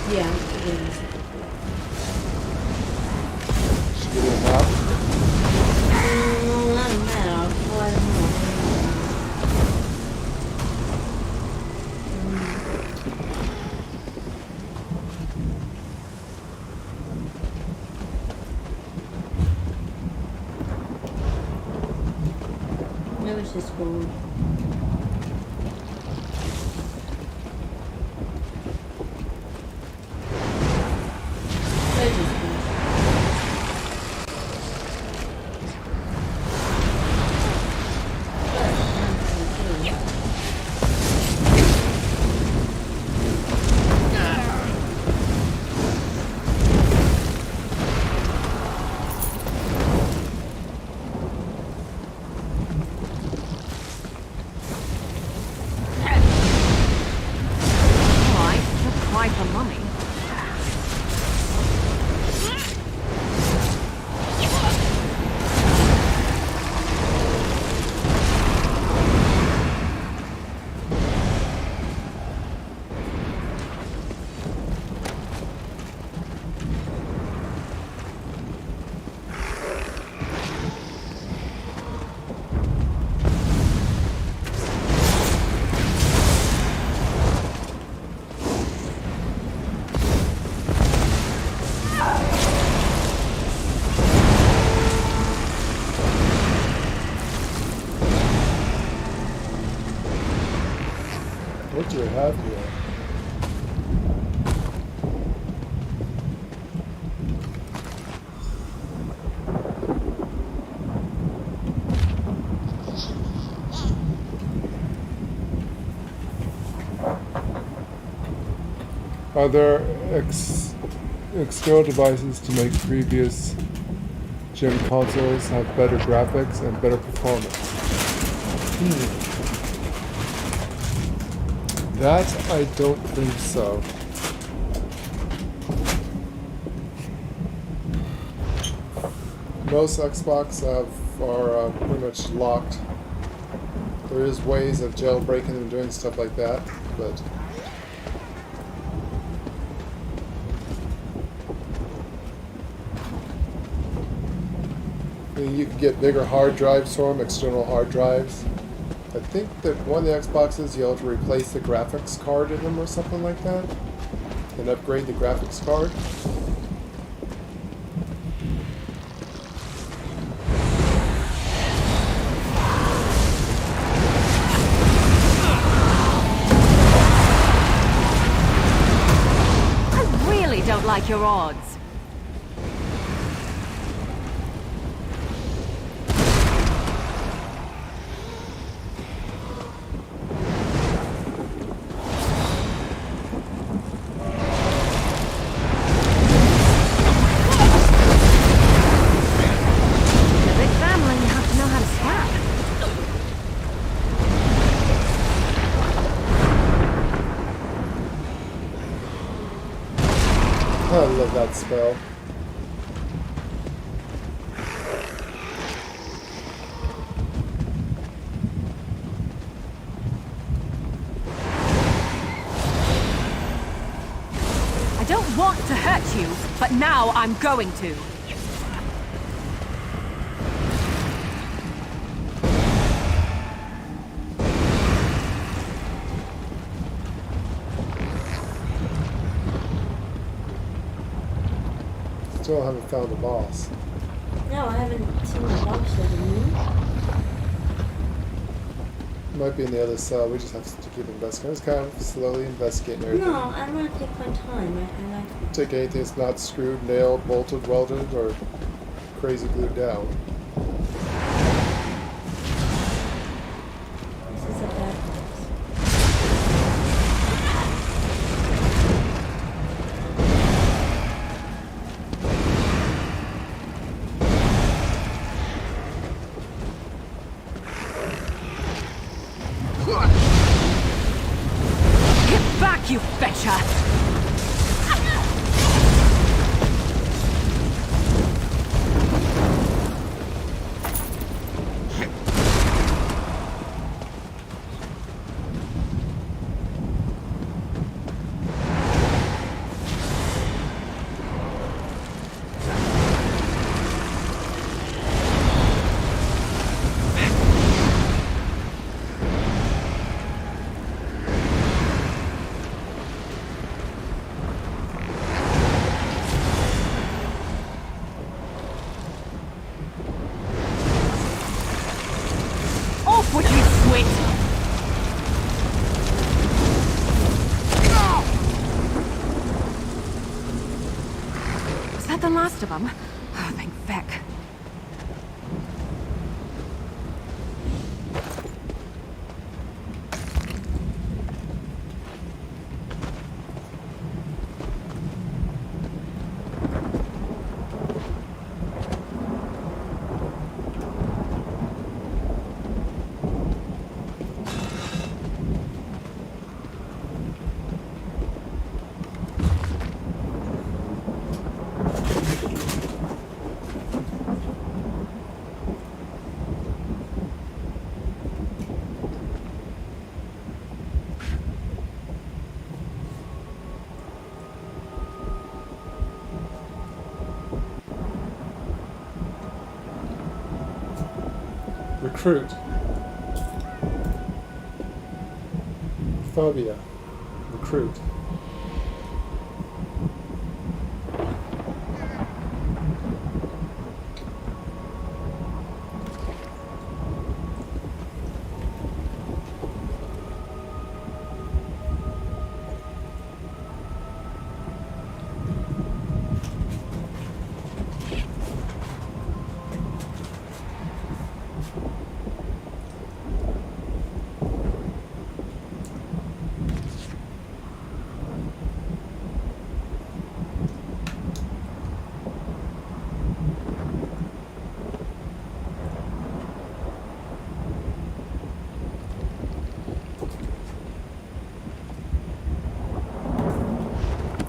Yeah, it is. Should get a map. No, not a map. Oh, I don't know. Maybe it's just gold. Are there external devices to make previous gen consoles have better graphics and better performance? That I don't think so. Most Xbox are pretty much locked. There is ways of jailbreaking and doing stuff like that, but I mean, you can get bigger hard drives for them, external hard drives. I think that one of the Xboxes, you'll have to replace the graphics card in them or something like that, and upgrade the graphics card. Don't like your odds. I love that spell. I don't want to hurt you, but now I'm going to. Still haven't found a boss. No, I haven't seen the boss yet. Might be in the other cell. We just have to keep investigating. Just kind of slowly investigating everything. No, I want to take my time. I like. Take anything that's not screwed, nailed, bolted, welded, or crazy glued down. This is a bad place. Get back, you betcha! Off with you, Squid! Is that the last of them? Oh, thank feck. Recruit. Phobia. Recruit.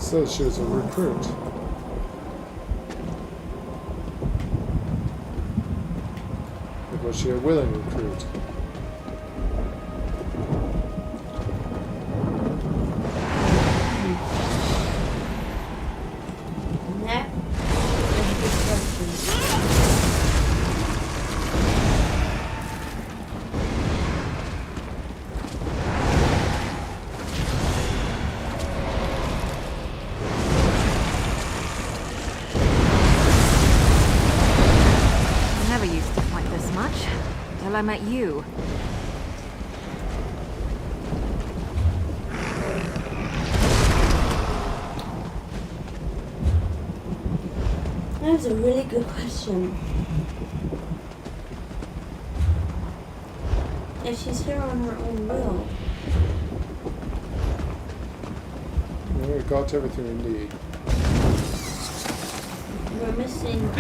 says she was a recruit. But was she a willing recruit? That is a good question. I never used to fight this much until I met you. That was a really good question. If she's here on her own will, We got everything we need. we're missing.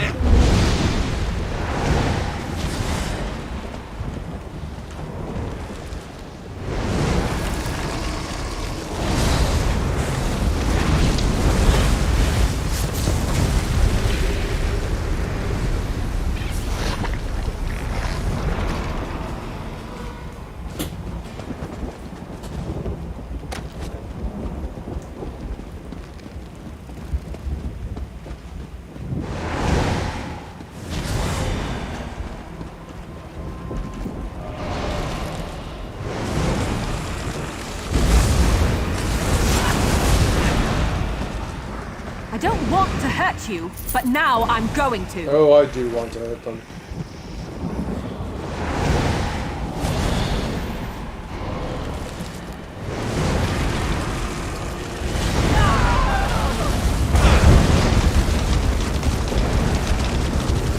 I don't want to hurt you, but now I'm going to. Oh, I do want to hurt them.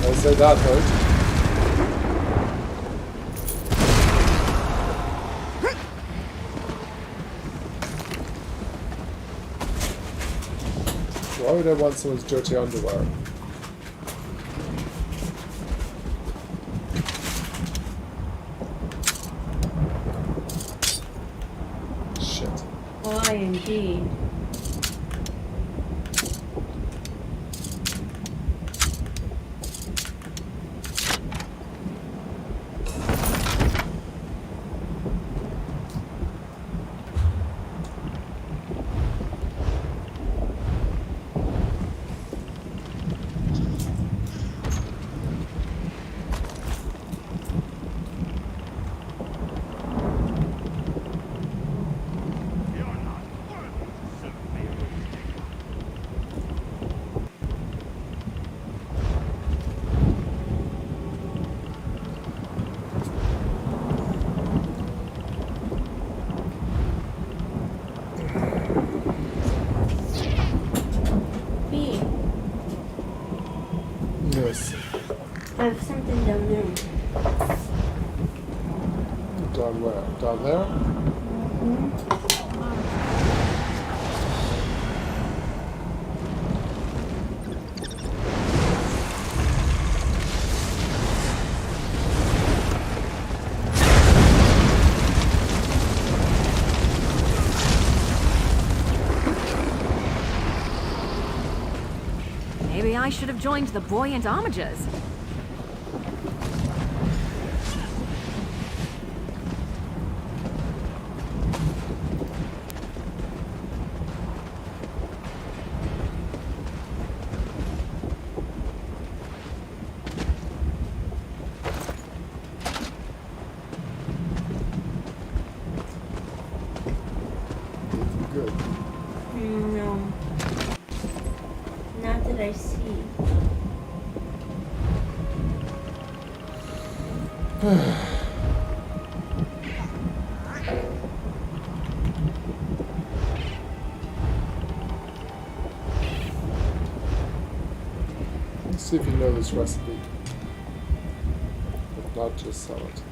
I say that hurt. Why would I want someone's dirty underwear? Shit. Why indeed? Yes. I have something down there. Down where? Down there? Maybe I should have joined the buoyant armigers. Good. No. Not that I see. Let's see if you know this recipe. If not, just sell it.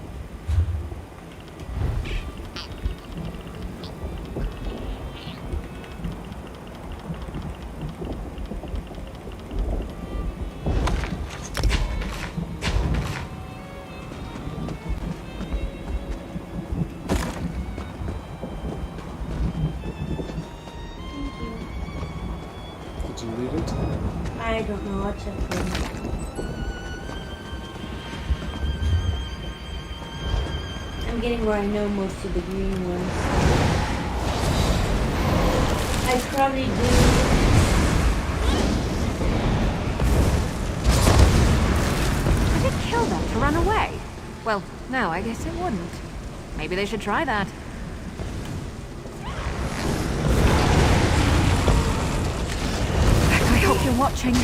delete it? I don't know. I'll check later. I'm getting where I know most of the green ones. I probably do. I did kill them to run away. Well, no, I guess it wouldn't. Maybe they should try that. I hope you're watching.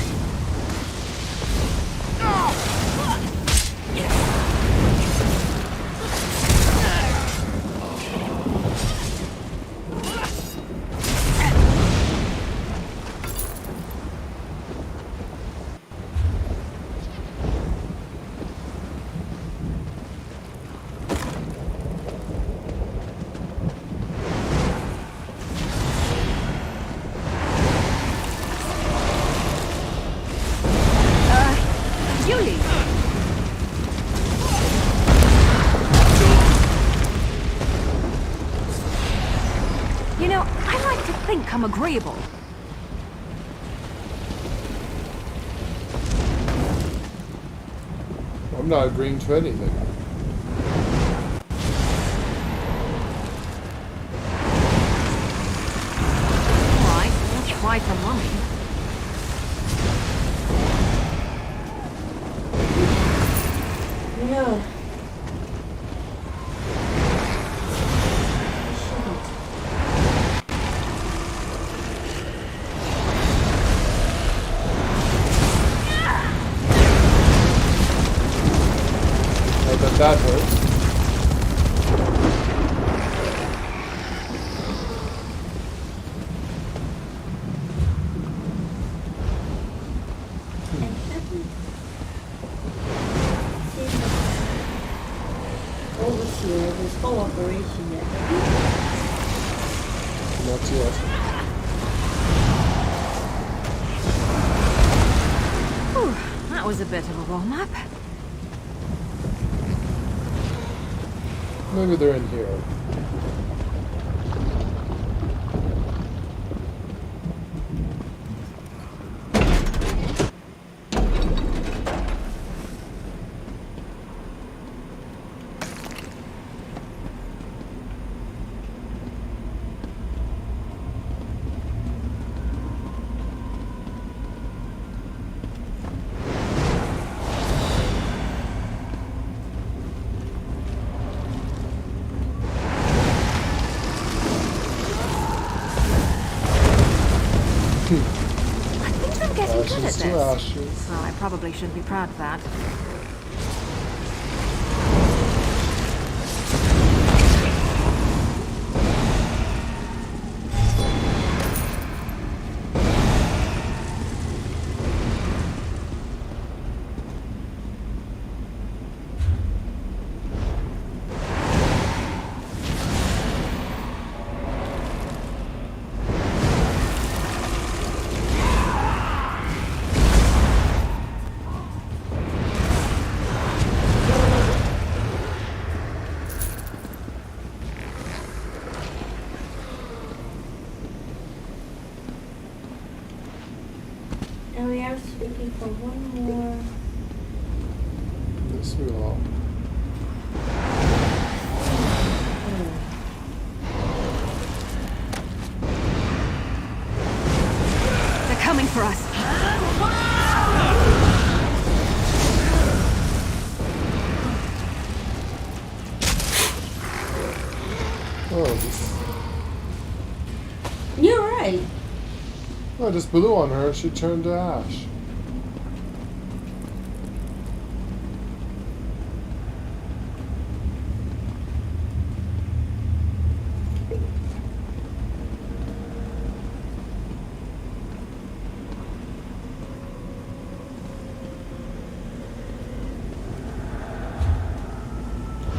You know, I like to think I'm agreeable. I'm not agreeing to anything. Alright, we'll try for money. No. That hurts. Overseer of this whole operation yet. Not yet. Whew, that was a bit of a warm-up. Maybe they're in here. I think I'm getting good at Ashes to this. ashes. Well, I probably shouldn't be proud of that. And we are looking for one more. This we all. They're coming for us. Oh, this. You're right. I just blew on her. She turned to ash.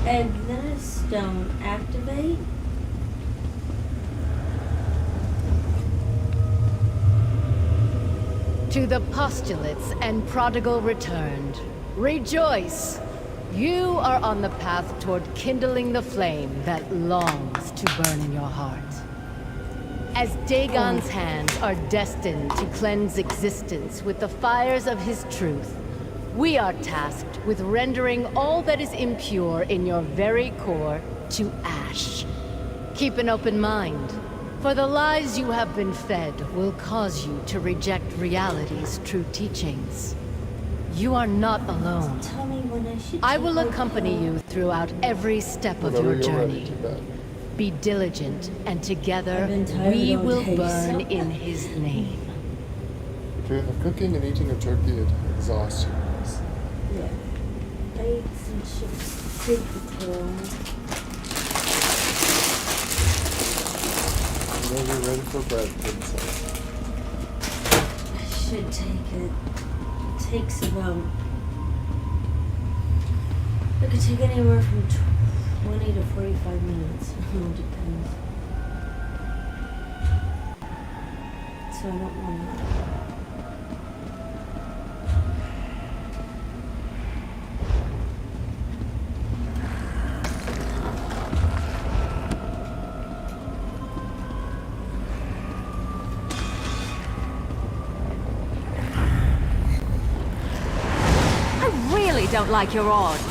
And then a stone activate. To the postulates and prodigal returned. Rejoice! You are on the path toward kindling the flame that longs to burn in your heart. As Dagon's hands are destined to cleanse existence with the fires of his truth, we are tasked with rendering all that is impure in your very core to ash. Keep an open mind, for the lies you have been fed will cause you to reject reality's true teachings. You are not alone. Tell me when I should. I will accompany you throughout every step of your journey. Be diligent, and together we will burn in his name. Between the cooking and eating of turkey, it exhausts you. Yeah. I ate some sweet potato. Now you're ready for bread, princess. I should take it. It takes about. It could take anywhere from 20 to 45 minutes. It depends. So I don't want to. Don't like your odds.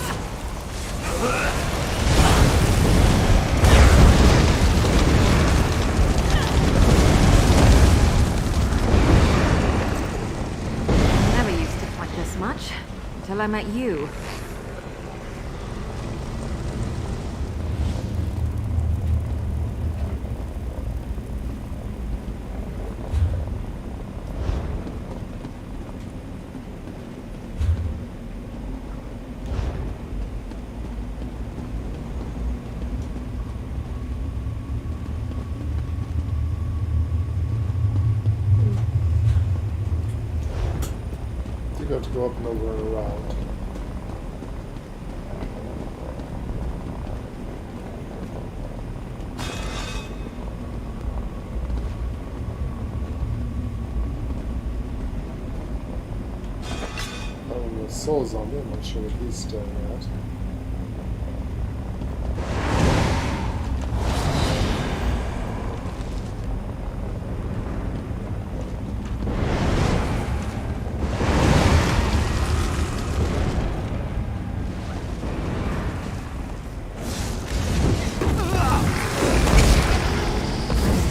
I never used to fight this much until I met you. You got to go up and over and around. Oh, the soul zombie, I'm not sure what he's staring at.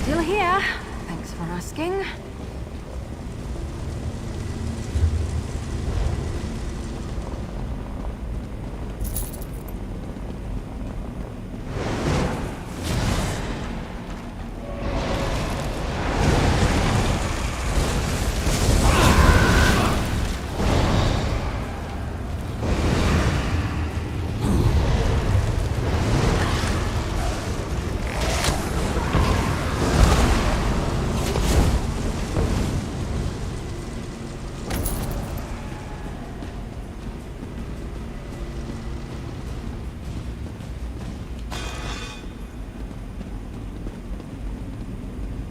Still here. Thanks for asking.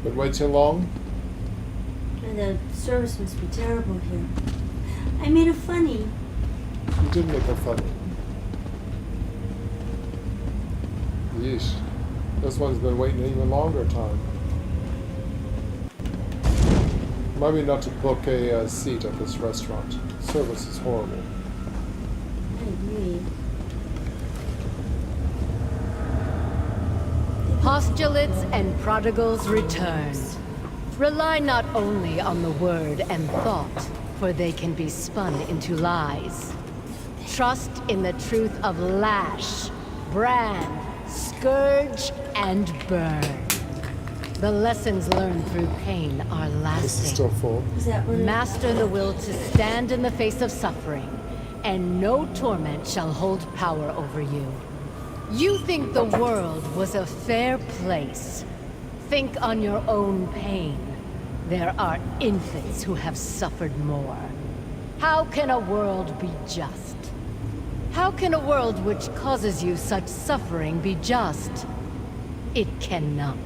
Been way too long? And the service must be terrible here. I made a funny. You did make a funny. Yeesh. This one's been waiting even longer time. Remind me not to book a seat at this restaurant. Service is horrible. I agree. Postulates and prodigals return. Rely not only on the word and thought, for they can be spun into lies. Trust in the truth of lash, brand, scourge, and burn. The lessons learned through pain are lasting. This is still full. Master the will to stand in the face of suffering, and no torment shall hold power over you. You think the world was a fair place. Think on your own pain. There are infants who have suffered more. How can a world be just? How can a world which causes you such suffering be just? It cannot.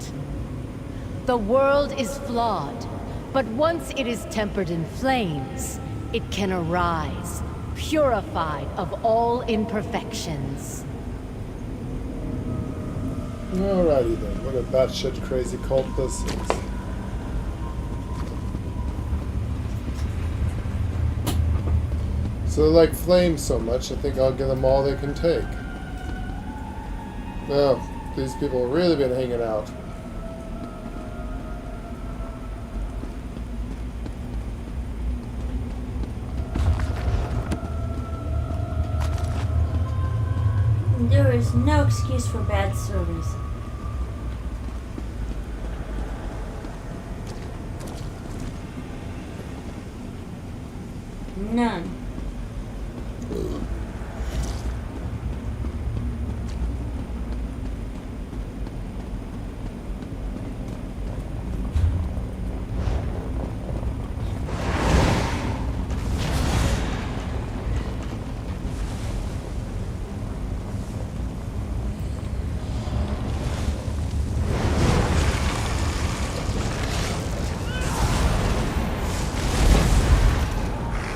The world is flawed, but once it is tempered in flames, it can arise, purified of all imperfections. Alrighty then. What a batshit crazy cult this is. So they like flames so much, I think I'll give them all they can take. Oh, these people have really been hanging out. There is no excuse for bad service. None.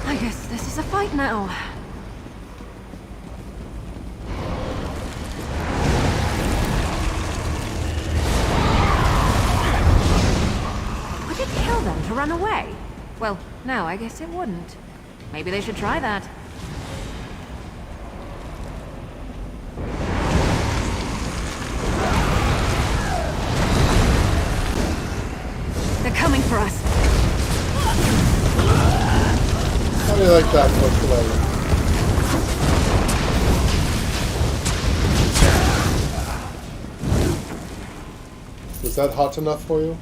I guess this is a fight now. Would it kill them to run away? Well, no, I guess it wouldn't. Maybe they should try that. They're coming for us. How do you like that, Coach? Was that hot enough for you?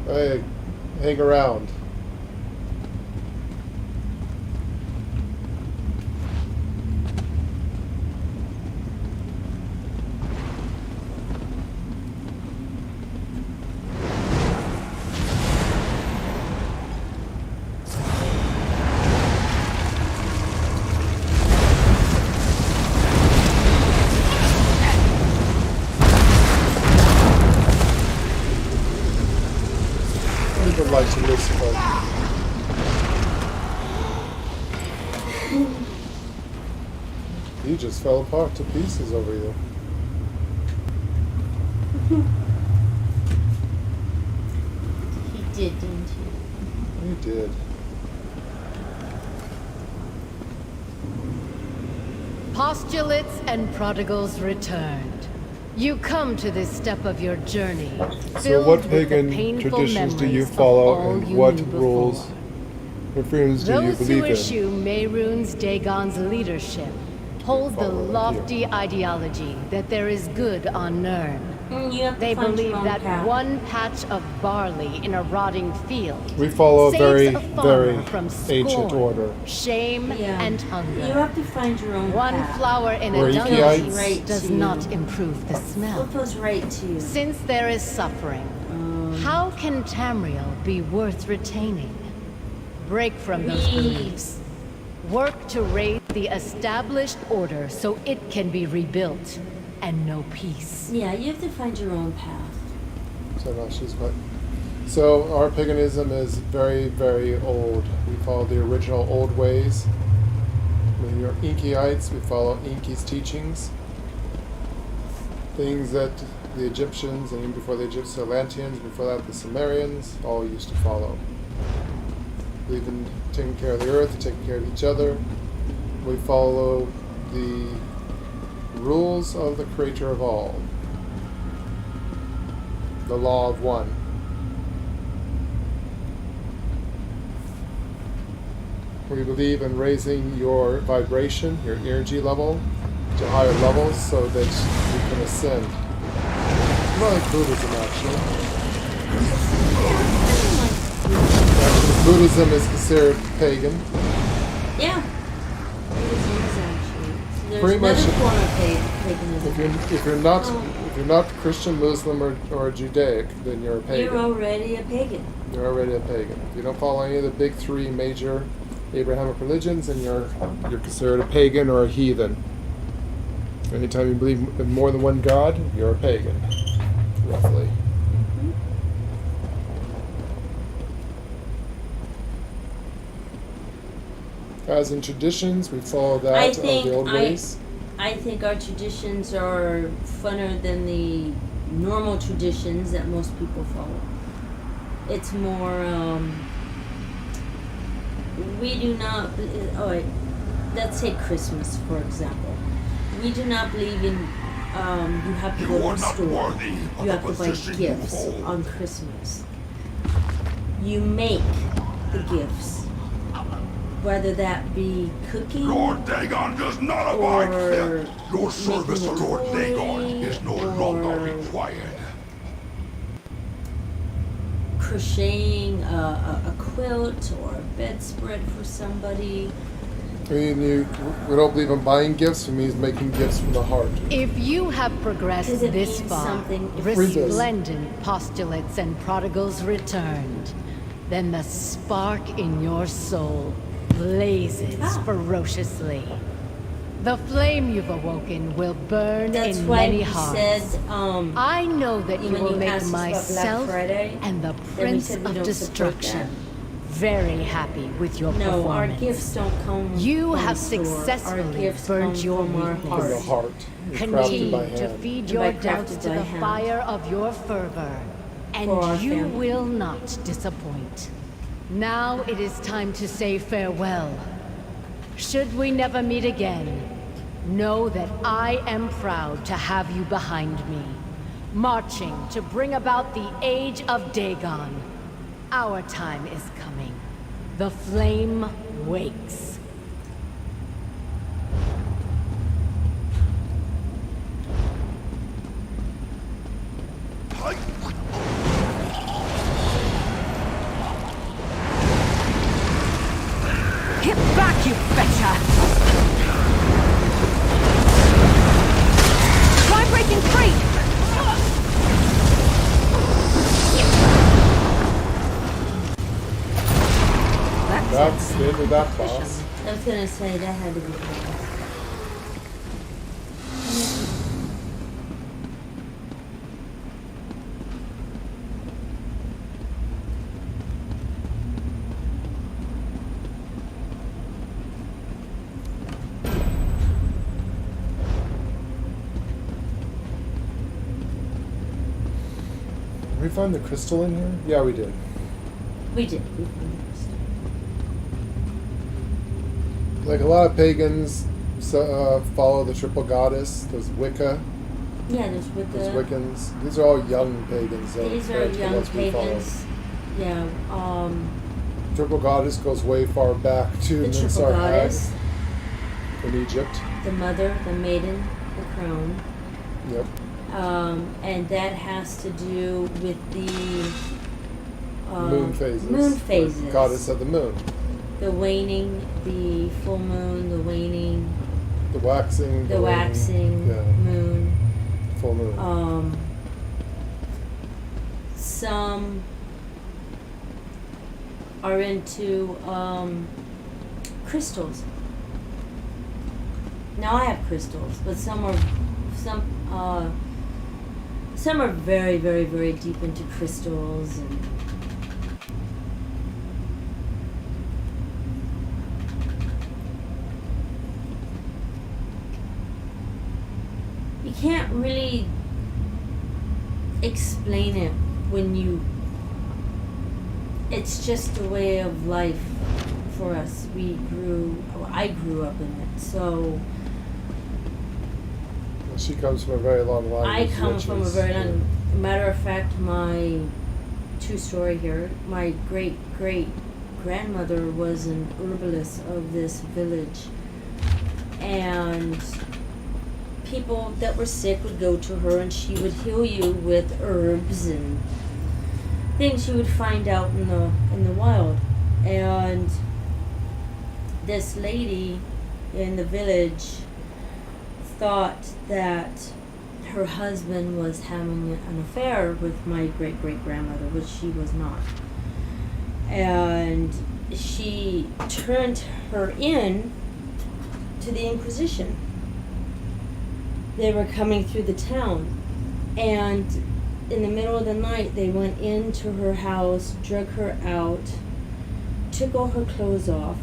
Hey, hang around. Would like to listen, but he just fell apart to pieces over you. He did, didn't he? He did. Postulates and prodigals returned. You come to this step of your journey. So what filled with the pagan painful traditions do you memories of follow all and you what knew before. rules or freedoms do you Those believe who in? issue Mehrunes Dagon's leadership hold the lofty ideology that there is good on Nirn. You have to They find believe your own that path. one patch of barley in a rotting field We follow a saves very, a farmer very from ancient scorn, order. shame, Yeah. and hunger. You have to find your own One path. flower in We're a Ikiites. dungeon Right does to not you. improve the smell. What feels right to you? Since there is suffering, how can Tamriel be worth retaining? Break from those Read. beliefs. Work to raise the established order so it can be rebuilt and know peace. Yeah, you have to find your own path. So no, she's quite. So our paganism is very, very old. We follow the original old ways. When you're Inkyites, we follow Inky's teachings. Things that the Egyptians, and even before the Egyptians, the Atlanteans, before that the Sumerians, all used to follow. Believe in taking care of the earth, taking care of each other. We follow the rules of the creator of all. The law of one. We believe in raising your vibration, your energy level, to higher levels so that you can ascend. More like Buddhism, actually. Actually, Buddhism is considered pagan. Yeah. Buddhism is actually. There's Pretty much. another form of paganism. If you're not Christian, Muslim, or Judaic, then you're a pagan. You're already a pagan. You're already a pagan. If you don't follow any of the big three major Abrahamic religions, then you're considered a pagan or a heathen. Anytime you believe in more than one god, you're a pagan. roughly. As in traditions, we follow that of the old ways. I think our traditions are funner than the normal traditions that most people follow. It's more, we do not, let's take Christmas, for example. We do not believe in, you have to go to the store. You have to buy gifts on Christmas. You make the gifts. Whether that be cooking, Lord Dagon does not abide theft. Your service to Lord Dagon is no longer required. Crocheting a quilt or a bedspread for somebody. We don't believe in buying gifts. It means making gifts from the heart. If you have progressed Does it this mean far, something? resplendent postulates and prodigals returned, then the spark in your soul blazes ferociously. The flame you've awoken will burn That's in why many he hearts. said, I know that you when will you make asked us about Black myself Friday, and the then we Prince said we of don't support Destruction very happy with your No, our performance. gifts don't come You from have the store. Our successfully gifts burnt come your from our weakness. From the heart. Crafted Continue by to hand. feed And your by doubts crafted to by the hand. fire of your fervor, and For our you family. will not disappoint. Now it is time to say farewell. Should we never meet again, know that I am proud to have you behind me, marching to bring about the Age of Dagon. Our time is coming. The flame wakes. Get back, you betcha! Try breaking free! That's the end of that boss. I was gonna say that had to be fast. Did we find the crystal in here? Yeah, we did. We did. We found the crystal. Like a lot of pagans follow the triple goddess. There's Wicca. Yeah, there's Wicca. There's Wiccans. These are all young pagans. Though, These are compared to the young ones we follow. pagans. Yeah. Triple goddess goes way far back to The triple Ninsar goddess, in Egypt. the mother, the maiden, the crone. Yep. And that has to do with the Moon phases. Moon The phases. goddess of the moon. The waning, the full moon, the waning, The waxing. the waning, waxing Yeah. moon. Full moon. Some are into crystals. Now I have crystals, but some are very, very, very deep into crystals and. You can't really explain it when you. It's just a way of life for us. I grew up in it, so. She comes from a very long line. I of come from a witches. very long. Matter of fact, my true story here. My great grandmother was an herbalist of this village, and people that were sick would go to her, and she would heal you with herbs and things you would find out in the wild. And this lady in the village thought that her husband was having an affair with my great-great-grandmother, which she was not. And she turned her in to the Inquisition. They were coming through the town, and in the middle of the night, they went into her house, drug her out, took all her clothes off,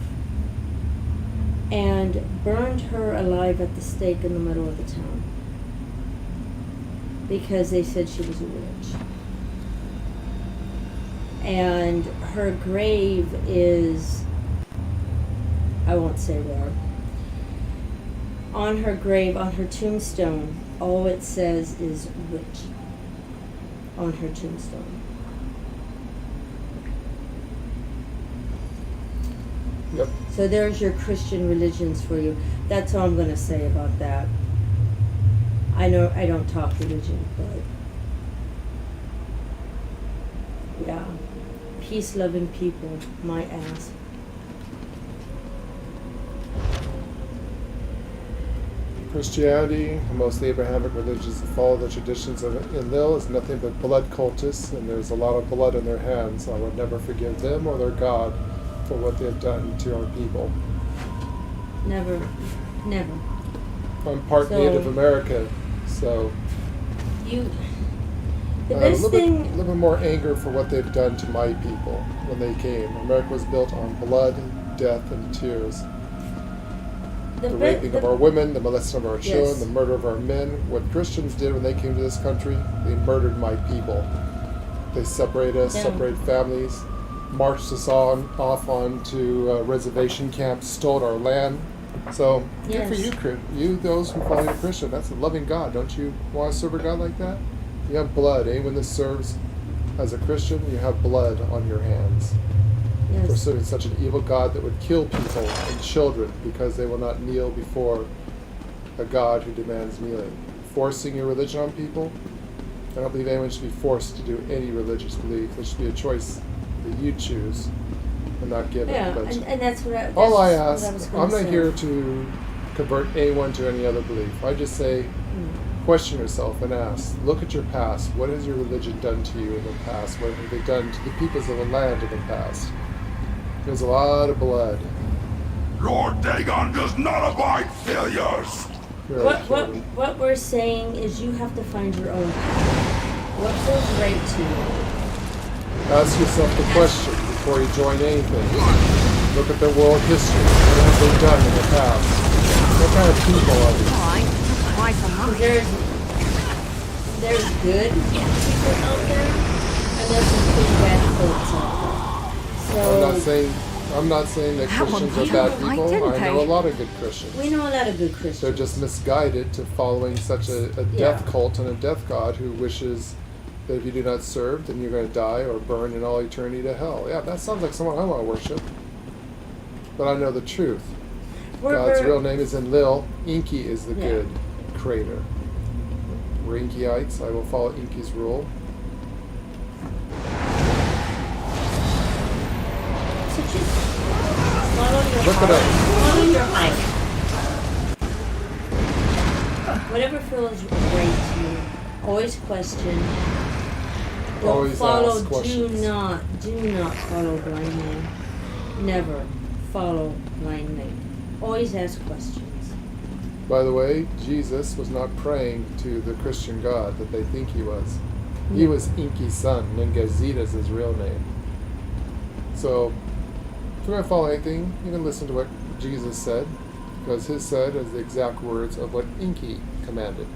and burned her alive at the stake in the middle of the town. Because they said she was a witch. And her grave is, I won't say where. On her grave, on her tombstone, all it says is witch. On her tombstone. Yep. So there's your Christian religions for you. That's all I'm going to say about that. I know I don't talk religion, but yeah, peace-loving people, my ass. Christianity, and most of the Abrahamic religions that follow the traditions of Enlil, is nothing but blood cultists, and there's a lot of blood in their hands. I would never forgive them or their God for what they've done to our people. Never, never. I'm part Native American, so the a best thing. a little bit more anger for what they've done to my people when they came. America was built on blood, death, and tears. The raping of our women, the molesting of our children, the murder of our men. What Christians did when they came to this country, they murdered my people. They separated us, separated families, marched us off onto reservation camps, stole our land. So, good for you, those who follow the Christian. That's a loving God. Don't you want to serve a God like that? You have blood. Anyone that serves as a Christian, you have blood on your hands. For serving such an evil God that would kill people and children because they will not kneel before a God who demands kneeling. Forcing your religion on people, I don't believe anyone should be forced to do any religious belief. There should be a choice that you choose and not given. Yeah, but and that's what I. all I ask, I'm not here to convert anyone to any other belief. I just say, question yourself and ask. Look at your past. What has your religion done to you in the past? What have they done to the peoples of the land in the past? There's a lot of blood. Lord Dagon does not abide failures. What we're saying is you have to find your own path. What feels right to you? Ask yourself the question before you join anything. Look at their world history. What have they done in the past? What kind of people are these? There's good people out there, and there's some pretty bad folks out there. So I'm not saying that Christians are bad people. I know a lot of good Christians. We know a lot of good Christians. They're just misguided to following such a death cult and a death god who wishes that if you do not serve, then you're going to die or burn in all eternity to hell. Yeah, that sounds like someone I want to worship. But I know the truth. God's real name is Enlil. Inky is the good creator. We're Inkyites. I will follow Inky's rule. Look it up. Follow your heart. Whatever feels right to you. Always question. Don't Always follow. ask questions. Do not follow blindly. Never follow blindly. Always ask questions. By the way, Jesus was not praying to the Christian God that they think he was. He was Inky's son. Nengazita is his real name. So, if you're going to follow anything, you can listen to what Jesus said, because his said is the exact words of what Inky commanded.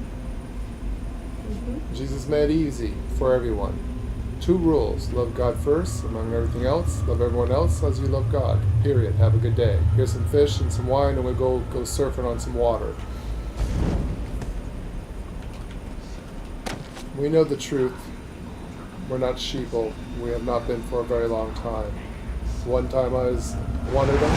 Jesus made it easy for everyone. 2 rules. Love God first, among everything else. Love everyone else as you love God. Period. Have a good day. Here's some fish and some wine, and we'll go surfing on some water. We know the truth. We're not sheeple. We have not been for a very long time. One time I was one of them.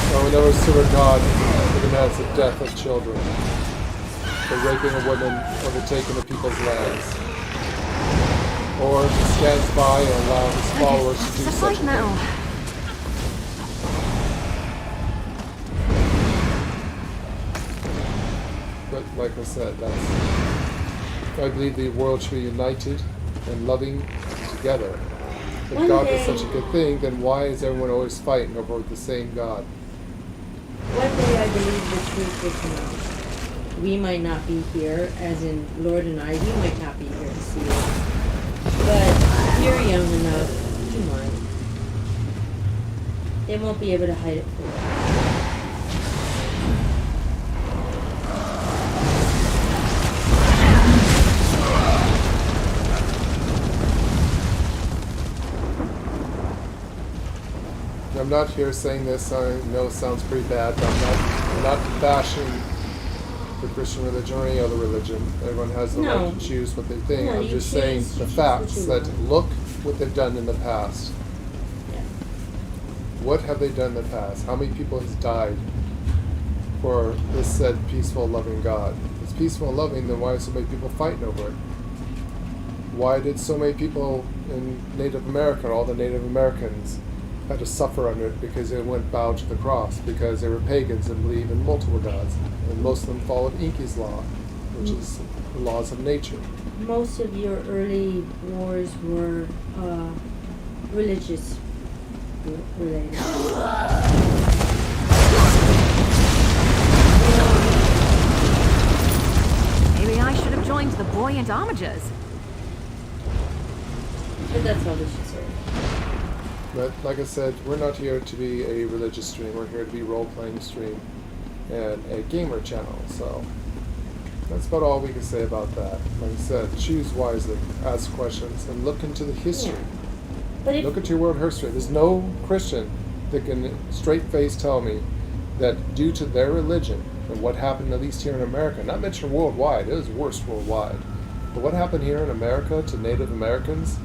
I will never serve a God who demands the death of children, for raping a woman or for taking a people's lands, or stands by and allows his followers to do such a thing. But like I said, I believe the world should be united and loving together. If One God day- was such a good thing, then why is everyone always fighting over the same God? One day I believe the truth will come out. We might not be here, as in Lord and I, we might not be here to see it. But you're young enough, you might. They won't be able to hide it from you. I'm not here saying this, I know it sounds pretty bad, but I'm not bashing the Christian religion or any other religion. Everyone has the No. right to choose what they think. No, I'm you just choose- saying you the choose facts what you that want. look what they've done in the past. Yeah. What have they done in the past? How many people has died for this said peaceful, loving God? If it's peaceful and loving, then why are so many people fighting over it? Why did so many people in Native America, all the Native Americans, had to suffer under it because they went bow to the cross, because they were pagans and believed in multiple gods? And most of them followed Inky's law, which is the laws of nature. Most of your early wars were religious related. Maybe I should have joined the buoyant armigers. But that's all they should say. But like I said, we're not here to be a religious stream. We're here to be a role-playing stream and a gamer channel. So that's about all we can say about that. Like I said, choose wisely, ask questions, and look into the history. But if, Look into your world history. There's no Christian that can straight-face tell me that due to their religion and what happened at least here in America, not mention worldwide, it was worse worldwide, but what happened here in America to Native Americans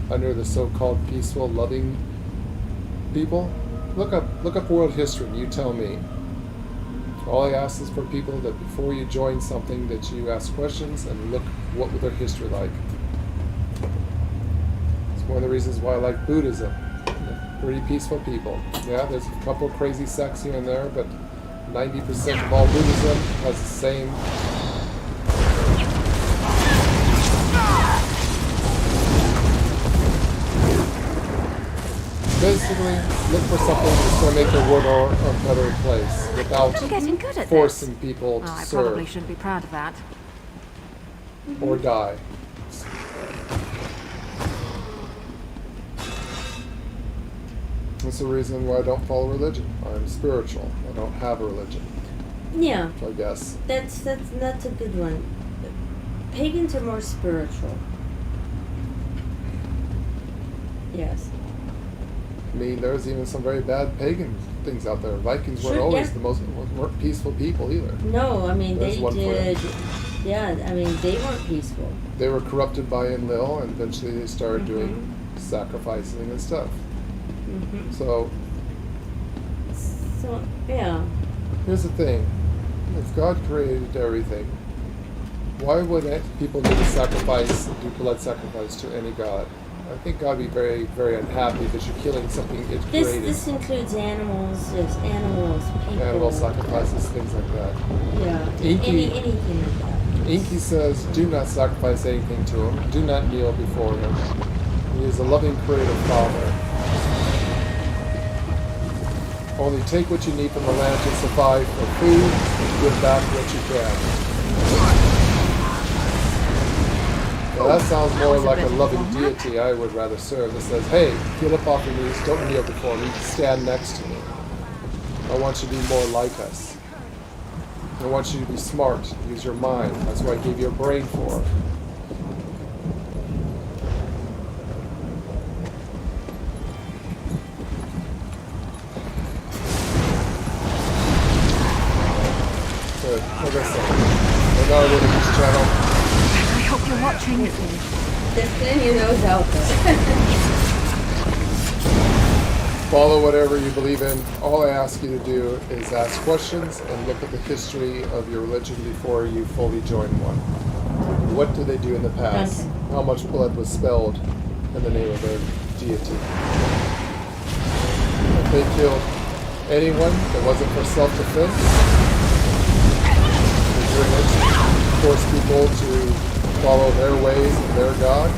under the so-called peaceful, loving people, look up world history and you tell me. All I ask is for people that before you join something that you ask questions and look what was their history like. It's one of the reasons why I like Buddhism. Pretty peaceful people. Yeah, there's a couple crazy sects here and there, but 90% of all Buddhism has the same basically, look for something that's going to make the world a better place without I'm getting good at forcing this. people to I serve probably shouldn't be proud of that. or die. That's the reason why I don't follow religion. I'm spiritual. I don't have a religion. yeah, So I guess. that's a good one. Pagans are more spiritual. Yes. I mean, there's even some very bad pagan things out there. Vikings weren't Sure, always yeah. the most weren't peaceful people either. No, I mean There's they one for you. did. Yeah, I mean they weren't peaceful. They were corrupted by Enlil, and eventually they started doing sacrificing and stuff. Mm-hmm. So So yeah. here's the thing: if God created everything, why would people need to sacrifice, do blood sacrifice to any god? I think God would be very, very unhappy that you're killing something it created. This includes animals. There's animals, people. Animal sacrifices, things like that. Yeah. Inky, Anything like that. Inky says, do not sacrifice anything to him. Do not kneel before him. He is a loving, creative Father. Only take what you need from the land to survive for food, and give back what you can. Now that sounds more like a loving deity I would rather serve that says, hey, get up off your knees, don't kneel before me, stand next to me. I want you to be more like us. I want you to be smart, use your mind. That's what I gave you a brain for. So, like I said, we're not a religious channel. I hope you're watching. Just getting your nose out there. Follow whatever you believe in. All I ask you to do is ask questions and look at the history of your religion before you fully join one. What did they do in the past? Okay. How much blood was spilled in the name of their deity? If they killed anyone that wasn't for self-defense, they're doing it to force people to follow their ways and their God,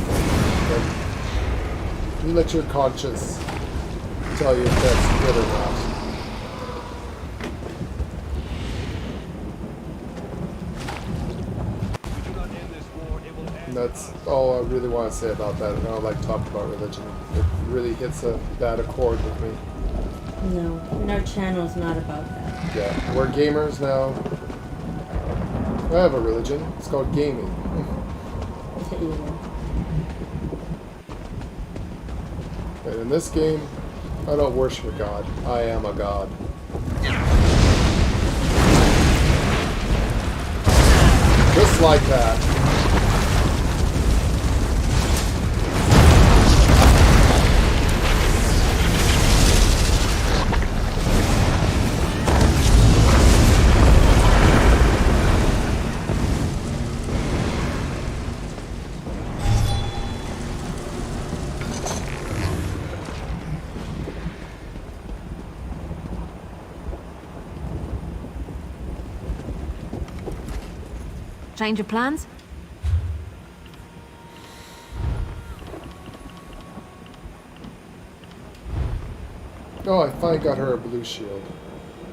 then You let your conscience tell you if that's good or not. And that's all I really want to say about that. I don't like talking about religion. It really hits a bad accord with me. No, and our channel's not about that. Yeah, we're gamers now. I have a religion. It's called gaming. And in this game, I don't worship a god. I am a god. Just like that. Change of plans? Oh, I finally got her a blue shield.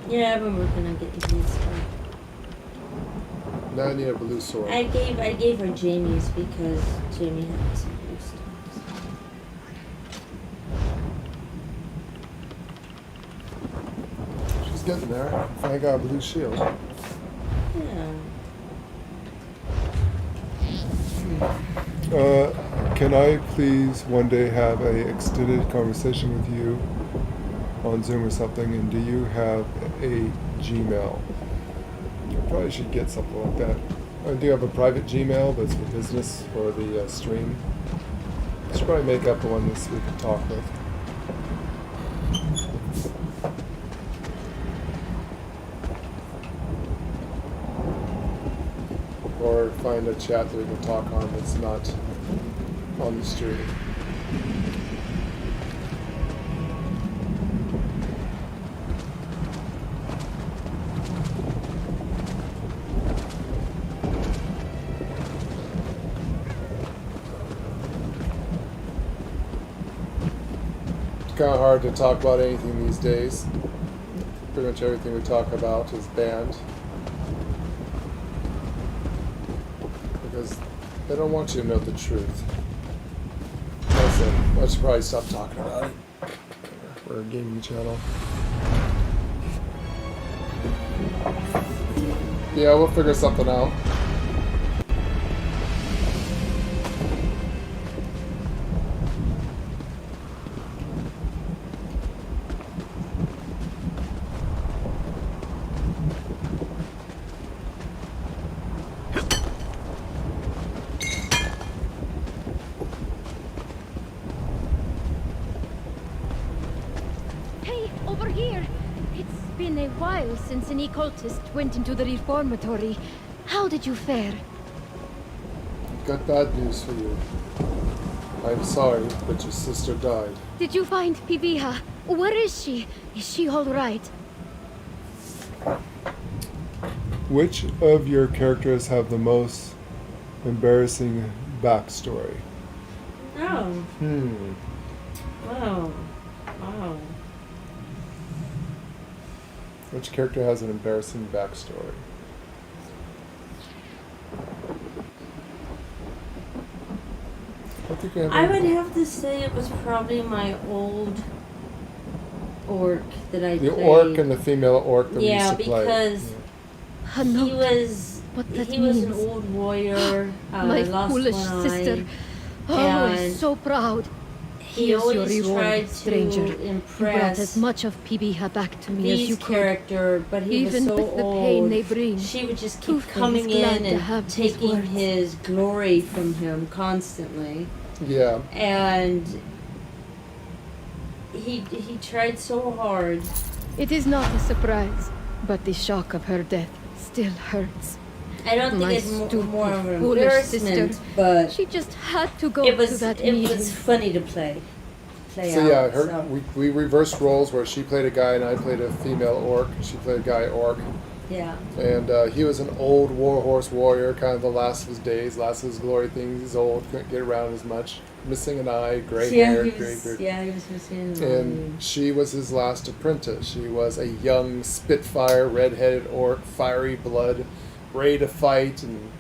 Yeah, I've been working on getting blue stuff. Now I need a blue sword. I gave her Jamie's because Jamie had some blue stuff. She's getting there. Finally got a blue shield. Yeah. Can I please one day have a extended conversation with you on Zoom or something? And do you have a Gmail? I probably should get something like that. I do have a private Gmail that's for business for the stream. I should probably make up one this we can talk with. Or find a chat that we can talk on that's not on the stream. It's kind of hard to talk about anything these days. Pretty much everything we talk about is banned. Because they don't want you to know the truth. That's it. I should probably stop talking about it. We're a gaming channel. Yeah, we'll figure something out. Since an occultist went into the reformatory. How did you fare? Got bad news for you. I'm sorry, but your sister died. Did you find Pibiha? Where is she? Is she all right? Which of your characters have the most embarrassing backstory? Oh. Wow. Wow. Which character has an embarrassing backstory? I would have to say it was probably my old orc that I played. The orc and the female orc that we used to play. Because he was an old warrior, my lost foolish one sister. eye, Always so proud. He Here's your always reward, tried stranger. to You brought as impress much of Pibiha back to me as you V's could. character, but he Even was so with the old. pain they bring. She would just keep Ufin coming is glad in to and have these taking words. his glory from him constantly. Yeah. And he tried so hard. It is not a surprise, but the shock of her death still hurts. I don't My think it's stupid, more of an foolish embarrassment, sister. but She just had to go it was to that it meeting. was funny to play So out. yeah, so. we reversed roles where she played a guy and I played a female orc. She played a guy orc. Yeah. And he was an old warhorse warrior, kind of the last of his days, last of his glory things. He's old, couldn't get around as much. Missing an eye, gray hair, he gray was, beard. yeah, he was missing an And she was his last apprentice. She was a young Spitfire, red-headed orc, fiery blood, ready to fight and,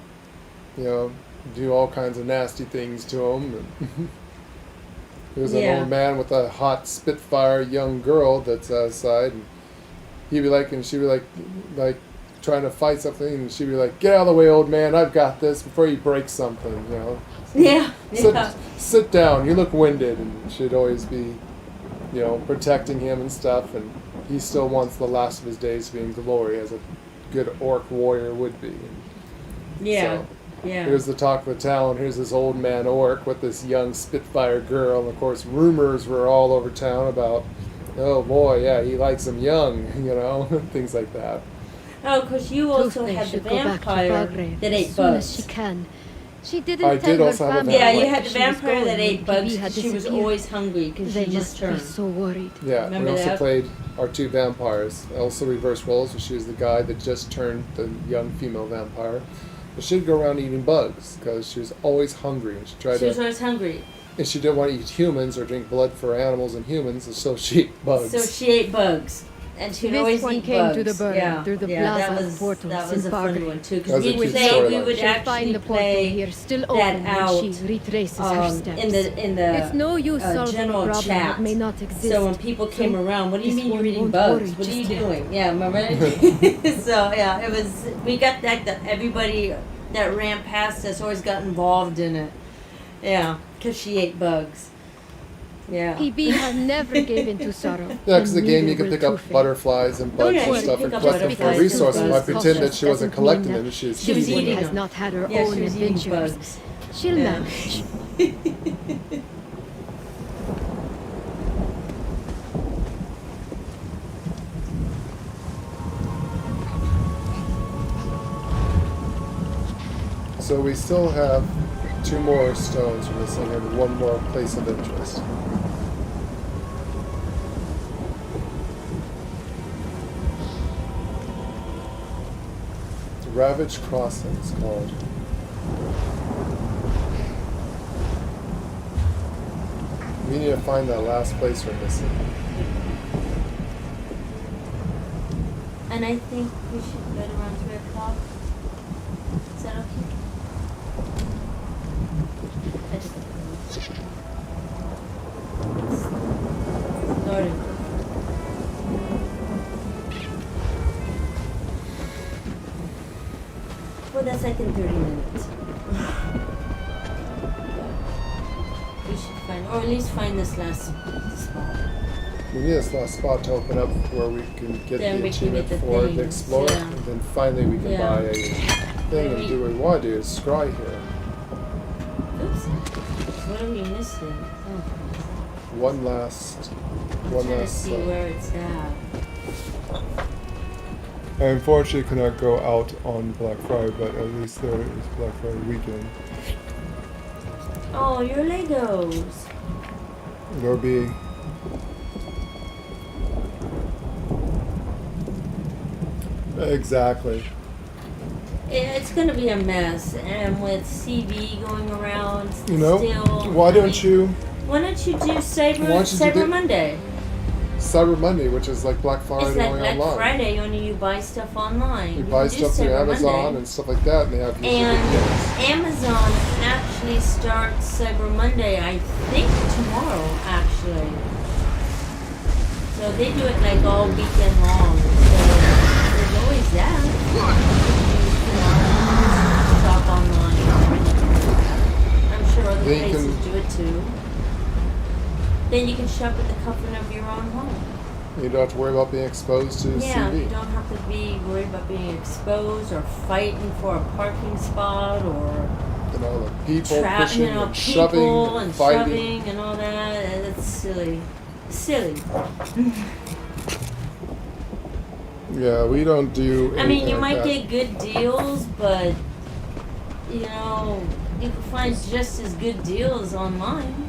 you know, do all kinds of nasty things to him. He was an old man with a hot Spitfire young girl that's outside. And he'd be like, and she'd be like trying to fight something, and she'd be like, "Get out of the way, old man! I've got this." Before you break something, you know. Yeah. Sit down. You look winded, and she'd always be, you know, protecting him and stuff. And he still wants the last of his days to be in glory, as a good orc warrior would be. And yeah. so, yeah. here's the talk of the town. Here's this old man orc with this young Spitfire girl. And of course, rumors were all over town about, oh boy, yeah, he likes them young, you know, things like that. Oh, because you also Tuesday had the should go back to vampire Belgrade that as ate soon as bugs. she can. She didn't I tell did her also have a family Yeah, you where had the she was vampire that going ate when bugs. PB had She was disappeared. always hungry because They she just must be turned. so worried. Yeah, Remember we also that? played our two vampires. Also reverse roles, and she was the guy that just turned the young female vampire. But she'd go around eating bugs because she was always hungry, and she tried She was to. always hungry. And she didn't want to eat humans or drink blood for animals and humans, and so she ate bugs. So she ate bugs. And she'd This always one eat came bugs. to the burn yeah. through the yeah, plaza that was, portals that was in a fun Bargrave. one too. That Because was a we cute play, we storyline. would She'll actually find the portal play here still that open out when she retraces her steps. in the It's no use solving a general problem chat. that may not exist. So when people came around, what do you this mean you're one eating won't bugs? worry What are you just yet. doing? Yeah, remember? So yeah, it was. We got that everybody that ran past us always got involved in it. Yeah, because she ate bugs. Yeah. PB has never given to sorrow. Yeah, because the and game you neither can will pick up Two-Face. butterflies and bugs yeah, and you stuff can and pick up collect them for butterflies and resources. bugs. I pretend that she wasn't Doesn't collecting mean them, she was She was eating eating them. has not had her Yeah, own she was eating adventures. bugs. She'll Yeah. manage. So we still have 2 more stones from this thing and 1 more place of interest. Ravaged Crossing is called. We need to find that last place we're missing. And I think we should go around 3 o'clock. Is that okay? I just started. Well, that's like in 30 minutes. We should find, or at least find this last spot. We need this last spot to open up where we can get Then the we can achievement get the for the things, Explorer, yeah. and then finally we can Yeah. buy a thing and do what we want to do, is scry here. Oops. What are we missing? Oh. One last I'm trying to see slot. where it's at. I unfortunately could not go out on Black Friday, but at least there is Black Friday weekend. Oh, your Legos. There'll be exactly. It's gonna be a mess, and with CV going around, You know, still. why don't you Why don't you do Cyber Why don't you do Cyber the- Monday? Cyber Monday, which is like Black Friday It's like only Black online. Friday, only you buy stuff online. You can buy do stuff through Cyber Amazon Monday. and stuff like that, and they have usually And good deals. Amazon actually starts Cyber Monday, I think tomorrow, actually. So they do it like all weekend long. So there's always that. You know, shop online. I'm sure other Then you places can- do it too. Then you can shop at the comfort of your own home. You don't have to worry about being exposed to Yeah, CV. you don't have to be worried about being exposed or fighting for a parking spot or You know, the people pushing and people shoving and fighting. shoving and all that. It's silly. Silly. Yeah, we don't do anything I mean, you like might that. get good deals, but you know, you can find just as good deals online.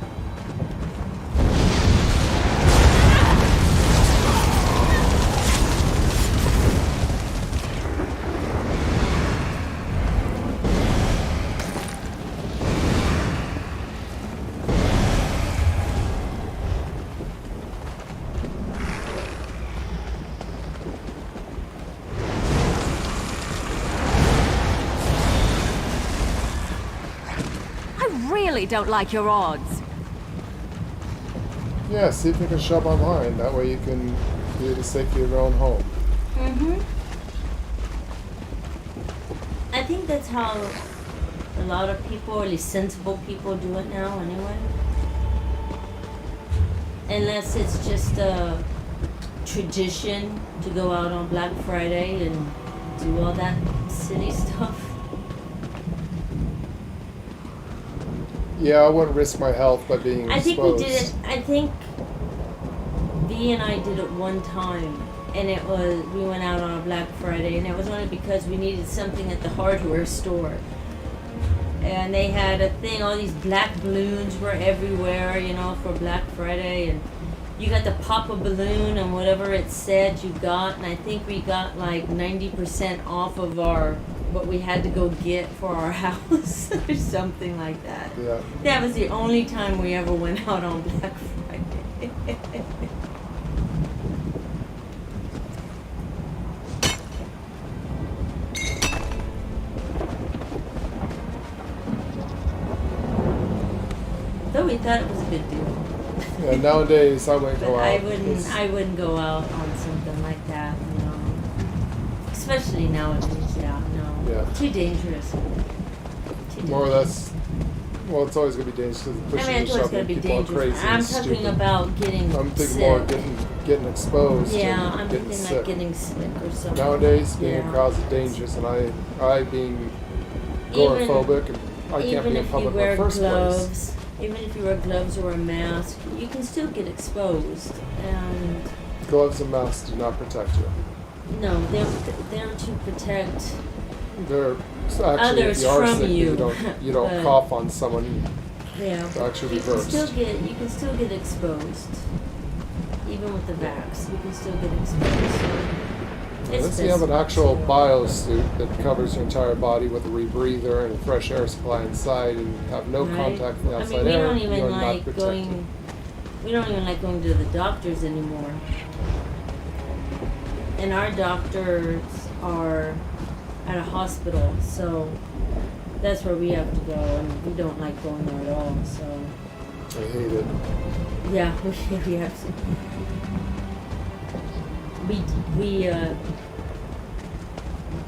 really don't like your odds. Yeah, see if you can shop online. That way you can be in the safety of your own home. I think that's how a lot of people, or at least sensible people, do it now anyway. Unless it's just a tradition to go out on Black Friday and do all that silly stuff. Yeah, I wouldn't risk my health by being I think exposed. we did it. I think V and I did it one time, and it was we went out on a Black Friday, and it was only because we needed something at the hardware store, and they had a thing. All these black balloons were everywhere, you know, for Black Friday, and you got to pop a balloon and whatever it said you got, and I think we got like 90% off of what we had to go get for our house or something like that. Yeah. That was the only time we ever went out on Black Friday. Though we thought it was a good deal. Yeah, nowadays I wouldn't But go out. I wouldn't go out on something like that, you know. Especially nowadays, yeah, no. Yeah. Too dangerous. More or less. Well, it's always going to be dangerous because I pushing mean, and it's always shoving going to be people are dangerous. crazy I'm and talking stupid. about getting I'm thinking sick. more of getting exposed. Yeah, and I'm getting thinking sick. like getting sick or something. Nowadays, being yeah. in crowds is dangerous, and I being Even- agoraphobic, and I can't Even be in if public you in wear the first gloves, place. even if you wear gloves or a mask, you can still get exposed. And Gloves and masks do not protect you. no, they're to protect They're actually, others if you are from sick, you. you don't But- cough on someone. Yeah, It's actually you can reversed. still get exposed, even with the vax. You can still get exposed. So Unless you have an actual biosuit that covers your entire body with a rebreather and a fresh air supply inside, and have no Right. contact from the I outside mean, we air, don't you even are not like protected. going. We don't even like going to the doctors anymore. And our doctors are at a hospital, so that's where we have to go, and we don't like going there at all. So I hate it. yeah, we have to. We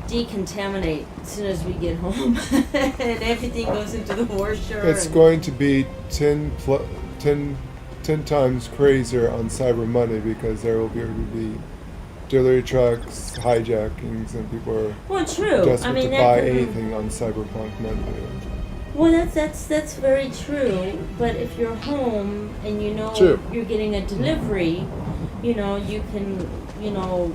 decontaminate as soon as we get home, and everything goes into the washer. It's and- going to be 10 times crazier on Cyber Monday because there will be delivery trucks, hijackings, and people are Well, true. desperate I mean, to that buy could- anything on Cyberpunk Monday. Well, that's very true. But if you're home and you know True. you're getting a delivery, you know you can, you know,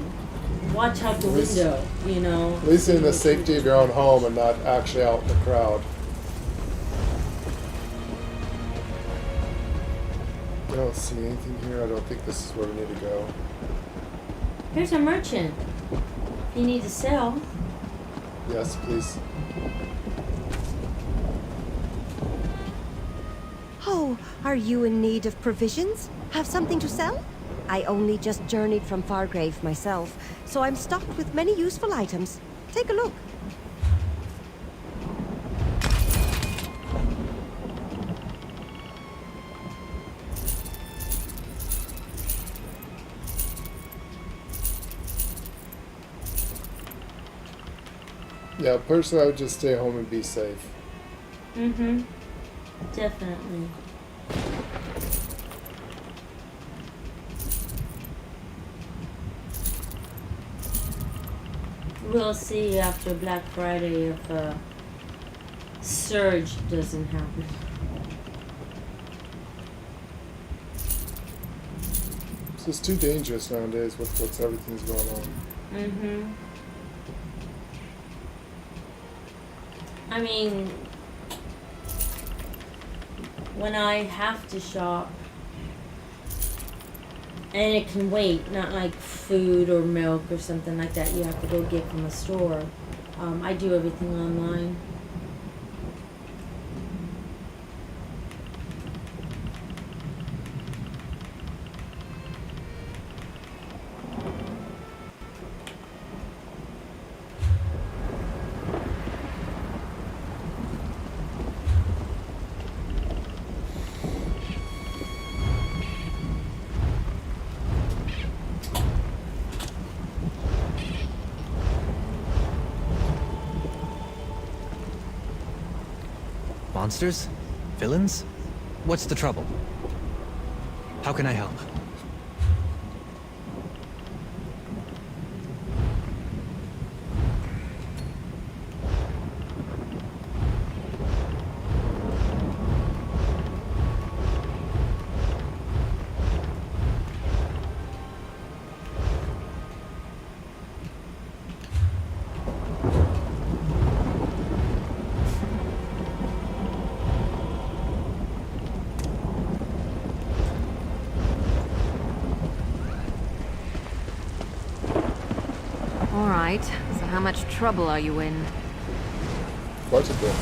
watch out the At least- window. You know. At least in the safety of your own home and not actually out in the crowd. I don't see anything here. I don't think this is where we need to go. Here's a merchant. If you need to sell. Yes, please. Oh, are you in need of provisions? Have something to sell? I only just journeyed from Fargrave myself, so I'm stocked with many useful items. Take a look. Yeah, personally, I would just stay home and be safe. Mm-hmm. Definitely. We'll see after Black Friday if a surge doesn't happen. It's just too dangerous nowadays with what's everything's going on. Mm-hmm. I mean, when I have to shop, and it can wait, not like food or milk or something like that you have to go get from a store. I do everything online. Monsters? Villains? What's the trouble? How can I help? All right, so how much trouble are you in? Quite a bit.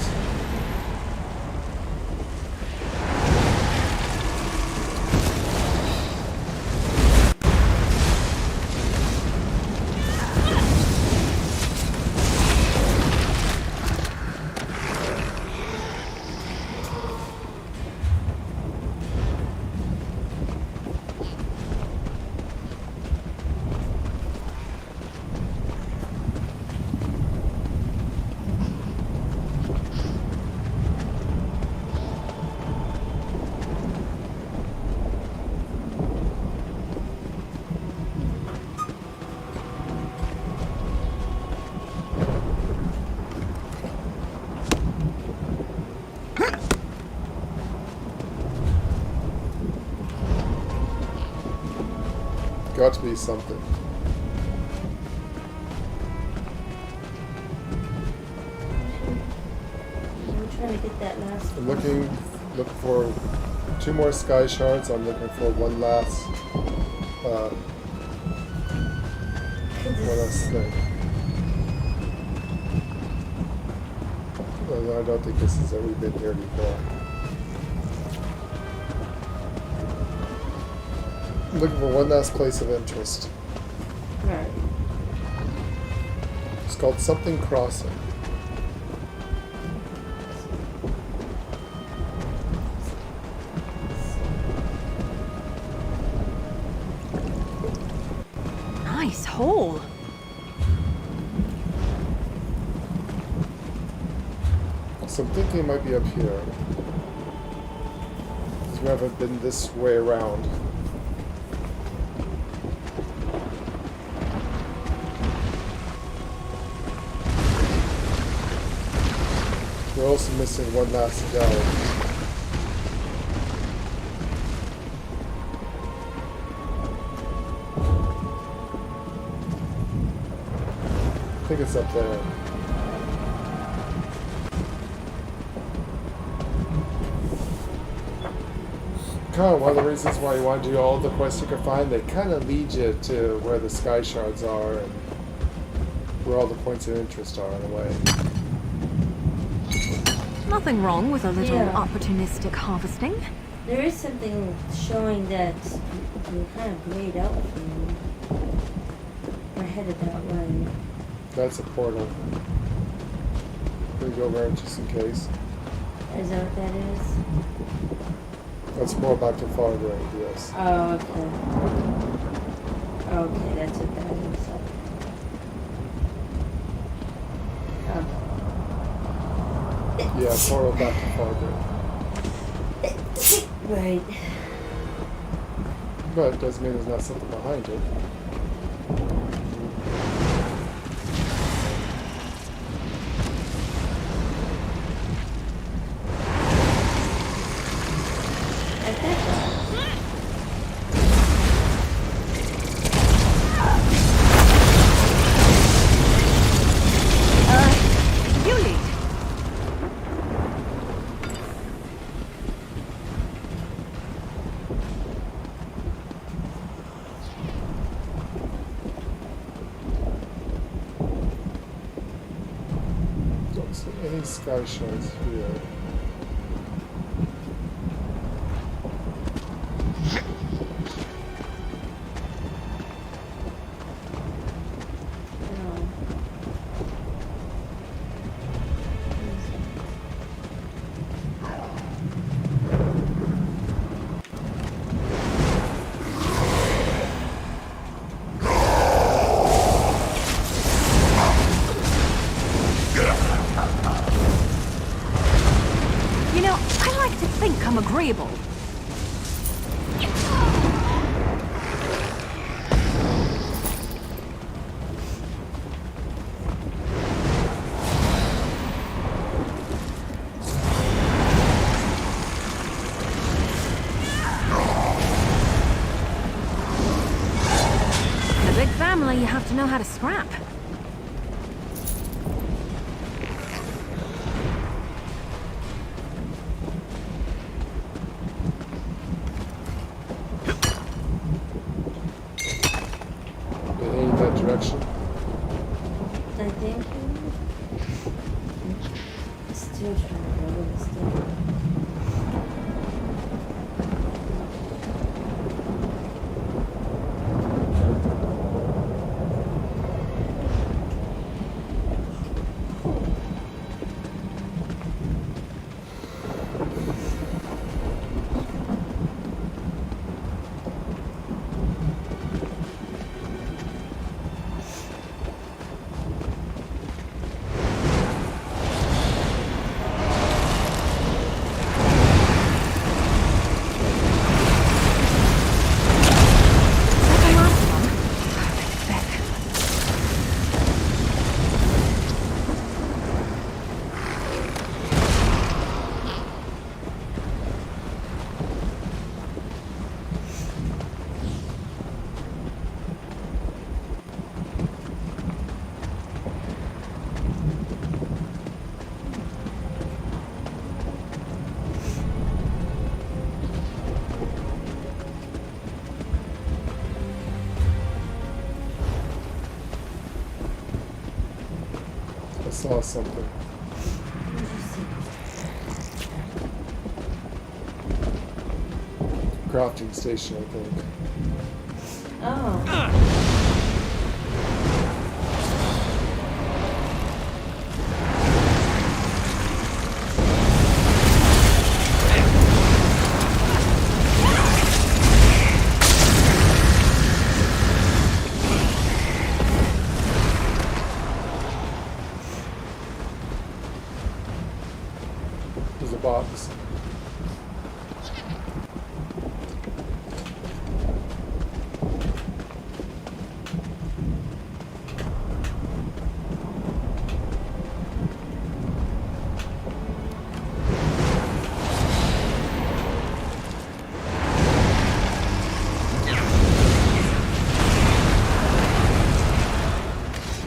Got to be something. I'm trying to get that last I'm looking for 2 more sky shards. I'm looking for one last thing. Well, I don't think this has ever been here before. I'm looking for one last place of interest. Right. It's called Something Crossing. Nice hole. So I'm thinking it might be up here. Because we haven't been this way around. We're also missing one last delve. I think it's up there. Kind of one of the reasons why you want to do all the quests you can find. They kind of lead you to where the sky shards are and where all the points of interest are in a way. Nothing wrong with a little Yeah. opportunistic harvesting. There is something showing that you're kind of grayed out from. We're headed that way. That's a portal. We go over it just in case. Is that what that is? That's more back to Fargrave, yes. Oh, okay. Okay, that's what that is. Yeah, portal back to Fargrave. Right. But it doesn't mean there's not something behind it. You lead. Don't see any sky shards here. become agreeable. In a big family, you have to know how to scrap. Heading in that direction. I think. Still trying to go this stuff. I saw something. Crafting station, I think. Oh. There's a box.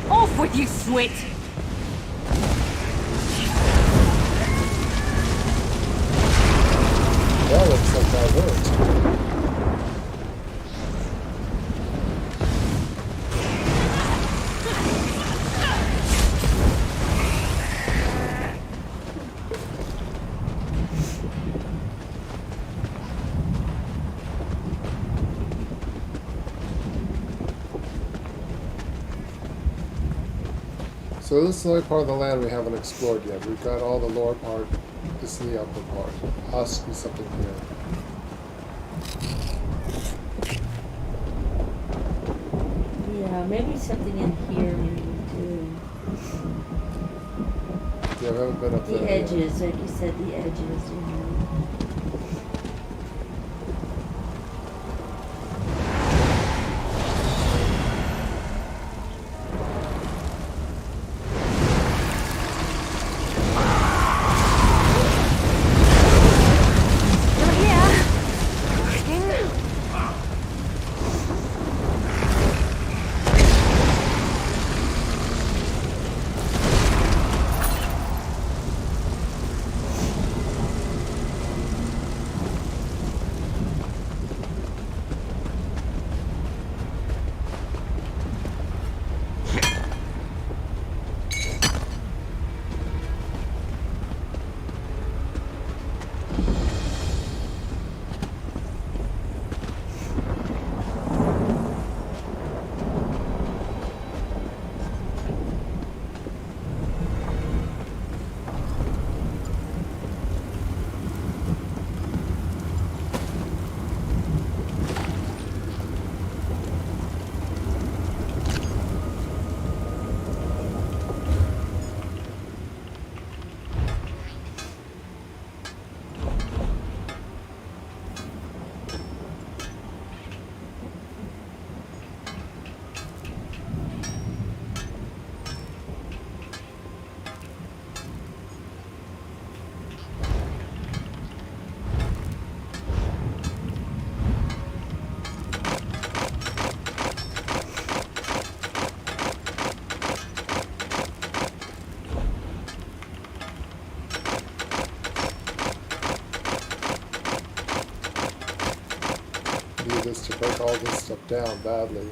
Off with you, Swit! That looks like that worked. So this is the only part of the land we haven't explored yet. We've got all the lower part. This is the upper part. Has to be something here. Yeah, maybe something in here maybe too. Yeah, we haven't been up there The yet. edges, like you said, the edges, you know. to break all this stuff down badly.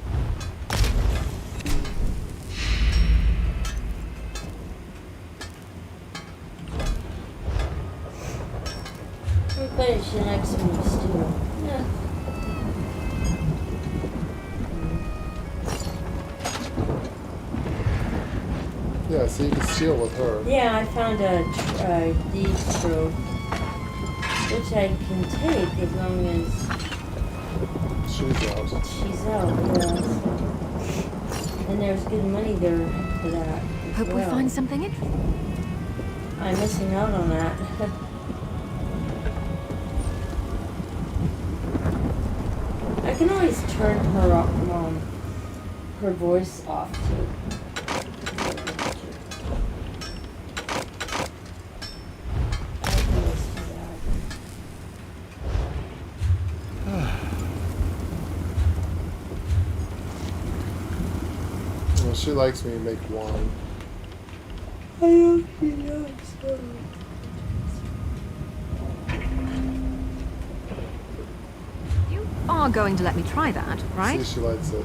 Everybody should like some of this too. Yeah. Yeah, so you can steal with her. Yeah, I found a deed trove, which I can take as long as she's out. She's out, yeah. And there's good money there for that. Hope we find something interesting. I'm missing out on that. I can always turn her voice off too. Well, she likes me to make wine. I don't know. You are going to let me try that, right? See, she likes it.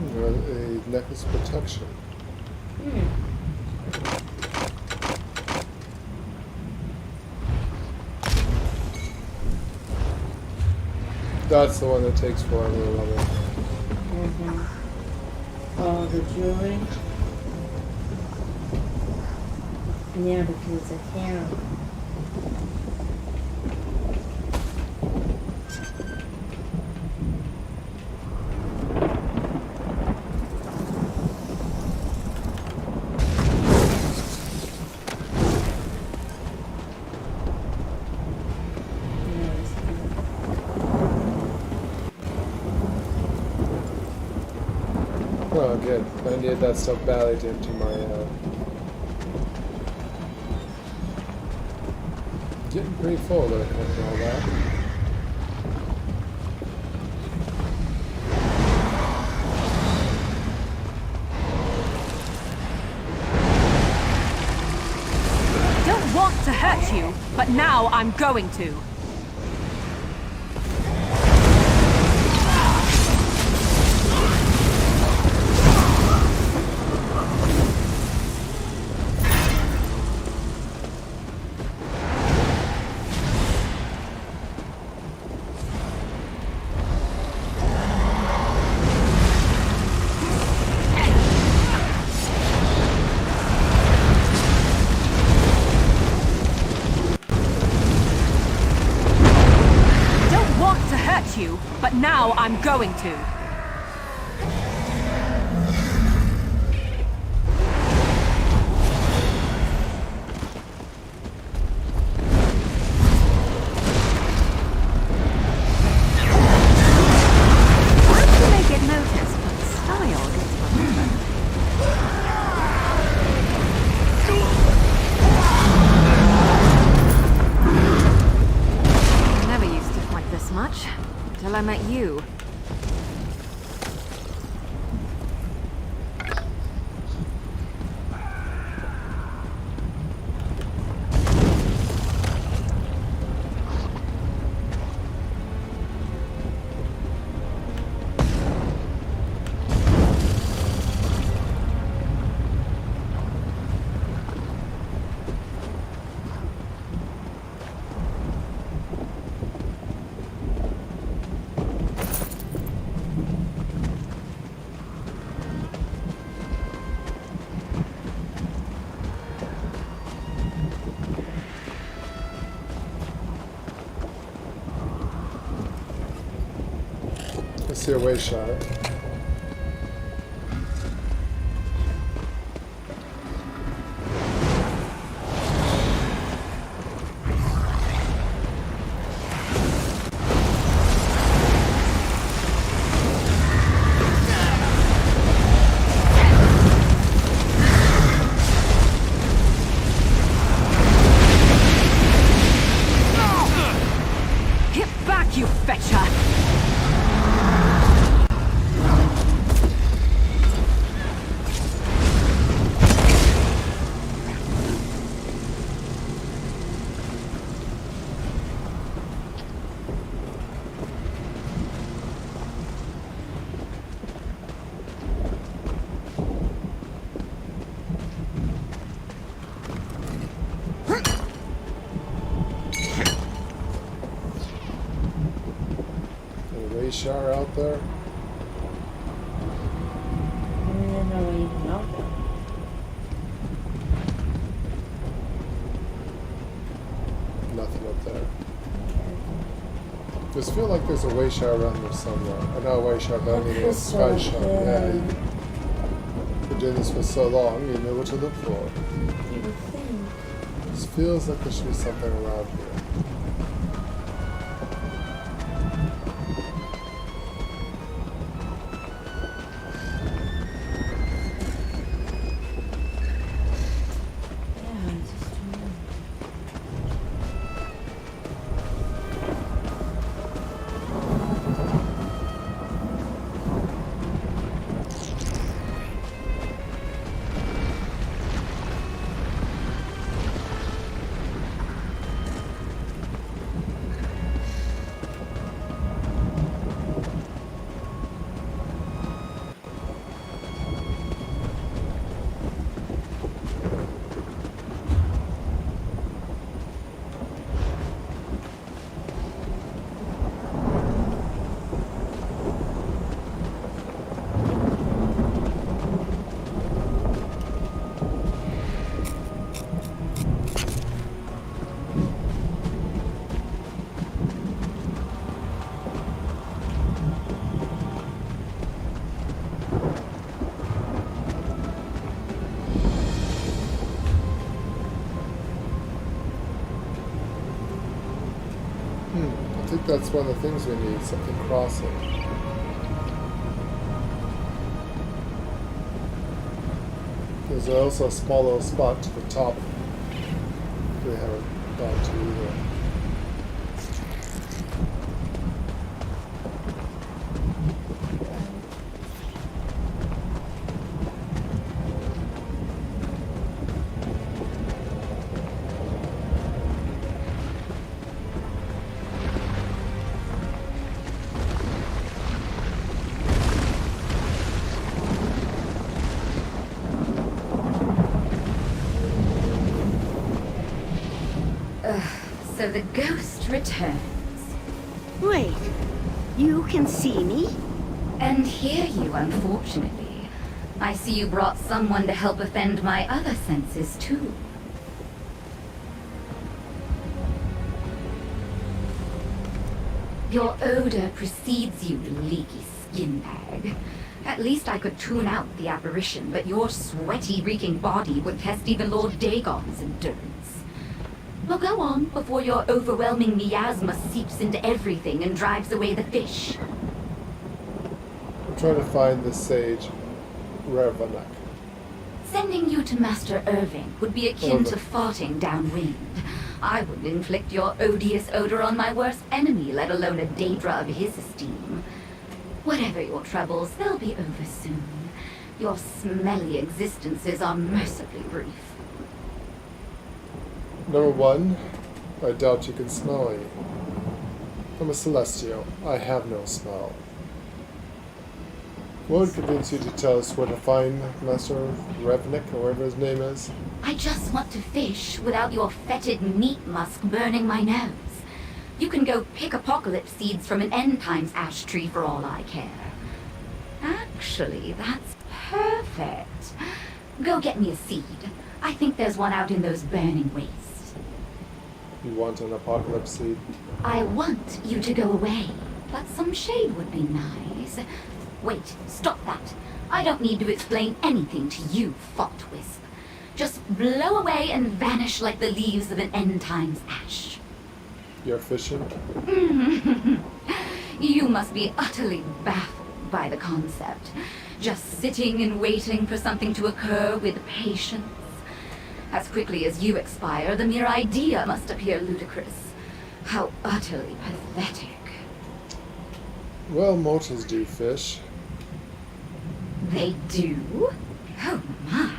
A necklace of protection. That's the one that takes forever to level. Oh, the jewelry. Yeah, because I can't. Oh, good. I needed that stuff badly to empty my, getting pretty full there after all that. I don't want to hurt you, but now I'm going to. You, but now I'm going to. I met you. I see a way shot. Get back, you fetcher! A Shar out there. Nothing up there. Just feel like there's a way shot around there somewhere. Or not a way shot, but I mean a sky shot. Yeah. You've been doing this for so long, you know what to look for. This feels like there should be something around here. I think that's one of the things we need, something crossing. There's also a small little spot to the top we haven't gone to either. So the ghost returns. Wait, you can see me? And hear you, unfortunately. I see you brought someone to help offend my other senses, too. Your odor precedes you, leaky skin bag. At least I could tune out the apparition, but your sweaty, reeking body would test even Lord Dagon's endurance. Well, go on, before your overwhelming miasma seeps into everything and drives away the fish. I'm trying to find the sage Revanak. Sending you to Master Irving would be akin to farting downwind. I wouldn't inflict your odious odor on my worst enemy, let alone a Daedra of his esteem. Whatever your troubles, they'll be over soon. Your smelly existences are mercifully brief. Number one, I doubt you can smell me. I'm a Celestial. I have no smell. What would convince you to tell us where to find Master Revnik, or whatever his name is? I just want to fish without your fetid meat musk burning my nose. You can go pick apocalypse seeds from an end times ash tree for all I care. Actually, that's perfect. Go get me a seed. I think there's one out in those burning wastes. You want an apocalypse seed? I want you to go away, but some shade would be nice. Wait, stop that. I don't need to explain anything to you, Wisp. Just blow away and vanish like the leaves of an end times ash. You're fishing? You must be utterly baffled by the concept. Just sitting and waiting for something to occur with patience. As quickly as you expire, the mere idea must appear ludicrous. How utterly pathetic. Well, mortals do fish. They do? Oh my.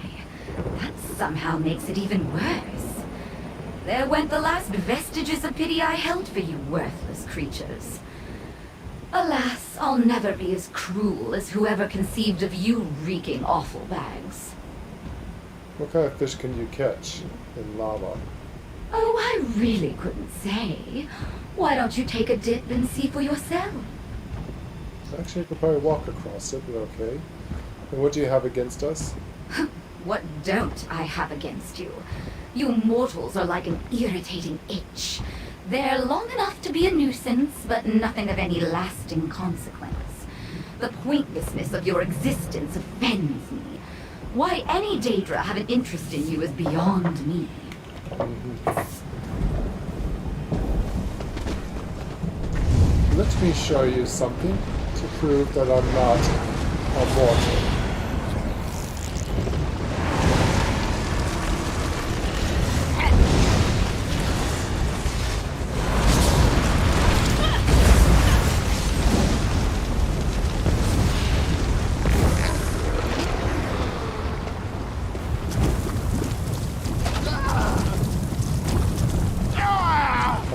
That somehow makes it even worse. There went the last vestiges of pity I held for you worthless creatures. Alas, I'll never be as cruel as whoever conceived of you reeking awful bags. What kind of fish can you catch in lava? Oh, I really couldn't say. Why don't you take a dip and see for yourself? Actually, I could probably walk across it, but okay. And what do you have against us? What don't I have against you? You mortals are like an irritating itch. They're long enough to be a nuisance, but nothing of any lasting consequence. The pointlessness of your existence offends me. Why any Daedra have an interest in you is beyond me. Let me show you something to prove that I'm not a mortal.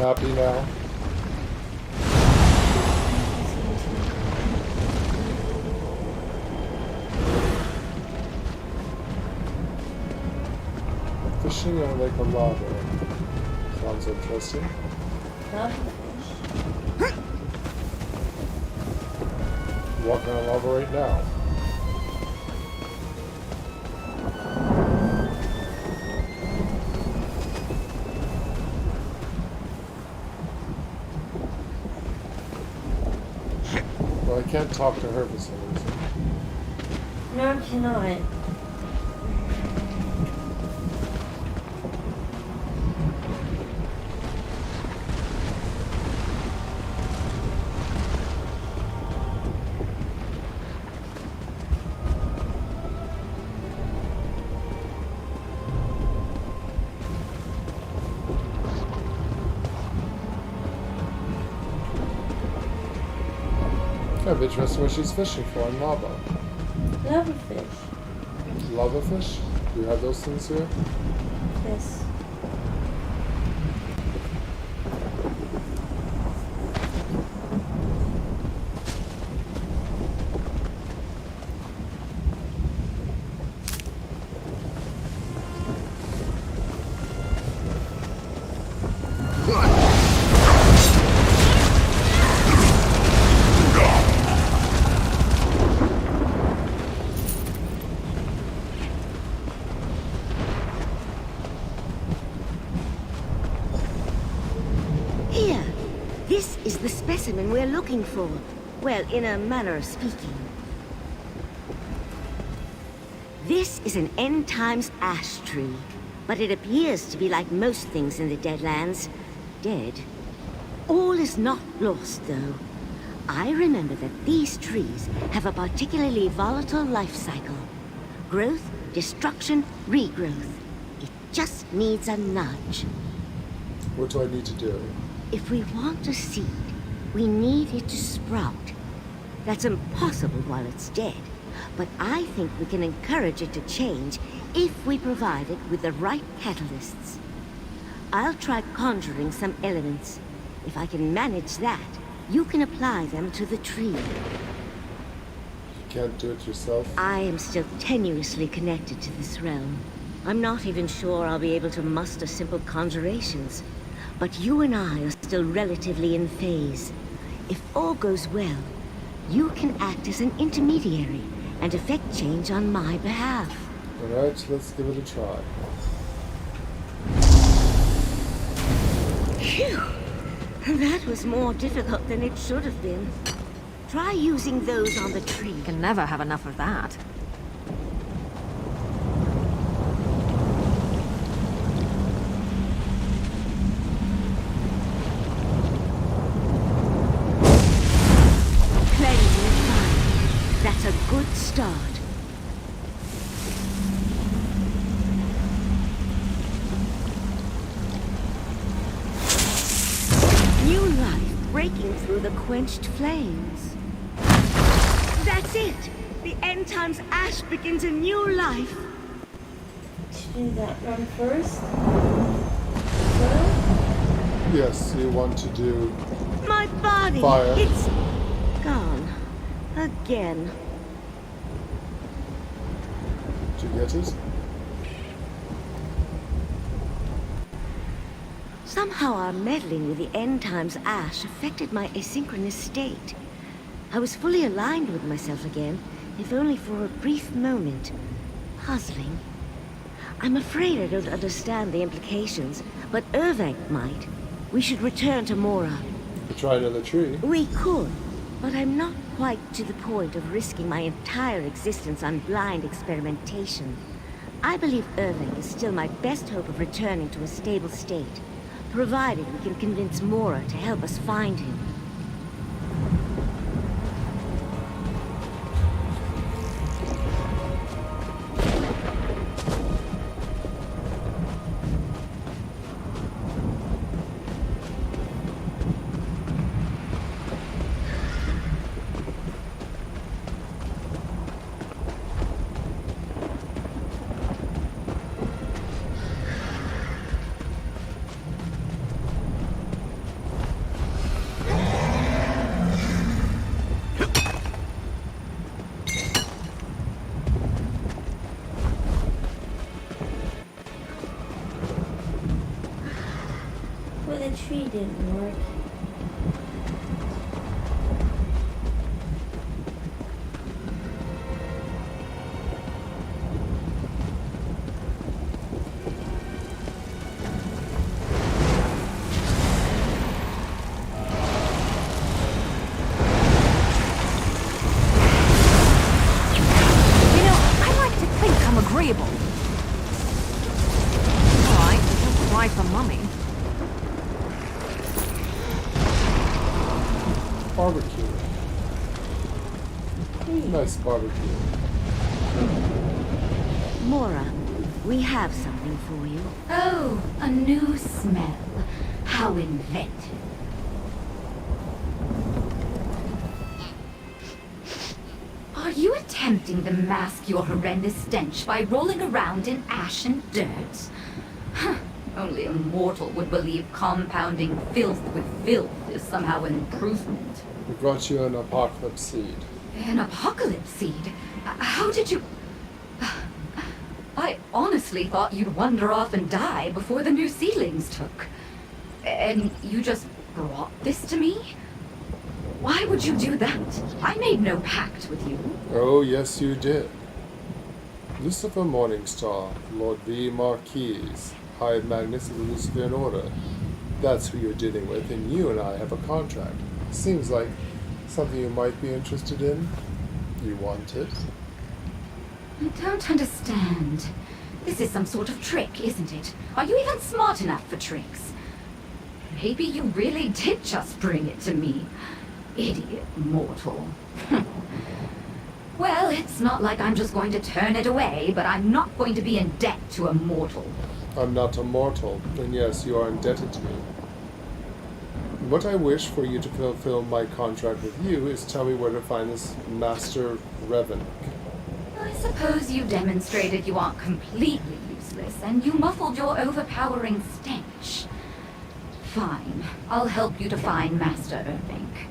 Happy now? Fishing on a lake of lava. Sounds interesting. Walking on lava right now. Well, I can't talk to her for some reason. No, I cannot. Kind of interesting what she's fishing for in lava. Lava fish. Lava fish? Do you have those things here? Yes. Here, this is the specimen we're looking for. Well, in a manner of speaking. This is an end times ash tree, but it appears to be like most things in the Deadlands, dead. All is not lost, though. I remember that these trees have a particularly volatile life cycle. Growth, destruction, regrowth. It just needs a nudge. What do I need to do? If we want a seed, we need it to sprout. That's impossible while it's dead. But I think we can encourage it to change if we provide it with the right catalysts. I'll try conjuring some elements. If I can manage that, you can apply them to the tree. You can't do it yourself? I am still tenuously connected to this realm. I'm not even sure I'll be able to muster simple conjurations. But you and I are still relatively in phase. If all goes well, you can act as an intermediary and effect change on my behalf. Alright, let's give it a try. Phew! That was more difficult than it should have been. Try using those on the tree. Can never have enough of that. Cleansing and fire. That's a good start. New life breaking through the quenched flames. That's it! The end times ash begins a new life. Do that one first. Yes, you want to do My body! fire. It's gone. Again. Did you get it? Somehow our meddling with the end times ash affected my asynchronous state. I was fully aligned with myself again, if only for a brief moment. Puzzling. I'm afraid I don't understand the implications, but Irvank might. We should return to Mora. To try another tree? We could, but I'm not quite to the point of risking my entire existence on blind experimentation. I believe Irvank is still my best hope of returning to a stable state, provided we can convince Mora to help us find him. Well, the tree didn't work. Agreeable. Alright, just cry for mummy. Barbecue. Nice barbecue. Mora, we have something for you. Oh, a new smell. How inventive. Are you attempting to mask your horrendous stench by rolling around in ash and dirt? Huh. Only a mortal would believe compounding filth with filth is somehow an improvement. We brought you an apocalypse seed. An apocalypse seed? How did you... I honestly thought you'd wander off and die before the new seedlings took. And you just brought this to me? Why would you do that? I made no pact with you. Oh, yes, you did. Lucifer Morningstar, Lord V. Marquis, High Magnus of the Luciferian Order. That's who you're dealing with, and you and I have a contract. Seems like something you might be interested in. You want it? I don't understand. This is some sort of trick, isn't it? Are you even smart enough for tricks? Maybe you really did just bring it to me. Idiot mortal. Well, it's not like I'm just going to turn it away, but I'm not going to be in debt to a mortal. I'm not a mortal, and yes, you are indebted to me. What I wish for you to fulfill my contract with you is tell me where to find this Master Revan. I suppose you demonstrated you aren't completely useless, and you muffled your overpowering stench. Fine, I'll help you to find Master Irvink.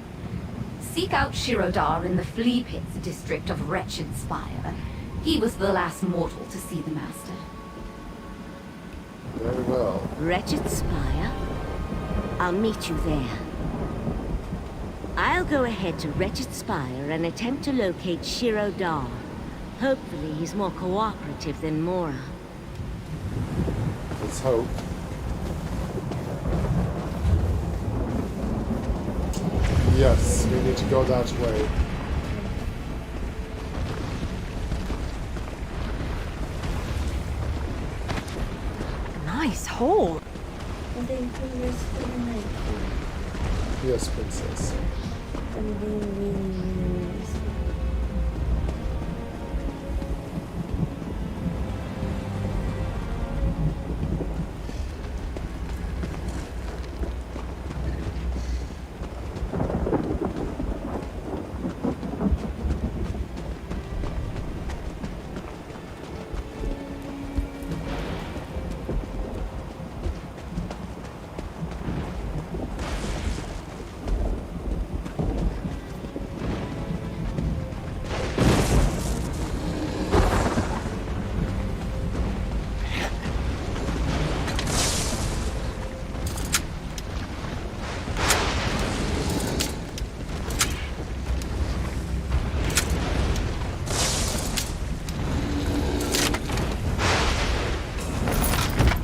Seek out Shirodar in the Flea Pits district of Wretched Spire. He was the last mortal to see the Master. Very well. Wretched Spire? I'll meet you there. I'll go ahead to Wretched Spire and attempt to locate Shirodar. Hopefully he's more cooperative than Mora. Let's hope. Yes, we need to go that way. Nice hole. And then here's the night. Yes, princess. And then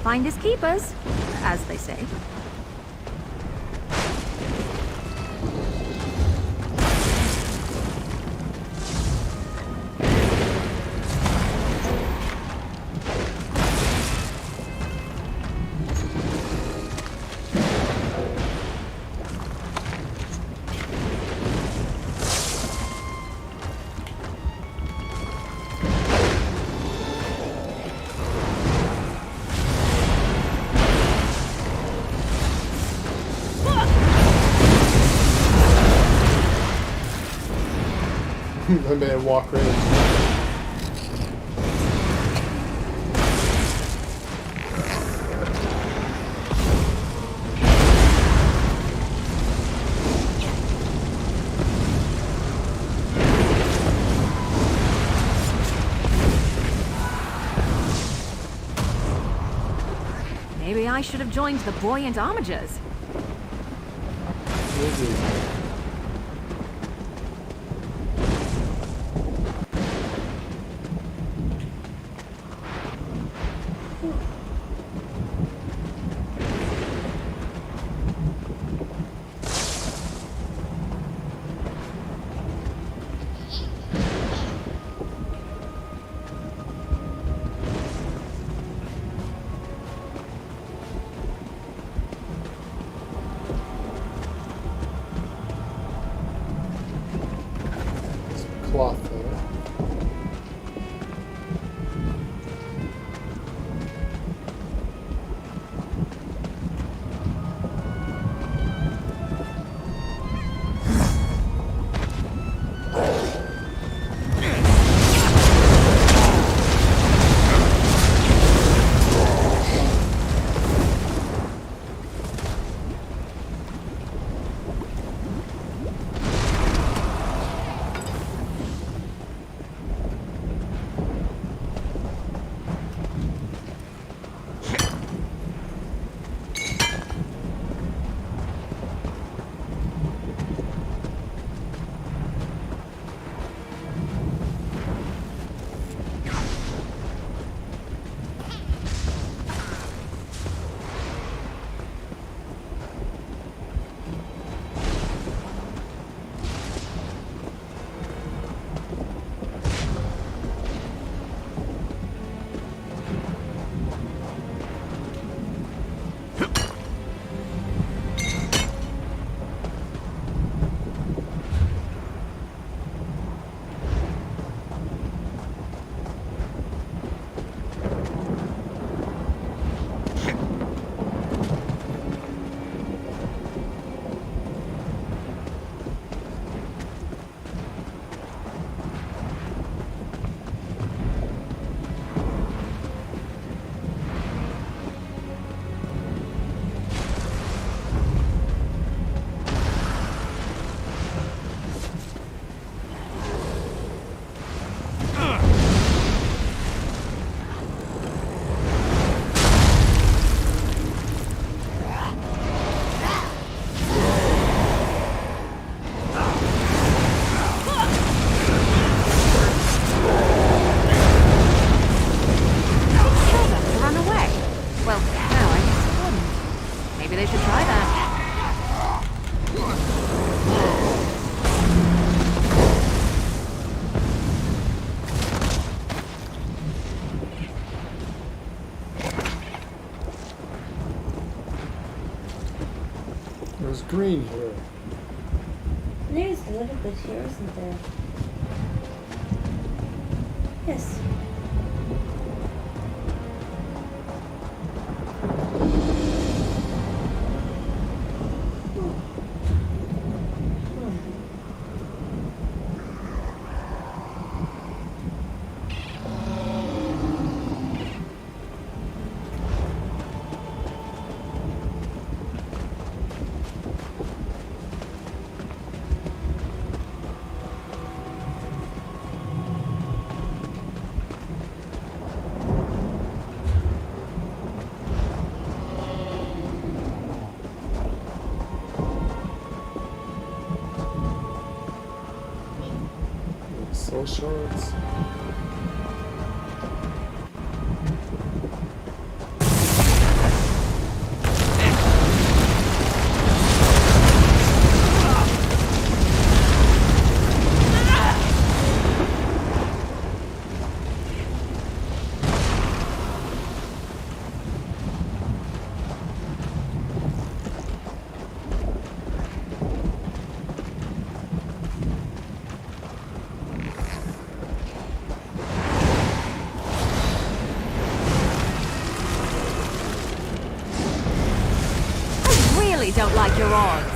Findest keepers, as they say. The man walk right into me. Maybe I should have joined the buoyant armigers. Cloth there. There's green here. There's a little bit here, isn't there? Yes. Soul shards. Don't like your odds.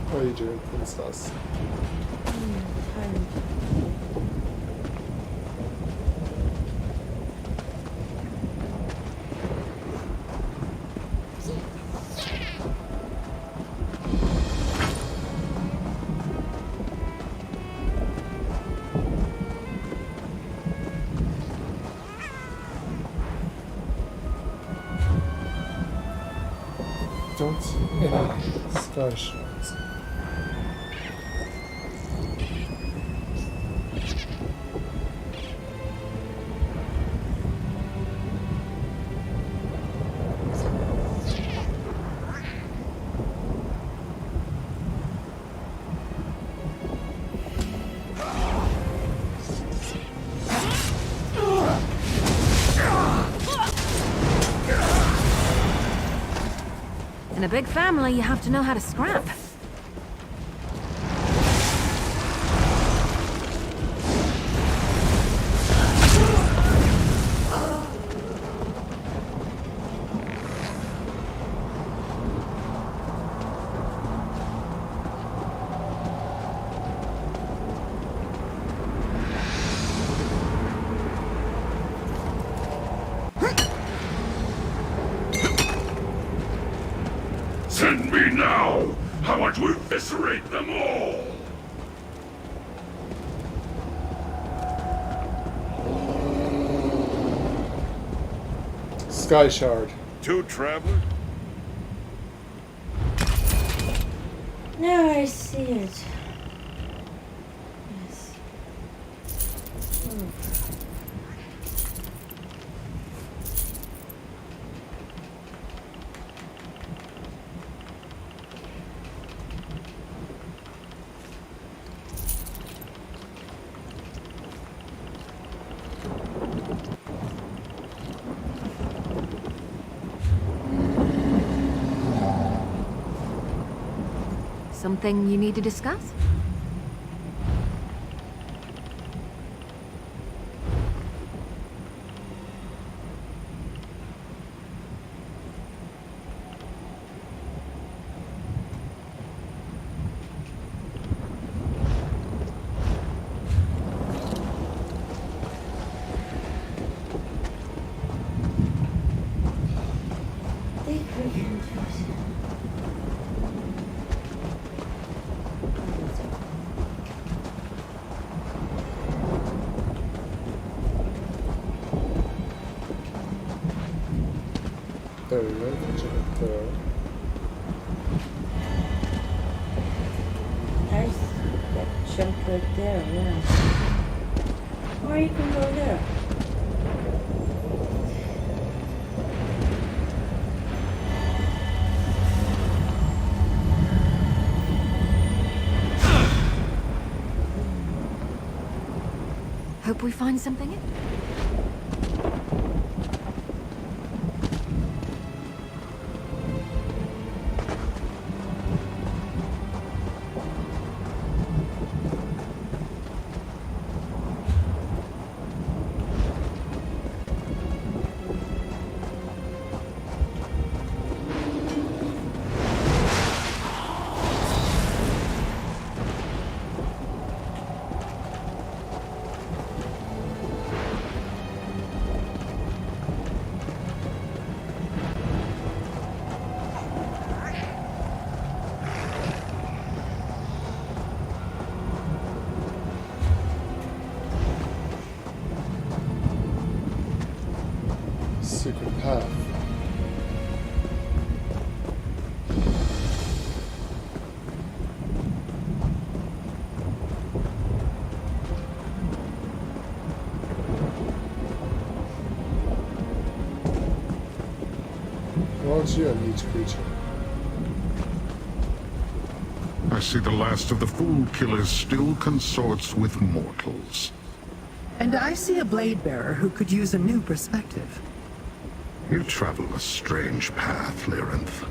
How are you doing, Princess? Don't see any sky shards. In a big family, you have to know how to scrap. Send me now! I want to eviscerate them all! Sky shard. Two travelers? Now I see it. Yes. Something you need to discuss? There we go. Check Nice. That jump right there, yeah. Or you can go there. Hope we find something? Secret path. Aren't you a neat creature? I see the last of the fool killers still consorts with mortals. And I see a blade bearer who could use a new perspective. You travel a strange path, Lyrinth.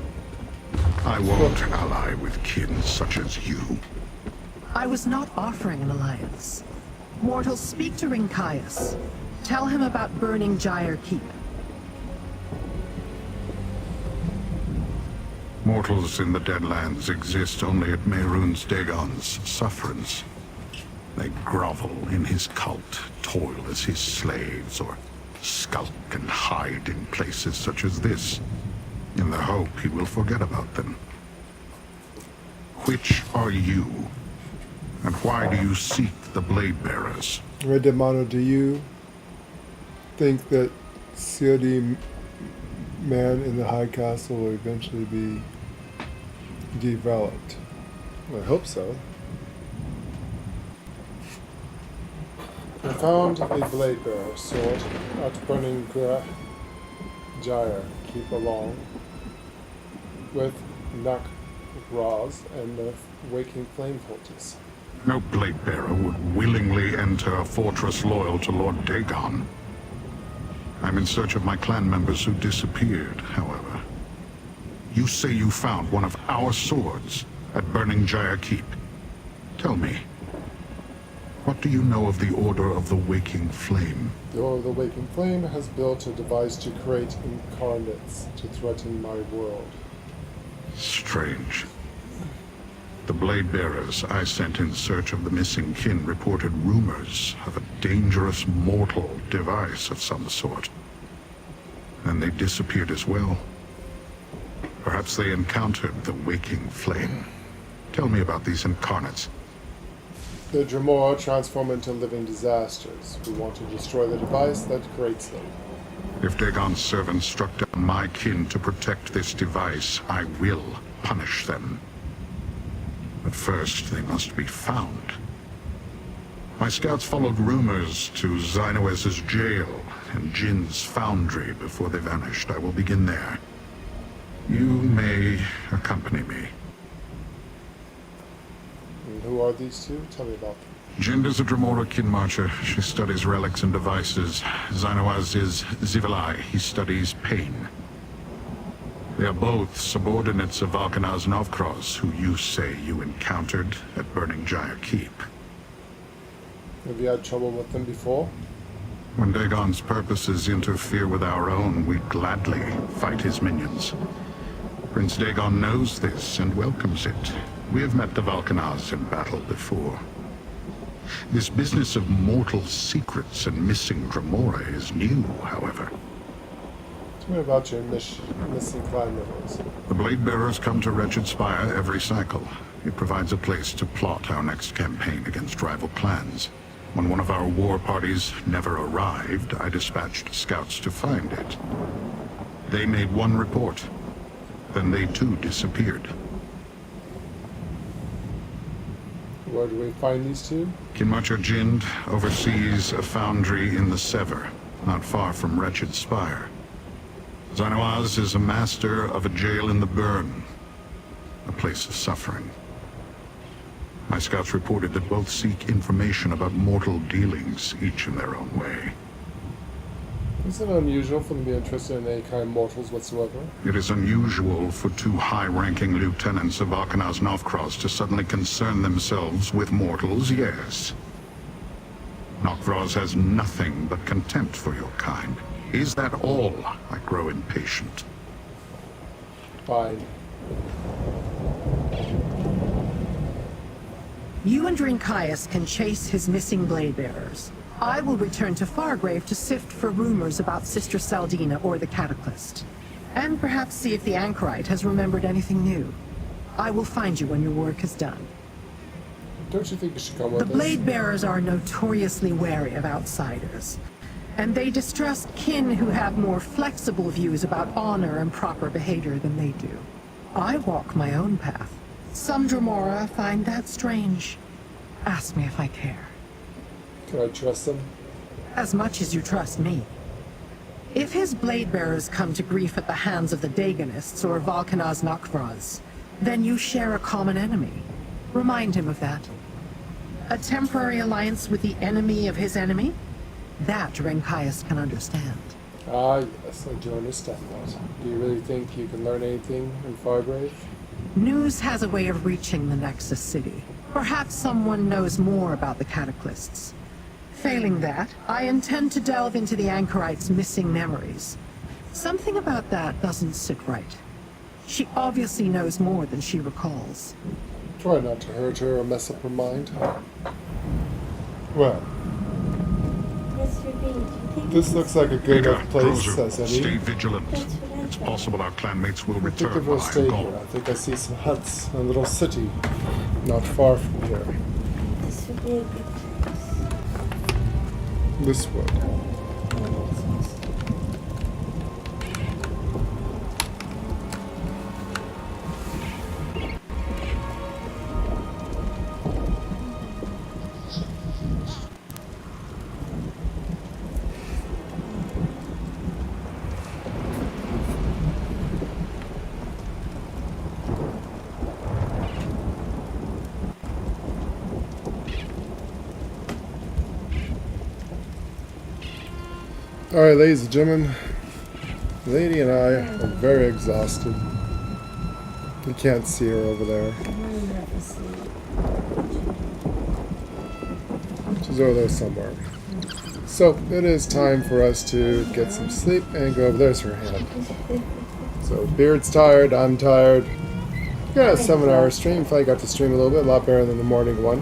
I won't ally with kin such as you. I was not offering an alliance. Mortals, speak to Rinkias. Tell him about burning Gyre Keep. Mortals in the Deadlands exist only at Mehrunes Dagon's sufferance. They grovel in his cult, toil as his slaves, or skulk and hide in places such as this, in the hope he will forget about them. Which are you? And why do you seek the Blade Bearers? Red Demano, do you think that COD man in the High Castle will eventually be developed? I hope so. I found a blade bearer sword at Burning Gyre Keep along with Nak Raz and the Waking Flame Fortress. No Blade Bearer would willingly enter a fortress loyal to Lord Dagon. I'm in search of my clan members who disappeared, however. You say you found one of our swords at Burning Gyre Keep. Tell me, what do you know of the Order of the Waking Flame? The Order of the Waking Flame has built a device to create incarnates to threaten my world. Strange. The Blade Bearers I sent in search of the missing kin reported rumors of a dangerous mortal device of some sort. And they disappeared as well. Perhaps they encountered the Waking Flame. Tell me about these incarnates. The Dremora transform into living disasters. We want to destroy the device that creates them. If Dagon's servants struck down my kin to protect this device, I will punish them. But first, they must be found. My scouts followed rumors to Zynoez's jail and Jin's foundry before they vanished. I will begin there. You may accompany me. And who are these two? Tell me about them. Jind is a Dremora kin marcher. She studies relics and devices. Zynoez is Zivilai. He studies pain. They are both subordinates of Valkanaz Novkroz, who you say you encountered at Burning Gyre Keep. Have you had trouble with them before? When Dagon's purposes interfere with our own, we gladly fight his minions. Prince Dagon knows this and welcomes it. We have met the Valkanaz in battle before. This business of mortal secrets and missing Dremora is new, however. Tell me about your missing clan members. The Blade Bearers come to Wretched Spire every cycle. It provides a place to plot our next campaign against rival clans. When one of our war parties never arrived, I dispatched scouts to find it. They made one report. Then they too disappeared. Where do we find these two? Kinmacher Jind oversees a foundry in the Sever, not far from Wretched Spire. Zanoaz is a master of a jail in the Burn, a place of suffering. My scouts reported that both seek information about mortal dealings, each in their own way. Isn't it unusual for them to be interested in any kind of mortals whatsoever? It is unusual for two high-ranking lieutenants of Arkanaz Novkroz to suddenly concern themselves with mortals, yes. Novkroz has nothing but contempt for your kind. Is that all? I grow impatient. Fine. You and Drinkias can chase his missing blade bearers. I will return to Fargrave to sift for rumors about Sister Saldina or the Cataclysm, and perhaps see if the Anchorite has remembered anything new. I will find you when your work is done. Don't you think you should come with The us? blade bearers are notoriously wary of outsiders, and they distrust kin who have more flexible views about honor and proper behavior than they do. I walk my own path. Some Dremora find that strange. Ask me if I care. Can I trust them? As much as you trust me. If his blade bearers come to grief at the hands of the Dagonists or Valkanaz Nakvraz, then you share a common enemy. Remind him of that. A temporary alliance with the enemy of his enemy? That Renkias can understand. Ah, yes, I do understand that. Do you really think you can learn anything in Fargrave? News has a way of reaching the Nexus City. Perhaps someone knows more about the Cataclysms. Failing that, I intend to delve into the Anchorite's missing memories. Something about that doesn't sit right. She obviously knows more than she recalls. Try not to hurt her or mess up her mind. Well, this looks like a good enough place as any. Stay vigilant. It's possible our clanmates will I think return if we'll while stay I'm here. gone. I think I see some huts, a little city, not far from here. This would be a good This would. Alright, ladies and gentlemen, the lady and I are very exhausted. You can't see her over there. She's over there somewhere. So, it is time for us to get some sleep and go over. There's her hand. So, Beard's tired, I'm tired. We got a 7-hour stream. If I got to stream a little bit, a lot better than the morning one.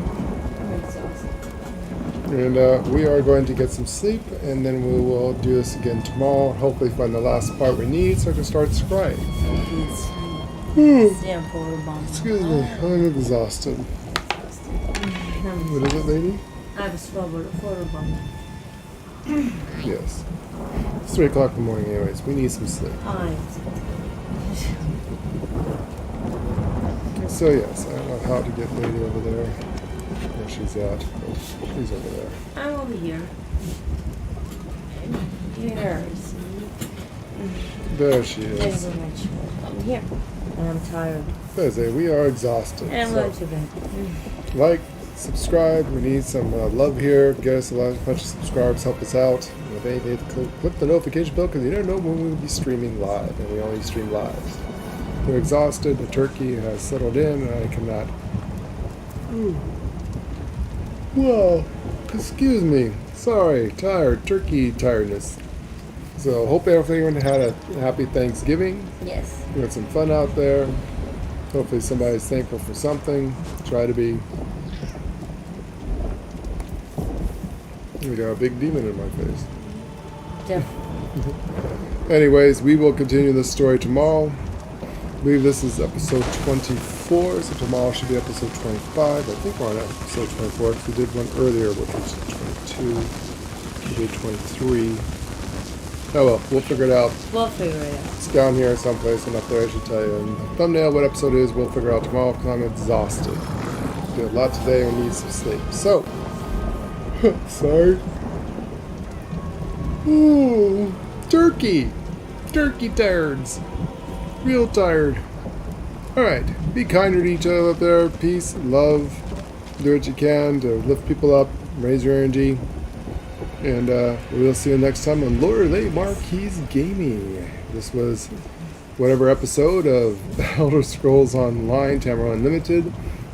And we are going to get some sleep, and then we will do this again tomorrow. Hopefully find the last part we need so I can start scrying. Excuse me, I'm exhausted. What is it, lady? I have a photo bomb. Yes. It's 3 o'clock in the morning anyways. We need some sleep. So yes, I don't know how to get lady over there. Where she's at. But she's over there. I'm over here. Here. There she There's is. a much. I'm here. And I'm tired. There's a, we are exhausted. And I'm so going to bed. like, subscribe. We need some love here. Get us a bunch of subscribers. Help us out. If anything, click the notification bell because you never know when we will be streaming live, and we only stream live. We're exhausted. The turkey has settled in, and I cannot. Whoa! Excuse me. Sorry. Tired. Turkey tiredness. So hope everyone had a happy Thanksgiving. Yes. We had some fun out there. Hopefully somebody's thankful for something. Try to be. We got a big demon in my face. Definitely. Anyways, we will continue this story tomorrow. I believe this is episode 24, so tomorrow should be episode 25. I think we're on episode 24 because we did one earlier, which was 22. We did 23. Oh well, we'll figure it out. We'll figure it out. It's down here someplace and up there, I should tell you. And the thumbnail, what episode it is, we'll figure out tomorrow because I'm exhausted. Did a lot today and need some sleep. So, sorry. Ooh, turkey. Turkey turds. Real tired. Alright, be kinder to each other out there. Peace, love. Do what you can to lift people up, raise your energy. And we'll see you next time on Lorelei Marquis Gaming. This was whatever episode of Elder Scrolls Online Tamriel Unlimited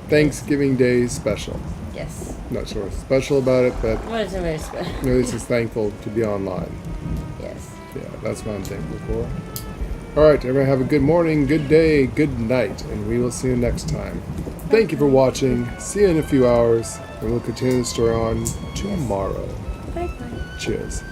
Thanksgiving Day special. Yes. Not sure what's special about it, but Wasn't very special. at least it's thankful to be online. Yes. Yeah, that's what I'm thankful for. Alright, everyone have a good morning, good day, good night, and we will see you next time. Thank you for watching. See you in a few hours, and we'll continue the story on tomorrow. Bye-bye. Cheers.